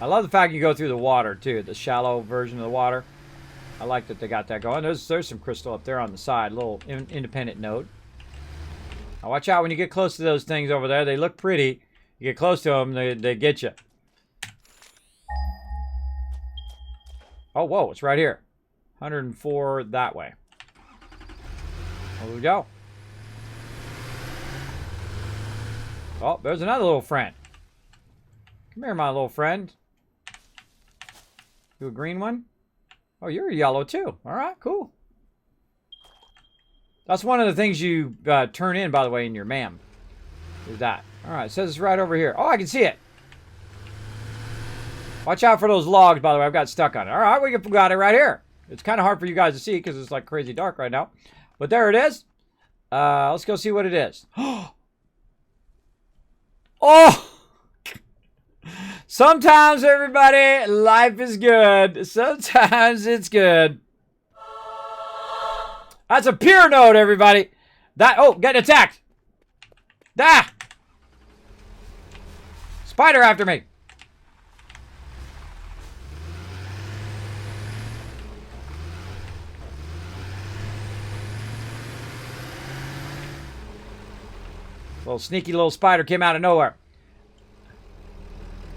I love the fact you go through the water, too. The shallow version of the water. I like that they got that going. There's some crystal up there on the side. A little independent node. Now watch out when you get close to those things over there. They look pretty. You get close to them, they get you. Oh, whoa, it's right here. 104 that way. There we go. Oh, there's another little friend. Come here, my little friend. You a green one? Oh, you're a yellow too. All right, cool. That's one of the things you turn in, by the way, in your MAM. Is that. All right, it says it's right over here. Oh, I can see it. Watch out for those logs, by the way. I've got stuck on it. All right, we got it right here. It's kind of hard for you guys to see because it's like crazy dark right now. But there it is. Let's go see what it is. Oh! Sometimes, everybody, life is good. Sometimes it's good. That's a pure node, everybody. Oh, getting attacked. Ah! Spider after me. Little sneaky little spider came out of nowhere.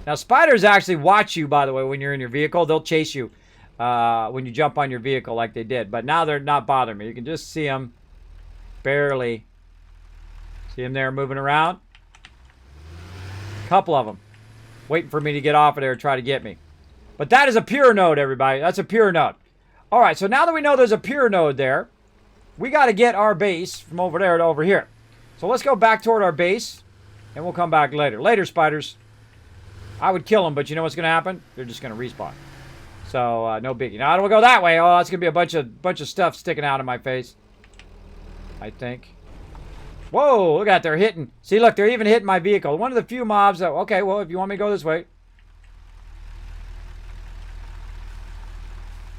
Now, spiders actually watch you, by the way, when you're in your vehicle. They'll chase you when you jump on your vehicle like they did. But now they're not bothering me. You can just see them barely. See them there moving around? A couple of them. Waiting for me to get off of there and try to get me. But that is a pure node, everybody. That's a pure node. All right, so now that we know there's a pure node there, we got to get our base from over there to over here. So let's go back toward our base, and we'll come back later. Later, spiders. I would kill them, but you know what's going to happen? They're just going to respawn. So, no biggie. Now, I don't go that way. Oh, that's going to be a bunch of stuff sticking out of my face. I think. Whoa, look at that. They're hitting. See, look, they're even hitting my vehicle. One of the few mobs that... Okay, well, if you want me to go this way.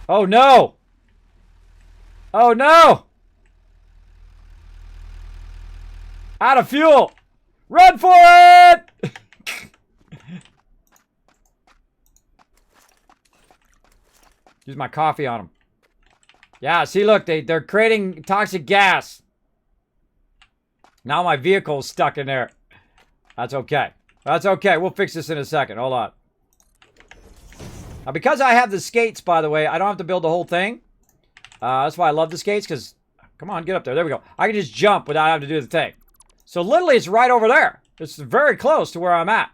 Oh, no. Oh, no. Out of fuel. Run for it. Use my coffee on them. Yeah, see, look, they're creating toxic gas. Now my vehicle's stuck in there. That's okay. That's okay. We'll fix this in a second. Hold on. Now, because I have the skates, by the way, I don't have to build the whole thing. That's why I love the skates, because... Come on, get up there. There we go. I can just jump without having to do the thing. So, literally, it's right over there. It's very close to where I'm at.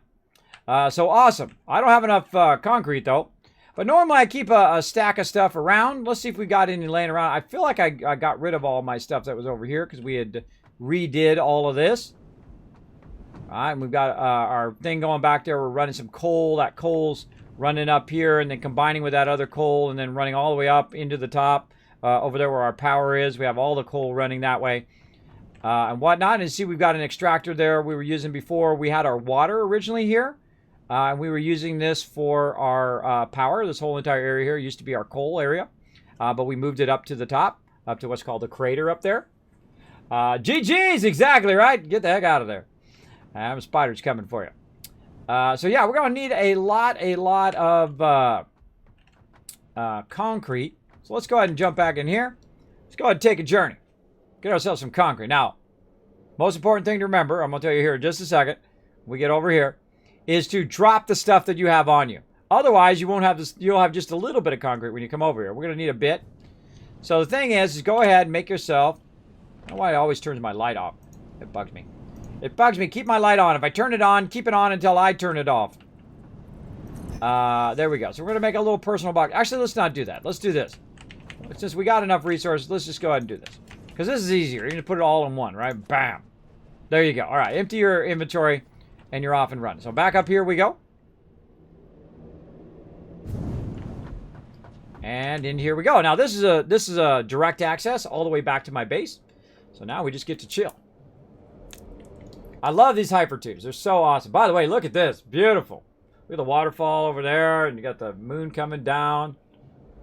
So awesome. I don't have enough concrete, though. But normally I keep a stack of stuff around. Let's see if we got any laying around. I feel like I got rid of all my stuff that was over here because we had redid all of this. All right, and we've got our thing going back there. We're running some coal. That coal's running up here and then combining with that other coal and then running all the way up into the top over there where our power is. We have all the coal running that way and whatnot. And see, we've got an extractor there we were using before. We had our water originally here. And we were using this for our power. This whole entire area here used to be our coal area. But we moved it up to the top, up to what's called the crater up there. GG's, exactly right. Get the heck out of there. Spiders coming for you. So yeah, we're going to need a lot of concrete. So let's go ahead and jump back in here. Let's go ahead and take a journey. Get ourselves some concrete. Now, most important thing to remember, I'm going to tell you here in just a second, when we get over here, is to drop the stuff that you have on you. Otherwise, you won't have this. You'll have just a little bit of concrete when you come over here. We're going to need a bit. So the thing is go ahead and make yourself. I don't know why it always turns my light off. It bugs me. It bugs me. Keep my light on. If I turn it on, keep it on until I turn it off. There we go. So we're going to make a little personal box. Actually, let's not do that. Let's do this. Since we got enough resources, let's just go ahead and do this. Because this is easier. You can put it all in one, right? Bam. There you go. All right. Empty your inventory. And you're off and running. So back up here we go. And in here we go. Now this is a direct access all the way back to my base. So now we just get to chill. I love these hyper tubes. They're so awesome. By the way, look at this. Beautiful. Look at the waterfall over there, and you got the moon coming down.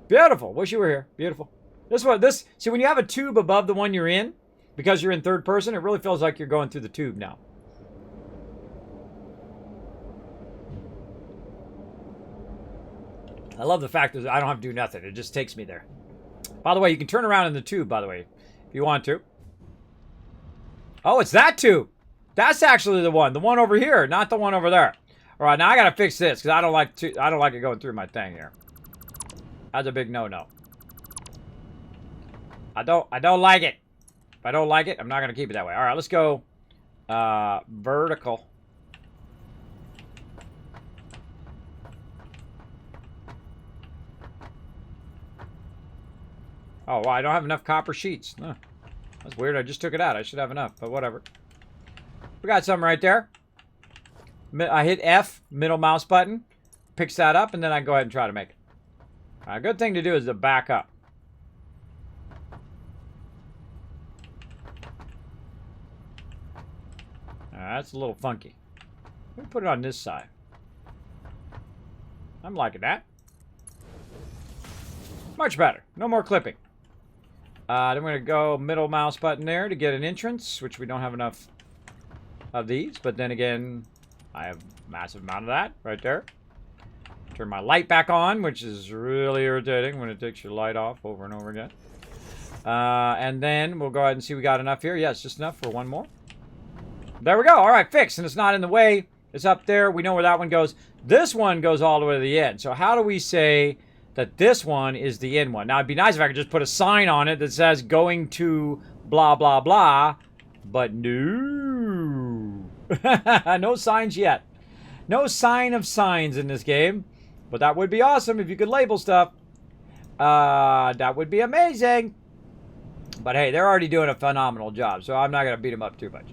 Beautiful. Wish you were here. Beautiful. See, when you have a tube above the one you're in, because you're in third person, it really feels like you're going through the tube now. I love the fact that I don't have to do nothing. It just takes me there. By the way, you can turn around in the tube, by the way, if you want to. Oh, it's that tube. That's actually the one over here, not the one over there. All right, now I got to fix this because I don't like it going through my thing here. That's a big no-no. I don't like it. If I don't like it, I'm not going to keep it that way. All right, let's go vertical. Oh, well, I don't have enough copper sheets. Huh. That's weird. I just took it out. I should have enough, but whatever. We got some right there. I hit F, middle mouse button, picks that up, and then I go ahead and try to make it. A good thing to do is to back up. That's a little funky. Let me put it on this side. I'm liking that. Much better. No more clipping. Then we're going to go middle mouse button there to get an entrance, which we don't have enough of these. But then again, I have a massive amount of that right there. Turn my light back on, which is really irritating when it takes your light off over and over again. And then we'll go ahead and see we got enough here. Yes, just enough for one more. There we go. All right, fixed. And it's not in the way. It's up there. We know where that one goes. This one goes all the way to the end. So how do we say that this one is the end one? Now, it'd be nice if I could just put a sign on it that says going to blah, blah, blah. But no. No signs yet. No sign of signs in this game. But that would be awesome if you could label stuff. That would be amazing. But hey, they're already doing a phenomenal job, so I'm not going to beat them up too much.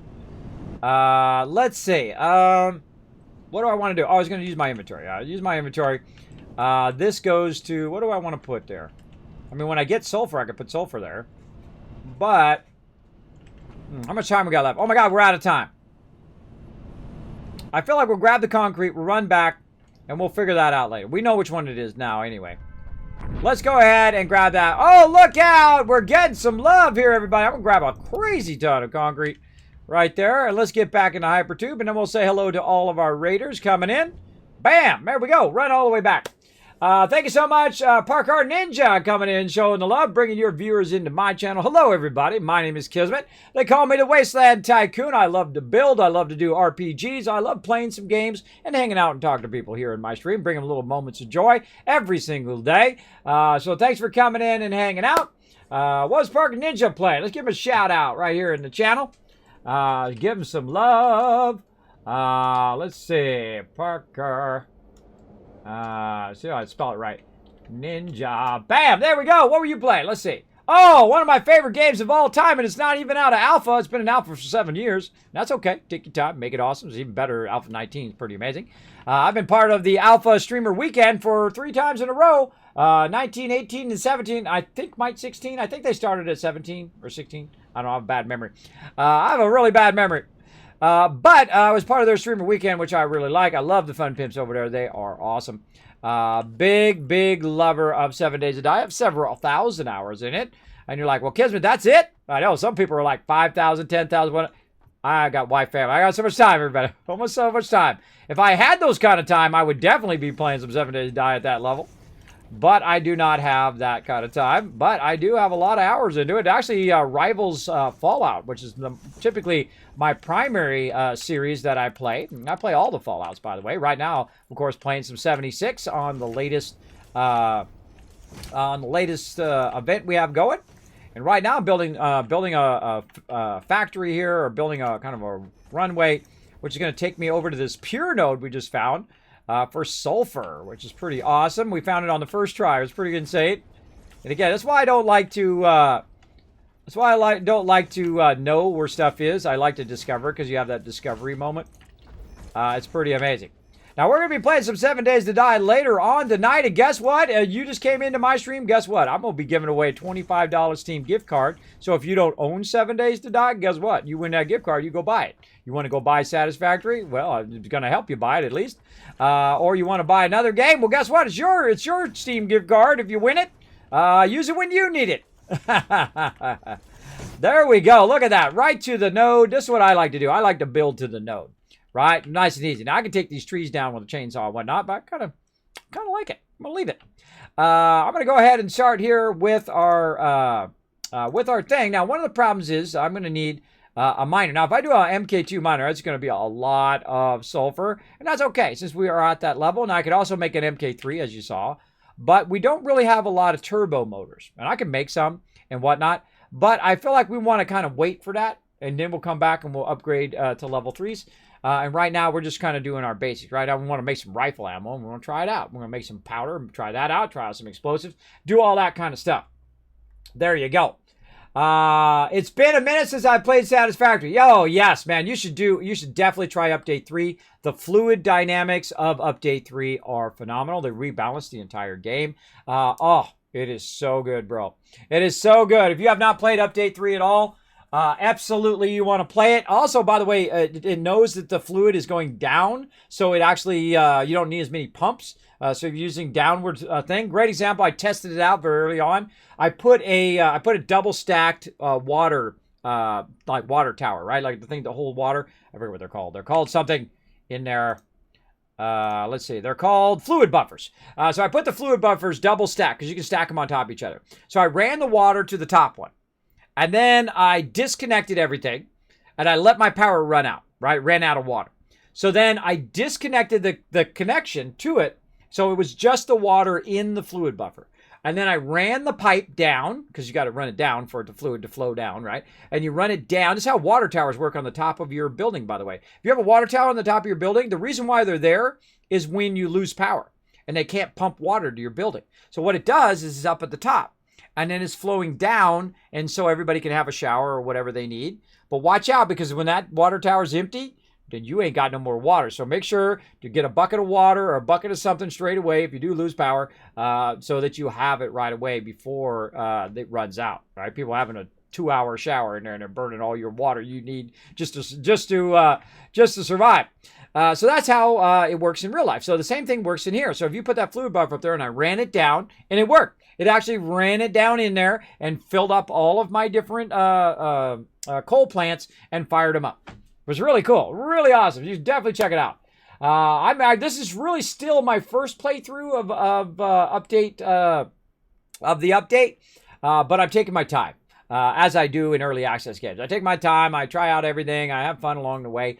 Let's see. What do I want to do? Oh, I was going to use my inventory. I'll use my inventory. This goes to... What do I want to put there? I mean, when I get sulfur, I can put sulfur there. But... how much time we got left? Oh my god, we're out of time. I feel like we'll grab the concrete, we'll run back, and we'll figure that out later. We know which one it is now, anyway. Let's go ahead and grab that. Oh, look out! We're getting some love here, everybody. I'm going to grab a crazy ton of concrete right there. And let's get back into Hypertube, and then we'll say hello to all of our raiders coming in. Bam! There we go. Run all the way back. Thank you so much, Parkour Ninja, coming in, showing the love, bringing your viewers into my channel. Hello, everybody. My name is Kismet. They call me the Wasteland Tycoon. I love to build. I love to do RPGs. I love playing some games and hanging out and talking to people here in my stream, bringing them little moments of joy every single day. So thanks for coming in and hanging out. What's Parkour Ninja playing? Let's give him a shout out right here in the channel. Give him some love. Let's see. Parker. See how I spell it right. Ninja. Bam! There we go. What were you playing? Let's see. Oh, one of my favorite games of all time, and it's not even out of alpha. It's been in alpha for 7 years. That's okay. Take your time. Make it awesome. It's even better. Alpha 19 is pretty amazing. I've been part of the Alpha Streamer Weekend for 3 times in a row. 19, 18, and 17. I think might 16. I think they started at 17 or 16. I don't know. I have a bad memory. I have a really bad memory. But I was part of their Streamer Weekend, which I really like. I love the Fun Pimps over there. They are awesome. Big lover of 7 Days to Die. I have several thousand hours in it. And you're like, well, Kismet, that's it? I know. Some people are like 5,000, 10,000. I got wife, family. I got so much time, everybody. Almost so much time. If I had those kind of time, I would definitely be playing some 7 Days to Die at that level. But I do not have that kind of time. But I do have a lot of hours into it. It actually rivals Fallout, which is typically my primary series that I play. I play all the Fallouts, by the way. Right now, of course, playing some 76 on the latest event we have going. And right now, I'm building a factory here, or building a kind of a runway, which is going to take me over to this pure node we just found. For sulfur, which is pretty awesome. We found it on the first try. It was pretty insane. And again, that's why I don't like to. Don't like to know where stuff is. I like to discover, because you have that discovery moment. It's pretty amazing. Now we're gonna be playing some 7 Days to Die later on tonight. And guess what? You just came into my stream. Guess what? I'm gonna be giving away a $25 Steam gift card. So if you don't own 7 Days to Die, guess what? You win that gift card. You go buy it. You want to go buy Satisfactory? Well, I'm gonna help you buy it at least. Or you want to buy another game? Well, guess what? It's your Steam gift card if you win it. Use it when you need it. There we go. Look at that. Right to the node. This is what I like to do. I like to build to the node. Right? Nice and easy. Now, I can take these trees down with a chainsaw and whatnot, but I kind of like it. I'm going to leave it. I'm going to go ahead and start here with our thing. Now, one of the problems is I'm going to need a miner. Now, if I do a MK2 miner, it's going to be a lot of sulfur, and that's okay since we are at that level. Now, I could also make an MK3, as you saw, but we don't really have a lot of turbo motors, and I can make some and whatnot, but I feel like we want to kind of wait for that, and then we'll come back and we'll upgrade to level 3s. And right now, we're just kind of doing our basics. Right now, we want to make some rifle ammo, and we're going to try it out. We're going to make some powder, and try that out, try out some explosives, do all that kind of stuff. There you go. It's been a minute since I played Satisfactory. Oh, yes, man. You should definitely try Update 3. The fluid dynamics of Update 3 are phenomenal. They rebalanced the entire game. It is so good, bro. It is so good. If you have not played Update 3 at all, absolutely you want to play it. Also, by the way, it knows that the fluid is going down, so it actually, you don't need as many pumps. So if you're using downward thing, great example. I tested it out very early on. I put a double stacked water like water tower, right? Like the thing that hold water. I forget what they're called. They're called something in there. Let's see. They're called fluid buffers. So I put the fluid buffers double stacked because you can stack them on top of each other. So I ran the water to the top one, and then I disconnected everything, and I let my power run out. Right, ran out of water. So then I disconnected the connection to it. So it was just the water in the fluid buffer. And then I ran the pipe down, because you got to run it down for the fluid to flow down, right? And you run it down. This is how water towers work on the top of your building, by the way. If you have a water tower on the top of your building, the reason why they're there is when you lose power and they can't pump water to your building. So what it does is it's up at the top, and then it's flowing down, and so everybody can have a shower or whatever they need. But watch out, because when that water tower is empty, then you ain't got no more water. So make sure to get a bucket of water or a bucket of something straight away if you do lose power, so that you have it right away before it runs out, right? People having a 2-hour shower in there and they're burning all your water you need just to survive. So that's how it works in real life. So the same thing works in here. So if you put that fluid buffer up there and I ran it down, and it worked. It actually ran it down in there and filled up all of my different coal plants and fired them up. It was really cool, really awesome. You should definitely check it out. This is really still my first playthrough of the update, but I'm taking my time, as I do in early access games. I take my time, I try out everything, I have fun along the way.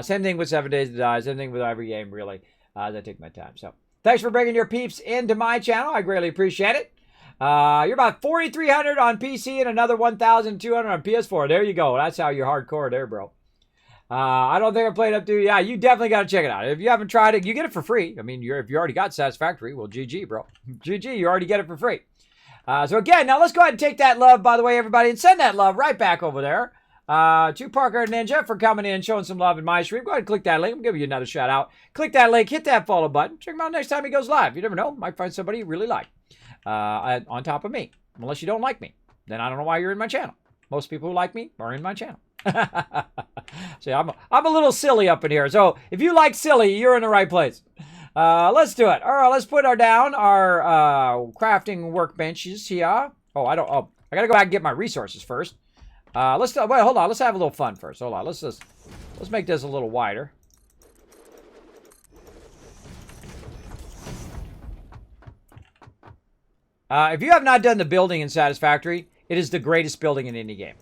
Same thing with 7 Days to Die, same thing with every game, really, as I take my time. So thanks for bringing your peeps into my channel. I greatly appreciate it. You're about 4,300 on PC and another 1,200 on PS4. There you go. That's how you're hardcore there, bro. I don't think I played up to. Yeah, you definitely got to check it out. If you haven't tried it, you get it for free. I mean, if you already got Satisfactory, well, GG, bro. GG, you already get it for free. So again, now let's go ahead and take that love, by the way, everybody, and send that love right back over there to Parker Ninja for coming in, showing some love in my stream. Go ahead and click that link. I'll give you another shout out. Click that link, hit that follow button. Check him out next time he goes live. You never know. Might find somebody you really like on top of me. Unless you don't like me. Then I don't know why you're in my channel. Most people who like me are in my channel. See, I'm a little silly up in here. So if you like silly, you're in the right place. Let's do it. All right, let's put down our crafting workbenches here. Oh, I gotta go back and get my resources first. Wait, hold on. Let's have a little fun first. Hold on. Let's make this a little wider. If you have not done the building in Satisfactory, it is the greatest building in any game.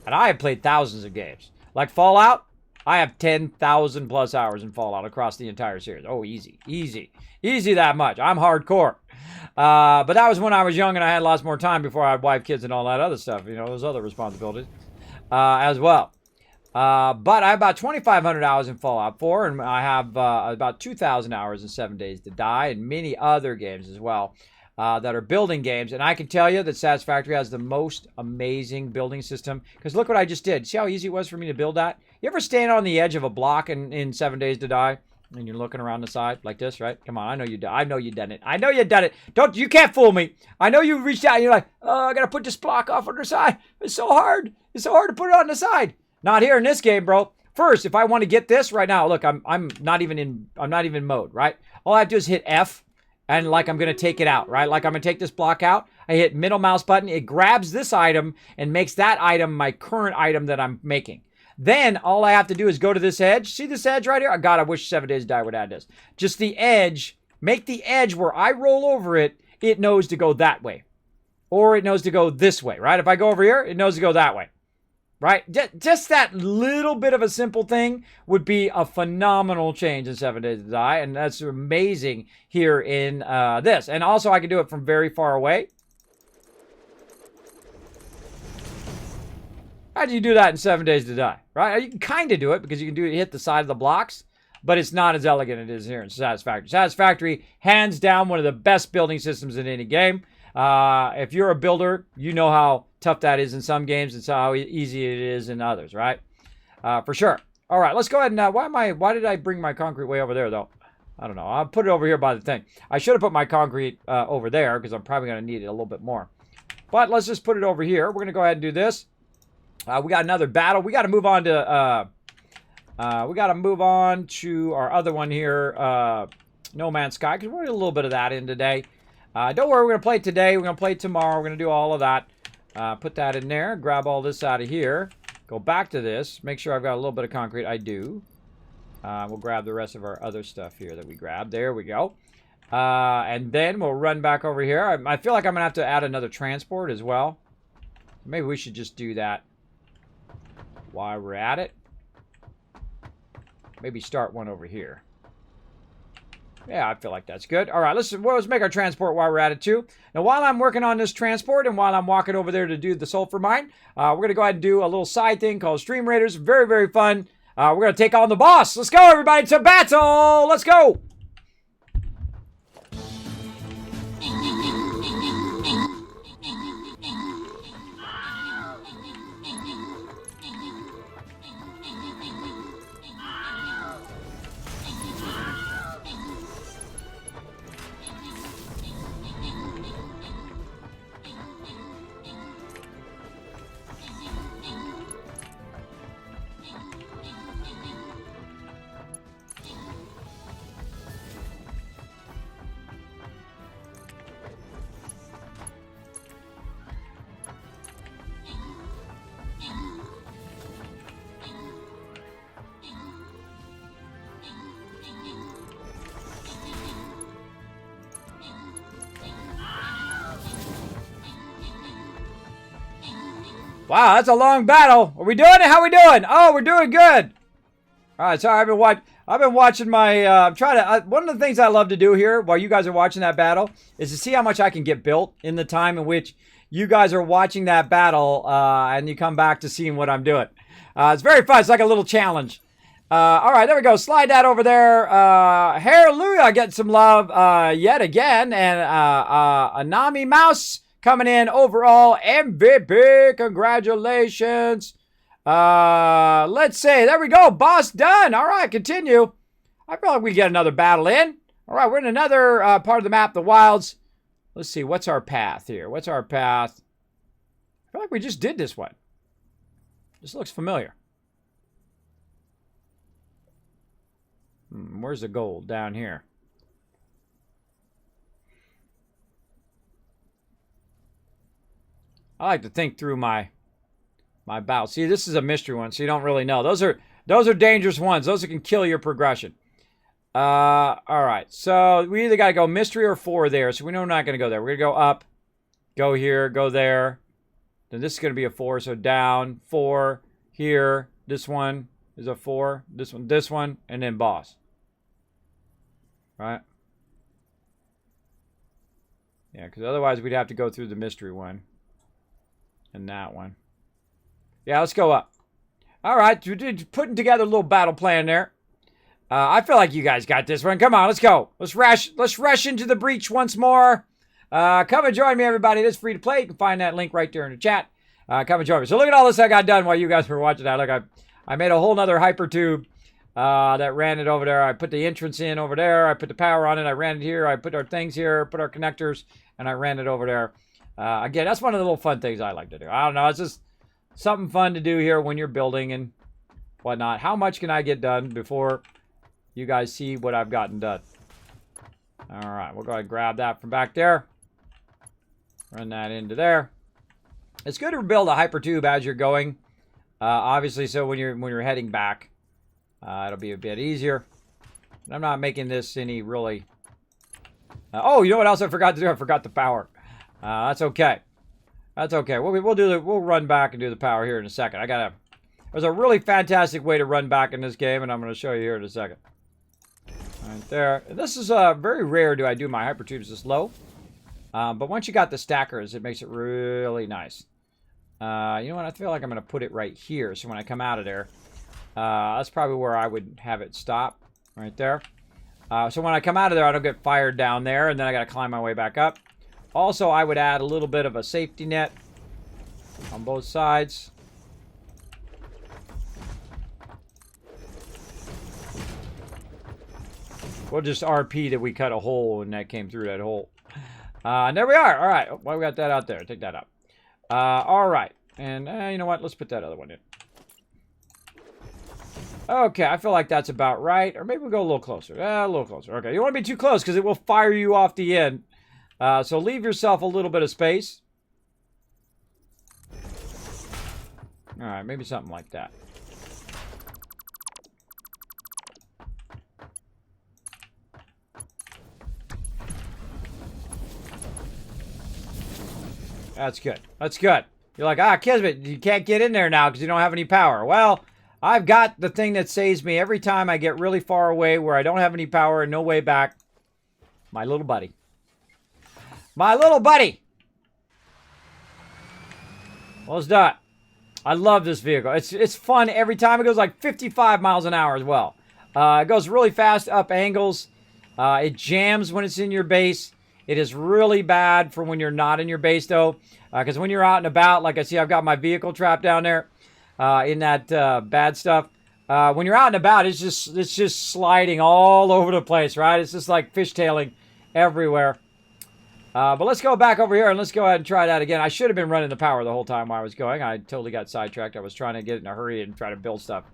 And I have played thousands of games. Like Fallout, I have 10,000 plus hours in Fallout across the entire series. Oh, easy. Easy. Easy that much. I'm hardcore. But that was when I was young and I had lots more time before I had wife, kids, and all that other stuff. You know, those other responsibilities as well. But I have about 2,500 hours in Fallout 4, and I have about 2,000 hours in 7 Days to Die, and many other games as well. That are building games, and I can tell you that Satisfactory has the most amazing building system, because look what I just did. See how easy it was for me to build that? You ever stand on the edge of a block in 7 Days to Die, and you're looking around the side like this, right? Come on, I know you done. I know you done it. I know you done it. You can't fool me. I know you reached out and you're like, oh, I gotta put this block off on the side. It's so hard. It's so hard to put it on the side. Not here in this game, bro. First, if I want to get this right now, look, I'm not even in mode, right? All I have to do is hit F. And like I'm going to take it out, right? Like I'm going to take this block out. I hit middle mouse button. It grabs this item and makes that item my current item that I'm making. Then all I have to do is go to this edge. See this edge right here? God, I wish 7 Days to Die would add this. Just the edge. Make the edge where I roll over it, it knows to go that way. Or it knows to go this way, right? If I go over here, it knows to go that way. Right? Just that little bit of a simple thing would be a phenomenal change in 7 Days to Die. And that's amazing here in this. And also I can do it from very far away. How do you do that in 7 Days to Die? Right? You can kind of do it because you can hit the side of the blocks. But it's not as elegant as it is here in Satisfactory. Satisfactory, hands down, one of the best building systems in any game. If you're a builder, you know how tough that is in some games and how easy it is in others, right? For sure. All right, let's go ahead and why did I bring my concrete way over there though? I don't know. I'll put it over here by the thing. I should have put my concrete over there because I'm probably going to need it a little bit more. But let's just put it over here. We're going to go ahead and do this. We got another battle. We got to move on to our other one here, No Man's Sky, because we're going to do a little bit of that in today. Don't worry, we're going to play it today. We're going to play it tomorrow. We're going to do all of that. Put that in there. Grab all this out of here. Go back to this. Make sure I've got a little bit of concrete. I do. We'll grab the rest of our other stuff here that we grabbed. There we go. And then we'll run back over here. I feel like I'm going to have to add another transport as well. Maybe we should just do that while we're at it. Maybe start one over here. Yeah, I feel like that's good. All right, let's make our transport while we're at it too. Now, while I'm working on this transport and while I'm walking over there to do the sulfur mine, we're going to go ahead and do a little side thing called Stream Raiders. Very, very fun. We're going to take on the boss. Let's go, everybody, to battle. Let's go. Wow, that's a long battle. Are we doing it? How are we doing? Oh, we're doing good. All right, sorry, I've been watching my. I'm trying to. One of the things I love to do here while you guys are watching that battle is to see how much I can get built in the time in which you guys are watching that battle and you come back to seeing what I'm doing. It's very fun. It's like a little challenge. All right, there we go. Slide that over there. Hallelujah, getting some love yet again. And Anami Mouse coming in overall MVP. Congratulations. Let's see. There we go. Boss done. All right, continue. I feel like we get another battle in. All right, we're in another part of the map, the wilds. Let's see. What's our path here? What's our path? I feel like we just did this one. This looks familiar. Where's the gold? Down here. I like to think through my bout. See, this is a mystery one, so you don't really know. Those are dangerous ones. Those that can kill your progression. All right. So we either got to go mystery or 4 there. So we know we're not going to go there. We're going to go up, go here, go there. Then this is going to be a 4. So down, 4, here. This one is a 4. This one, and then boss. Right? Yeah, because otherwise we'd have to go through the mystery one. And that one. Yeah, let's go up. All right, we're putting together a little battle plan there. I feel like you guys got this one. Come on, let's go. Let's rush into the breach once more. Come and join me, everybody. It is free to play. You can find that link right there in the chat. Come and join me. So look at all this I got done while you guys were watching that. Look, I made a whole nother hyper tube that ran it over there. I put the entrance in over there. I put the power on it. I ran it here. I put our things here, put our connectors, and I ran it over there. Again, that's one of the little fun things I like to do. I don't know. It's just something fun to do here when you're building and whatnot. How much can I get done before you guys see what I've gotten done? All right, we'll go ahead and grab that from back there. Run that into there. It's good to build a hyper tube as you're going. Obviously, so when you're heading back, it'll be a bit easier. And I'm not making this any really. Oh, you know what else I forgot to do? I forgot the power. That's okay. That's okay. We'll run back and do the power here in a second. There's a really fantastic way to run back in this game, and I'm going to show you here in a second. Right there. And this is very rare. Do I do my hyper tubes this low? But once you got the stackers, it makes it really nice. You know what? I feel like I'm going to put it right here. So when I come out of there, that's probably where I would have it stop. Right there. So when I come out of there, I don't get fired down there, and then I got to climb my way back up. Also, I would add a little bit of a safety net on both sides. We'll just RP that we cut a hole and that came through that hole. And there we are. All right. Well, we got that out there. Take that out. All right. And you know what? Let's put that other one in. Okay. I feel like that's about right. Or maybe we'll go a little closer. A little closer. Okay. You don't want to be too close because it will fire you off the end. So leave yourself a little bit of space. All right. Maybe something like that. That's good. That's good. You're like, Kismet, you can't get in there now because you don't have any power. Well, I've got the thing that saves me every time I get really far away where I don't have any power and no way back. My little buddy. My little buddy. Well, it's done. I love this vehicle. It's fun every time. It goes like 55 miles an hour as well. It goes really fast up angles. It jams when it's in your base. It is really bad for when you're not in your base, though, because when you're out and about, like I see I've got my vehicle trapped down there in that bad stuff. When you're out and about, it's just sliding all over the place, right? It's just like fishtailing everywhere. But let's go back over here and let's go ahead and try that again. I should have been running the power the whole time while I was going. I totally got sidetracked. I was trying to get in a hurry and try to build stuff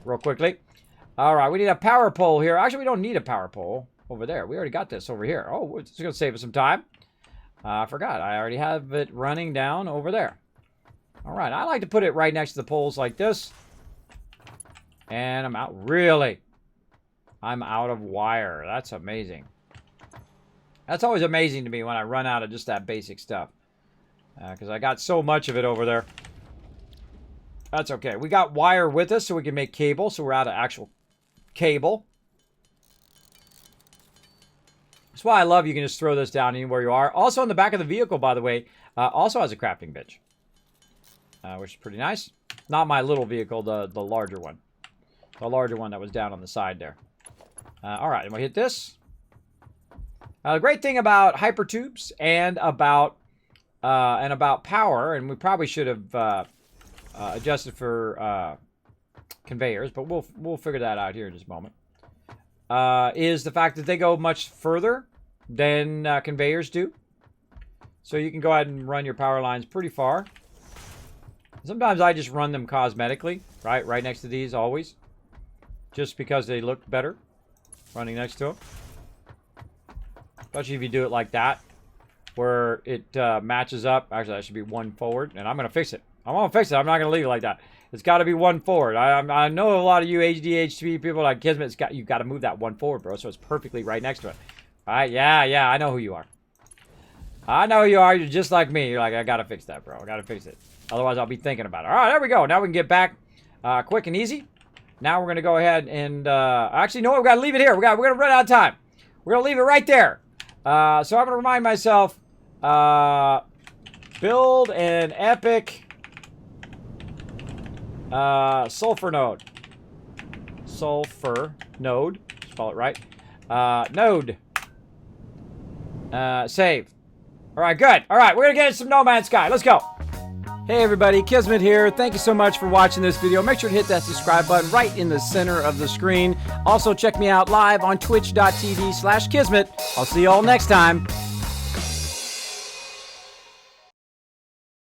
real quickly. All right, we need a power pole here. Actually, we don't need a power pole. Over there. We already got this over here. Oh, it's going to save us some time. I forgot. I already have it running down over there. All right. I like to put it right next to the poles like this. And I'm out. Really? I'm out of wire. That's amazing. That's always amazing to me when I run out of just that basic stuff. Because I got so much of it over there. That's okay. We got wire with us so we can make cable. So we're out of actual cable. That's why I love you can just throw this down anywhere you are. Also on the back of the vehicle, by the way, also has a crafting bench, which is pretty nice. Not my little vehicle, the larger one. The larger one that was down on the side there. All right, and we hit this. The great thing about hypertubes and about power, and we probably should have adjusted for conveyors, but we'll figure that out here in just a moment. Is the fact that they go much further than conveyors do. So you can go ahead and run your power lines pretty far. Sometimes I just run them cosmetically, right next to these always, just because they look better running next to them. Especially if you do it like that, where it matches up. Actually, that should be one forward, and I'm going to fix it. I'm going to fix it. I'm not going to leave it like that. It's got to be one forward. I know a lot of you ADHD people like Kismet, you've got to move that one forward, bro, so it's perfectly right next to it. All right, yeah, I know who you are. I know who you are. You're just like me. You're like, I got to fix that, bro. I got to fix it. Otherwise, I'll be thinking about it. All right, there we go. Now we can get back quick and easy. Now we're going to go ahead and... actually, no, we've got to leave it here. We're going to run out of time. We're going to leave it right there. So I'm going to remind myself, build an epic sulfur node. Sulfur node. Spell it right. Node. Save. All right, good. All right, we're going to get into some No Man's Sky. Let's go. Hey everybody, Kismet here. Thank you so much for watching this video. Make sure to hit that subscribe button right in the center of the screen. Also, check me out live on twitch.tv/Kismet. I'll see you all next time.